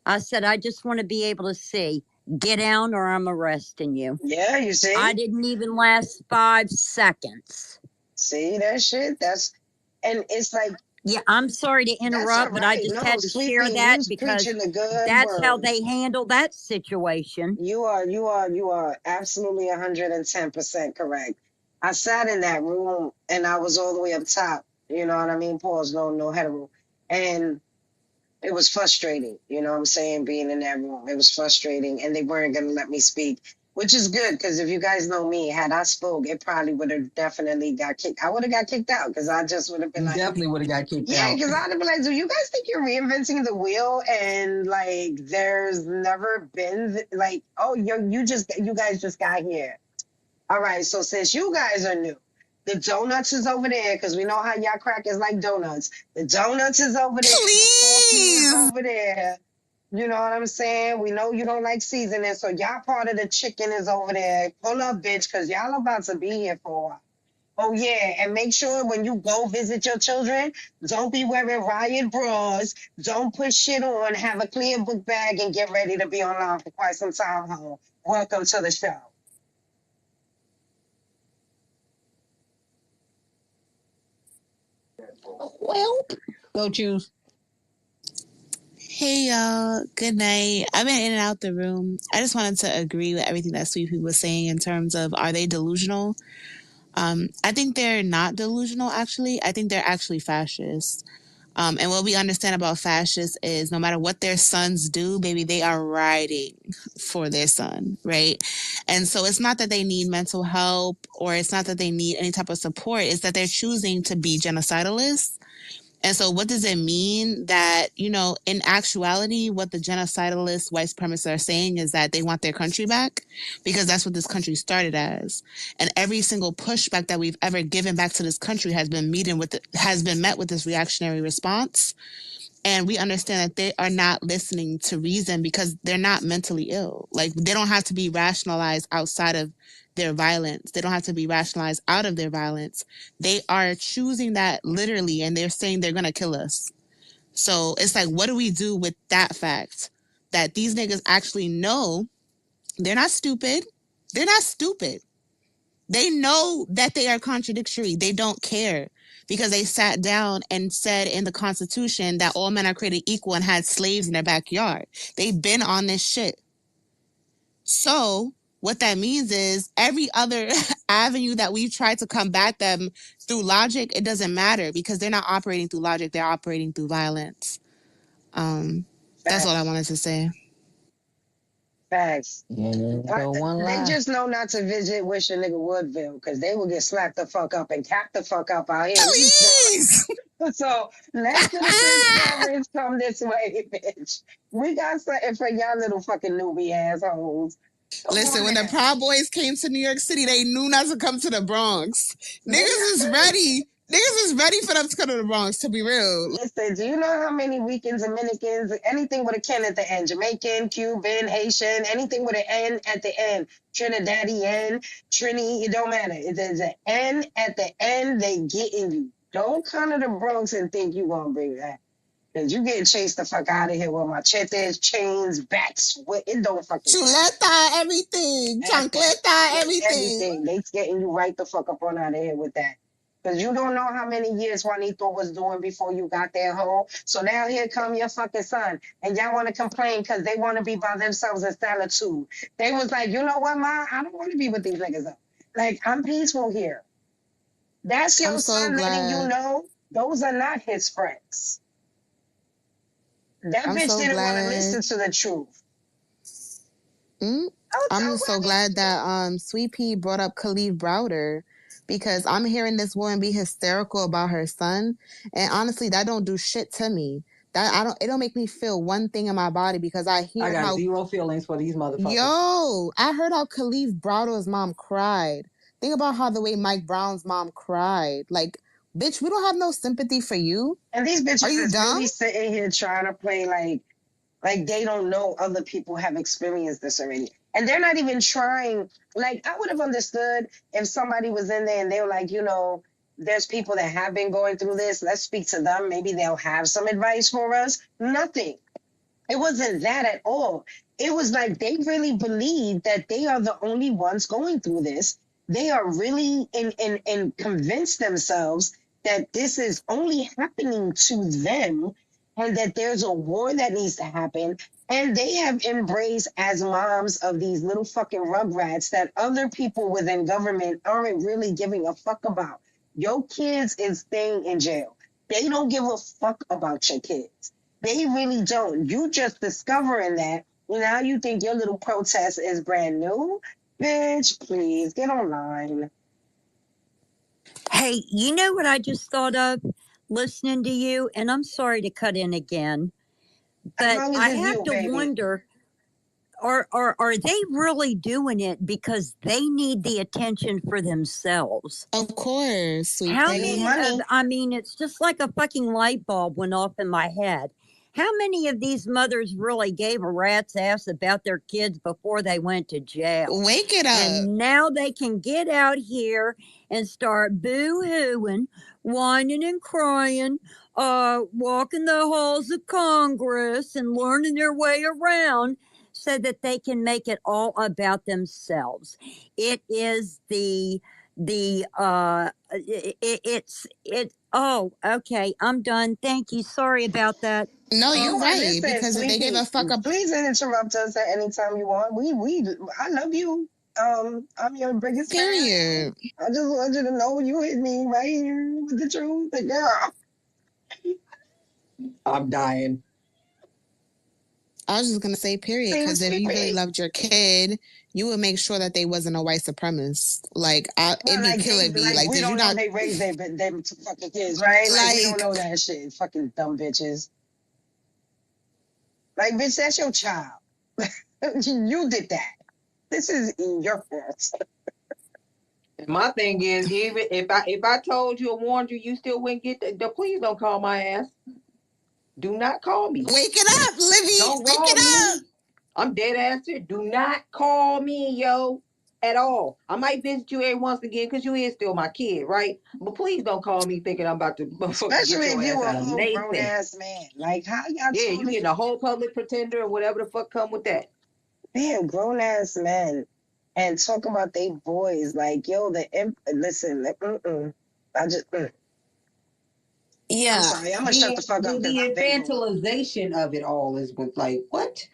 Speaker 15: I said, "I just want to be able to see. Get down or I'm arresting you."
Speaker 12: Yeah, you see?
Speaker 15: I didn't even last 5 seconds.
Speaker 12: See that shit? And it's like,
Speaker 15: yeah, I'm sorry to interrupt, but I just had to share that because that's how they handle that situation.
Speaker 12: You are absolutely 110% correct. I sat in that room and I was all the way up top. You know what I mean? Pause, no hetero. And it was frustrating, you know what I'm saying, being in that room. It was frustrating, and they weren't going to let me speak, which is good, because if you guys know me, had I spoke, it probably would have definitely got kicked. I would have got kicked out, because I just would have been like...
Speaker 6: Definitely would have got kicked out.
Speaker 12: Yeah, because I'd have been like, do you guys think you're reinventing the wheel? And, like, there's never been, like, oh, you guys just got here. All right, so since you guys are new, the donuts is over there, because we know how y'all crackers like donuts. The donuts is over there. Please. The coffee is over there. You know what I'm saying? We know you don't like seasoning, so y'all part of the chicken is over there. Pull up, bitch, because y'all about to be here for a while. Oh, yeah, and make sure when you go visit your children, don't be wearing riot bras. Don't put shit on. Have a clear book bag and get ready to be online for quite some time home. Welcome to the show.
Speaker 6: Well, go choose.
Speaker 22: Hey y'all, good night. I've been in and out the room. I just wanted to agree with everything that Sweet Pea was saying in terms of, are they delusional? I think they're not delusional, actually. I think they're actually fascist. And what we understand about fascists is no matter what their sons do, baby, they are riding for their son, right? And so it's not that they need mental help or it's not that they need any type of support. It's that they're choosing to be genocidalists. And so what does it mean? That, in actuality, what the genocidalist white supremacists are saying is that they want their country back, because that's what this country started as. And every single pushback that we've ever given back to this country has been met with this reactionary response. And we understand that they are not listening to reason because they're not mentally ill. Like, they don't have to be rationalized outside of their violence. They don't have to be rationalized out of their violence. They are choosing that literally, and they're saying they're going to kill us. So it's like, what do we do with that fact? That these niggas actually know they're not stupid. They're not stupid. They know that they are contradictory. They don't care because they sat down and said in the Constitution that all men are created equal and had slaves in their backyard. They've been on this shit. So what that means is every other avenue that we've tried to combat them through logic, it doesn't matter because they're not operating through logic. They're operating through violence. That's all I wanted to say.
Speaker 12: Facts.
Speaker 7: One
Speaker 12: They
Speaker 7: lie.
Speaker 12: just know not to visit Wish a Nigga Woodville because they will get slapped the fuck up and capped the fuck up out here.
Speaker 22: Please!
Speaker 12: So let citizen service come this way, bitch. We got something for y'all little fucking newbie assholes.
Speaker 22: Listen, when the Proud Boys came to New York City, they knew not to come to the Bronx. Niggas is ready. Niggas is ready for them to come to the Bronx, to be real.
Speaker 12: Listen, do you know how many weekends, Dominicans, anything with a Ken at the end, Jamaican, Cuban, Haitian, anything with an N at the end, Trinidadian, Trini, it don't matter. If there's an N at the end, they getting you. Don't come to the Bronx and think you gonna bring that. Cause you getting chased the fuck out of here with machetes, chains, bats, it don't fucking
Speaker 22: Chuleta, everything. Chancleta, everything.
Speaker 12: They getting you right the fuck up on out of here with that. Because you don't know how many years Juanito was doing before you got there home. So now here come your fucking son. And y'all want to complain because they want to be by themselves in solitude. They was like, you know what, Ma? I don't want to be with these niggas up. Like, I'm peaceful here. That's your son letting you know those are not his friends. That bitch didn't want to listen to the truth.
Speaker 22: I'm just so glad that Sweet Pea brought up Khalif Browder because I'm hearing this woman be hysterical about her son, and honestly, that don't do shit to me. It don't make me feel one thing in my body because I hear
Speaker 7: I got
Speaker 22: how
Speaker 7: zero feelings for these motherfuckers.
Speaker 22: Yo, I heard how Khalif Browder's mom cried. Think about how the way Mike Brown's mom cried. Like, bitch, we don't have no sympathy for you.
Speaker 12: And these bitches
Speaker 22: Are you
Speaker 12: is
Speaker 22: dumb?
Speaker 12: really sitting here trying to play like they don't know other people have experienced this already. And they're not even trying. Like, I would have understood if somebody was in there and they were like, you know, there's people that have been going through this. Let's speak to them. Maybe they'll have some advice for us. Nothing. It wasn't that at all. It was like they really believe that they are the only ones going through this. They are really in convinced themselves that this is only happening to them and that there's a war that needs to happen. And they have embraced as moms of these little fucking rugrats that other people within government aren't really giving a fuck about. Your kids is staying in jail. They don't give a fuck about your kids. They really don't. You just discovering that. Now you think your little protest is brand new? Bitch, please get online.
Speaker 15: Hey, you know what I just thought of listening to you? And I'm sorry to cut in again, but I have to wonder, are they really doing it because they need the attention for themselves?
Speaker 22: Of course.
Speaker 15: How many I mean, it's just like a fucking light bulb went off in my head. How many of these mothers really gave a rat's ass about their kids before they went to jail?
Speaker 22: Wake it up.
Speaker 15: And now they can get out here and start boo-hooing, whining and crying, walking the halls of Congress and learning their way around so that they can make it all about themselves. It is oh, okay, I'm done. Thank you. Sorry about that.
Speaker 22: No, you're right.
Speaker 12: Listen,
Speaker 22: Because if they give a fuck up,
Speaker 12: please interrupt us at any time you want. I love you. I'm your biggest
Speaker 22: Period.
Speaker 12: fan. I just want you to know you hit me right here with the truth, the girl.
Speaker 7: I'm dying.
Speaker 22: I was just gonna say period because if you really loved your kid, you would make sure that they wasn't a white supremacist. Like, it'd be killing me. Like,
Speaker 12: we
Speaker 22: did
Speaker 12: don't
Speaker 22: you
Speaker 12: know
Speaker 22: not?
Speaker 12: they raised them fucking kids, right? Like, we don't know that shit. Fucking dumb bitches. Like, bitch, that's your child. You did that. This is your fault.
Speaker 7: My thing is, even if I told you or warned you, you still wouldn't get the please don't call my ass. Do not call me.
Speaker 19: Wake it up, Livy.
Speaker 7: Don't
Speaker 19: Wake
Speaker 7: call
Speaker 19: it
Speaker 7: me.
Speaker 19: up.
Speaker 7: I'm dead ass serious. Do not call me, yo, at all. I might visit you every once again because you is still my kid, right? But please don't call me thinking I'm about to motherfucking get
Speaker 12: Especially
Speaker 7: your
Speaker 12: if you
Speaker 7: ass
Speaker 12: a
Speaker 7: out of
Speaker 12: whole grown
Speaker 7: Nathan.
Speaker 12: ass man. Like how y'all
Speaker 7: Yeah, you
Speaker 12: totally
Speaker 7: getting a whole public pretender or whatever the fuck come with that.
Speaker 12: man, grown ass men and talk about they boys. Like, yo, listen, I just I'm
Speaker 9: Yeah.
Speaker 12: sorry, I'm gonna shut the fuck up because
Speaker 7: The
Speaker 12: I've been going.
Speaker 7: infantilization of it all is like, what?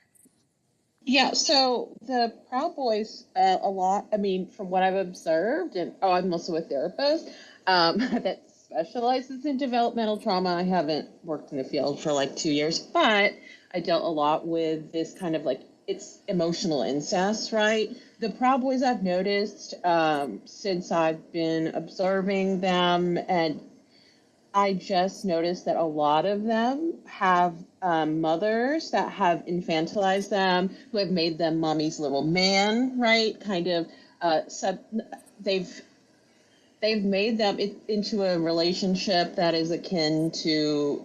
Speaker 18: Yeah, so the Proud Boys, a lot, I mean, from what I've observed, and I'm also a therapist that specializes in developmental trauma. I haven't worked in the field for like 2 years, but I dealt a lot with this kind of like, it's emotional incest, right? The Proud Boys I've noticed since I've been observing them, and I just noticed that a lot of them have mothers that have infantilized them, who have made them mommy's little man, right? Kind of, they've they've made them into a relationship that is akin to,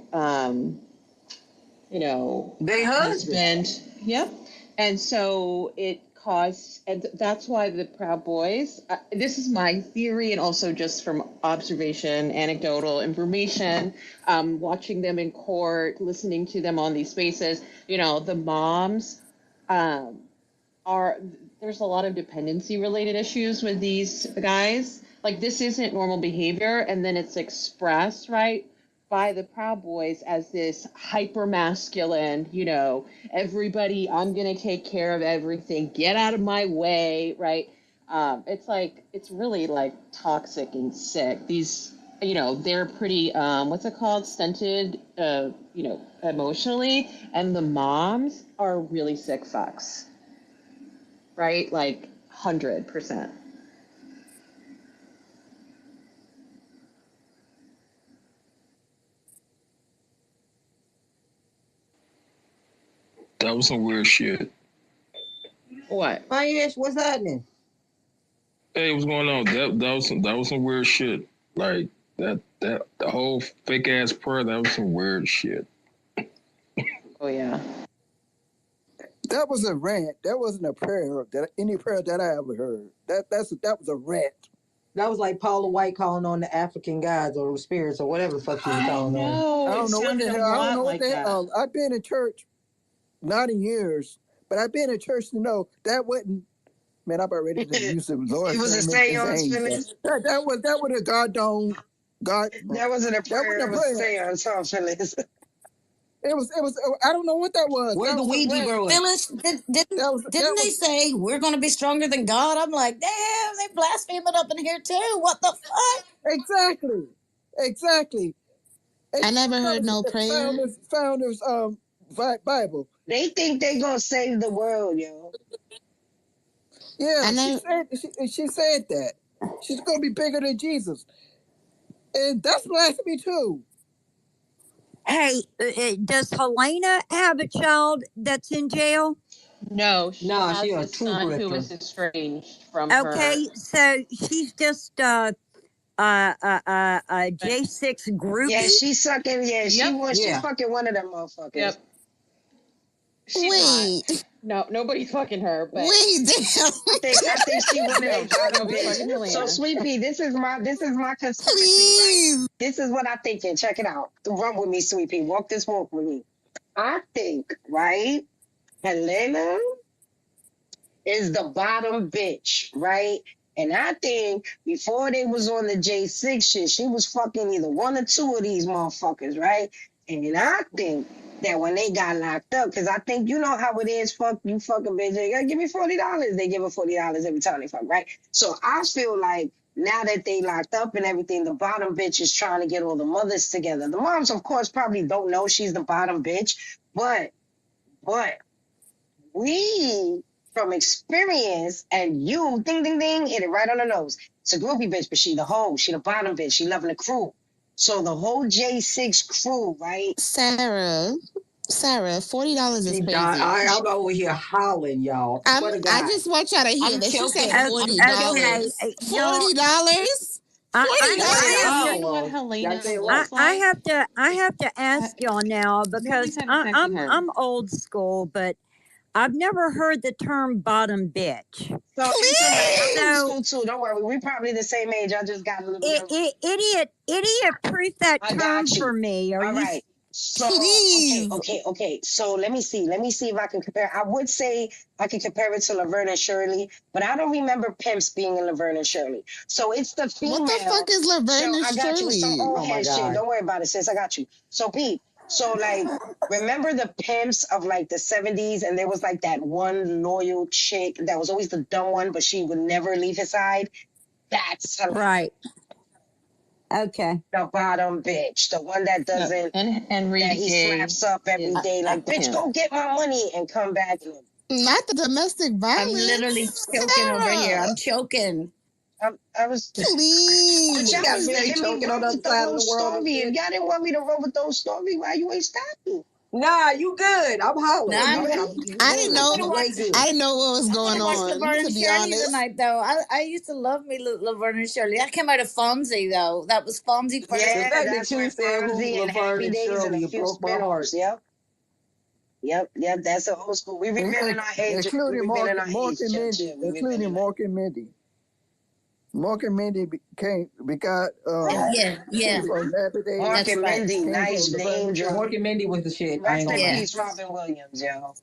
Speaker 7: they husband.
Speaker 18: Yep. And so it caused, and that's why the Proud Boys, this is my theory and also just from observation, anecdotal information, watching them in court, listening to them on these spaces, the moms are, there's a lot of dependency related issues with these guys. Like this isn't normal behavior, and then it's expressed, right, by the Proud Boys as this hyper masculine, everybody, I'm gonna take care of everything, get out of my way, right? It's like, it's really like toxic and sick. These, they're pretty, what's it called, stunted, emotionally, and the moms are really sick fucks, right? Like 100%.
Speaker 1: That was some weird shit.
Speaker 18: What?
Speaker 7: What's happening?
Speaker 1: Hey, what's going on? That was some weird shit. Like that the whole fake ass prayer. That was some weird shit.
Speaker 18: Oh yeah.
Speaker 3: That was a rant. That wasn't a prayer. Any prayer that I ever heard. That was a rant.
Speaker 7: That was like Paula White calling on the African gods or spirits or whatever the fuck she was calling on.
Speaker 3: I don't know what the hell. I don't know what the hell. I've been in church, not in years, but I've been in church to know that wasn't. Man, I'm about ready to use the Lord.
Speaker 12: It was a seance, Phyllis.
Speaker 3: That was a God.
Speaker 12: That wasn't a prayer. It was a seance, huh, Phyllis?
Speaker 3: It was. I don't know what that was.
Speaker 7: Where's the Ouija board?
Speaker 9: Phyllis, didn't they say we're going to be stronger than God? I'm like, damn, they blaspheming up in here too. What the fuck?
Speaker 3: Exactly.
Speaker 22: I never heard no prayer.
Speaker 3: Founders Bible.
Speaker 12: They think they gonna save the world, yo.
Speaker 3: Yeah, she said that. She's gonna be bigger than Jesus. And that's blasphemy too.
Speaker 15: Hey, does Helena have a child that's in jail?
Speaker 18: No, she has
Speaker 7: she
Speaker 18: a
Speaker 7: a true
Speaker 18: son
Speaker 7: grifter.
Speaker 18: who was estranged from her.
Speaker 15: Okay, so she's just a J6 groupie.
Speaker 12: Yeah, she's sucking. Yeah,
Speaker 18: Yep.
Speaker 12: she's fucking one of them motherfuckers.
Speaker 18: Yep.
Speaker 22: Wait.
Speaker 18: No, nobody's fucking her. But
Speaker 22: wait, damn.
Speaker 12: I think she wanted a bottom
Speaker 18: fucking
Speaker 12: bitch.
Speaker 18: Helena.
Speaker 12: So, Sweet Pea, this is my conspiracy.
Speaker 22: Please.
Speaker 12: Right? This is what I'm thinking. Check it out. Run with me, Sweet Pea. Walk this walk with me. I think, right, Helena is the bottom bitch, right? And I think before they was on the J6 shit, she was fucking either one or two of these motherfuckers, right? And I think that when they got locked up, because I think you know how it is, fuck you fucking bitch, they gotta give me $40. They give her $40 every time they fuck, right? So I feel like now that they locked up and everything, the bottom bitch is trying to get all the mothers together. The moms, of course, probably don't know she's the bottom bitch, but we, from experience, and you, ding, ding, ding, hit it right on the nose. It's a groupie bitch, but she the hoe. She the bottom bitch. She loving the crew. So the whole J6 crew, right?
Speaker 22: Sarah, $40 is crazy.
Speaker 7: I'm over here hollering, y'all.
Speaker 22: I just want y'all to hear this. She said $40.
Speaker 15: Okay,
Speaker 22: $40? $40.
Speaker 18: You know what Helena looks
Speaker 15: I
Speaker 18: like?
Speaker 15: have to ask y'all now because
Speaker 18: Nobody's ever sexy her.
Speaker 15: I'm old school, but I've never heard the term bottom bitch.
Speaker 12: So I'm old
Speaker 15: So
Speaker 12: school too. Don't worry. We probably the same age. I just got a little bit of.
Speaker 15: idiot, proof that
Speaker 12: I
Speaker 15: term
Speaker 12: got you.
Speaker 15: for me. Are
Speaker 12: All
Speaker 15: you?
Speaker 12: right. So okay. So let me see if I can compare. I would say I can compare it to Laverne and Shirley, but I don't remember pimps being in Laverne and Shirley. So it's the female.
Speaker 22: What the fuck is Laverne and
Speaker 12: I got you. It's some
Speaker 22: Shirley?
Speaker 12: old
Speaker 7: Oh my
Speaker 12: head shit.
Speaker 7: God.
Speaker 12: Don't worry about it, sis. I got you. So Pete. So like, remember the pimps of like the 70s, and there was like that one loyal chick that was always the dumb one, but she would never leave his side. That's
Speaker 15: right. Okay.
Speaker 12: The bottom bitch, the one that doesn't, that he slaps up every day, like, bitch, go get my money and come back.
Speaker 22: Not the domestic violence.
Speaker 9: I'm literally choking over here. I'm choking.
Speaker 12: I was
Speaker 22: please.
Speaker 12: But y'all
Speaker 7: got
Speaker 12: was
Speaker 7: Mary
Speaker 12: letting me
Speaker 7: choking
Speaker 12: roll
Speaker 7: on the
Speaker 12: with the
Speaker 7: other side of
Speaker 12: whole
Speaker 7: the world and
Speaker 12: story. If
Speaker 7: shit.
Speaker 12: y'all didn't want me to roll with those story, why you ain't stopping?
Speaker 7: Nah, you good. I'm hollering.
Speaker 9: Nah,
Speaker 22: I didn't know.
Speaker 7: You way good.
Speaker 22: I didn't know what was going
Speaker 9: Watch
Speaker 22: on.
Speaker 9: Laverne
Speaker 22: To
Speaker 9: and
Speaker 22: be
Speaker 9: Shirley
Speaker 22: honest,
Speaker 9: tonight, though. I used to love me Laverne and Shirley. That came out of Fonzie, though. That was Fonzie first.
Speaker 7: The
Speaker 12: Yeah,
Speaker 7: fact
Speaker 12: that's
Speaker 7: that you
Speaker 12: where
Speaker 7: said who
Speaker 12: Fonzie and
Speaker 7: Laverne
Speaker 12: Happy
Speaker 7: and
Speaker 12: Days and
Speaker 7: Shirley,
Speaker 12: a
Speaker 7: it
Speaker 12: few
Speaker 7: broke my heart.
Speaker 12: spinoffs. Yep. That's the old school. We revealing our age. We
Speaker 3: Including
Speaker 12: revealing our
Speaker 3: Mork
Speaker 12: age,
Speaker 3: and
Speaker 12: chill,
Speaker 3: Mindy.
Speaker 12: chill. We
Speaker 3: Including
Speaker 12: revealing our
Speaker 3: Mork and Mindy. Mork and Mindy got
Speaker 9: Yeah.
Speaker 3: from Happy Days.
Speaker 12: Mark
Speaker 9: That's
Speaker 12: and
Speaker 9: right.
Speaker 12: Mindy,
Speaker 3: Came
Speaker 12: nice
Speaker 3: from
Speaker 12: name drop.
Speaker 7: Mork and Mindy was the shit. I ain't
Speaker 12: Rest
Speaker 7: gonna
Speaker 12: in
Speaker 7: lie.
Speaker 12: peace, Robin Williams, yo.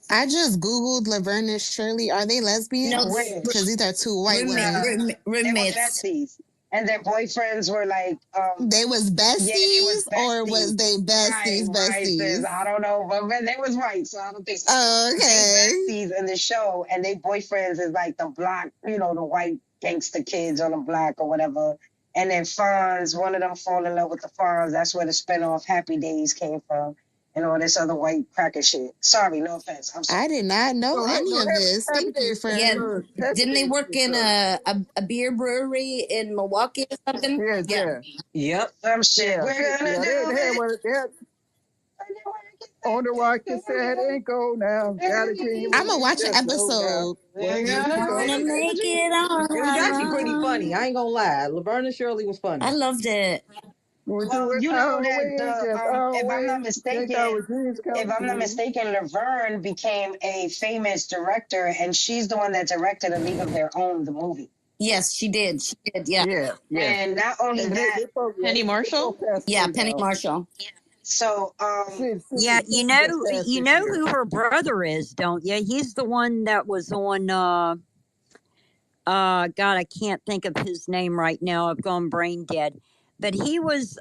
Speaker 22: I just googled Laverne and Shirley. Are they lesbians?
Speaker 9: No,
Speaker 22: Because these are two white women.
Speaker 12: They were
Speaker 9: roommates.
Speaker 12: besties, and their boyfriends were like,
Speaker 22: They was besties,
Speaker 12: yeah, they was besties.
Speaker 22: or was they besties?
Speaker 12: Right, sis.
Speaker 22: Besties.
Speaker 12: I don't know, but they was white, so I don't think so.
Speaker 22: Oh, okay.
Speaker 12: They besties in the show, and they boyfriends is like the block, the white gangster kids on the block or whatever. And then Fonz, one of them fall in love with the Fonz. That's where the spinoff Happy Days came from, and all this other white cracker shit. Sorry, no offense. I'm sorry.
Speaker 22: I did not know any of this.
Speaker 3: Happy
Speaker 22: Thank you
Speaker 3: Days
Speaker 22: for.
Speaker 9: Yeah.
Speaker 3: Happy
Speaker 9: Didn't they
Speaker 3: Days
Speaker 9: work in a beer brewery in Milwaukee or something?
Speaker 3: Yeah.
Speaker 7: Yep.
Speaker 12: Some shit.
Speaker 3: Yeah.
Speaker 12: We're gonna do
Speaker 3: They had on the rock cassette and go now. Got a dream.
Speaker 22: I'm gonna watch an
Speaker 3: Just go now.
Speaker 22: episode.
Speaker 9: Gonna make it on.
Speaker 7: It was actually pretty funny. I ain't gonna lie. Laverne and Shirley was funny.
Speaker 9: I loved it.
Speaker 3: Well,
Speaker 12: you know that if I'm not mistaken, Laverne became a famous director, and she's the one that directed A League of Their Own, the movie.
Speaker 9: Yes, she did. She did. Yeah.
Speaker 12: And not only that,
Speaker 18: Penny Marshall?
Speaker 9: Yeah, Penny Marshall.
Speaker 12: So,
Speaker 15: Yeah, you know who her brother is, don't you? He's the one that was on. God, I can't think of his name right now. I've gone brain dead, but he was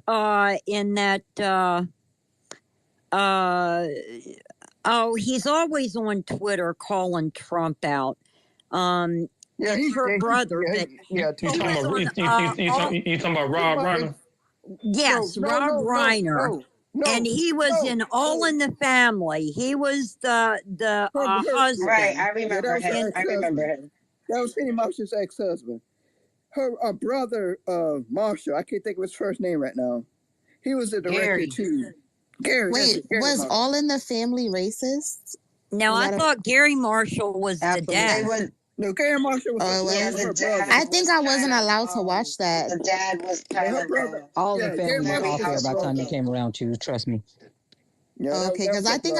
Speaker 15: in that. He's always on Twitter calling Trump out. It's her brother.
Speaker 1: You talking about Rob Reiner?
Speaker 15: Yes, Rob Reiner. And he was in All in the Family. He was the husband.
Speaker 12: Right, I remember him.
Speaker 3: That was Penny Marshall's ex-husband. Her brother, Marshall, I can't think of his first name right now. He was the director too. Gary.
Speaker 22: Wait,
Speaker 3: Gary
Speaker 22: was
Speaker 3: Marshall.
Speaker 22: All in the Family racist?
Speaker 15: No, I thought Gary Marshall was the dad.
Speaker 3: No, Gary Marshall was
Speaker 22: her
Speaker 3: brother.
Speaker 22: I think I wasn't allowed to watch that.
Speaker 12: The dad was kind of
Speaker 7: All the family was off there by the time you came around too. Trust me.
Speaker 22: Okay, because I think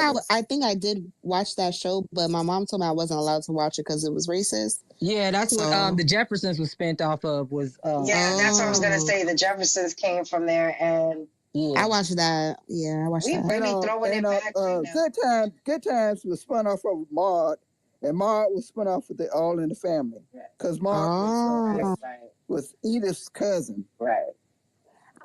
Speaker 22: I did watch that show, but my mom told me I wasn't allowed to watch it because it was racist.
Speaker 7: Yeah, that's what the Jeffersons was spent off of. Was
Speaker 12: that's what I was gonna say. The Jeffersons came from there, and
Speaker 22: I watched that. Yeah, I watched that.
Speaker 12: Really throwing it back.
Speaker 3: Good Times was spun off of Maude, and Maude was spun off with All in the Family, because Maude was Edith's cousin.
Speaker 12: Right.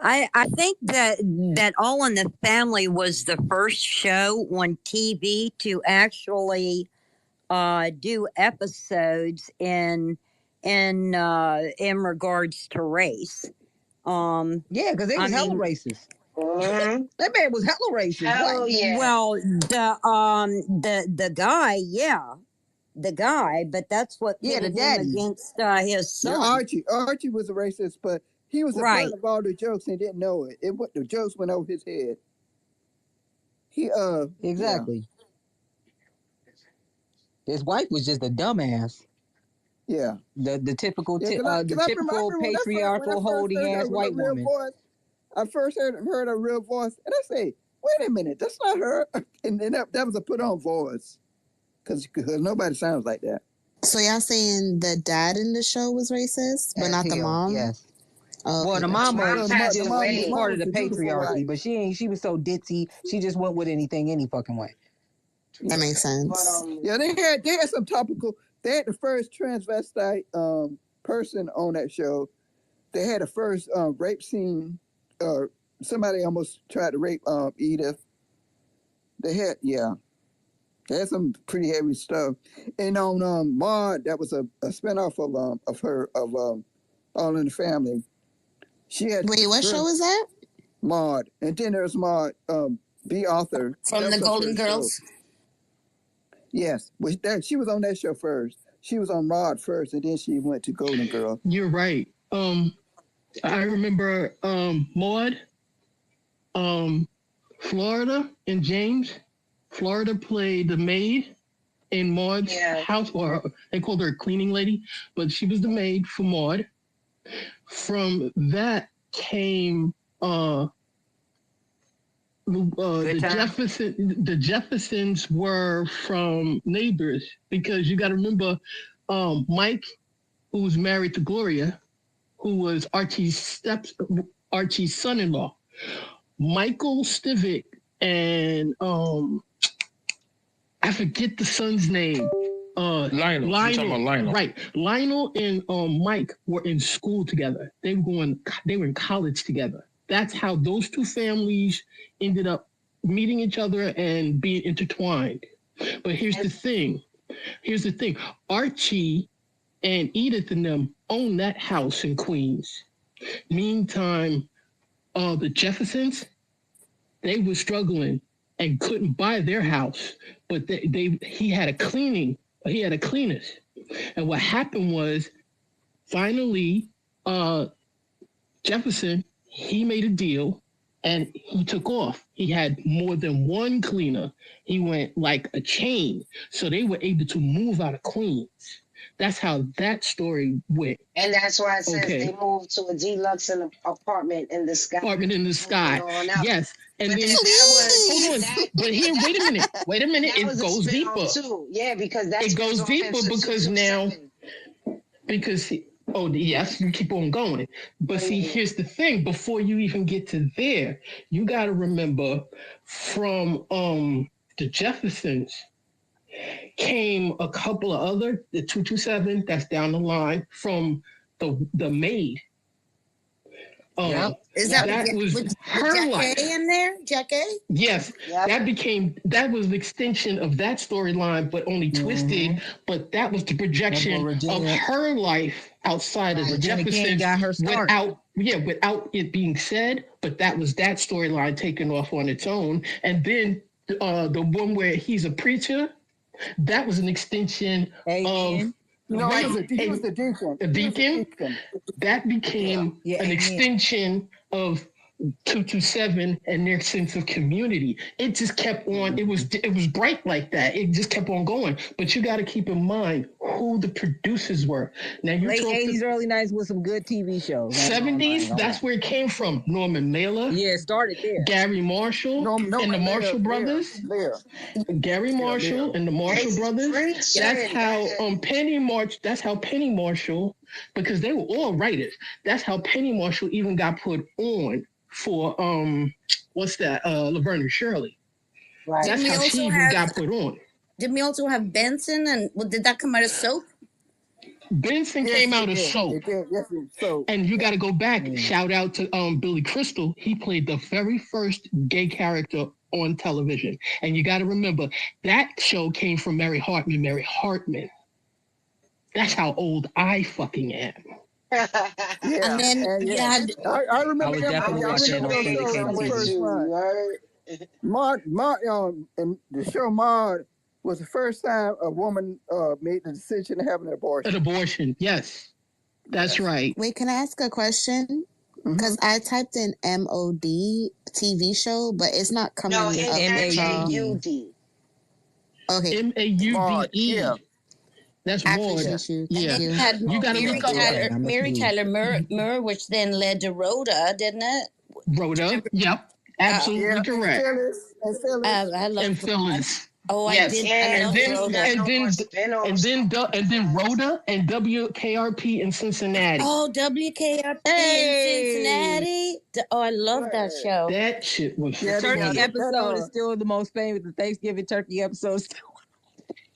Speaker 15: I think that All in the Family was the first show on TV to actually do episodes in regards to race.
Speaker 7: Yeah, because they was hella racist.
Speaker 12: Mm-hmm.
Speaker 7: That man was hella racist.
Speaker 12: Hell yeah.
Speaker 15: Well, the guy, the guy, but that's what pitted him against his son.
Speaker 3: Yeah, Archie was a racist, but he was the butt of all the jokes and didn't know it. The jokes went over his head.
Speaker 7: Exactly. His wife was just a dumbass.
Speaker 3: Yeah.
Speaker 6: The typical
Speaker 3: Yeah, I remember when
Speaker 6: patriarchal
Speaker 3: I first
Speaker 6: holding
Speaker 3: heard
Speaker 6: ass white
Speaker 3: a real
Speaker 6: woman.
Speaker 3: voice. I first heard a real voice, and I say, "Wait a minute, that's not her." And then that was a put on voice, because nobody sounds like that.
Speaker 22: So y'all saying the dad in the show was racist, but not the mom?
Speaker 6: Yes.
Speaker 22: Oh,
Speaker 6: Well,
Speaker 22: okay,
Speaker 6: the
Speaker 22: gotcha.
Speaker 6: mama, she
Speaker 12: passed
Speaker 6: just
Speaker 12: away.
Speaker 6: was part of the
Speaker 3: beautiful
Speaker 6: patriarchy,
Speaker 3: wife.
Speaker 6: but she was so ditzy. She just went with anything, any fucking way.
Speaker 22: That makes sense.
Speaker 3: Yeah, they had some topical. They had the first transvestite person on that show. They had the first rape scene. Somebody almost tried to rape Edith. They had some pretty heavy stuff. And on Maud, that was a spinoff of her All in the Family. She had
Speaker 22: Wait, what show is that?
Speaker 3: Maud, and then there's Maud B. Author
Speaker 9: From the Golden Girls.
Speaker 3: Show. Yes, she was on that show first. She was on Maud first, and then she went to Golden Girl.
Speaker 13: You're right. I remember Maud, Florida, and James. Florida played the maid in Maud's house, or they called her a cleaning lady, but she was the maid for Maud. From that came the Jeffersons were from Neighbors, because you got to remember Mike, who was married to Gloria, who was Archie's son-in-law. Michael Stivic and I forget the son's name.
Speaker 1: Lionel. You're talking about Lionel.
Speaker 13: Right. Lionel and Mike were in school together. They were in college together. That's how those two families ended up meeting each other and being intertwined. But here's the thing. Archie and Edith and them own that house in Queens. Meantime, the Jeffersons, they were struggling and couldn't buy their house, but he had a cleaners. And what happened was, finally, Jefferson, he made a deal and he took off. He had more than one cleaner. He went like a chain. So they were able to move out of Queens. That's how that story went.
Speaker 12: And that's why it says they moved to a deluxe apartment in the sky.
Speaker 13: Yes. And then wait a minute. It goes deeper.
Speaker 12: Too. Yeah, because it
Speaker 13: goes deeper because now, yes, you keep on going. But see, here's the thing. Before you even get to there, you got to remember from the Jeffersons came a couple of other, the 227, that's down the line, from the maid.
Speaker 9: Is that
Speaker 13: was
Speaker 9: with
Speaker 13: her
Speaker 9: Jack
Speaker 13: life.
Speaker 9: A in there? Jack A?
Speaker 13: Yes, that was an extension of that storyline, but only twisted. But that was the projection of her life outside of the Jeffersons,
Speaker 6: got her start.
Speaker 13: without it being said. But that was that storyline taken off on its own, and then the one where he's a preacher, that was an extension of.
Speaker 3: No, he was the deacon.
Speaker 13: A deacon? That became an extension of 227 and their sense of community. It just kept on. It was bright like that. It just kept on going. But you got to keep in mind who the producers were. Now you
Speaker 6: late 80s, early 90s with some good TV shows.
Speaker 13: 70s, that's where it came from. Norman Mailer.
Speaker 6: Yeah, it started there.
Speaker 13: Gary Marshall and the Marshall Brothers. Gary Marshall and the Marshall Brothers. That's how Penny Marshall, because they were all writers. That's how Penny Marshall even got put on for Laverne and Shirley.
Speaker 9: Right.
Speaker 13: That's how she got put on.
Speaker 9: Did we also have Benson, and did that come out of soap?
Speaker 13: Benson came out of soap.
Speaker 3: So,
Speaker 13: and you got to go back. Shout out to Billy Crystal. He played the very first gay character on television. And you got to remember, that show came from Mary Hartman. That's how old I fucking am.
Speaker 9: And then
Speaker 3: I remember.
Speaker 6: I was definitely watching those first
Speaker 3: Maud, and the show Maud was the first time a woman made the decision to have an abortion.
Speaker 13: An abortion, yes. That's right.
Speaker 22: Wait, can I ask a question? Because I typed in MOD TV show, but it's not coming up.
Speaker 12: No, MAUD.
Speaker 13: Okay. MAUDE. That's
Speaker 22: I
Speaker 13: Ward.
Speaker 22: appreciate you.
Speaker 13: Yeah.
Speaker 22: Thank
Speaker 9: Then
Speaker 22: you.
Speaker 9: you had
Speaker 13: You gotta
Speaker 9: Mary
Speaker 13: look up
Speaker 9: Tyler,
Speaker 14: I'm
Speaker 9: Mary
Speaker 14: listening.
Speaker 9: Tyler Moore, which then led to Rhoda, didn't it?
Speaker 13: Rhoda. Yep. Absolutely
Speaker 3: Yeah, and
Speaker 13: correct.
Speaker 3: Phyllis.
Speaker 9: I love.
Speaker 13: And Phyllis.
Speaker 9: Oh, I
Speaker 13: Yes.
Speaker 9: did.
Speaker 12: Yeah,
Speaker 9: I
Speaker 13: And
Speaker 9: love
Speaker 13: then
Speaker 9: Rhoda.
Speaker 13: and then
Speaker 12: spin-offs.
Speaker 13: and then Rhoda and WKRP in Cincinnati.
Speaker 9: Oh, WKRP in
Speaker 7: Hey,
Speaker 9: Cincinnati. Oh, I love that show.
Speaker 13: That shit was
Speaker 3: Yeah,
Speaker 7: turkey
Speaker 13: funny.
Speaker 7: episode is still the most famous. The Thanksgiving turkey episode.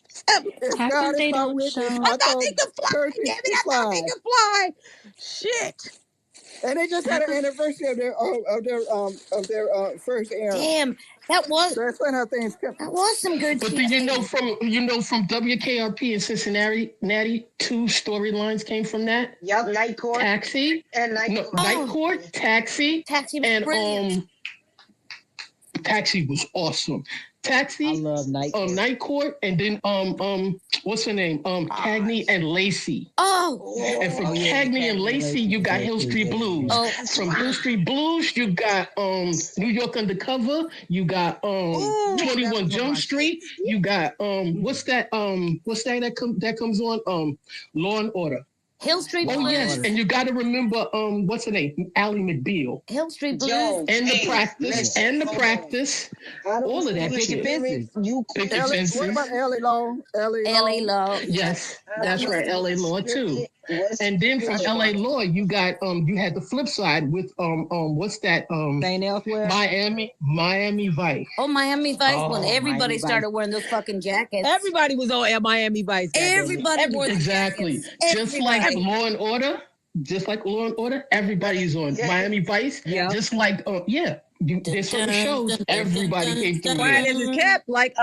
Speaker 3: It's
Speaker 22: How
Speaker 3: God
Speaker 22: come
Speaker 3: is
Speaker 22: they
Speaker 3: my
Speaker 22: don't
Speaker 3: witness.
Speaker 22: show?
Speaker 3: I thought
Speaker 7: They could fly.
Speaker 3: turkey
Speaker 7: Damn it!
Speaker 3: could
Speaker 7: I thought they
Speaker 3: fly.
Speaker 7: could fly. Shit.
Speaker 3: And they just had an anniversary of their first airing.
Speaker 9: Damn, that was
Speaker 3: So that's funny how things come.
Speaker 9: some good
Speaker 13: But
Speaker 9: TV.
Speaker 13: then from WKRP in Cincinnati, 2 storylines came from that.
Speaker 12: Yup, Night Court.
Speaker 13: Taxi.
Speaker 12: And Night
Speaker 13: No,
Speaker 12: Court.
Speaker 13: Night Court, Taxi.
Speaker 9: Taxi was
Speaker 13: And
Speaker 9: brilliant.
Speaker 13: Taxi was awesome. Taxi.
Speaker 7: I love Night Court.
Speaker 13: Night Court, and then what's her name? Cagney and Lacey.
Speaker 9: Oh.
Speaker 13: And from Cagney and Lacey, you got Hill Street Blues.
Speaker 9: Oh.
Speaker 13: From Hill Street Blues, you got New York Undercover. You got 21 Jump Street. You got what's that that comes on Law and Order.
Speaker 9: Hill Street
Speaker 13: Oh
Speaker 9: Blues.
Speaker 13: yes, and you got to remember what's her name? Ally McBeal.
Speaker 9: Hill Street Blues.
Speaker 13: And the
Speaker 12: listen,
Speaker 13: practice, all of that
Speaker 7: Picket
Speaker 13: shit.
Speaker 7: fences.
Speaker 13: Picket
Speaker 3: What
Speaker 13: fences.
Speaker 3: about Ellie Law?
Speaker 9: L.A. Law.
Speaker 13: Yes, that's right, LA Law too. And then from LA Law, you got you had the flip side with what's that
Speaker 7: St. Elsewhere.
Speaker 13: Miami Vice.
Speaker 9: Oh, Miami Vice when everybody
Speaker 7: Miami
Speaker 9: started
Speaker 7: Vice.
Speaker 9: wearing those fucking jackets.
Speaker 7: Everybody was on Miami Vice.
Speaker 9: Everybody wore the
Speaker 13: Exactly.
Speaker 9: jackets.
Speaker 13: Just like Law and Order. Just like Law and Order, everybody's on Miami Vice.
Speaker 7: Yeah.
Speaker 13: Just like there's certain shows everybody came through.
Speaker 7: Quiet as it's kept, like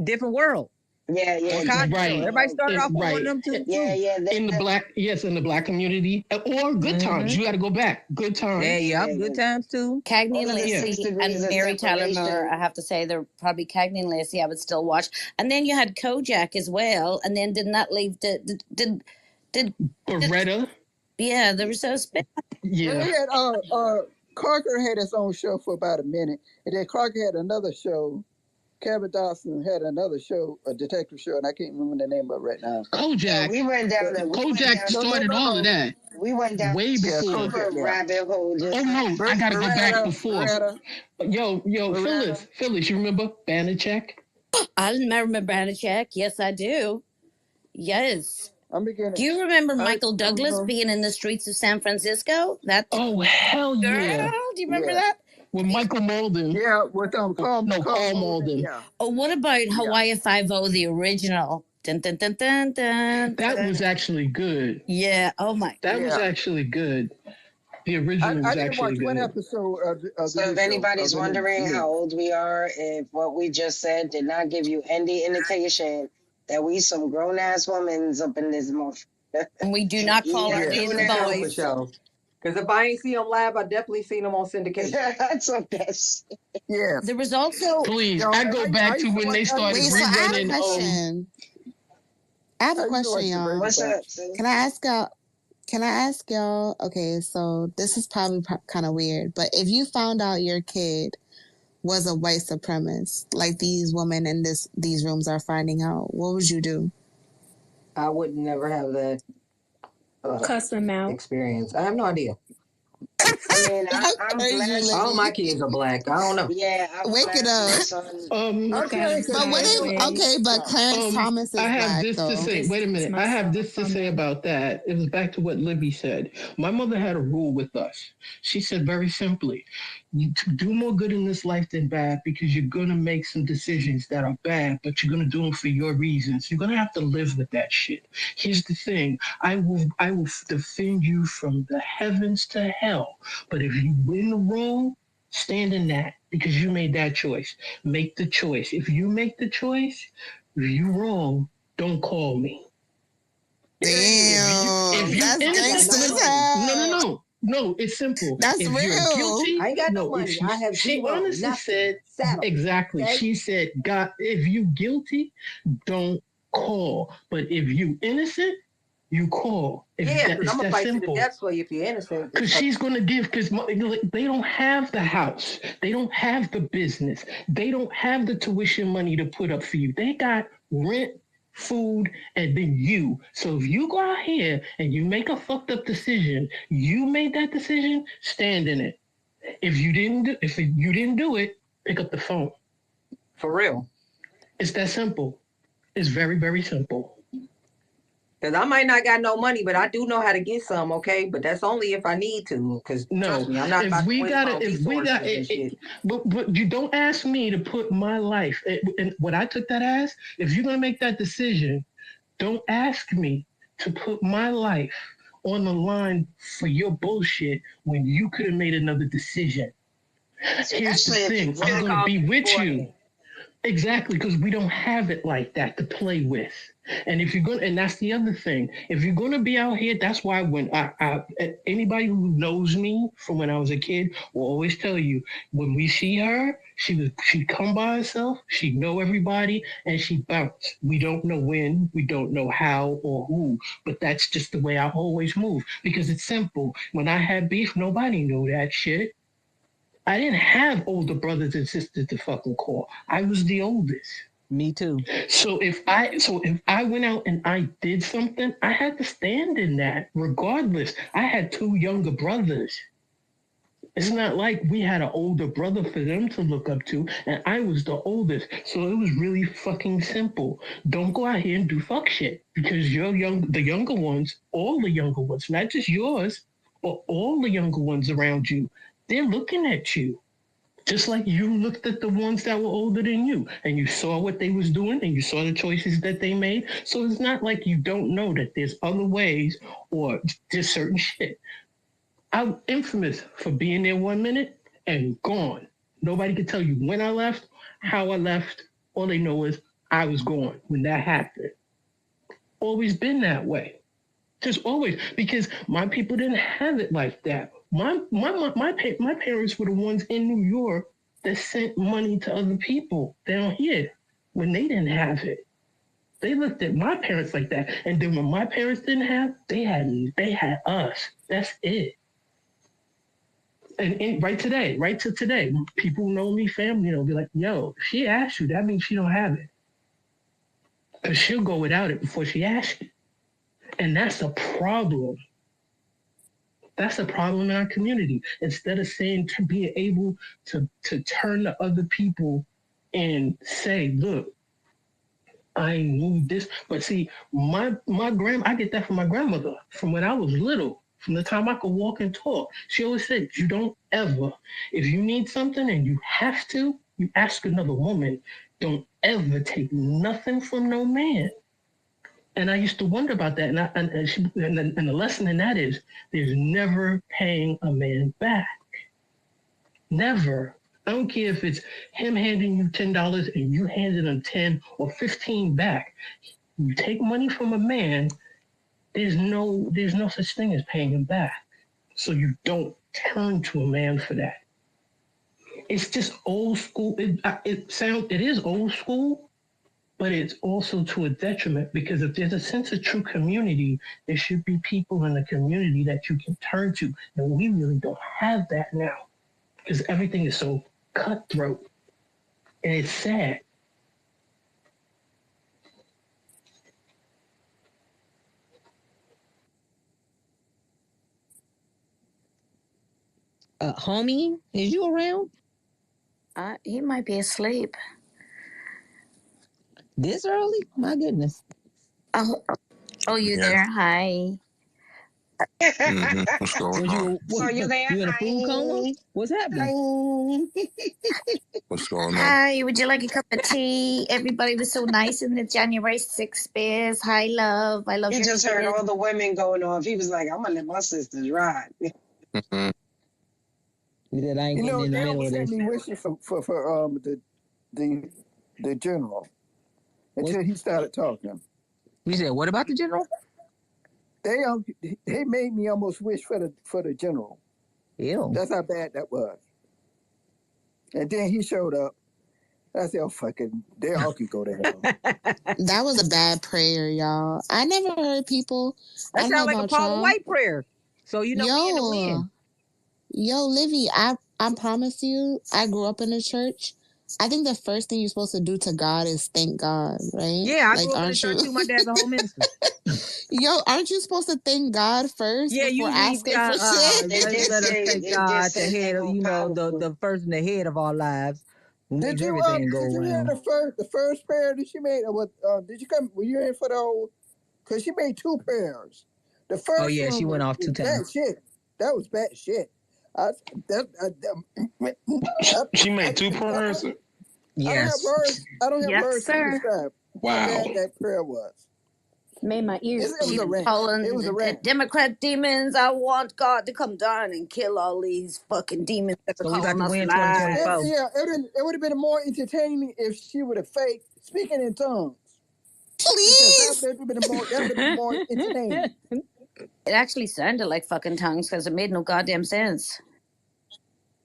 Speaker 7: Different World.
Speaker 12: Yeah.
Speaker 13: Right.
Speaker 7: Everybody started off with one of them too.
Speaker 12: Yeah.
Speaker 13: In the black community or Good Times. You got to go back. Good Times.
Speaker 7: Yeah, Good Times too.
Speaker 9: Cagney and
Speaker 12: All of the
Speaker 9: Lacey
Speaker 12: 6 degrees
Speaker 9: and
Speaker 12: of
Speaker 9: Mary Tyler Moore.
Speaker 12: separation.
Speaker 9: I have to say they're probably Cagney and Lacey. I would still watch. And then you had Kojak as well. And then did not leave. Did
Speaker 13: Beretta.
Speaker 9: Yeah, there was a spin.
Speaker 13: Yeah.
Speaker 3: And they had Carter had his own show for about a minute, and then Carter had another show. Kevin Dawson had another show, a detective show, and I can't remember the name of it right now.
Speaker 13: Kojak.
Speaker 12: We went down the
Speaker 13: Kojak started all of that.
Speaker 12: We went down
Speaker 13: way before.
Speaker 12: rabbit hole.
Speaker 13: Oh no, I gotta go back before. Yo, Phyllis, you remember Banachek?
Speaker 9: I remember Banachek. Yes, I do. Yes.
Speaker 3: I'm beginning.
Speaker 9: Do you remember Michael Douglas being in the streets of San Francisco?
Speaker 13: Oh hell yeah!
Speaker 9: Girl, do you remember that?
Speaker 13: With Michael Malden.
Speaker 3: Yeah, with
Speaker 13: Carl Malden.
Speaker 3: Yeah.
Speaker 9: Oh, what about Hawaii Five-0, the original? Dun, dun, dun, dun, dun,
Speaker 13: That
Speaker 9: dun.
Speaker 13: was actually good.
Speaker 9: Yeah. Oh my.
Speaker 13: That was actually good. The original was
Speaker 3: I didn't
Speaker 13: actually
Speaker 3: watch
Speaker 13: good.
Speaker 3: one episode of the
Speaker 12: So if
Speaker 3: new
Speaker 12: anybody's
Speaker 3: show,
Speaker 12: wondering how old we are, if what we just said did not give you any indication that we some grown ass women up in this month.
Speaker 9: And we do not call our kids boys.
Speaker 7: Because if I ain't see them live, I definitely seen them on syndication.
Speaker 12: That's a best.
Speaker 3: Yeah.
Speaker 9: There was also.
Speaker 13: Please, I go back to when they started
Speaker 22: Wait, so I have a
Speaker 13: rerunning.
Speaker 22: question. I have a question, y'all.
Speaker 12: What's up?
Speaker 22: Can I ask y'all? Okay, so this is probably kind of weird, but if you found out your kid was a white supremacist, like these women in these rooms are finding out, what would you do?
Speaker 7: I would never have that
Speaker 21: cuss them out
Speaker 7: experience. I have no idea.
Speaker 12: I mean, I'm blessed.
Speaker 7: All my kids are black. I don't know.
Speaker 12: Yeah,
Speaker 22: Wake it up.
Speaker 13: Okay.
Speaker 22: But what if, but Clarence Thomas is
Speaker 13: I have
Speaker 22: black,
Speaker 13: this
Speaker 22: though.
Speaker 13: to say. Wait a minute. I have this to say about that. It was back to what Libby said. My mother had a rule with us. She said very simply, you do more good in this life than bad, because you're going to make some decisions that are bad, but you're going to do them for your reasons. You're going to have to live with that shit. Here's the thing. I will defend you from the heavens to hell. But if you win the wrong, stand in that, because you made that choice. Make the choice. If you make the choice, if you're wrong, don't call me.
Speaker 22: Damn, that's gangster as hell.
Speaker 13: No, it's simple.
Speaker 22: That's
Speaker 13: if
Speaker 22: real.
Speaker 13: You're guilty,
Speaker 7: I ain't got no money. I have
Speaker 13: she
Speaker 7: zero,
Speaker 13: honestly
Speaker 7: nothing.
Speaker 13: said
Speaker 7: Saddle.
Speaker 13: exactly.
Speaker 7: Okay?
Speaker 13: She said, "God, if you guilty, don't call. But if you innocent, you call."
Speaker 7: Yeah,
Speaker 13: It's
Speaker 7: I'm gonna
Speaker 13: that
Speaker 7: fight to the
Speaker 13: simple.
Speaker 7: death for you if you're innocent.
Speaker 13: Because she's going to give, because they don't have the house. They don't have the business. They don't have the tuition money to put up for you. They got rent food, and then you. So if you go out here and you make a fucked up decision, you made that decision, stand in it. If you didn't do it, pick up the phone.
Speaker 7: For real.
Speaker 13: It's that simple. It's very, very simple.
Speaker 7: Because I might not got no money, but I do know how to get some, okay? But that's only if I need to. Because trust me, I'm not about to waste my resources and shit.
Speaker 13: But you don't ask me to put my life, and what I took that as, if you're going to make that decision, don't ask me to put my life on the line for your bullshit when you could have made another decision. Here's the thing, I'm going to be with you. Exactly, because we don't have it like that to play with. And if you're going, and that's the other thing. If you're going to be out here, that's why when anybody who knows me from when I was a kid will always tell you, when we see her, she'd come by herself, she'd know everybody, and she'd bounce. We don't know when, we don't know how or who, but that's just the way I always move because it's simple. When I had beef, nobody knew that shit. I didn't have older brothers and sisters to fucking call. I was the oldest.
Speaker 6: Me too.
Speaker 13: So if I went out and I did something, I had to stand in that regardless. I had two younger brothers. It's not like we had an older brother for them to look up to, and I was the oldest. So it was really fucking simple. Don't go out here and do fuck shit because the younger ones, all the younger ones, not just yours, but all the younger ones around you, they're looking at you. Just like you looked at the ones that were older than you and you saw what they was doing and you saw the choices that they made. So it's not like you don't know that there's other ways or just certain shit. I'm infamous for being there 1 minute and gone. Nobody could tell you when I left, how I left. All they know is I was gone when that happened. Always been that way. Just always. Because my people didn't have it like that. My parents were the ones in New York that sent money to other people down here when they didn't have it. They looked at my parents like that. And then when my parents didn't have, they had us. That's it. And right to today, people who know me, family, be like, yo, if she asked you, that means she don't have it. Because she'll go without it before she asks you. And that's a problem. That's a problem in our community. Instead of saying to be able to turn to other people and say, look, I need this. But see, I get that from my grandmother from when I was little, from the time I could walk and talk. She always said, you don't ever, if you need something and you have to, you ask another woman. Don't ever take nothing from no man. And I used to wonder about that. And the lesson in that is there's never paying a man back. Never. I don't care if it's him handing you $10 and you handed him 10 or 15 back. You take money from a man, there's no such thing as paying him back. So you don't turn to a man for that. It's just old school. It is old school. But it's also to a detriment because if there's a sense of true community, there should be people in the community that you can turn to. And we really don't have that now because everything is so cutthroat. And it's sad.
Speaker 6: Homie, is you around?
Speaker 9: He might be asleep.
Speaker 6: This early? My goodness.
Speaker 9: Oh, you there? Hi.
Speaker 1: What's going on?
Speaker 12: So you there?
Speaker 6: You in a food coma? What's happening?
Speaker 1: What's going on?
Speaker 9: Hi, would you like a cup of tea? Everybody was so nice in the January 6th biz. Hi, love. I love
Speaker 12: He
Speaker 9: your
Speaker 12: just heard
Speaker 9: kids.
Speaker 12: all the women going off. He was like, I'm gonna let my sisters ride.
Speaker 6: He said I ain't getting in the middle of this.
Speaker 3: Me wishes for the general until he started talking.
Speaker 6: You said what about the general?
Speaker 3: They made me almost wish for the general.
Speaker 6: Ew.
Speaker 3: That's how bad that was. And then he showed up. I said, oh, fucking, they all can go to hell.
Speaker 22: That was a bad prayer, y'all. I never heard people.
Speaker 7: That sounds like a Paul White prayer. So you know we in the win.
Speaker 22: Yo, Livy, I promise you, I grew up in a church. I think the first thing you're supposed to do to God is thank God, right?
Speaker 6: Yeah, I
Speaker 22: like,
Speaker 6: grew up in the church too. My dad's a whole minister.
Speaker 22: Yo, aren't you supposed to thank God first
Speaker 6: Yeah,
Speaker 22: before
Speaker 6: usually
Speaker 22: asking for shit?
Speaker 12: They
Speaker 6: let
Speaker 12: did
Speaker 6: us
Speaker 12: say
Speaker 6: thank
Speaker 12: they did
Speaker 6: God, the
Speaker 12: say they
Speaker 6: head of,
Speaker 12: were powerful.
Speaker 6: the first and the head of our lives, who makes everything go
Speaker 3: Did you hear
Speaker 6: around.
Speaker 3: the first prayer that she made? Or what? Did you come? Were you in for the whole? Because she made two prayers. The first
Speaker 6: Oh yeah,
Speaker 3: one
Speaker 6: she went off
Speaker 3: was
Speaker 6: 2
Speaker 3: bad
Speaker 6: times.
Speaker 3: shit. That was bad shit.
Speaker 1: She made 2 prayers.
Speaker 6: Yes.
Speaker 3: I don't have
Speaker 2: Yes,
Speaker 3: words to
Speaker 2: sir.
Speaker 3: describe how
Speaker 1: Wow.
Speaker 3: bad that prayer was.
Speaker 2: Made my ears
Speaker 3: It was a
Speaker 2: bleed.
Speaker 3: rant.
Speaker 9: Calling
Speaker 3: It was a rant.
Speaker 9: Democrat demons. I want God to come down and kill all these fucking demons that are
Speaker 6: So we about
Speaker 9: calling
Speaker 6: to
Speaker 9: us
Speaker 6: win
Speaker 9: lies.
Speaker 6: 2024.
Speaker 3: It would have been more entertaining if she would have faked speaking in tongues. Because
Speaker 22: Please.
Speaker 3: that would have been more entertaining.
Speaker 9: It actually sounded like fucking tongues because it made no goddamn sense.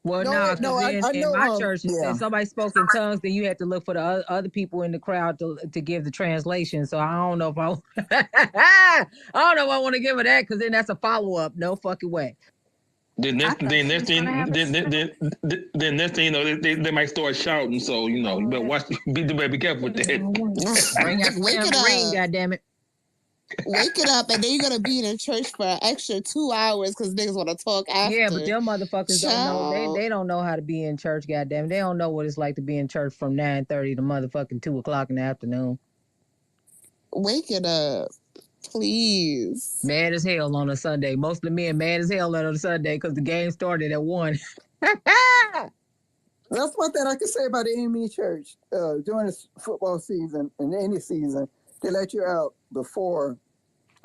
Speaker 6: Well,
Speaker 3: No,
Speaker 6: because
Speaker 3: I
Speaker 6: in
Speaker 3: know.
Speaker 6: my church,
Speaker 3: Yeah.
Speaker 6: if somebody spoke in tongues, then you had to look for the other people in the crowd to give the translation. So I don't know if I don't know if I want to give her that, because then that's a follow up. No fucking way.
Speaker 1: Then next thing you know, they might start shouting. So you know, you better watch. Be careful with that.
Speaker 6: Bring out the
Speaker 22: Wake it
Speaker 6: tambourine,
Speaker 22: up.
Speaker 6: goddammit.
Speaker 22: Wake it up, and then you're gonna be in a church for an extra 2 hours because niggas want to talk after.
Speaker 6: Yeah, but them motherfuckers don't know.
Speaker 22: Child.
Speaker 6: They don't know how to be in church, goddamn. They don't know what it's like to be in church from 9:30 to motherfucking 2:00 in the afternoon.
Speaker 22: Wake it up, please.
Speaker 6: Mad as hell on a Sunday. Most of the men mad as hell on a Sunday because the game started at 1.
Speaker 3: That's one thing I can say about the enemy church. During the football season and any season, they let you out before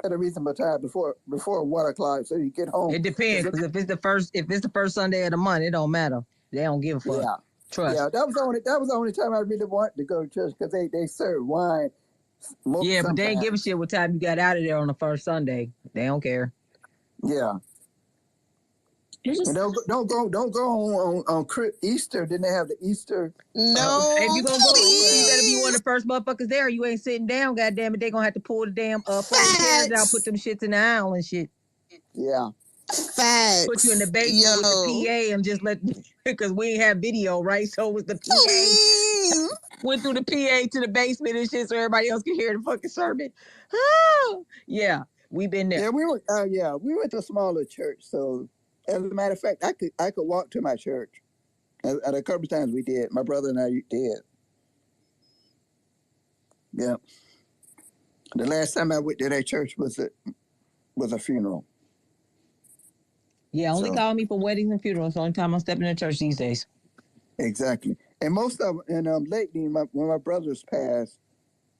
Speaker 3: at a reasonable time, before 1:00, so you get home.
Speaker 6: It depends, because if it's the first Sunday of the month, it don't matter. They don't give a fuck.
Speaker 3: Yeah.
Speaker 6: Trust.
Speaker 3: Yeah, that was the only time I really wanted to go to church, because they serve wine.
Speaker 6: Yeah, but they ain't give a shit what time you got out of there on the first Sunday. They don't care.
Speaker 3: Yeah. And don't go on Easter. Didn't they have the Easter?
Speaker 22: No,
Speaker 6: if you gonna
Speaker 22: please.
Speaker 6: go, you better be one of the first motherfuckers there. You ain't sitting down, goddamn it. They gonna have to pull the damn 4 chairs out, put them shits in the aisle and shit.
Speaker 3: Yeah.
Speaker 22: Facts.
Speaker 6: Put you in the basement with the PA and just because we ain't have video, right? So it was the PA. Went through the PA to the basement and shit so everybody else could hear the fucking sermon. Oh, yeah, we been there.
Speaker 3: Yeah, we went to a smaller church. So as a matter of fact, I could walk to my church. At a couple of times we did. My brother and I did. Yeah. The last time I went to that church was a funeral.
Speaker 6: Yeah, only call me for weddings and funerals. The only time I'm stepping in church these days.
Speaker 3: Exactly. And most of and lately, when my brothers passed,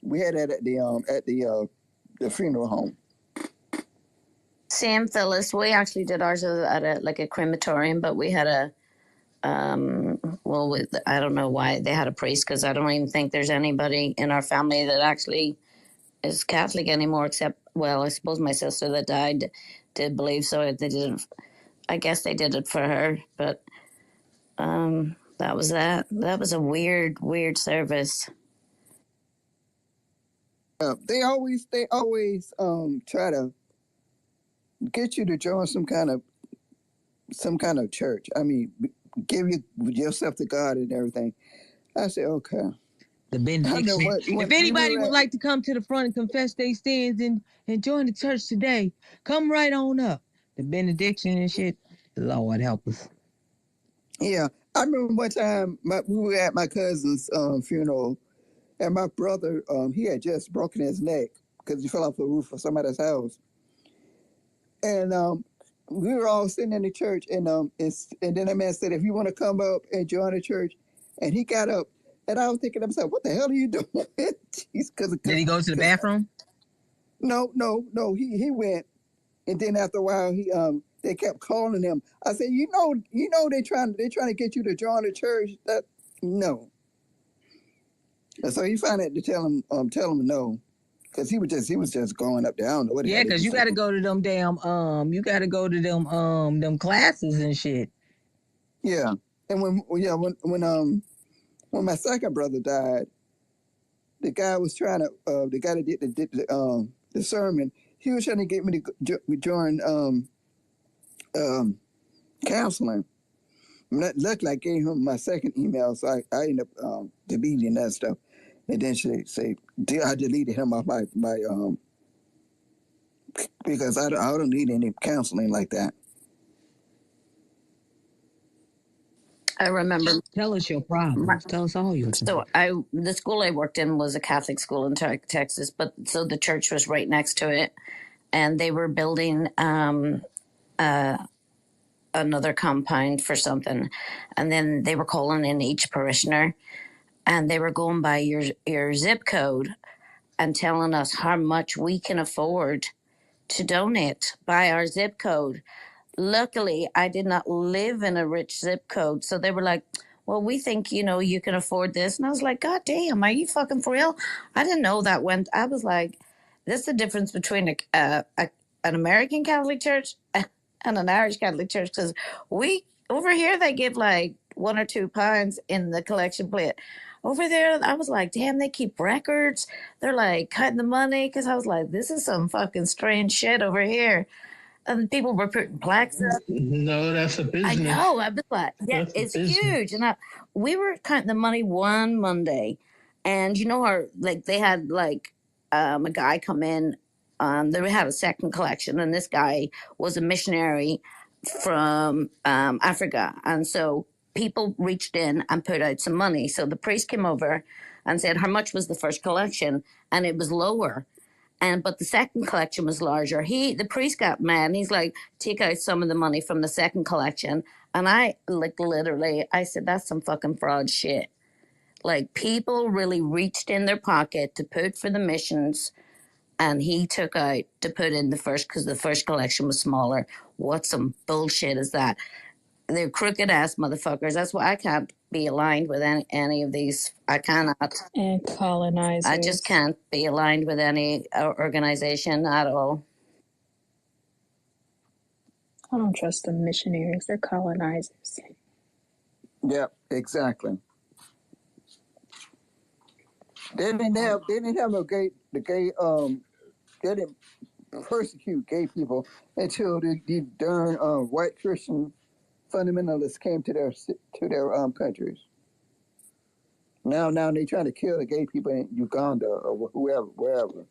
Speaker 3: we had that at the funeral home.
Speaker 9: Sam Phyllis, we actually did ours at a crematorium, but we had a I don't know why they had a priest, because I don't even think there's anybody in our family that actually is Catholic anymore, except, well, I suppose my sister that died did believe, so they did it. I guess they did it for her, but that was that. That was a weird service.
Speaker 3: They always try to get you to join some kind of church. I mean, give yourself to God and everything. I said, okay.
Speaker 6: The benediction. If anybody would like to come to the front and confess their sins and join the church today, come right on up. The benediction and shit. Lord help us.
Speaker 3: Yeah, I remember one time we were at my cousin's funeral, and my brother he had just broken his neck because he fell off the roof of somebody's house, and we were all sitting in the church, and then a man said, "If you want to come up and join the church," and he got up, and I was thinking to myself, "What the hell are you doing?"
Speaker 6: Did he go to the bathroom?
Speaker 3: No. He went, and then after a while, they kept calling him. I said, you know, they're trying to get you to join the church. That no. And so he found out to tell him no, because he was just going up there. I don't know what.
Speaker 6: Yeah, because you got to go to them damn them classes and shit.
Speaker 3: Yeah, and when my second brother died, the guy was trying to the guy that did the sermon. He was trying to get me to join counseling. Luckily, I gave him my second email, so I ended up deleting that stuff. And then she say, I deleted him off my because I don't need any counseling like that.
Speaker 9: I remember.
Speaker 11: Tell us your problems. Tell us all your
Speaker 9: So the school I worked in was a Catholic school in Texas, but so the church was right next to it, and they were building another compound for something, and then they were calling in each parishioner, and they were going by your zip code and telling us how much we can afford to donate by our zip code. Luckily, I did not live in a rich zip code. So they were like, well, we think, you can afford this. And I was like, God damn, are you fucking for real? I didn't know that I was like, this is the difference between an American Catholic church and an Irish Catholic church. Because over here, they give like £1 or £2 in the collection plate. Over there, I was like, damn, they keep records. They're like cutting the money. Because I was like, this is some fucking strange shit over here. And people were putting plaques up.
Speaker 13: No, that's a business.
Speaker 9: I know. I was like, yeah, it's huge. And we were counting the money one Monday, and they had a guy come in. They had a second collection, and this guy was a missionary from Africa, and so people reached in and put out some money. So the priest came over and said, how much was the first collection? And it was lower. But the second collection was larger. The priest got mad, and he's like, take out some of the money from the second collection. And I literally said, that's some fucking fraud shit. Like, people really reached in their pocket to put for the missions, and he took out to put in the first, because the first collection was smaller. What some bullshit is that? They're crooked ass motherfuckers. That's why I can't be aligned with any of these. I cannot.
Speaker 14: And colonizers.
Speaker 9: I just can't be aligned with any organization at all.
Speaker 14: I don't trust the missionaries. They're colonizers.
Speaker 3: Yep, exactly. They didn't have they didn't persecute gay people until the darn white Christian fundamentalists came to their countries. Now they trying to kill the gay people in Uganda or wherever.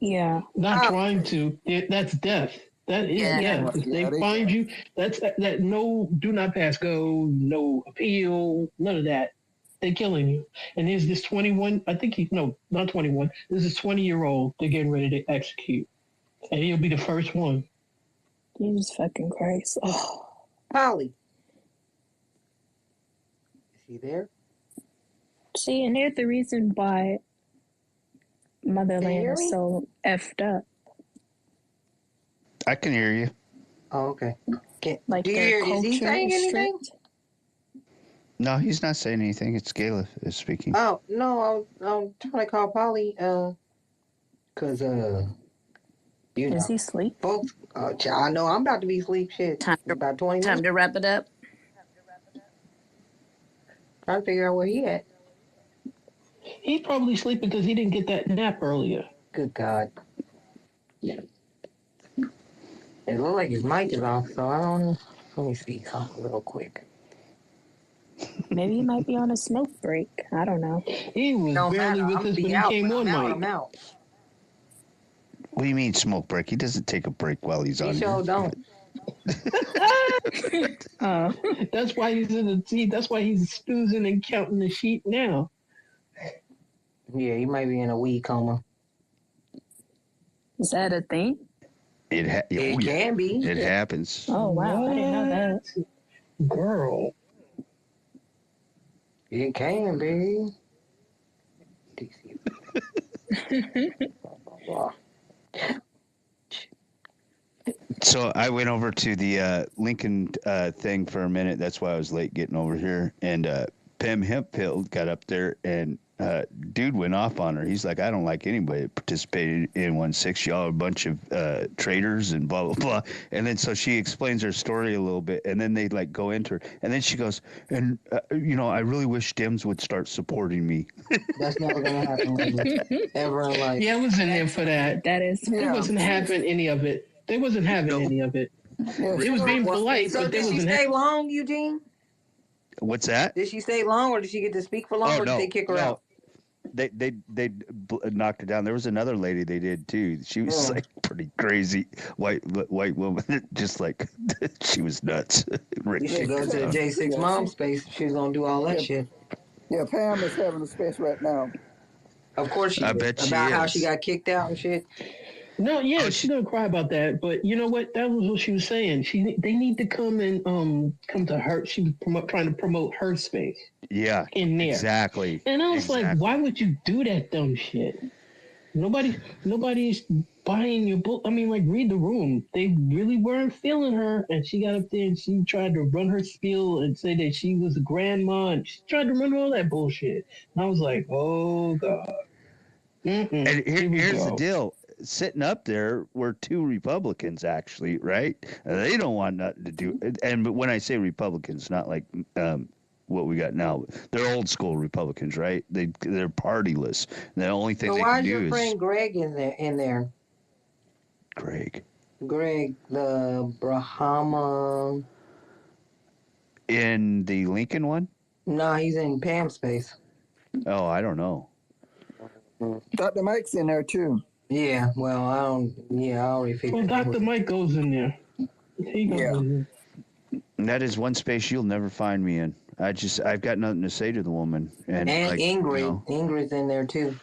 Speaker 14: Yeah.
Speaker 13: Not trying to. That's death. That is death. If they find you, that's that. No, do not pass go. No appeal. None of that. They're killing you. And there's this 21. I think not 21. This is 20-year-old. They're getting ready to execute, and he'll be the first one.
Speaker 14: Jesus fucking Christ. Oh.
Speaker 7: Polly. Is he there?
Speaker 14: See, and there's the reason why Motherland is so effed up.
Speaker 10: I can hear you.
Speaker 7: Oh, okay.
Speaker 14: Like their culture
Speaker 7: is he saying anything?
Speaker 10: No, he's not saying anything. It's Gayla is speaking.
Speaker 7: Oh, no, I'm trying to call Polly, because,
Speaker 14: Is he asleep?
Speaker 7: Folks, I know I'm about to be asleep. Shit. About 20 minutes.
Speaker 9: Time to wrap it up.
Speaker 7: Trying to figure out where he at.
Speaker 13: He's probably sleeping because he didn't get that nap earlier.
Speaker 7: Good God. Yeah. It looks like his mic is off, so I don't know. Let me see something real quick.
Speaker 14: Maybe he might be on a smoke break. I don't know.
Speaker 13: He was barely with us when he came on, Mike.
Speaker 7: I'm out.
Speaker 10: What do you mean smoke break? He doesn't take a break while he's on.
Speaker 7: He sure don't.
Speaker 13: That's why he's in the seat. That's why he's snoozing and counting the sheep now.
Speaker 7: Yeah, he might be in a weed coma.
Speaker 14: Is that a thing?
Speaker 10: It
Speaker 7: can be.
Speaker 10: It happens.
Speaker 14: Oh, wow. I didn't know that.
Speaker 13: Girl.
Speaker 7: It can be.
Speaker 10: So I went over to the Lincoln thing for a minute. That's why I was late getting over here. And Pam Hemphill got up there, and dude went off on her. He's like, I don't like anybody that participated in 1-6. Y'all are a bunch of traitors and blah, blah, blah. And then so she explains her story a little bit, and then they like go into her. And then she goes, and, I really wish Dems would start supporting me.
Speaker 7: That's never going to happen ever in life.
Speaker 13: Yeah, I wasn't there for that.
Speaker 14: That is.
Speaker 13: They wasn't having any of it. They wasn't having any of it. It was being polite,
Speaker 7: so
Speaker 13: but they
Speaker 7: did she
Speaker 13: wasn't
Speaker 7: stay long, Eugene?
Speaker 10: What's that?
Speaker 7: Did she stay long, or did she get to speak for long, or did they kick her out?
Speaker 10: They knocked her down. There was another lady they did too. She was like pretty crazy white woman, just like she was nuts.
Speaker 7: You should go to the J6 mom space. She was gonna do all that shit.
Speaker 3: Yeah, Pam is having a space right now.
Speaker 7: Of course she is.
Speaker 10: Bet she
Speaker 7: about how
Speaker 10: is.
Speaker 7: she got kicked out and shit.
Speaker 13: No, yeah, she's gonna cry about that. But you know what? That was what she was saying. They need to come and come to her. She was trying to promote her space.
Speaker 10: Yeah,
Speaker 13: in there
Speaker 10: exactly.
Speaker 13: And I was like, why would you do that dumb shit? Nobody's buying your book. I mean, like, read the room. They really weren't feeling her, and she got up there and she tried to run her spiel and say that she was a grandma, and she tried to run all that bullshit. And I was like, oh god.
Speaker 10: And here's the deal. Sitting up there were two Republicans, actually, right? They don't want nothing to do. And when I say Republicans, not like what we got now. They're old school Republicans, right? They're partyless. The only thing they can do is.
Speaker 7: Why is your friend Greg in there?
Speaker 10: Greg,
Speaker 7: the Brahma.
Speaker 10: In the Lincoln one?
Speaker 7: No, he's in Pam's space.
Speaker 10: Oh, I don't know.
Speaker 3: Dr. Mike's in there too.
Speaker 7: Yeah, well, I already figured.
Speaker 13: Well, Dr. Mike goes in there. He goes in there.
Speaker 10: That is one space you'll never find me in. I've got nothing to say to the woman. And like,
Speaker 7: Ingrid. Ingrid's in there too.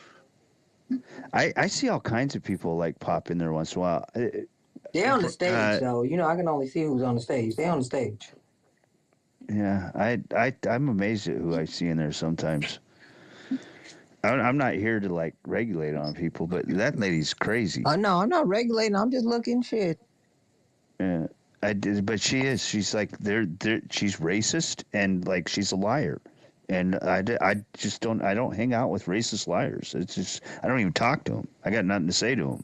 Speaker 10: I see all kinds of people like pop in there once in a while.
Speaker 7: They're on the stage, though. I can only see who's on the stage. They're on the stage.
Speaker 10: Yeah, I'm amazed at who I see in there sometimes. I'm not here to like regulate on people, but that lady's crazy.
Speaker 7: Oh no, I'm not regulating. I'm just looking shit.
Speaker 10: Yeah, but she is. She's like she's racist and like she's a liar, and I just don't. I don't hang out with racist liars. It's just I don't even talk to them. I got nothing to say to them.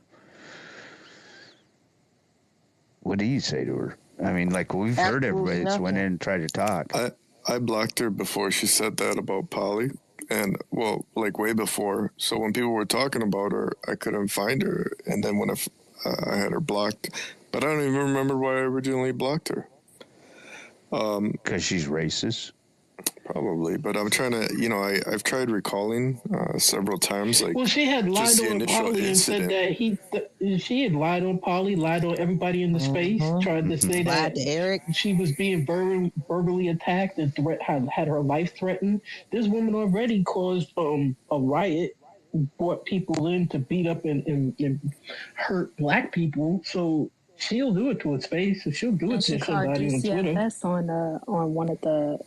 Speaker 10: What do you say to her? I mean, like we've heard everybody that's went in and tried to talk.
Speaker 4: I blocked her before she said that about Polly. And, well, like way before. So when people were talking about her, I couldn't find her. And then when I had her blocked. But I don't even remember why I originally blocked her.
Speaker 10: Because she's racist?
Speaker 4: Probably. But I'm trying to, I've tried recalling several times. Like,
Speaker 13: well, she had lied on Polly and said that she had lied on Polly, lied on everybody in the space, tried to say that
Speaker 7: Eric.
Speaker 13: She was being verbally attacked and had her life threatened. This woman already caused a riot, brought people in to beat up and hurt black people. So she'll do it to a space. So she'll do it to somebody on Twitter.
Speaker 14: That's on one of the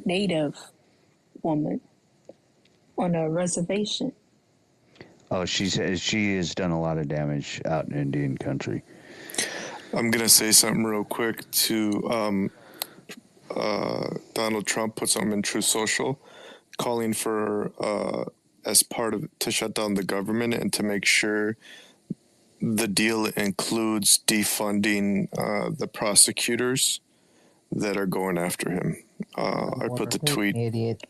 Speaker 14: Native woman on a reservation.
Speaker 10: Oh, she has done a lot of damage out in Indian country.
Speaker 4: I'm gonna say something real quick to Donald Trump put something in Truth Social, calling for as part of to shut down the government and to make sure the deal includes defunding the prosecutors that are going after him. I put the tweet.
Speaker 7: Idiot.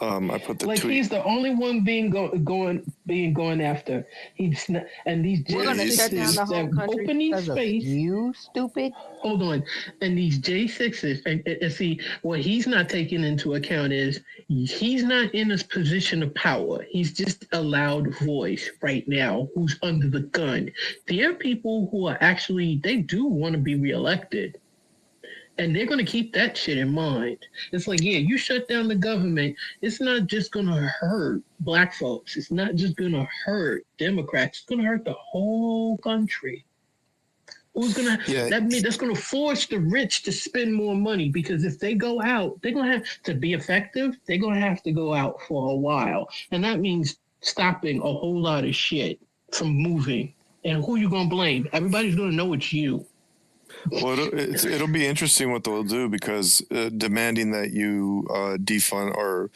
Speaker 4: I put the
Speaker 13: like
Speaker 4: tweet.
Speaker 13: He's the only one being going after. He's not, and these
Speaker 7: We're gonna shut down the whole country
Speaker 13: open these
Speaker 7: because of
Speaker 13: space.
Speaker 7: You stupid.
Speaker 13: Hold on, and these J6s, and see what he's not taking into account is he's not in a position of power. He's just a loud voice right now who's under the gun. There are people who are actually they do want to be reelected. And they're going to keep that shit in mind. It's like, yeah, you shut down the government. It's not just going to hurt black folks. It's not just going to hurt Democrats. It's going to hurt the whole country. Who's going to? Yeah. That's going to force the rich to spend more money because if they go out, they're going to have to be effective. They're going to have to go out for a while, and that means stopping a whole lot of shit from moving. And who you going to blame? Everybody's going to know it's you.
Speaker 4: Well, it'll be interesting what they'll do because demanding that you defund or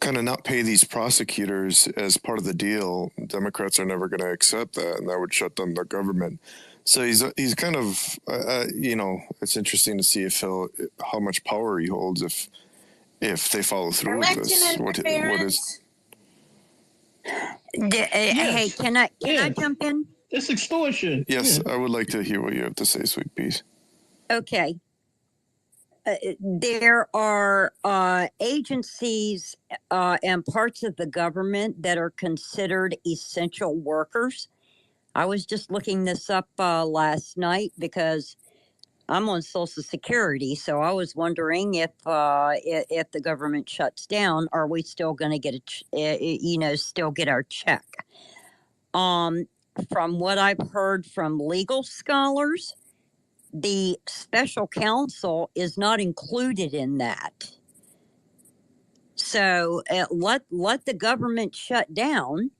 Speaker 4: kind of not pay these prosecutors as part of the deal, Democrats are never going to accept that, and that would shut down the government. So he's kind of it's interesting to see how much power he holds if they follow through with this. What is?
Speaker 15: Hey, can I jump in?
Speaker 13: It's extortion.
Speaker 4: Yes, I would like to hear what you have to say, Sweet Peas.
Speaker 15: Okay. there are agencies and parts of the government that are considered essential workers. I was just looking this up last night because I'm on Social Security, so I was wondering if the government shuts down, are we still going to get still get our check? From what I've heard from legal scholars, the special counsel is not included in that. So let the government shut down.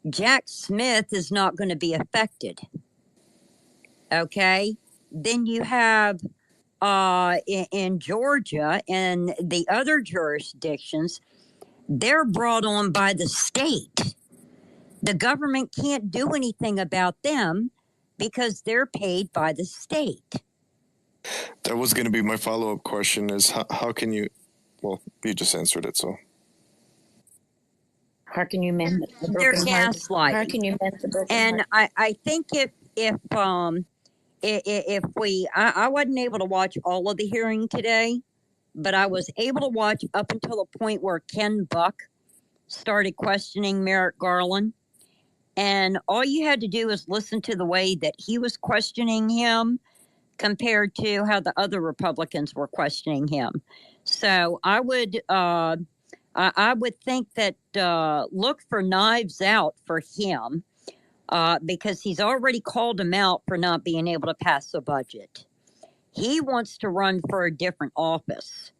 Speaker 15: Jack Smith is not going to be affected. Okay, then you have in Georgia and the other jurisdictions, they're brought on by the state. The government can't do anything about them because they're paid by the state.
Speaker 4: That was going to be my follow-up question is how can you, well, you just answered it, so.
Speaker 9: How can you mend the broken
Speaker 15: They're
Speaker 9: heart?
Speaker 15: gaslighting.
Speaker 9: How can you mend the broken
Speaker 15: and
Speaker 9: heart?
Speaker 15: I think if I wasn't able to watch all of the hearing today, but I was able to watch up until the point where Ken Buck started questioning Merrick Garland. And all you had to do was listen to the way that he was questioning him compared to how the other Republicans were questioning him. So I would think that look for Knives Out for him because he's already called him out for not being able to pass a budget. He wants to run for a different office.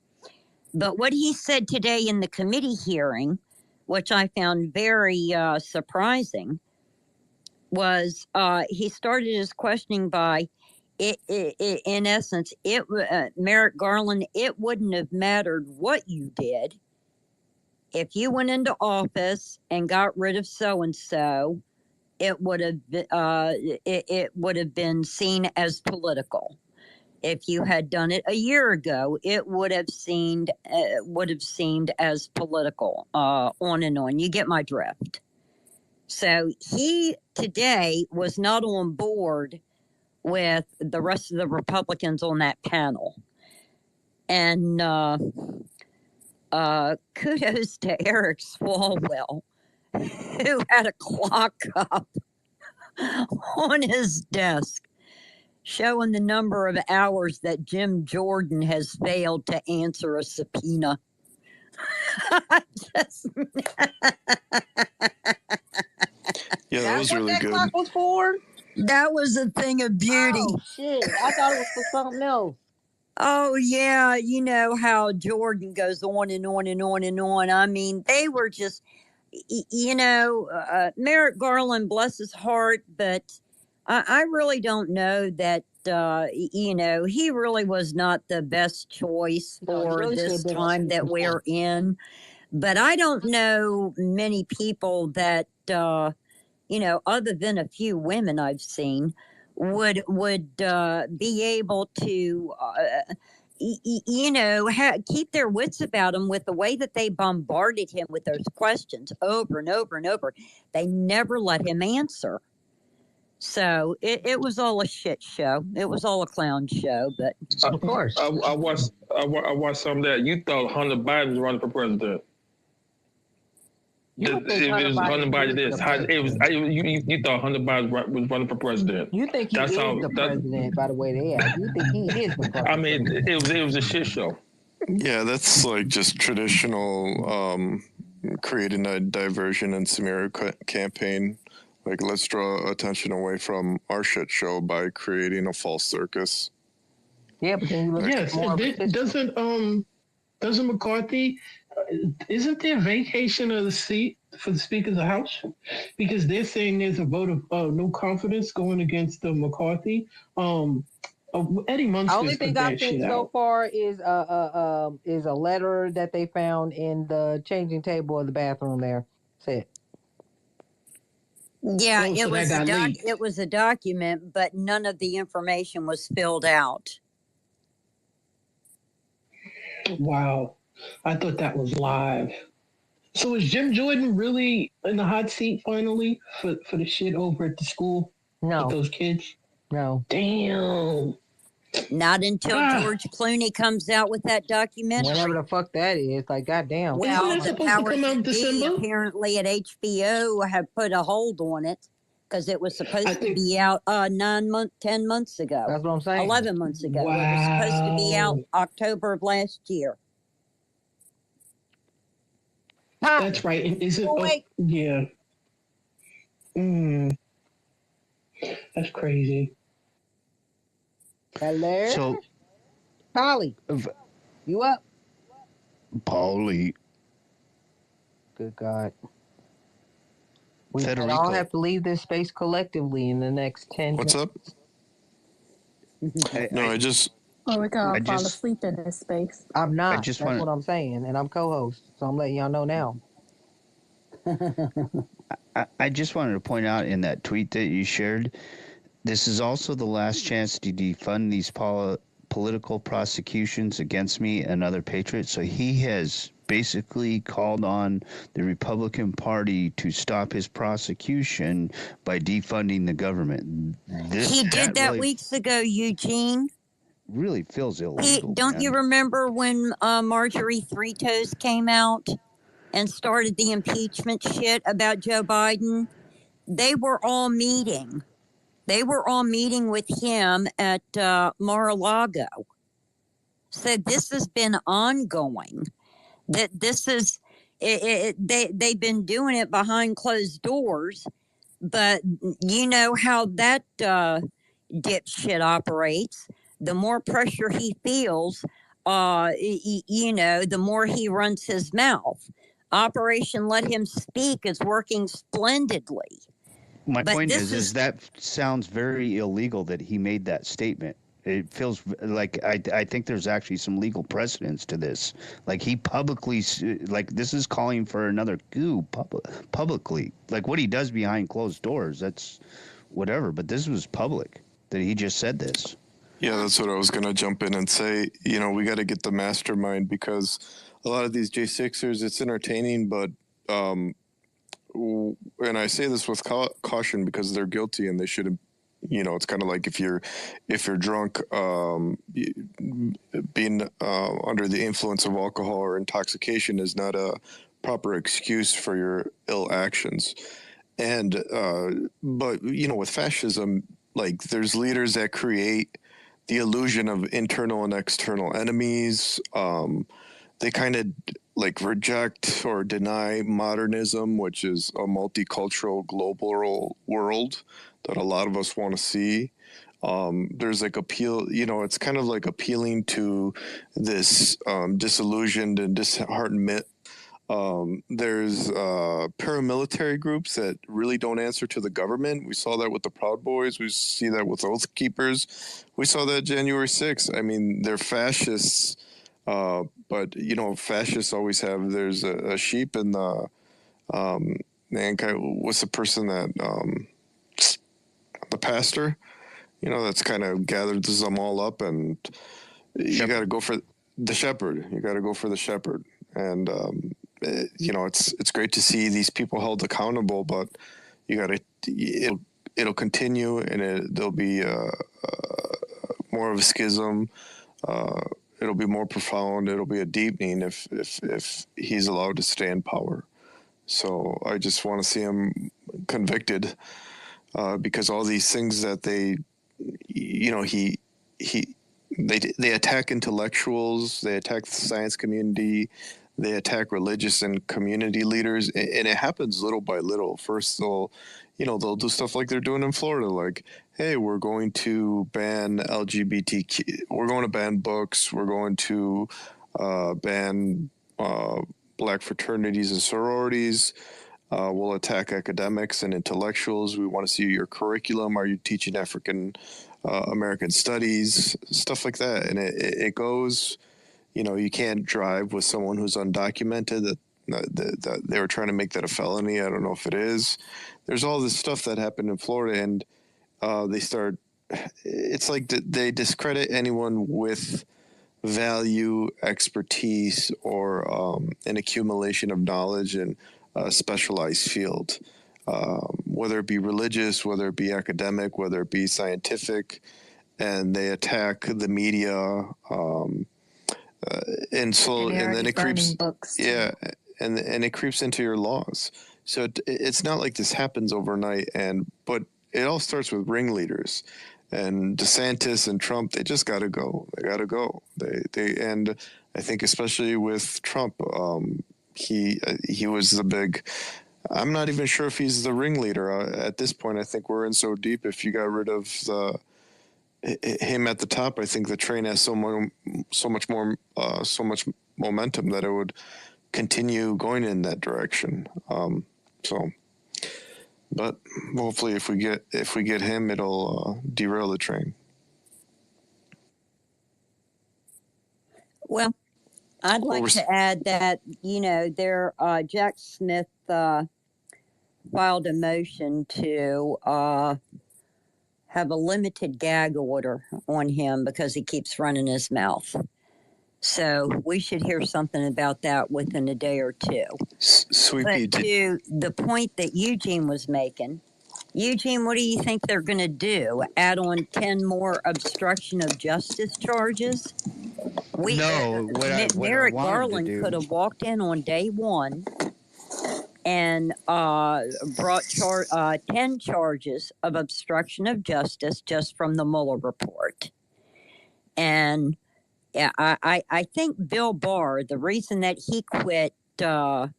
Speaker 15: But what he said today in the committee hearing, which I found very surprising, was he started his questioning by, in essence, Merrick Garland, it wouldn't have mattered what you did. If you went into office and got rid of so-and-so, it would have been seen as political. If you had done it a year ago, it would have seemed as political. On and on. You get my drift. So he today was not on board with the rest of the Republicans on that panel, and kudos to Eric Swalwell, who had a clock up on his desk showing the number of hours that Jim Jordan has failed to answer a subpoena.
Speaker 4: Yeah, that was really
Speaker 7: that
Speaker 4: good.
Speaker 7: clock was for?
Speaker 15: That was a thing of beauty.
Speaker 7: Oh, shit. I thought it was for something else.
Speaker 15: Oh, yeah. You know how Jordan goes on and on and on and on. I mean, they were just, Merrick Garland, bless his heart, but I really don't know that, he really was not the best choice for
Speaker 6: really
Speaker 15: this
Speaker 6: should've been
Speaker 15: time that we're in. But I don't know many people that, other than a few women I've seen, would be able to, keep their wits about them with the way that they bombarded him with those questions over and over and over. They never let him answer. So it was all a shit show. It was all a clown show. But
Speaker 6: of course,
Speaker 1: I watched some of that. You thought Hunter Biden was running for president.
Speaker 6: You
Speaker 1: If it was Hunter Biden, you thought Hunter Biden was running for president.
Speaker 6: You think he is the president by the way they act. You think he is the president.
Speaker 1: I mean, it was a shit show.
Speaker 4: Yeah, that's like just traditional creating a diversion and smear campaign. Like, let's draw attention away from our shit show by creating a false circus.
Speaker 6: Yeah, but then you look
Speaker 13: yes, doesn't McCarthy, isn't there vacation of the seat for the Speaker of the House? Because they're saying there's a vote of no confidence going against McCarthy. Eddie Munster.
Speaker 7: Only thing I've seen so far is a letter that they found in the changing table of the bathroom there. That's it.
Speaker 15: Yeah, it was a document, but none of the information was filled out.
Speaker 13: Wow. I thought that was live. So is Jim Jordan really in the hot seat finally for the shit over at the school?
Speaker 7: No.
Speaker 13: With those kids?
Speaker 7: No.
Speaker 13: Damn.
Speaker 15: Not until George Clooney comes out with that documentary.
Speaker 7: Whatever the fuck that is, like goddamn.
Speaker 15: Well,
Speaker 13: Isn't that
Speaker 15: the
Speaker 13: supposed to
Speaker 15: powers
Speaker 13: come out
Speaker 15: that be
Speaker 13: December?
Speaker 15: apparently at HBO have put a hold on it because it was supposed to be out 10 months ago.
Speaker 7: That's what I'm saying.
Speaker 15: 11 months ago.
Speaker 13: Wow.
Speaker 15: It was supposed to be out October of last year.
Speaker 13: That's right. Is it? Oh, yeah. That's crazy.
Speaker 7: Hello?
Speaker 10: So,
Speaker 7: Polly, you up?
Speaker 10: Paulie.
Speaker 7: Good God. We might
Speaker 10: Federico.
Speaker 7: all have to leave this space collectively in the next 10
Speaker 4: What's up? No, I just.
Speaker 14: Or we can all
Speaker 10: I
Speaker 14: fall
Speaker 10: just-
Speaker 14: asleep in this space.
Speaker 7: I'm not.
Speaker 10: I just
Speaker 7: That's
Speaker 10: wanna-
Speaker 7: what I'm saying. And I'm co-host. So I'm letting y'all know now.
Speaker 10: I just wanted to point out in that tweet that you shared, this is also the last chance to defund these political prosecutions against me and other patriots. So he has basically called on the Republican Party to stop his prosecution by defunding the government.
Speaker 15: He did that
Speaker 10: really,
Speaker 15: weeks ago, Eugene.
Speaker 10: really feels illegal.
Speaker 15: Don't you remember when Marjorie Three Toes came out and started the impeachment shit about Joe Biden? They were all meeting. They were all meeting with him at Mar-a-Lago. So this has been ongoing. That this is they've been doing it behind closed doors, but you know how that dipshit operates. The more pressure he feels, the more he runs his mouth. Operation Let Him Speak is working splendidly.
Speaker 10: My
Speaker 15: But
Speaker 10: point
Speaker 15: this
Speaker 10: is that sounds very illegal that he made that statement. It feels like I think there's actually some legal precedence to this. Like he publicly, like this is calling for another coup publicly. Like what he does behind closed doors, that's whatever. But this was public that he just said this.
Speaker 4: Yeah, that's what I was going to jump in and say. You know, we got to get the mastermind because a lot of these J6ers, it's entertaining, but and I say this with caution because they're guilty and they shouldn't. You know, it's kind of like if you're drunk, being under the influence of alcohol or intoxication is not a proper excuse for your ill actions. And but you know, with fascism, like there's leaders that create the illusion of internal and external enemies. They kind of like reject or deny modernism, which is a multicultural global world that a lot of us want to see. There's like appeal, you know, it's kind of like appealing to this disillusioned and disheartened. There's paramilitary groups that really don't answer to the government. We saw that with the Proud Boys. We see that with Oath Keepers. We saw that January 6th. I mean, they're fascists, but you know, fascists always have. There's a sheep in the what's the person that the pastor, you know, that's kind of gathered them all up, and you got to go for the shepherd. You got to go for the shepherd, and you know, it's great to see these people held accountable, but you got to. It'll continue, and there'll be more of a schism. It'll be more profound. It'll be a deepening if he's allowed to stay in power. So I just want to see him convicted. Because all these things that they, you know, they attack intellectuals, they attack the science community, they attack religious and community leaders, and it happens little by little. First, they'll do stuff like they're doing in Florida, like, hey, we're going to ban LGBTQ, we're going to ban books, we're going to ban black fraternities and sororities. We'll attack academics and intellectuals. We want to see your curriculum. Are you teaching African American studies? Stuff like that. And it goes, you know, you can't drive with someone who's undocumented. That they were trying to make that a felony. I don't know if it is. There's all this stuff that happened in Florida, and it's like they discredit anyone with value, expertise, or an accumulation of knowledge and a specialized field, whether it be religious, whether it be academic, whether it be scientific. and they attack the media, and then it creeps.
Speaker 14: Books too.
Speaker 4: Yeah, and it creeps into your laws. So it's not like this happens overnight, but it all starts with ringleaders, and DeSantis and Trump. They just got to go. They got to go. And I think especially with Trump, he was the big. I'm not even sure if he's the ringleader at this point. I think we're in so deep. If you got rid of him at the top, I think the train has so much momentum that it would continue going in that direction. But hopefully, if we get him, it'll derail the train.
Speaker 15: Well, I'd like to add that Jack Smith filed a motion to have a limited gag order on him because he keeps running his mouth. So we should hear something about that within a day or two. But to the point that Eugene was making, Eugene, what do you think they're going to do? Add on 10 more obstruction of justice charges? Merrick Garland could have walked in on day one and brought 10 charges of obstruction of justice just from the Mueller report. And yeah, I think Bill Barr, the reason that he quit in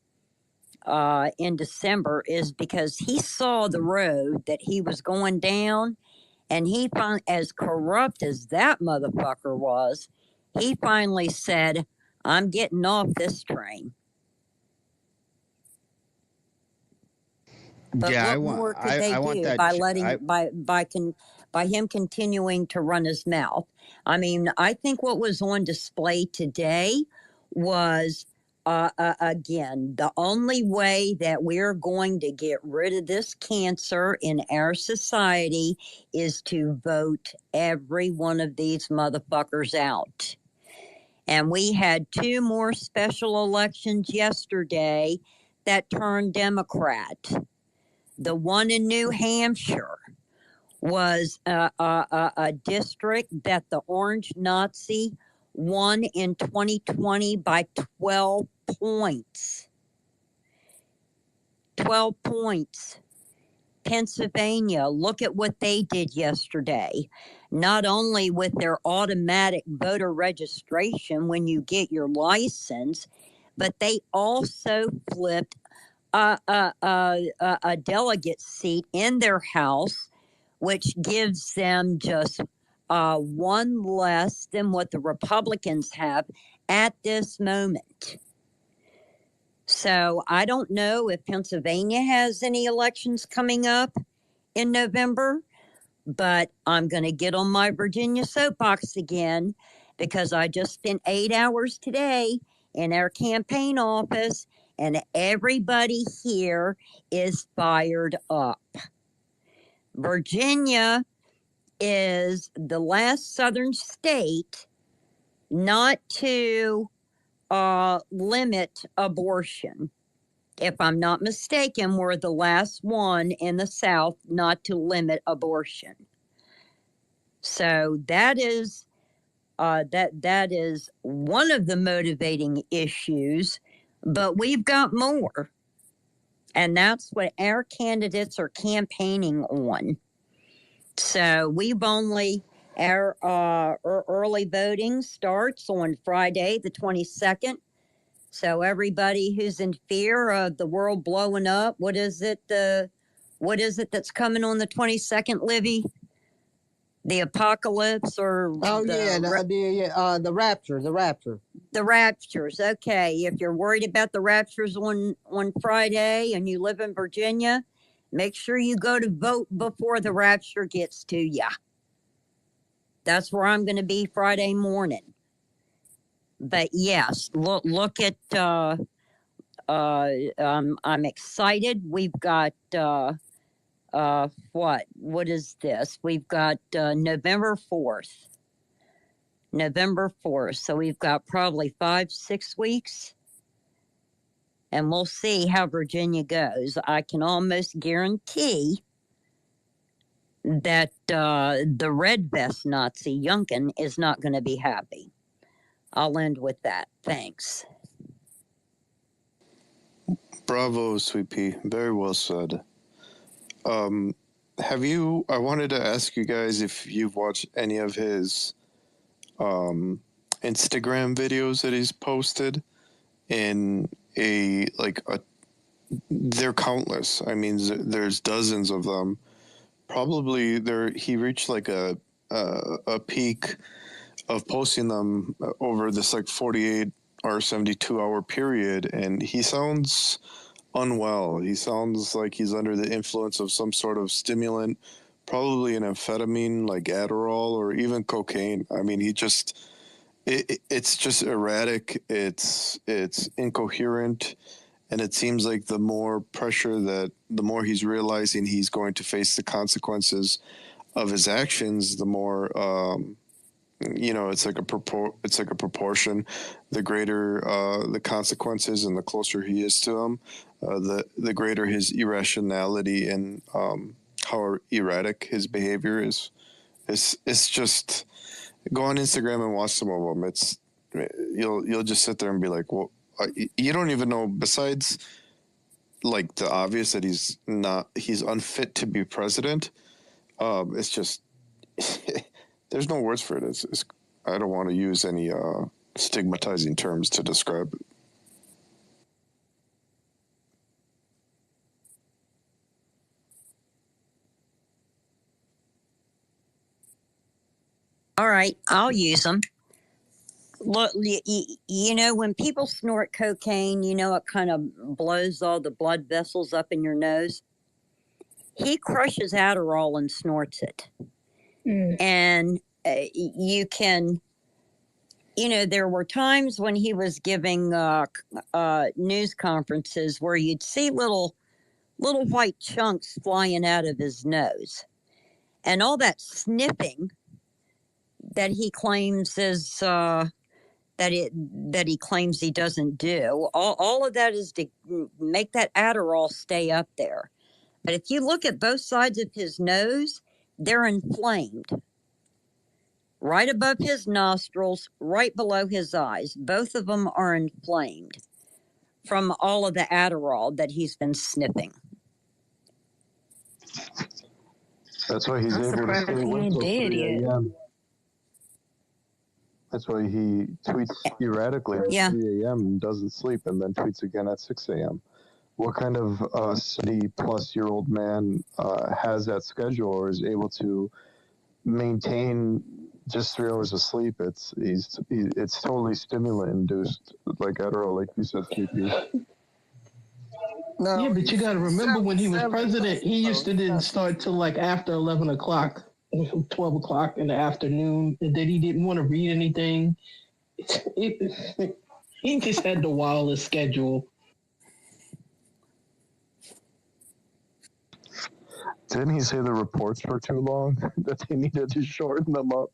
Speaker 15: December is because he saw the road that he was going down, and he found, as corrupt as that motherfucker was, he finally said, I'm getting off this train. But
Speaker 10: yeah,
Speaker 15: what more could they do by him continuing to run his mouth? I mean, I think what was on display today was, again, the only way that we're going to get rid of this cancer in our society is to vote every one of these motherfuckers out. And we had 2 more special elections yesterday that turned Democrat. The one in New Hampshire was a district that the Orange Nazi won in 2020 by 12 points. 12 points. Pennsylvania, look at what they did yesterday. Not only with their automatic voter registration when you get your license, but they also flipped a delegate seat in their house, which gives them just 1 less than what the Republicans have at this moment. So I don't know if Pennsylvania has any elections coming up in November, but I'm going to get on my Virginia soapbox again because I just spent 8 hours today in our campaign office, and everybody here is fired up. Virginia is the last southern state not to limit abortion. If I'm not mistaken, we're the last one in the South not to limit abortion. So that is that is one of the motivating issues, but we've got more. And that's what our candidates are campaigning on. So we've only, our early voting starts on Friday, the 22nd. So everybody who's in fear of the world blowing up, what is it that's coming on the 22nd, Livy? The apocalypse or
Speaker 7: the rapture.
Speaker 15: The raptures. Okay. If you're worried about the raptures on Friday and you live in Virginia, make sure you go to vote before the rapture gets to you. That's where I'm going to be Friday morning. But yes, look at, I'm excited. We've got, what is this? We've got November 4th. So we've got probably 5-6 weeks. And we'll see how Virginia goes. I can almost guarantee that the red vest Nazi Youngkin is not going to be happy. I'll end with that. Thanks.
Speaker 4: Bravo, Sweet Pea. Very well said. I wanted to ask you guys if you've watched any of his Instagram videos that he's posted they're countless. I mean, there's dozens of them. Probably he reached like a peak of posting them over this like 48 or 72 hour period, and he sounds unwell. He sounds like he's under the influence of some sort of stimulant, probably an amphetamine like Adderall or even cocaine. I mean, it's just erratic. It's incoherent. And it seems like the more the more he's realizing he's going to face the consequences of his actions, the more, it's like a proportion. The greater the consequences, and the closer he is to them, the greater his irrationality and how erratic his behavior is. It's just go on Instagram and watch some of them. You'll just sit there and be like, well. You don't even know, besides like the obvious that he's unfit to be president. It's just, there's no words for it. I don't want to use any stigmatizing terms to describe it.
Speaker 15: All right, I'll use them. Look, when people snort cocaine, it kind of blows all the blood vessels up in your nose. He crushes Adderall and snorts it. And you can, there were times when he was giving news conferences where you'd see little white chunks flying out of his nose. And all that sniffing that he claims is... that he claims he doesn't do. All of that is to make that Adderall stay up there. But if you look at both sides of his nose, they're inflamed. Right above his nostrils, right below his eyes. Both of them are inflamed from all of the Adderall that he's been sniffing.
Speaker 4: That's why he's able to stay awake till 3 a.m. That's why he tweets erratically at 3 a.m. and doesn't sleep, and then tweets again at 6 a.m. What kind of 70-plus-year-old man has that schedule or is able to maintain just 3 hours of sleep? It's totally stimulant-induced, like Adderall, like you said, CP.
Speaker 13: No, yeah, but you got to remember when he was president, he used to didn't start till like after 11 o'clock. 12 o'clock in the afternoon, that he didn't want to read anything. He just had the wildest schedule.
Speaker 4: Didn't he say the reports were too long? That they needed to shorten them up?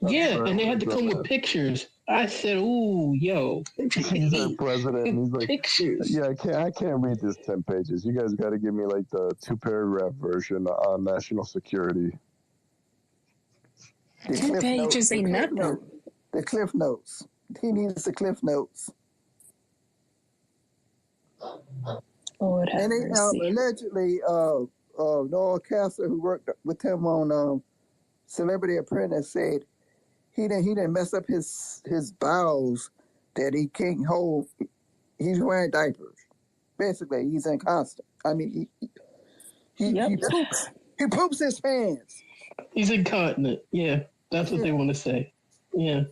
Speaker 13: Yeah, and they had to come with pictures. I said, "Ooh, yo."
Speaker 4: He's our president, and he's like,
Speaker 13: pictures.
Speaker 4: Yeah, I can't read this 10 pages. You guys got to give me like the 2-paragraph version on national security.
Speaker 14: The pages ain't nothing.
Speaker 3: The cliff notes. He needs the cliff notes.
Speaker 14: Lord have
Speaker 3: and
Speaker 14: mercy.
Speaker 3: Allegedly, Noel Castle, who worked with him on Celebrity Apprentice, said he didn't mess up his bowels that he can't hold. He's wearing diapers. Basically, he's inconstant. I mean, he poops his pants.
Speaker 13: He's incontinent. Yeah, that's what they want to say. Yeah.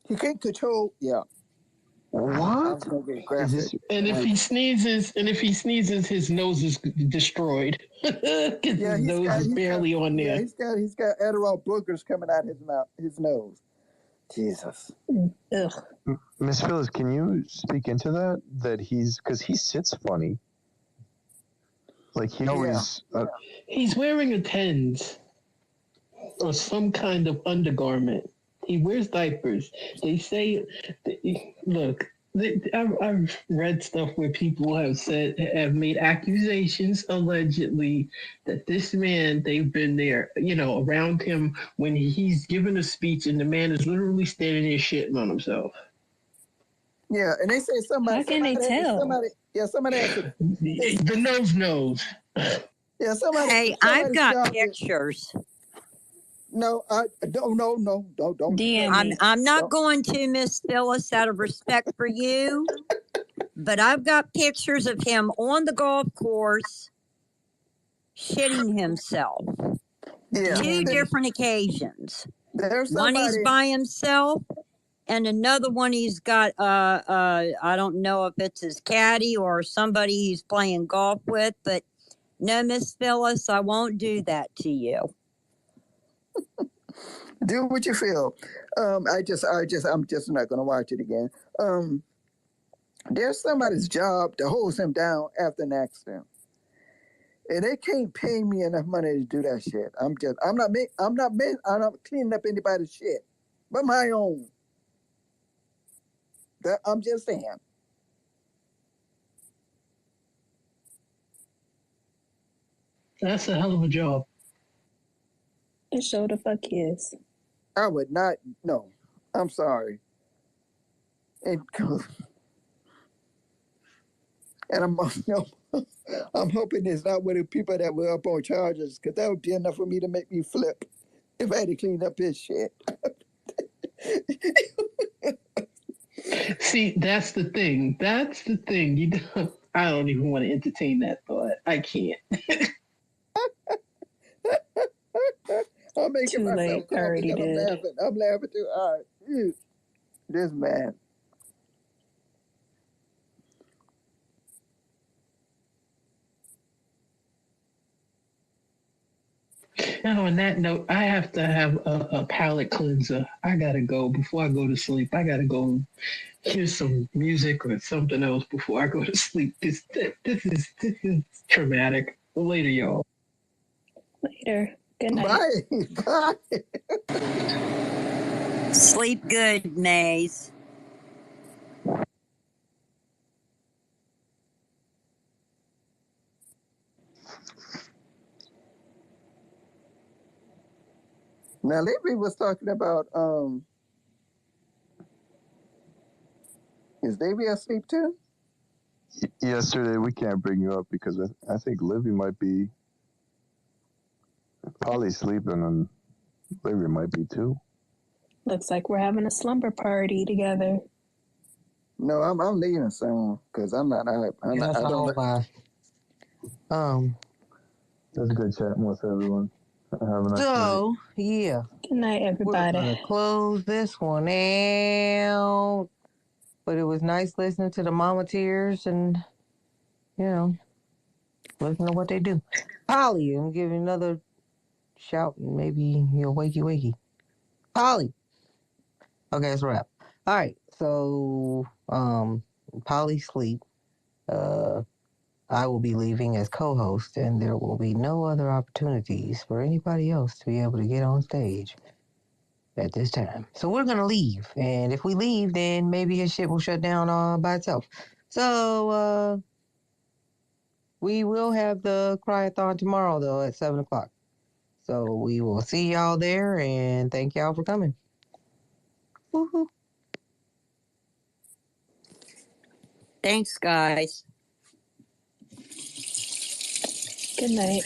Speaker 3: He can't control. Yeah.
Speaker 4: What?
Speaker 13: And if he sneezes, his nose is destroyed. His nose is barely on there.
Speaker 3: Yeah, he's got Adderall boogers coming out his nose. Jesus.
Speaker 14: Ugh.
Speaker 4: Miss Phyllis, can you speak into that? That because he sits funny. Like he always.
Speaker 13: He's wearing a TENS or some kind of undergarment. He wears diapers. They say, look, I've read stuff where people have made accusations allegedly that this man, they've been there, around him when he's given a speech and the man is literally standing there shitting on himself.
Speaker 3: Yeah, and they say somebody.
Speaker 14: How can they tell?
Speaker 3: Somebody has to.
Speaker 13: The nose knows.
Speaker 3: Yeah, somebody.
Speaker 15: Hey, I've got pictures.
Speaker 3: No, I don't. No, don't.
Speaker 14: DM
Speaker 15: I'm not going to, Miss Phyllis, out of respect for you, but I've got pictures of him on the golf course shitting himself.
Speaker 3: Yeah,
Speaker 15: 2 different occasions.
Speaker 3: There's
Speaker 15: one he's
Speaker 3: somebody-
Speaker 15: by himself, and another one he's got. I don't know if it's his caddy or somebody he's playing golf with, but no, Miss Phyllis, I won't do that to you.
Speaker 3: Do what you feel. I'm just not going to watch it again. There's somebody's job to hose him down after an accident, and they can't pay me enough money to do that shit. I'm not cleaning up anybody's shit, but my own. I'm just saying.
Speaker 13: That's a hell of a job.
Speaker 14: It sure the fuck is.
Speaker 3: I would not. No, I'm sorry. And I'm I'm hoping it's not with the people that were up on charges, because that would be enough for me to make me flip if I had to clean up his shit.
Speaker 13: See, that's the thing. I don't even want to entertain that thought. I can't.
Speaker 3: I'm making
Speaker 14: Too
Speaker 3: myself
Speaker 14: late. I already did.
Speaker 3: I'm laughing too hard. This man.
Speaker 13: Now, on that note, I have to have a palate cleanser. I gotta go before I go to sleep. I gotta go hear some music or something else before I go to sleep. This is traumatic. Later, y'all.
Speaker 14: Later. Good night.
Speaker 3: Bye.
Speaker 15: Sleep good, Maze.
Speaker 3: Now, Libby was talking about, is Davey asleep too?
Speaker 8: Yesterday, we can't bring you up because I think Livy might be probably sleeping, and Livy might be too.
Speaker 14: Looks like we're having a slumber party together.
Speaker 3: No, I'm leaving soon because I'm not. I don't.
Speaker 8: That's a good chatting with everyone. Have a nice
Speaker 7: So, yeah.
Speaker 14: Good night, everybody.
Speaker 7: We're going to close this one out. But it was nice listening to the mama tears and, listen to what they do. Polly, I'm giving another shout and maybe you'll wakey. Polly. Okay, that's a wrap. All right. So, Polly sleep. I will be leaving as co-host, and there will be no other opportunities for anybody else to be able to get on stage at this time. So we're going to leave. And if we leave, then maybe his shit will shut down by itself. So we will have the Cry-A-Thon tomorrow, though, at 7 o'clock. So we will see y'all there, and thank y'all for coming. Woohoo.
Speaker 15: Thanks, guys.
Speaker 14: Good night.